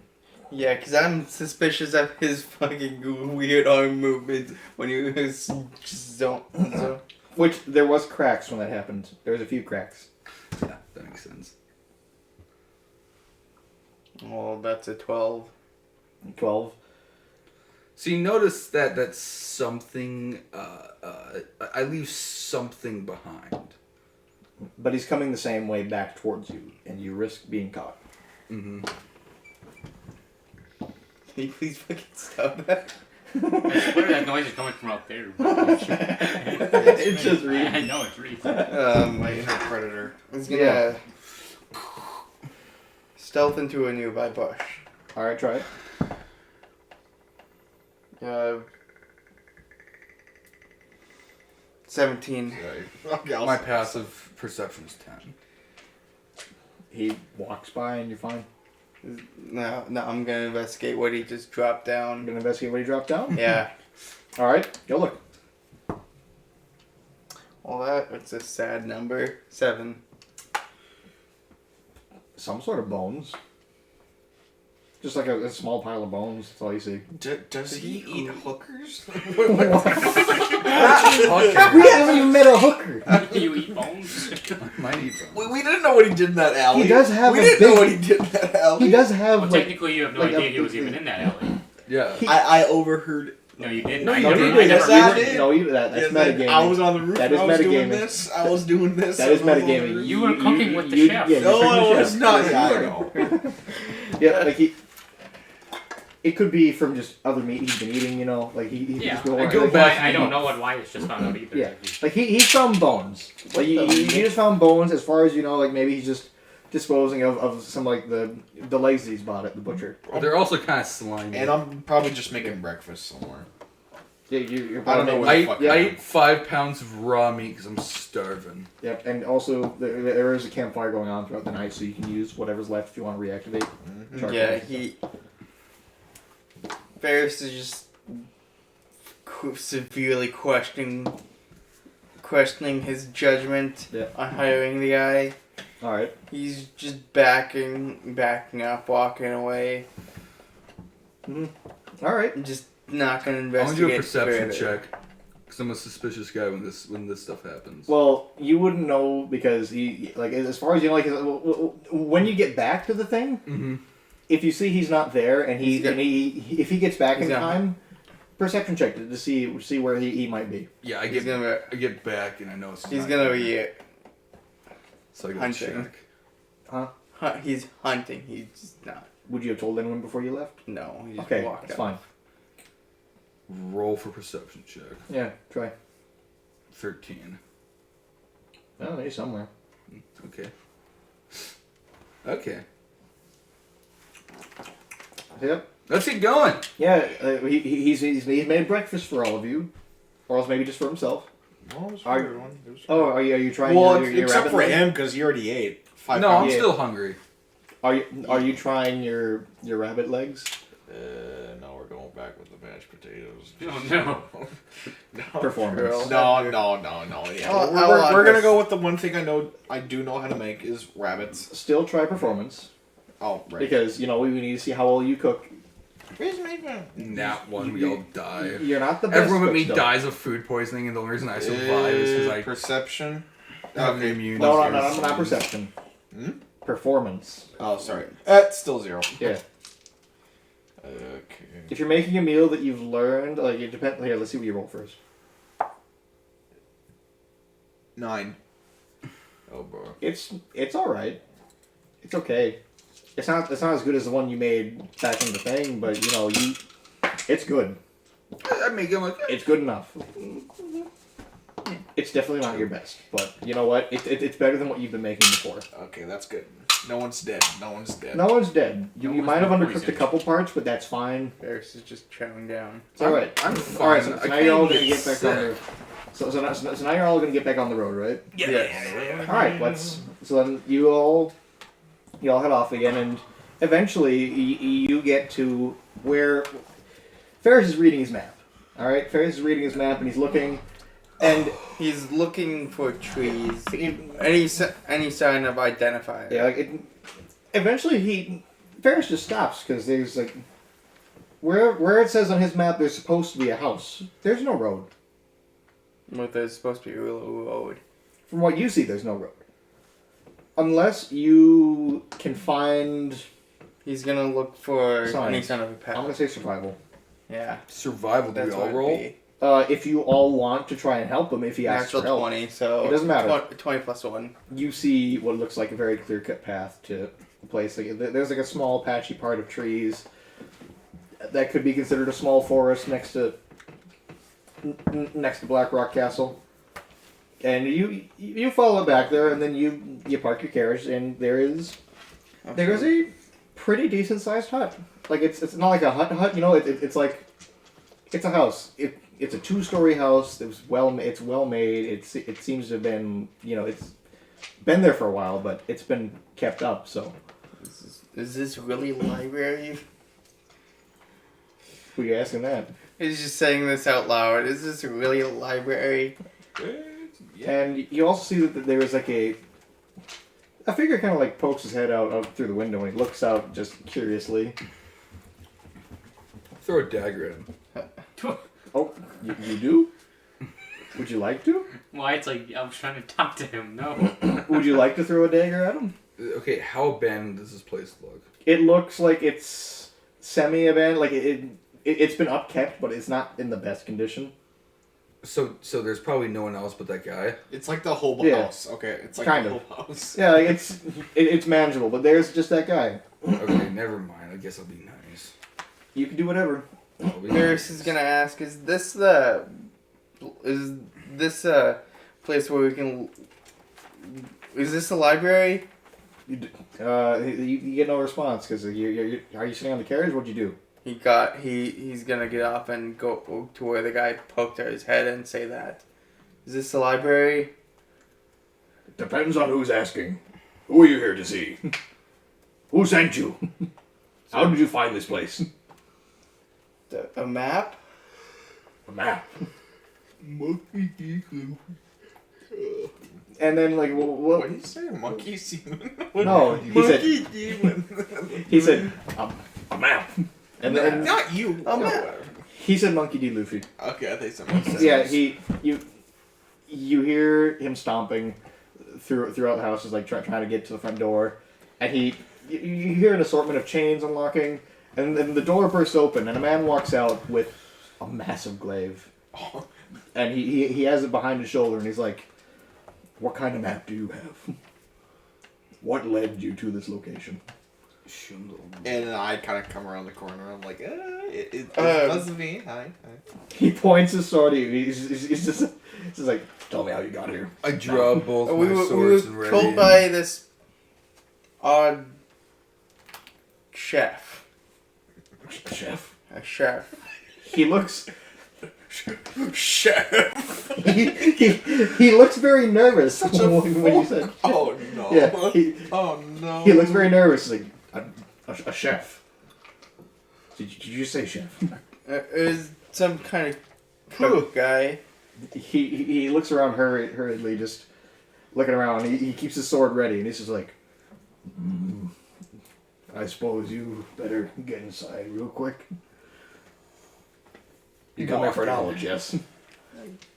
Yeah, because I'm suspicious of his fucking weird arm movement when he was just don't. Which there was cracks when that happened. There was a few cracks. Yeah, that makes sense. Oh, that's a 12. 12. So you notice that that's something. I leave something behind. But he's coming the same way back towards you, and you risk being caught. Mm-hmm. Can you please fucking stop that? I swear that noise is coming from out there. It's just Reed. I know it's Reed. My inner predator. He's gonna Yeah. stealth into a nearby bush. Alright, try it. 17. Okay, My passive perception is 10. He walks by and you're fine. No, I'm gonna investigate what he just dropped I'm down. gonna investigate what he dropped down. Yeah. Alright, go look. Well, it's a sad number. 7. Some sort of bones. Just like a small pile of bones, that's all you see. Does he eat hookers? We haven't even met a hooker. You eat bones? Might eat them. We didn't know what he did in that alley. He does have we a didn't big... know what he did in that alley. He does have Well, like... technically, you have no like idea a- he was even in that alley. Yeah. I overheard. No, you didn't. No, I you never, didn't. I never Yes, I remember. did. No, that's Yeah, metagaming. I was on the roof. That and is I was doing metagaming. this. I was doing this. That is I was on the metagaming. roof. You were cooking with the chef. Yeah, No, you're I cooking was chef. not. Yeah, I know. Yeah, like he... It could be from just other meat he's been eating, you know? Like he Yeah, just been I, like, I don't know what Wyatt's just found out either. Yeah, like he found bones. Like he just found bones. As far as you know, like maybe he's just disposing of some like the legs that he's bought at the butcher. But they're also kind of slimy. And I'm probably just making breakfast somewhere. Yeah, you're I don't know probably- what the fuck. I ate 5 pounds of raw meat because I'm starving. Yep, and also there is a campfire going on throughout the night, so you can use whatever's left if you want to reactivate. Charcoal. Yeah, Ferris is just severely questioning his judgment Yeah. on hiring the guy. All right. He's just backing up, walking away. All right. Just not gonna I'm gonna investigate. do a perception further. check because I'm a suspicious guy when this stuff happens. Well, you wouldn't know because he like as far as you know, like when you get back to the thing, Mm-hmm. if you see he's not there and if he gets back in He's time, perception check to see where he might be. Yeah, I He's get back and I know it's He's not gonna him. be So I gotta hunting. check. he's hunting. He's just not. Would you have told anyone before you left? No, he just Okay, walked that's out. fine. Roll for perception check. Yeah, try. 13. Oh, maybe somewhere. Okay. Okay. Yep. Let's get going. Yeah, he's made breakfast for all of you, or else maybe just for himself. Well, it was for Are- everyone. It was for Oh, are you trying? well, your except rabbit for leg? him because he already ate 5 No, I'm pounds. still hungry. Are you trying your rabbit legs? No, we're going back with the mashed potatoes. Oh no. Performance. No. Yeah, we're gonna go with the one thing I do know how to make is rabbits. Still try performance Oh, right. because we need to see how well you cook. Nat one, we all die. You're not the best. Everyone but cook me still. dies of food poisoning, and the only reason I survive is because I perception. have Okay. immune. No, not perception. Hmm? Performance. Oh, sorry. It's still 0. Yeah. Okay. If you're making a meal that you've learned, like it depends. Here, let's see what you roll first. 9. Oh, bro. It's all right. It's okay. It's not as good as the one you made back in the thing, but it's good. I make it like It's good enough. It's definitely not your best, but you know what? It's better than what you've been making before. Okay, that's good. No one's dead. No one's dead. No one's dead. You, No you one's might have been undercooked a poisoned. couple parts, but that's fine. Ferris is just chowing down. It's alright. I'm All right, fine. so I now you're all can't gonna get back on the. So now you're all gonna get back on the road, right? Yes. All right. So then you all head off again, and eventually you get to where Ferris is reading his map. All right, Ferris is reading his map, and he's looking, and He's looking for trees. Any sign of identifier. yeah, eventually Ferris just stops because there's like where it says on his map there's supposed to be a house. There's no road. But there's supposed to be a road. From what you see, there's no road. Unless you can find... He's gonna look for Signs. any sign of a path. I'm going to say survival. Yeah. Survival, do we That's all what it'd roll? be. If you all want to try and help him, if he asks Natural for help, 20, so... It doesn't matter. 20 plus 1. you see what looks like a very clear-cut path to a place. Like, there's like a small patchy part of trees that could be considered a small forest next to Black Rock Castle. And you follow it back there, and then you park your carriage, and there is a pretty decent sized hut. Like it's not like a hut, you know. It's like it's a house. It's a 2-story house. It's well made. It seems to have been, you know, it's been there for a while, but it's been kept up. So Is this really a library? who are you asking that? He's just saying this out loud. Is this really a library? And you also see that there is like a figure kind of like pokes his head out through the window, and he looks out just curiously. Throw a dagger at him. Oh, you do? Would you like to? Why? It's like I was trying to talk to him. No. Would you like to throw a dagger at him? Okay, how abandoned does this place look? It looks like it's semi-abandoned. Like it's been upkept, but it's not in the best condition. So there's probably no one else but that guy. It's like the whole Yeah. house. Okay, it's like Kind the of. whole house. Yeah, like it's manageable, but there's just that guy. Okay, never mind. I guess I'll be nice. You can do whatever. I'll be Ferris nice. is gonna ask, is this place where we can... Is this a library? You get no response because are you sitting on the carriage? What'd you do? He's gonna get up and go to where the guy poked at his head and say that. Is this a library? Depends on who's asking. Who are you here to see? Who sent you? How did you find this place? A map? A map. And then like What what? did you say? Monkey semen? No, he said demon. he said a map. And then Not you. A map. whatever. he said Monkey D. Luffy. Okay, I think someone said Yeah, you hear him stomping throughout the house, just like trying to get to the front door, and you hear an assortment of chains unlocking, and then the door bursts open, and a man walks out with a massive glaive, and he has it behind his shoulder, and he's like, "What kind of map do you have? What led you to this location?" And I kind of come around the corner. I'm like, it was me. Hi. He points his sword at you. He's just like, "Tell me how you got here." I draw both We my were swords and ready. told by this odd chef. Chef. A chef. He looks. Chef. He looks very nervous when you said. Oh no. Yeah, Oh no. he looks very nervous. Like a chef. Did you say chef? Is some kind of cook guy. He looks around hurriedly, just looking around. He keeps his sword ready, and he's just like, I suppose you better get inside real quick. You come here for knowledge, yes?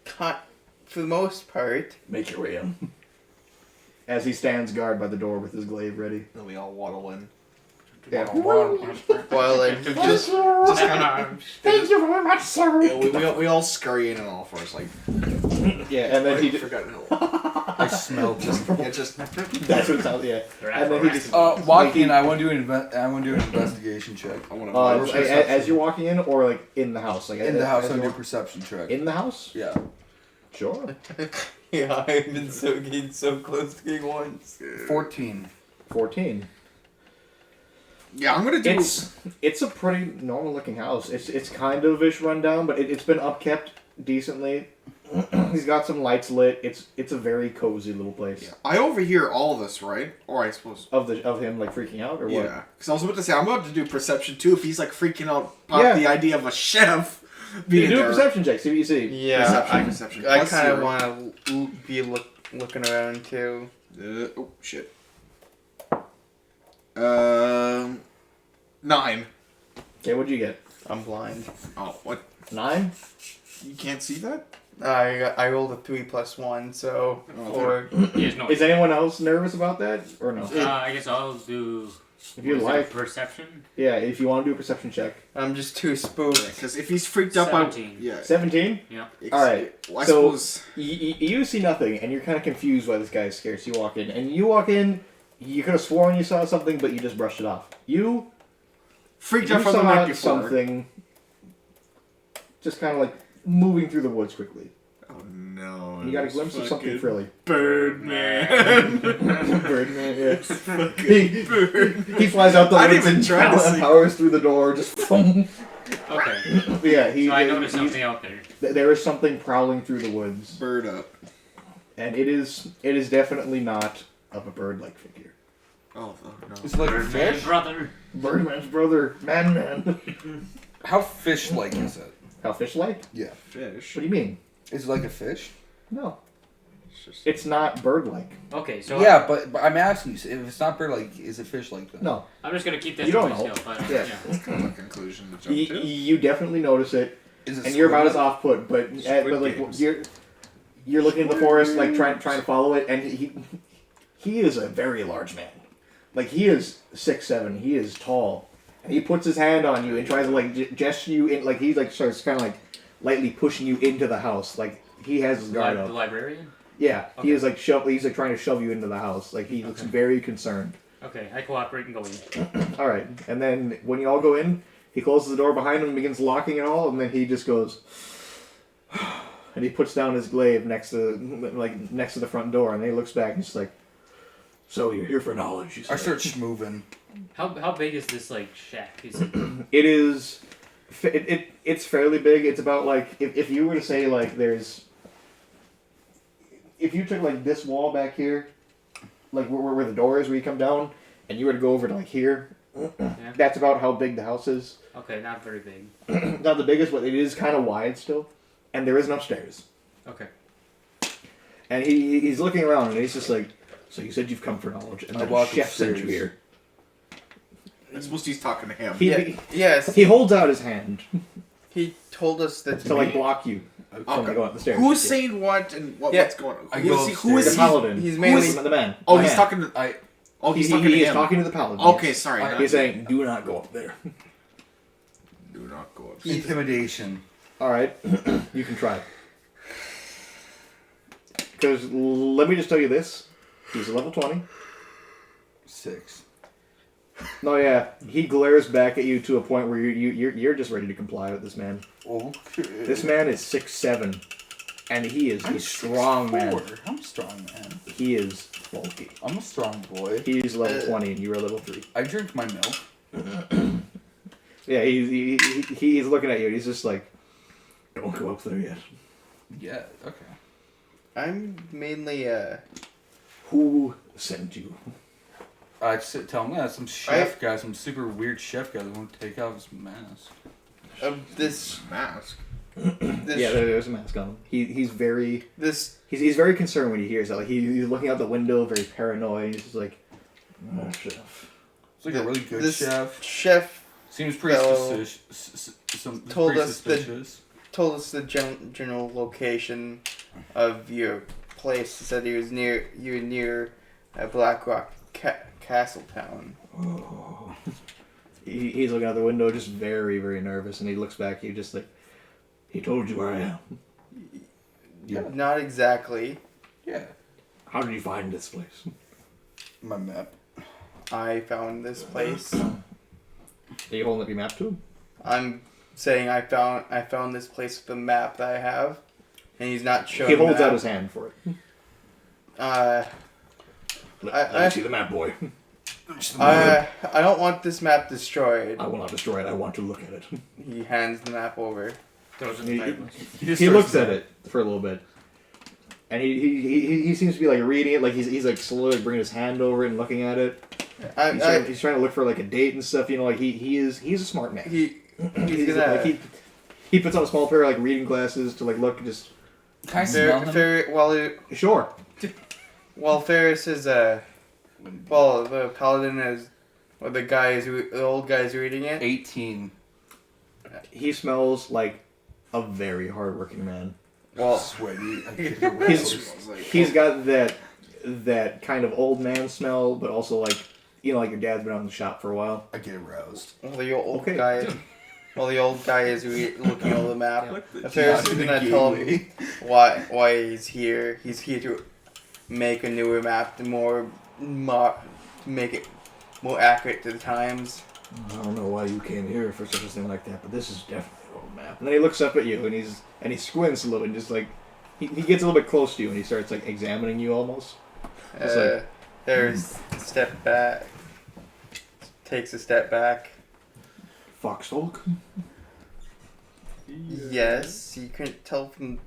For the most part. Make your way in. As he stands guard by the door with his glaive ready. Then we all waddle in. Yeah. Well, then he just kind of. Thank you very much, sir. Yeah, we all scurry in and all first, like. Yeah, and then he forgot how. I smell just. Yeah, just. That's what it sounds. Yeah, and then he just. Walking, I want to do an investigation check. I want to. As you're walking in, or like in the house, like In the house, as I you're do a walk- perception check. in the house. Yeah. Sure. yeah, I've been getting so close to getting once. 14. 14. Yeah, I'm gonna do. It's a pretty normal looking house. It's kind of ish run down, but it's been upkept decently. He's got some lights lit. It's a very cozy little place. Yeah. I overhear all this, right? Or I suppose. Of him like freaking out or what? Yeah, because I was about to say I'm about to do perception too. If he's like freaking out about Yeah. the idea of a chef You being do a there. perception check. See what you see. Yeah, Perception. I Plus kind of 0. want to be looking around too. Oh shit. 9. Okay, what'd you get? I'm blind. Oh, what? 9. You can't see that? I rolled a 3 plus 1, so Oh, 4. Yes, no. Is anyone else nervous about that or no? I guess I'll do. If you what is it, like, perception. yeah. If you want to do a perception check. I'm just too spooked. Because if he's freaked up, 17. yeah. 17. Yeah. All right. Well, I So- suppose. You see nothing, and you're kind of confused why this guy is scared. So you walk in, and you walk in. You could have sworn you saw something, but you just brushed it off. You Freaked you out from the saw night before. something. Just kind of like moving through the woods quickly. Oh no. You got a glimpse of something frilly. Birdman. Birdman, yeah. He flies out the I woods didn't even and try to see. powers through the door. Just boom. Okay. Yeah, he. So I noticed something out there. There is something prowling through the woods, Bird up. and it is definitely not of a bird-like figure. Oh no. Is it like a Birdman fish? brother. Birdman's brother, man. How fish-like is it? How fish-like? Yeah. Fish. What do you mean? Is it like a fish? No, It's just- it's not bird-like. Okay, so Yeah, but I'm asking you, if it's not bird-like, is it fish-like then? No. I'm just gonna keep this You to don't know. myself. I don't, Yeah. That's kind of a conclusion to jump to. You definitely notice it, Is it and you're about as squid? off-put, but like Games. you're looking at the forest, like trying to follow it, and he is a very large man. Like he is 6'7". He is tall, and he puts his hand on you and tries to like gesture you in. Like he like starts kind of like lightly pushing you into the house. Like he has his guard The up. librarian. Yeah, Okay. he is like he's like trying to shove you into the house. Like he looks Okay. very concerned. Okay, I cooperate and go in. All right, and then when you all go in, he closes the door behind him and begins locking it all, and then he just goes, and he puts down his glaive next to the front door, and then he looks back and he's like, "So you're here for knowledge?" You I say. start schmoving. How big is this like shack? Is it? It is, it's fairly big. It's about like if you were to say like if you took like this wall back here, like where the door is where you come down, and you were to go over to like here, that's about how big the house is. Okay, not very big. Not the biggest, but it is kind of wide still, and there is an upstairs. Okay. And he's looking around and he's just like, "So you said you've come for knowledge, and I the walk chef sent you upstairs. here." I suppose he's talking to him. Yes, He holds out his hand he told us that to like block you from Okay. going up the stairs. Who's saying what and Yeah. what's going on? I Who go is he? Who The is he? paladin. He's Who mainly- is the man. Oh, The he's man. talking to. I Oh, he's He talking to is him. talking to the paladin. Okay, yes. sorry. I- He's saying, "Do not go up there." Do not go up. intimidation. All right, you can try. Because let me just tell you this: he's a level 20. 6. No, yeah, he glares back at you to a point where you're just ready to comply with this man. Okay. This man is 6'7", and he's strong, man. 6'4". I'm strong, man. He is bulky. I'm a strong boy. He's level 20, and you are level 3. I drink my milk. Yeah, he's looking at you. And he's just like, "Don't go up there yet." Yeah, okay. I'm mainly Who sent you? I tell him that some chef guy, some super weird chef guy that won't take off his mask. this Mask. this Yeah, there's a mask on him. He's very this he's very concerned when he hears that. Like he's looking out the window, very paranoid. He's just like, "Oh, chef." It's like a really good this chef. chef Seems pretty fellow told pretty us that- suspicious. told us the general location of your place. He said he was near Black Rock Castle Town. He's looking out the window, just very, very nervous, and he looks back at you, just like, "He told you where I am. Yeah. Not exactly. Yeah. How did you find this place?" My map. I found this place. Are you holding up your map to him? I'm saying I found this place with the map that I have, and he's not showing. He holds that. out his hand for it. Uh, Let I- me see the map, boy. I don't want this map destroyed. I will not destroy it. I want to look at it. He hands the map over. Throws it in the fireplace. He looks at it for a little bit, and he seems to be like reading it. Like he's like slowly bringing his hand over it and looking at it. He's trying to look for like a date and stuff. You know, like he's a smart man. He's gonna. Like, he puts on a small pair of like reading glasses to like look just. Can I smell him? Sure. While Ferris is the paladin is, or the old guy's reading it. 18. He smells like a very hardworking man. Well, Sweaty. He's got that kind of old man smell, but also like like your dad's been out in the shop for a while. I get aroused. the old Okay. guy. While the old guy is looking over the map, Ferris is gonna tell him why he's here. He's here to make a newer map, to make it more accurate to the times. I don't know why you came here for such a thing like that, but this is definitely an old map. And then he looks up at you and he squints a little and just like he gets a little bit close to you and he starts like examining you almost. There's a step back. Takes a step back. Foxfolk? Yes, you couldn't tell from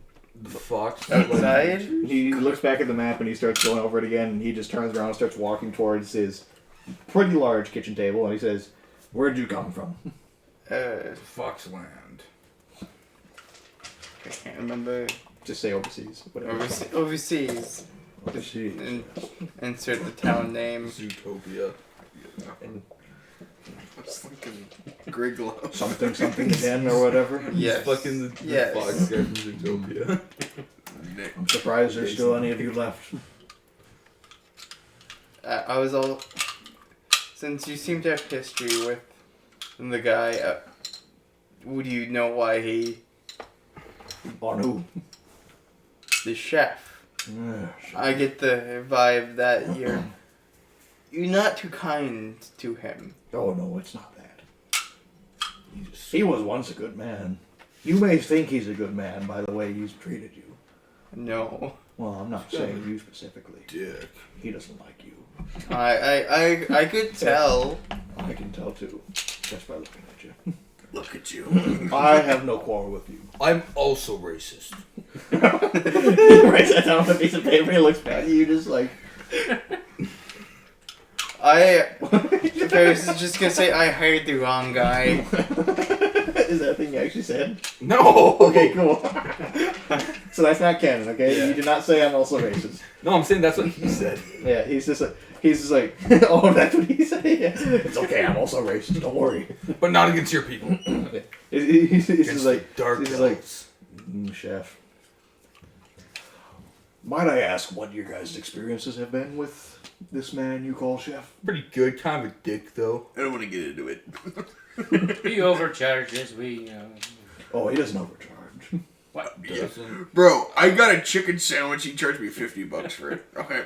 The fox. outside. He looks back at the map and he starts going over it again and he just turns around and starts walking towards his pretty large kitchen table and he says, "Where'd you come from?" Foxland. I can't remember. Just say overseas. Whatever. Overseas. Overseas. Insert the town name. Zootopia. And I was thinking Griglow. something den or whatever. Yes. Fucking the Yes. fox guy from Zootopia. I'm surprised there's still any of you left. I was all. Since you seem to have history with the guy, would you know why he. On who? The chef. I get the vibe that you're not too kind to him. Oh no, it's not that. He was once a good man. You may think he's a good man by the way he's treated you. No. Well, I'm not saying you specifically. Dick. He doesn't like you. I could tell. I can tell too, just by looking at you. Look at you. I have no quarrel with you. I'm also racist. He writes that down on a piece of paper and he looks back at you just like... Ferris is just gonna say I hired the wrong guy. Is that a thing you actually said? No! Okay, cool. So that's not canon, okay? Yeah. You did not say I'm also racist. No, I'm saying that's what he said. Yeah, he's just like, oh, that's what he said? Yeah. It's okay, I'm also racist, don't worry. But not against your people. He's just Against like, the dark he's just like, elves. Chef. Might I ask what your guys' experiences have been with this man you call Chef? Pretty good. Kind of a dick, though. I don't want to get into it. He overcharges. Oh, he doesn't overcharge. What? Yeah. Bro, I got a chicken sandwich. He charged me $50 for it. Okay.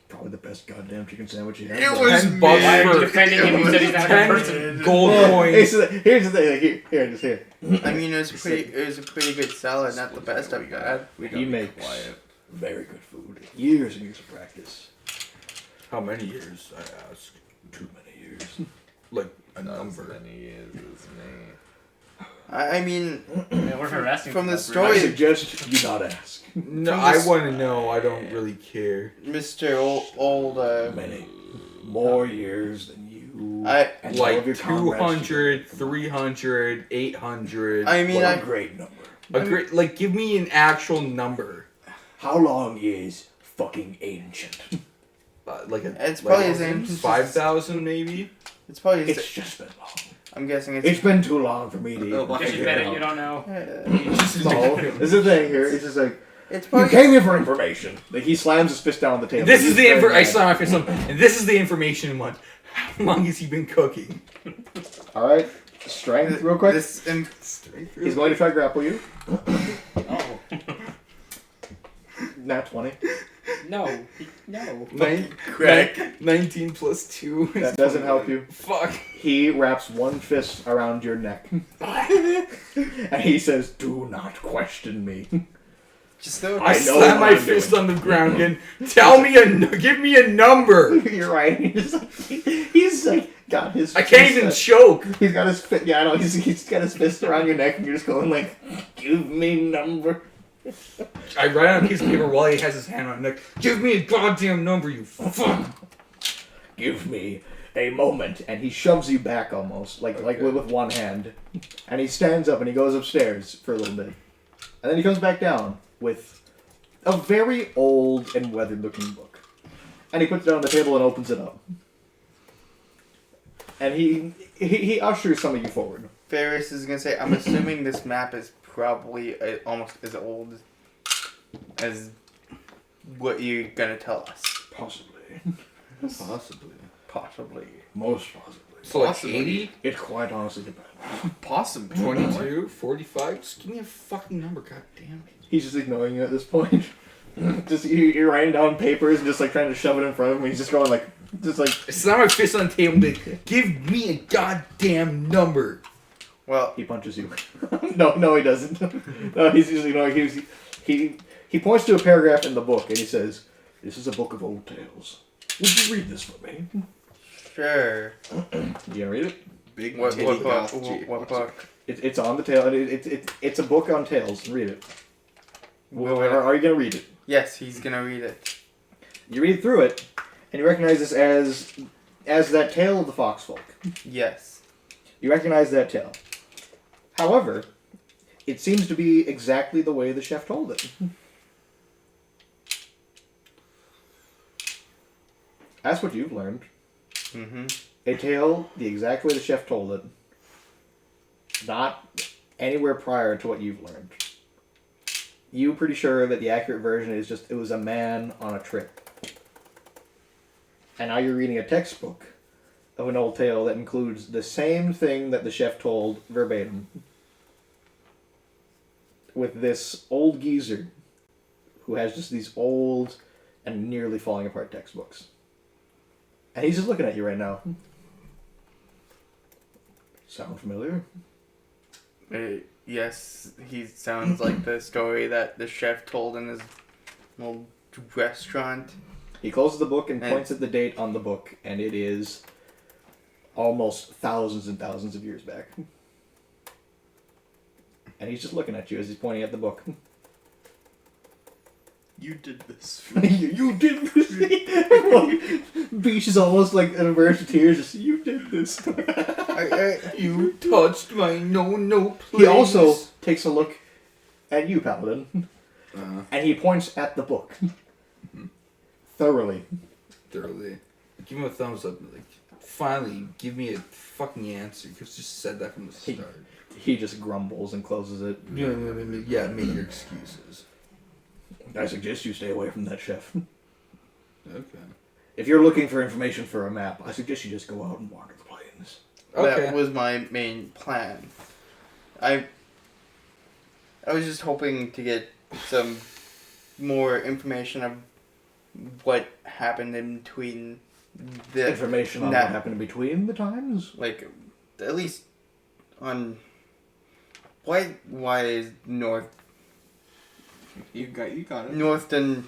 Probably the best goddamn chicken sandwich he had. It was $10 Why are you for defending him? You said he's not a good person. 10 gold coins. Here's the thing, like, here, just here. I mean, it was a pretty good salad, not the best I've had. He makes very good food. Years and years of practice. How many years, I ask? Too many years. Like, a number. I mean, Yeah, we're harassing From the him. story- I suggest you not ask. No, From I this- want to know. I don't really care. Mr. Old Many. More years than you. I and all of Like your comrades 200, 300, 800. I mean, What a great number. A great, like, give me an actual number. How long is fucking ancient? Like It's probably like as ancient as- 5,000 maybe. It's probably. It's just been long. I'm guessing It's been too long for me to even Just figure admit it it, out. you don't know. No, this is the thing here. It's just like, It's you probably. came here for information. Like, he slams his fist down on the table. This is He's the very I mad. slam my fist on, and this is the information one. How long has he been cooking? Alright, strength real quick. This He's going to try to grapple you. Oh. Nat 20. No. 19 plus 2. That doesn't help you. Fuck. He wraps one fist around your neck. And he says, "Do not question me." Just throw I I know slap what my I'm fist doing. on the ground again. Give me a number. You're right. He's like got his. I can't even choke. He's got his fist. Yeah, I know. He's got his fist around your neck, and you're just going like, "Give me number." I write on a piece of paper while he has his hand on my neck. Give me a goddamn number, you fuck. Give me a moment, and he shoves you back almost, like with one hand, and he stands up and he goes upstairs for a little bit, and then he comes back down with a very old and weathered-looking book, and he puts it on the table and opens it up, and he ushers some of you forward. Ferris is gonna say, I'm assuming this map is probably almost as old as what you're gonna tell us. Possibly. Possibly. Most possibly. So like Possibly. 80, It quite honestly depends. Possibly. 22, 45. Just give me a fucking number, goddamn it. He's just ignoring you at this point. Just you're writing down papers and just like trying to shove it in front of him. He's just going like, I slam my fist on the table and be like, give me a goddamn number. Well, he punches you. No, he doesn't. No, he's usually no. He points to a paragraph in the book and he says, "This is a book of old tales. Would you read this for me?" sure. You gonna read it? Big What titty book? goth What G. book? It's on the tale. It's a book on tales. Read it. Well, Are you gonna read it? Yes, he's gonna read it. You read through it, and you recognize this as that tale of the foxfolk. Yes. You recognize that tale. However, it seems to be exactly the way the chef told it. That's what you've learned. Mm-hmm. A tale the exact way the chef told it. Not anywhere prior to what you've learned. You're pretty sure that the accurate version is just, it was a man on a trip. And now you're reading a textbook of an old tale that includes the same thing that the chef told verbatim. With this old geezer who has just these old and nearly falling apart textbooks. And he's just looking at you right now. Sound familiar? Yes, he sounds like the story that the chef told in his little restaurant. He closes the book and And- points at the date on the book, and it is almost thousands and thousands of years back. And he's just looking at you as he's pointing at the book. You did this. You did this. Beach is almost like in a burst of tears. Just, you did this. You touched my no place. He also takes a look at you, Paladin, Uh-huh. and he points at the book. Thoroughly. Thoroughly. Give him a thumbs up. Like, finally, give me a fucking answer. You just said that from the start. He just grumbles and closes it. Yeah, make your excuses. I suggest you stay away from that chef. Okay. If you're looking for information for a map, I suggest you just go out and wander the plains. Okay. That was my main plan. I was just hoping to get some more information of what happened in between the Information on Nah. what happened in between the times? like at least on why is You got it. Northern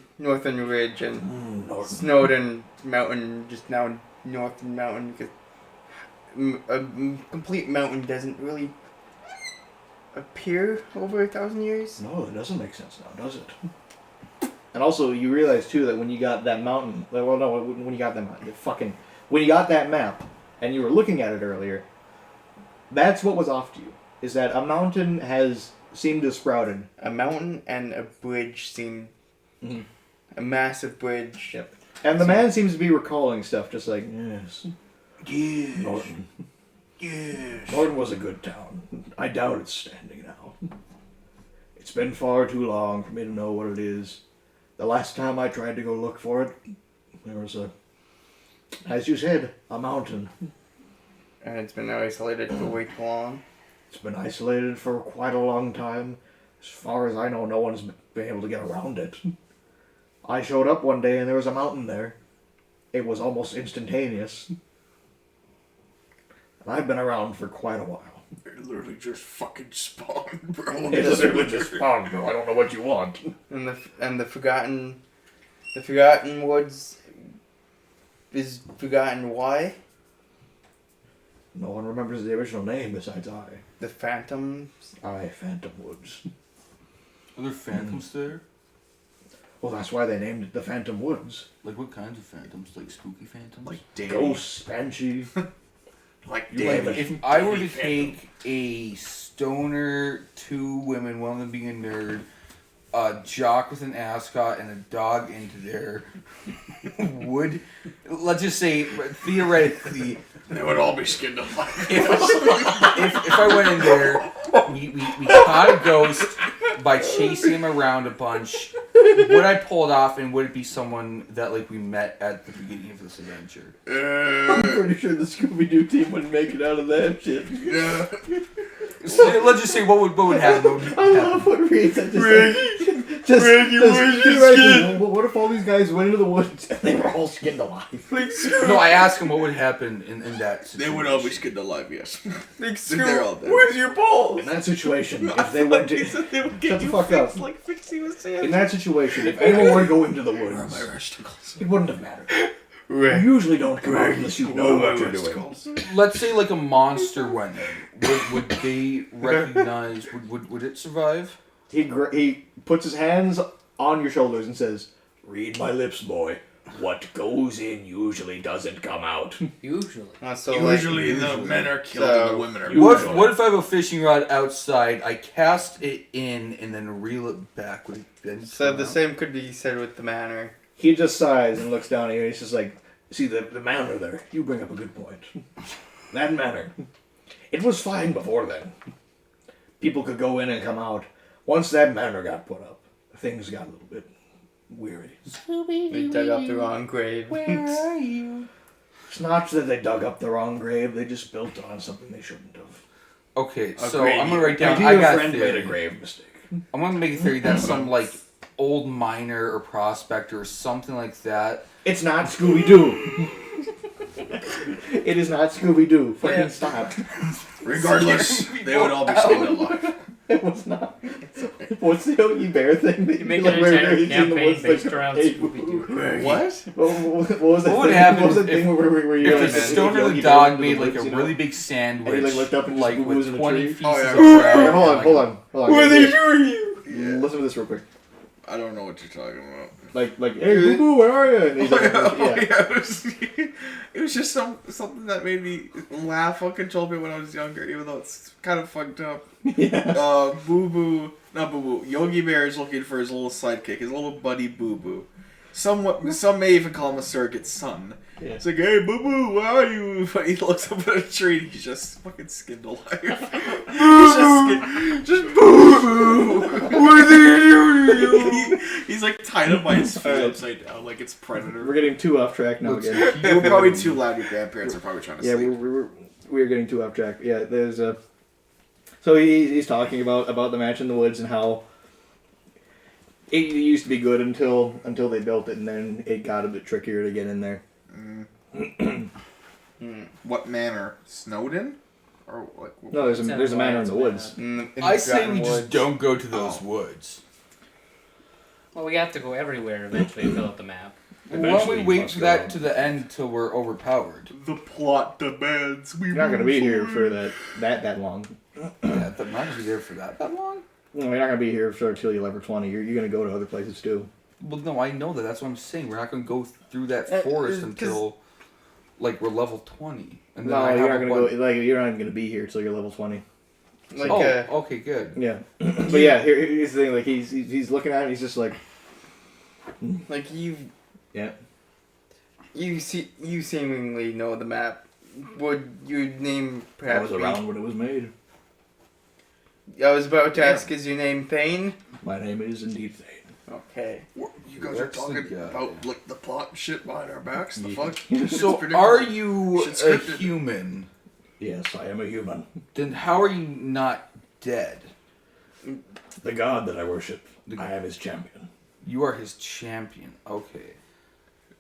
Ridge and Snowden Mountain just now Northern Mountain because a complete mountain doesn't really appear over 1,000 years. No, it doesn't make sense now, does it? And also, you realize too that when you got that mountain, well, no, when you got that mountain, when you got that map, and you were looking at it earlier, that's what was off to you. Is that a mountain has seemed to have sprouted. A mountain and a bridge seem Mhm. a massive bridge. Yep. And the man seems to be recalling stuff, just like, yes, Yeah. Norton. Yes. Norton was a good town. I doubt it's standing now. It's been far too long for me to know what it is. The last time I tried to go look for it, there was as you said, a mountain. And it's been isolated for way too long. It's been isolated for quite a long time. As far as I know, no one's been able to get around it. I showed up one day and there was a mountain there. It was almost instantaneous. And I've been around for quite a while. literally just fucking spawned, bro. It literally just spawned, bro. I don't know what you want. And the Forgotten Woods is forgotten why? No one remembers the original name besides I. The Phantoms. I, Phantom Woods. Are there phantoms there? Well, that's why they named it the Phantom Woods. Like what kinds of phantoms? Like spooky phantoms? Like Danny. Ghosts, Banshee. Like You Danny. like if I were to take a stoner, 2 women, one of them being a nerd, a jock with an ascot, and a dog into there, would, let's just say, theoretically, They would all be skinned alive. if I went in there, we caught a ghost by chasing him around a bunch, would I pull it off, and would it be someone that like we met at the beginning of this adventure? I'm pretty sure the Scooby-Doo team wouldn't make it out of that shit. Yeah. So, let's just say what would happen. What would I happen? love what Reed said. What if all these guys went into the woods and they were all skinned alive? No, I asked him what would happen in that situation. They would all be skinned alive, yes. Big They're all dead. Where's your balls? In that situation, if they went to... Shut Shut the fuck up. Like Fixie was saying. In that situation, if anyone were to go into the Where are my woods, vesticles? it wouldn't have mattered. You usually don't come out unless you know what you're doing. Let's say like a monster went in. Would they recognize? Would it survive? He puts his hands on your shoulders and says, "Read my lips, boy. What goes in usually doesn't come out." Usually. Usually the men are killed and the women are What if I have a fishing rod outside? I cast it in and then reel it back. Would it then So come the out? same could be said with the manor. He just sighs and looks down at you and he's just like, "See, the manor there, you bring up a good point. That manor, it was fine before then. People could go in and come out. Once that manor got put up, things got a little bit weary. They dug up the wrong grave. It's not that they dug up the wrong grave, they just built on something they shouldn't have. Okay, so grave. I'm gonna write down. Maybe I your got a friend made theory. a grave mistake. I'm gonna make a theory that some like old miner or prospector or something like that. It's not Scooby-Doo. It is not Scooby-Doo. Fucking stop. Regardless, they would all be skinned alive. It was not. What's the Yogi Bear thing that You make like, an where entire he's in the campaign woods, like, based around hey, Scooby-Doo. What? What was that What would thing? happen What was if- that thing where you If like, the stoner Yogi the Bear dog into made like woods, a you know? really big sandwich, And he, like, looked up and like just with was in a 20 tree? pieces Oh, yeah. of Alright, bread, hold on, and, hold like, on, hold on. What are they Here, doing you? Yeah. listen to this real quick. I don't know what you're talking about. Like, hey, boo boo, where are you? And he's like, yeah. It was just something that made me laugh uncontrollably when I was younger, even though it's kind of fucked up. Yeah. Boo Boo, not Boo Boo. Yogi Bear is looking for his little sidekick, his little buddy Boo Boo. Some may even call him a surrogate son. Yeah. It's like, hey, Boo Boo, where are you? But he looks up at a tree and he's just fucking skinned alive. just Boo Boo. What are they doing? He's like tied up by his feet Alright. upside down, like it's Predator. We're getting too off track now again. They were probably too loud. Your grandparents are probably trying to Yeah, sleep. we're getting too off track. Yeah, there's a. So he's talking about the match in the woods and how it used to be good until they built it, and then it got a bit trickier to get in there. What manor? Snowden? Or what? No, there's a manor in the woods. I say we just don't go to those woods. Well, we have to go everywhere eventually to fill out the map. Why don't we wait for that to the end till we're overpowered? The plot demands we. You're not gonna be here for that long. Yeah, I'm not gonna be there for that long. No, you're not gonna be here until you're level 20. You're gonna go to other places too. Well, no, I know that. That's what I'm saying. We're not gonna go through that forest 'cause- until like we're level 20. And then No, I you're have not gonna go. Like you're not even gonna be here till you're level 20. Like, okay, good. Yeah, but yeah, here's the thing. Like he's looking at it. And he's just like, like you yeah. you seemingly know the map. Would your name I perhaps was around when it was made. I was about to ask, is your name Thane? My name is indeed Thane. Okay. What, you guys are That's the talking guy. about like the plot and shit behind our backs. The fuck? So, predictable. are you Shit's a scripted. human? Yes, I am a human. Then how are you not dead? The god that I worship. The- I am his champion. You are his champion. Okay.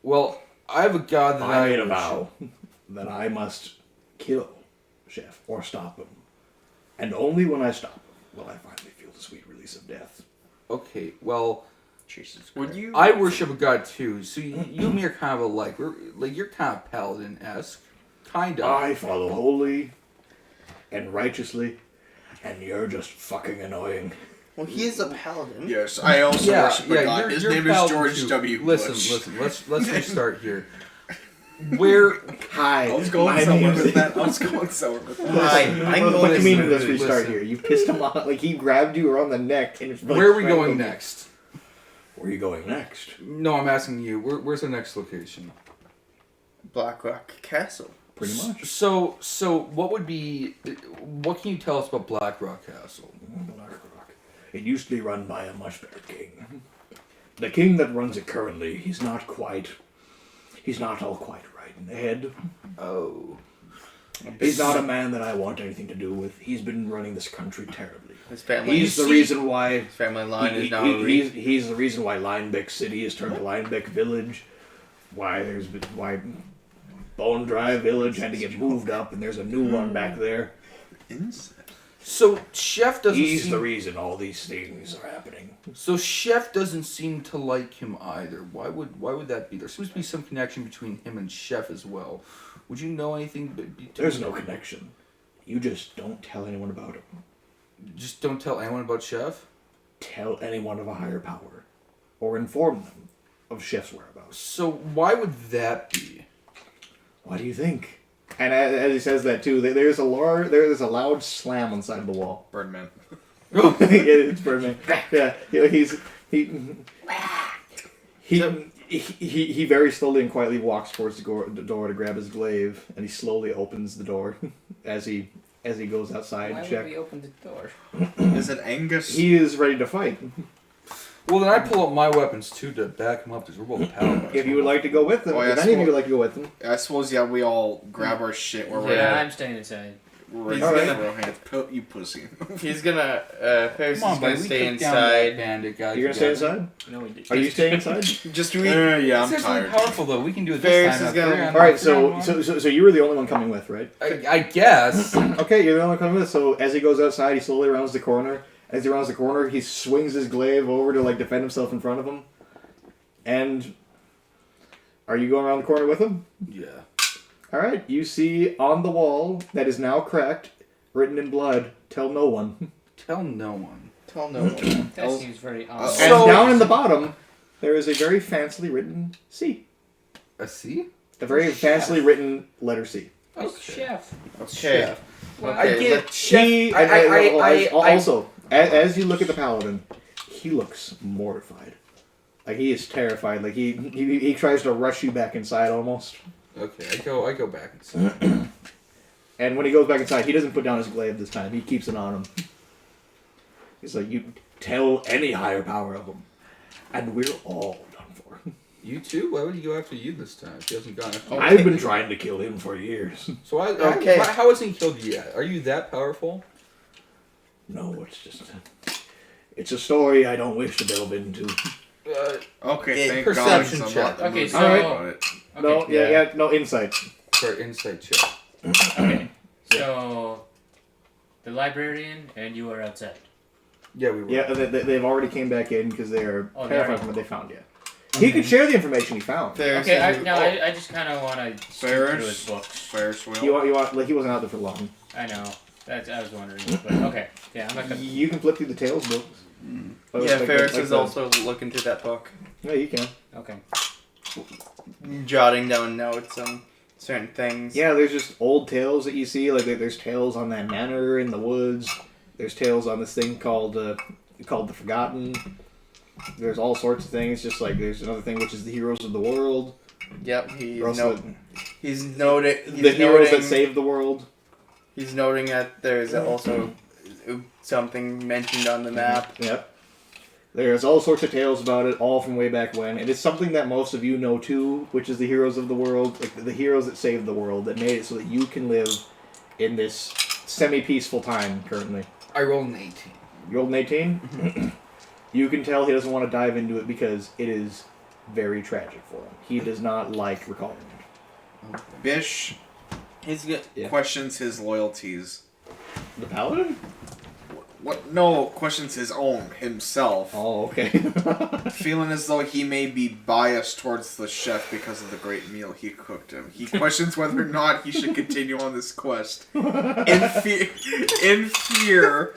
Well, I have a god that I I made a worship. vow that I must kill Chef or stop him. And only when I stop will I finally feel the sweet release of death. Okay, well, Jesus. Would you? I worship a god too, so you and me are kind of alike. You're kind of paladin-esque. Kind of. I follow wholly and righteously, and you're just fucking annoying. Well, he is a paladin. Yes, I also worship a god. His name is paladin George too. W. Listen, Bush. listen. Let's restart here. Where Hi, I was going my somewhere name is- with that. I was going somewhere with that. Hi, I'm What do you mean Listen, let's restart listen. here? You pissed him off, like he grabbed you around the neck and it's like, where are we going next? Where are you going next? No, I'm asking you. Where's the next location? Blackrock Castle. Pretty much. So what would be? What can you tell us about Blackrock Castle? Blackrock. It used to be run by a much better king. The king that runs it currently, he's not all quite right in the head. Oh. He's not a man that I want anything to do with. He's been running this country terribly. His family. He's the reason why. His family line is now. He's the reason why Linebeck City is turned to Linebeck Village. Why Bone Dry Village had to get moved up, and there's a new one back there. So Chef doesn't. He's the reason all these things are happening. So Chef doesn't seem to like him either. Why would that be? There seems to be some connection between him and Chef as well. Would you know anything? There's no connection. You just don't tell anyone about him. Just don't tell anyone about Chef? Tell anyone of a higher power. Or inform them of Chef's whereabouts. So why would that be? What do you think? And as he says that too, there's a loud slam on the side of the wall. Birdman. Yeah, it's Birdman. Yeah, he very slowly and quietly walks towards the door to grab his glaive, and he slowly opens the door as he goes outside. Why to would check. we open the door? Is it Angus? He is ready to fight. Well, then I pull up my weapons too to back him up because we're both paladins. If you would like to go with them, Oh, yeah, if any of you would like to go with them, I suppose, yeah, we all grab our shit. We're ready. Yeah, I'm staying inside. We're He's ready gonna- to throw hands. You pussy. He's gonna. Ferris Come on, is gonna buddy, we stay took down that inside. bandit guy. you're gonna stay together. inside. No, we did. Are you staying inside? Just to Yeah, I'm This is really tired. powerful though. We can do it Ferris this time. is gonna- Not All right, three on one. so you were the only one coming with, right? I guess. Okay, you're the only one coming with. So as he goes outside, he slowly rounds the corner. As he rounds the corner, he swings his glaive over to like defend himself in front of him. And are you going around the corner with him? Yeah. All right. You see on the wall that is now cracked, written in blood, "Tell no one." Tell no one. Tell no one. That seems very odd. And So- down in the bottom, there is a very fancily written C. A C? A very fancily written letter C. It's Chef. Okay. I Okay, get Chef. He, also, as you look at the paladin, he looks mortified. Like he is terrified. Like he tries to rush you back inside almost. Okay, I go back inside. And when he goes back inside, he doesn't put down his glaive this time. He keeps it on him. He's like, "You tell any higher power of him, and we're all done for." You too? Why would he go after you this time if he hasn't gone after you? I've been trying to kill him for years. So Okay. how hasn't he killed you yet? Are you that powerful? No, it's a story I don't wish to delve into. Okay, Yeah, thank perception God. check. Okay, so- About it. No, no insight. For insight check. Okay, so the librarian and you are outside. Yeah, we were. Yeah, they've already came back in because they are Oh, they terrified already- from what they found. Yeah, he could share the information he found. Ferris Okay, is- I just kind of want to Ferris? through his books. Ferris wheel. You want like he wasn't out there for long. I know. That's I was wondering, but okay. Yeah, I'm not gonna. You can flip through the Tales books. But Yeah, like- Ferris like is the- also looking through that book, Yeah, you can. Okay. jotting down notes on certain things. Yeah, there's just old tales that you see. Like there's tales on that manor in the woods. There's tales on this thing called the Forgotten. There's all sorts of things. Just like there's another thing which is the heroes of the world. Yep. He's Also, noting. the heroes that saved the world. He's noting that there's also something mentioned on the map. Yep. There's all sorts of tales about it, all from way back when, and it's something that most of you know too, which is the heroes of the world, like the heroes that saved the world, that made it so that you can live in this semi-peaceful time currently. I rolled an 18. You rolled an 18? You can tell he doesn't want to dive into it because it is very tragic for him. He does not like recalling it. Bish He's good. Yeah. questions his loyalties. The paladin? What? No, questions his own himself. Oh, okay. Feeling as though he may be biased towards the chef because of the great meal he cooked him. He questions whether or not he should continue on this quest. In fear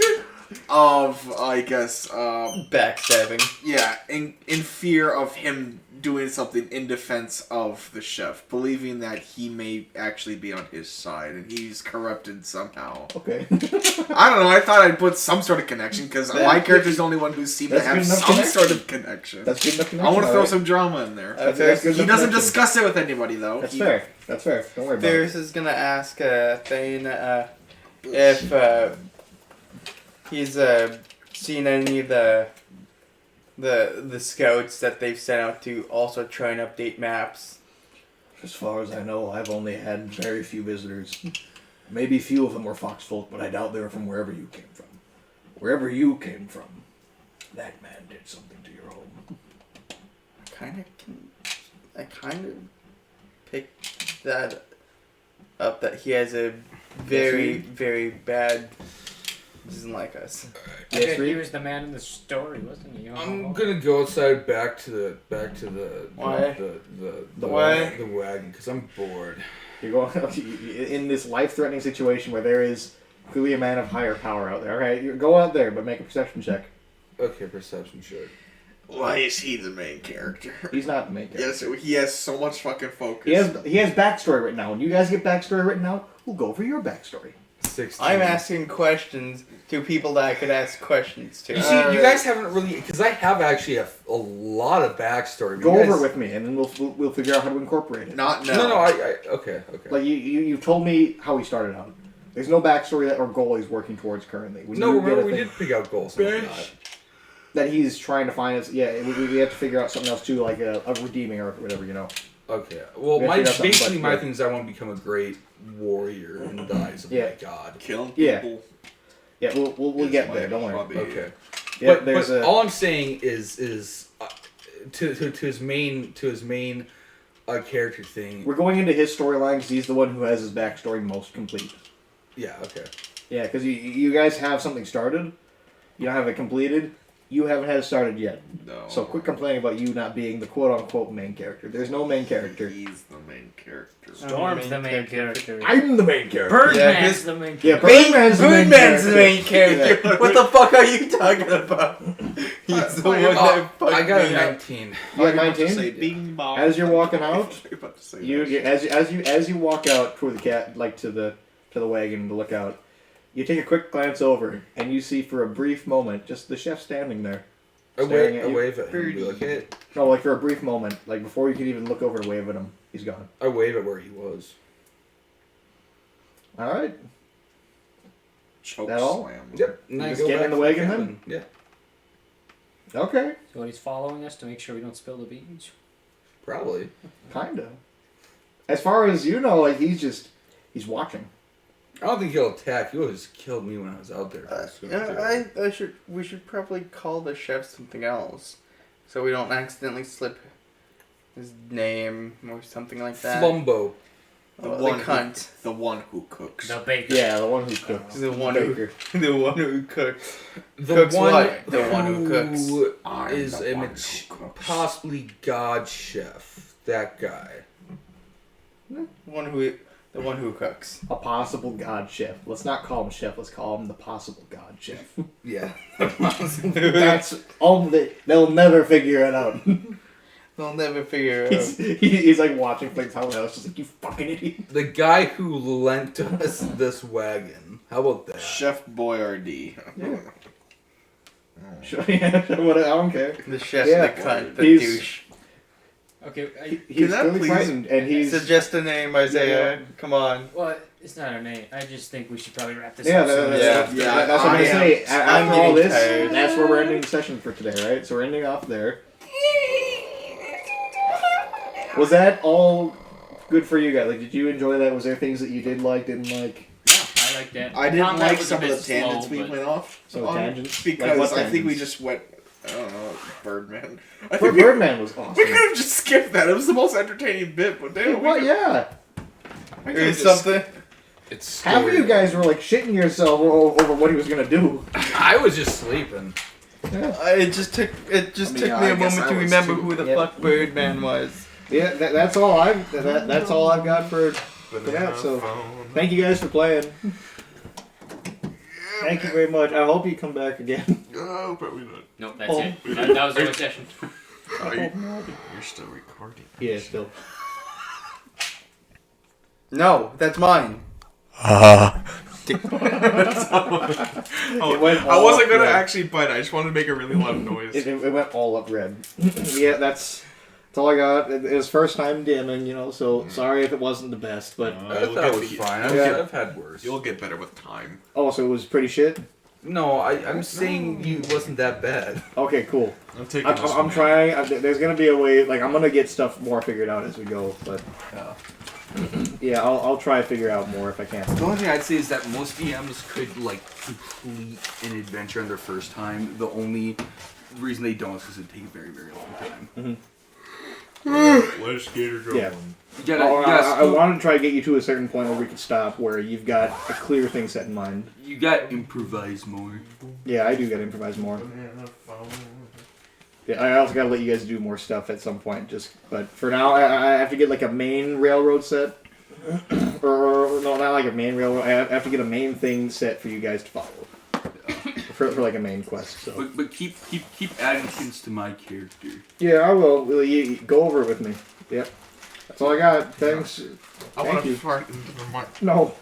of, I guess, Backstabbing. yeah, in fear of him doing something in defense of the chef, believing that he may actually be on his side and he's corrupted somehow. Okay. I don't know, I thought I'd put some sort of connection because my character's the only one who seemed to That's have good enough some connection. sort of connection. That's good enough I connection. want to throw alright. some drama in there. That's good He enough doesn't connection. discuss it with anybody though. That's He- fair. That's fair. Don't worry about Ferris it. is gonna ask Thane if he's seen any of the scouts that they've sent out to also try and update maps. As far as I know, I've only had very few visitors. Maybe few of them were foxfolk, but I doubt they were from wherever you came from. Wherever you came from, that man did something to your home. I kind of picked that up that he has a very, very bad. Doesn't like us. I Yes, bet he Reed? was the man in the story, wasn't he? I'm gonna go outside back to the Why? the Why? the wagon because I'm bored. You're going in this life-threatening situation where there is clearly a man of higher power out there. All right, you go out there, but make a perception check. Okay, perception check. Why is he the main character? He's not the main character. Yes, he has so much fucking focus. He has backstory written out. When you guys get backstory written out, we'll go over your backstory. 16. I'm asking questions to people that I could ask questions to. You see, you guys haven't really, because I have actually a lot of backstory. Go You guys- over it with me, and then we'll figure out how to incorporate it. Not now. No, okay. Like you've told me how he started out. There's no backstory or goal he's working towards currently. When No, you get remember a we thing did pick out goals. and whatnot. that he's trying to find us. Yeah, we have to figure out something else too, like a redeeming or whatever, you know. Okay. Well, We have to figure out something, basically but, my yeah. thing is I want to become a great warrior in the eyes of Yeah. my god. Killing Yeah. people. Yeah, we'll is get my there. Don't worry. hobby. Okay. Yeah, but there's a. all I'm saying is to his main character thing. We're going into his storyline because he's the one who has his backstory most complete. Yeah. Okay. Yeah, because you guys have something started. You don't have it completed. You haven't had it started yet. No. So quit complaining about you not being the quote-unquote main character. There's no main character. He's the main character. Storm's the main character. I'm the main character. Birdman's Yeah, the main Yeah, character. Birdman's the main Birdman's the character. main character. What the fuck are you talking about? He's the one that Oh, fucked I got me a up. 19. You got About to 19? say bing bong. As you're walking out, You're about to say You that. as you walk out toward the cat, like to the wagon to look out, you take a quick glance over and you see for a brief moment just the chef standing there. I Staring wave, at I you. wave at him. and Be like, hey. No, like for a brief moment, like before you can even look over to wave at him, he's gone. I wave at where he was. All right. Choke That all? slam. Yep. And I just go get in back the to wagon cabin. Yeah. Okay. So he's following us to make sure we don't spill the beans. Probably. Kinda. As far as you know, like he's watching. I don't think he'll attack. He always killed me when I was out there. We should probably call the chef something else, so we don't accidentally slip his name or something like that. Flumbo. The Oh, one the cunt. The one who cooks. The baker. Yeah, the one who cooks. The one who, Baker. the one who cooks. The Cooks one what? The one who cooks. I'm is the a one who cooks. possibly god chef. That guy. The one who cooks. A possible god chef. Let's not call him chef. Let's call him the possible god chef. Yeah. That's all. They'll never figure it out. They'll never figure it out. He's like watching things. How else? Just like you fucking idiot. The guy who lent us this wagon. How about that? Chef Boyardee. Yeah. Sure, yeah, what, I don't care. The chef's Yeah. the cunt, the He's- douche. Okay, He's that really please- frightened, and he's Suggest a name, Isaiah. Come on. well, it's not our name. I just think we should probably wrap this yeah, up. soon. that's what I'm I gonna am- say. I'm After all getting this, tired. that's where we're ending the session for today, right? So we're ending off there. Was that all good for you guys? Like, did you enjoy that? Was there things that you did like, didn't like? I like that. I didn't Combat like was a some of bit the tangents slow, we but- went off. Some on tangents? because Like what I think we tangents? just went. I don't know, Birdman. I think we, Birdman was we awesome. could have just skipped that. It was the most entertaining bit, but damn. What? Yeah. I Or could've just- something. It's Half of scary. you guys were like shitting yourself over what he was gonna do. I was just sleeping. It just took me I a guess moment I to was remember too. who the Yep. fuck Birdman was. Yeah, that's all that's all I've got for that. So thank you guys for playing. Thank you very much. I hope you come back again. Oh, probably not. Nope, that's Oh. it. That was the only session. You're still recording. Yeah, still. No, that's mine. It Oh, went I all wasn't gonna red. actually bite. I just wanted to make a really loud noise. It went all up red. Yeah, that's all I got. It was first time DMing, you know. So sorry if it wasn't the best, but I thought it was fine. Yeah. I've had worse. You'll get better with time. also it was pretty shit. No, I'm saying you wasn't that bad. Okay, cool. I'm taking I'm, this I'm one. trying. There's gonna be a way. Like I'm gonna get stuff more figured out as we go. But yeah, I'll try to figure out more if I can. The only thing I'd say is that most DMs could like complete an adventure on their first time. The only reason they don't is because it takes a very, very long time. Let's get her going. Yeah. You gotta, Oh, you gotta I scoop- wanted to try to get you to a certain point where we could stop, where you've got a clear thing set in mind. you gotta improvise more. Yeah, I do gotta improvise more. Yeah, I also gotta let you guys do more stuff at some point. But for now, I have to get like a main railroad set, or no, not like a main railroad. I have to get a main thing set for you guys to follow, for like a main quest. So But keep adding things to my character. yeah, I will. Will you go over it with me? Yep, that's all I got. Thanks. I Thank want you. to fart into the mic. No.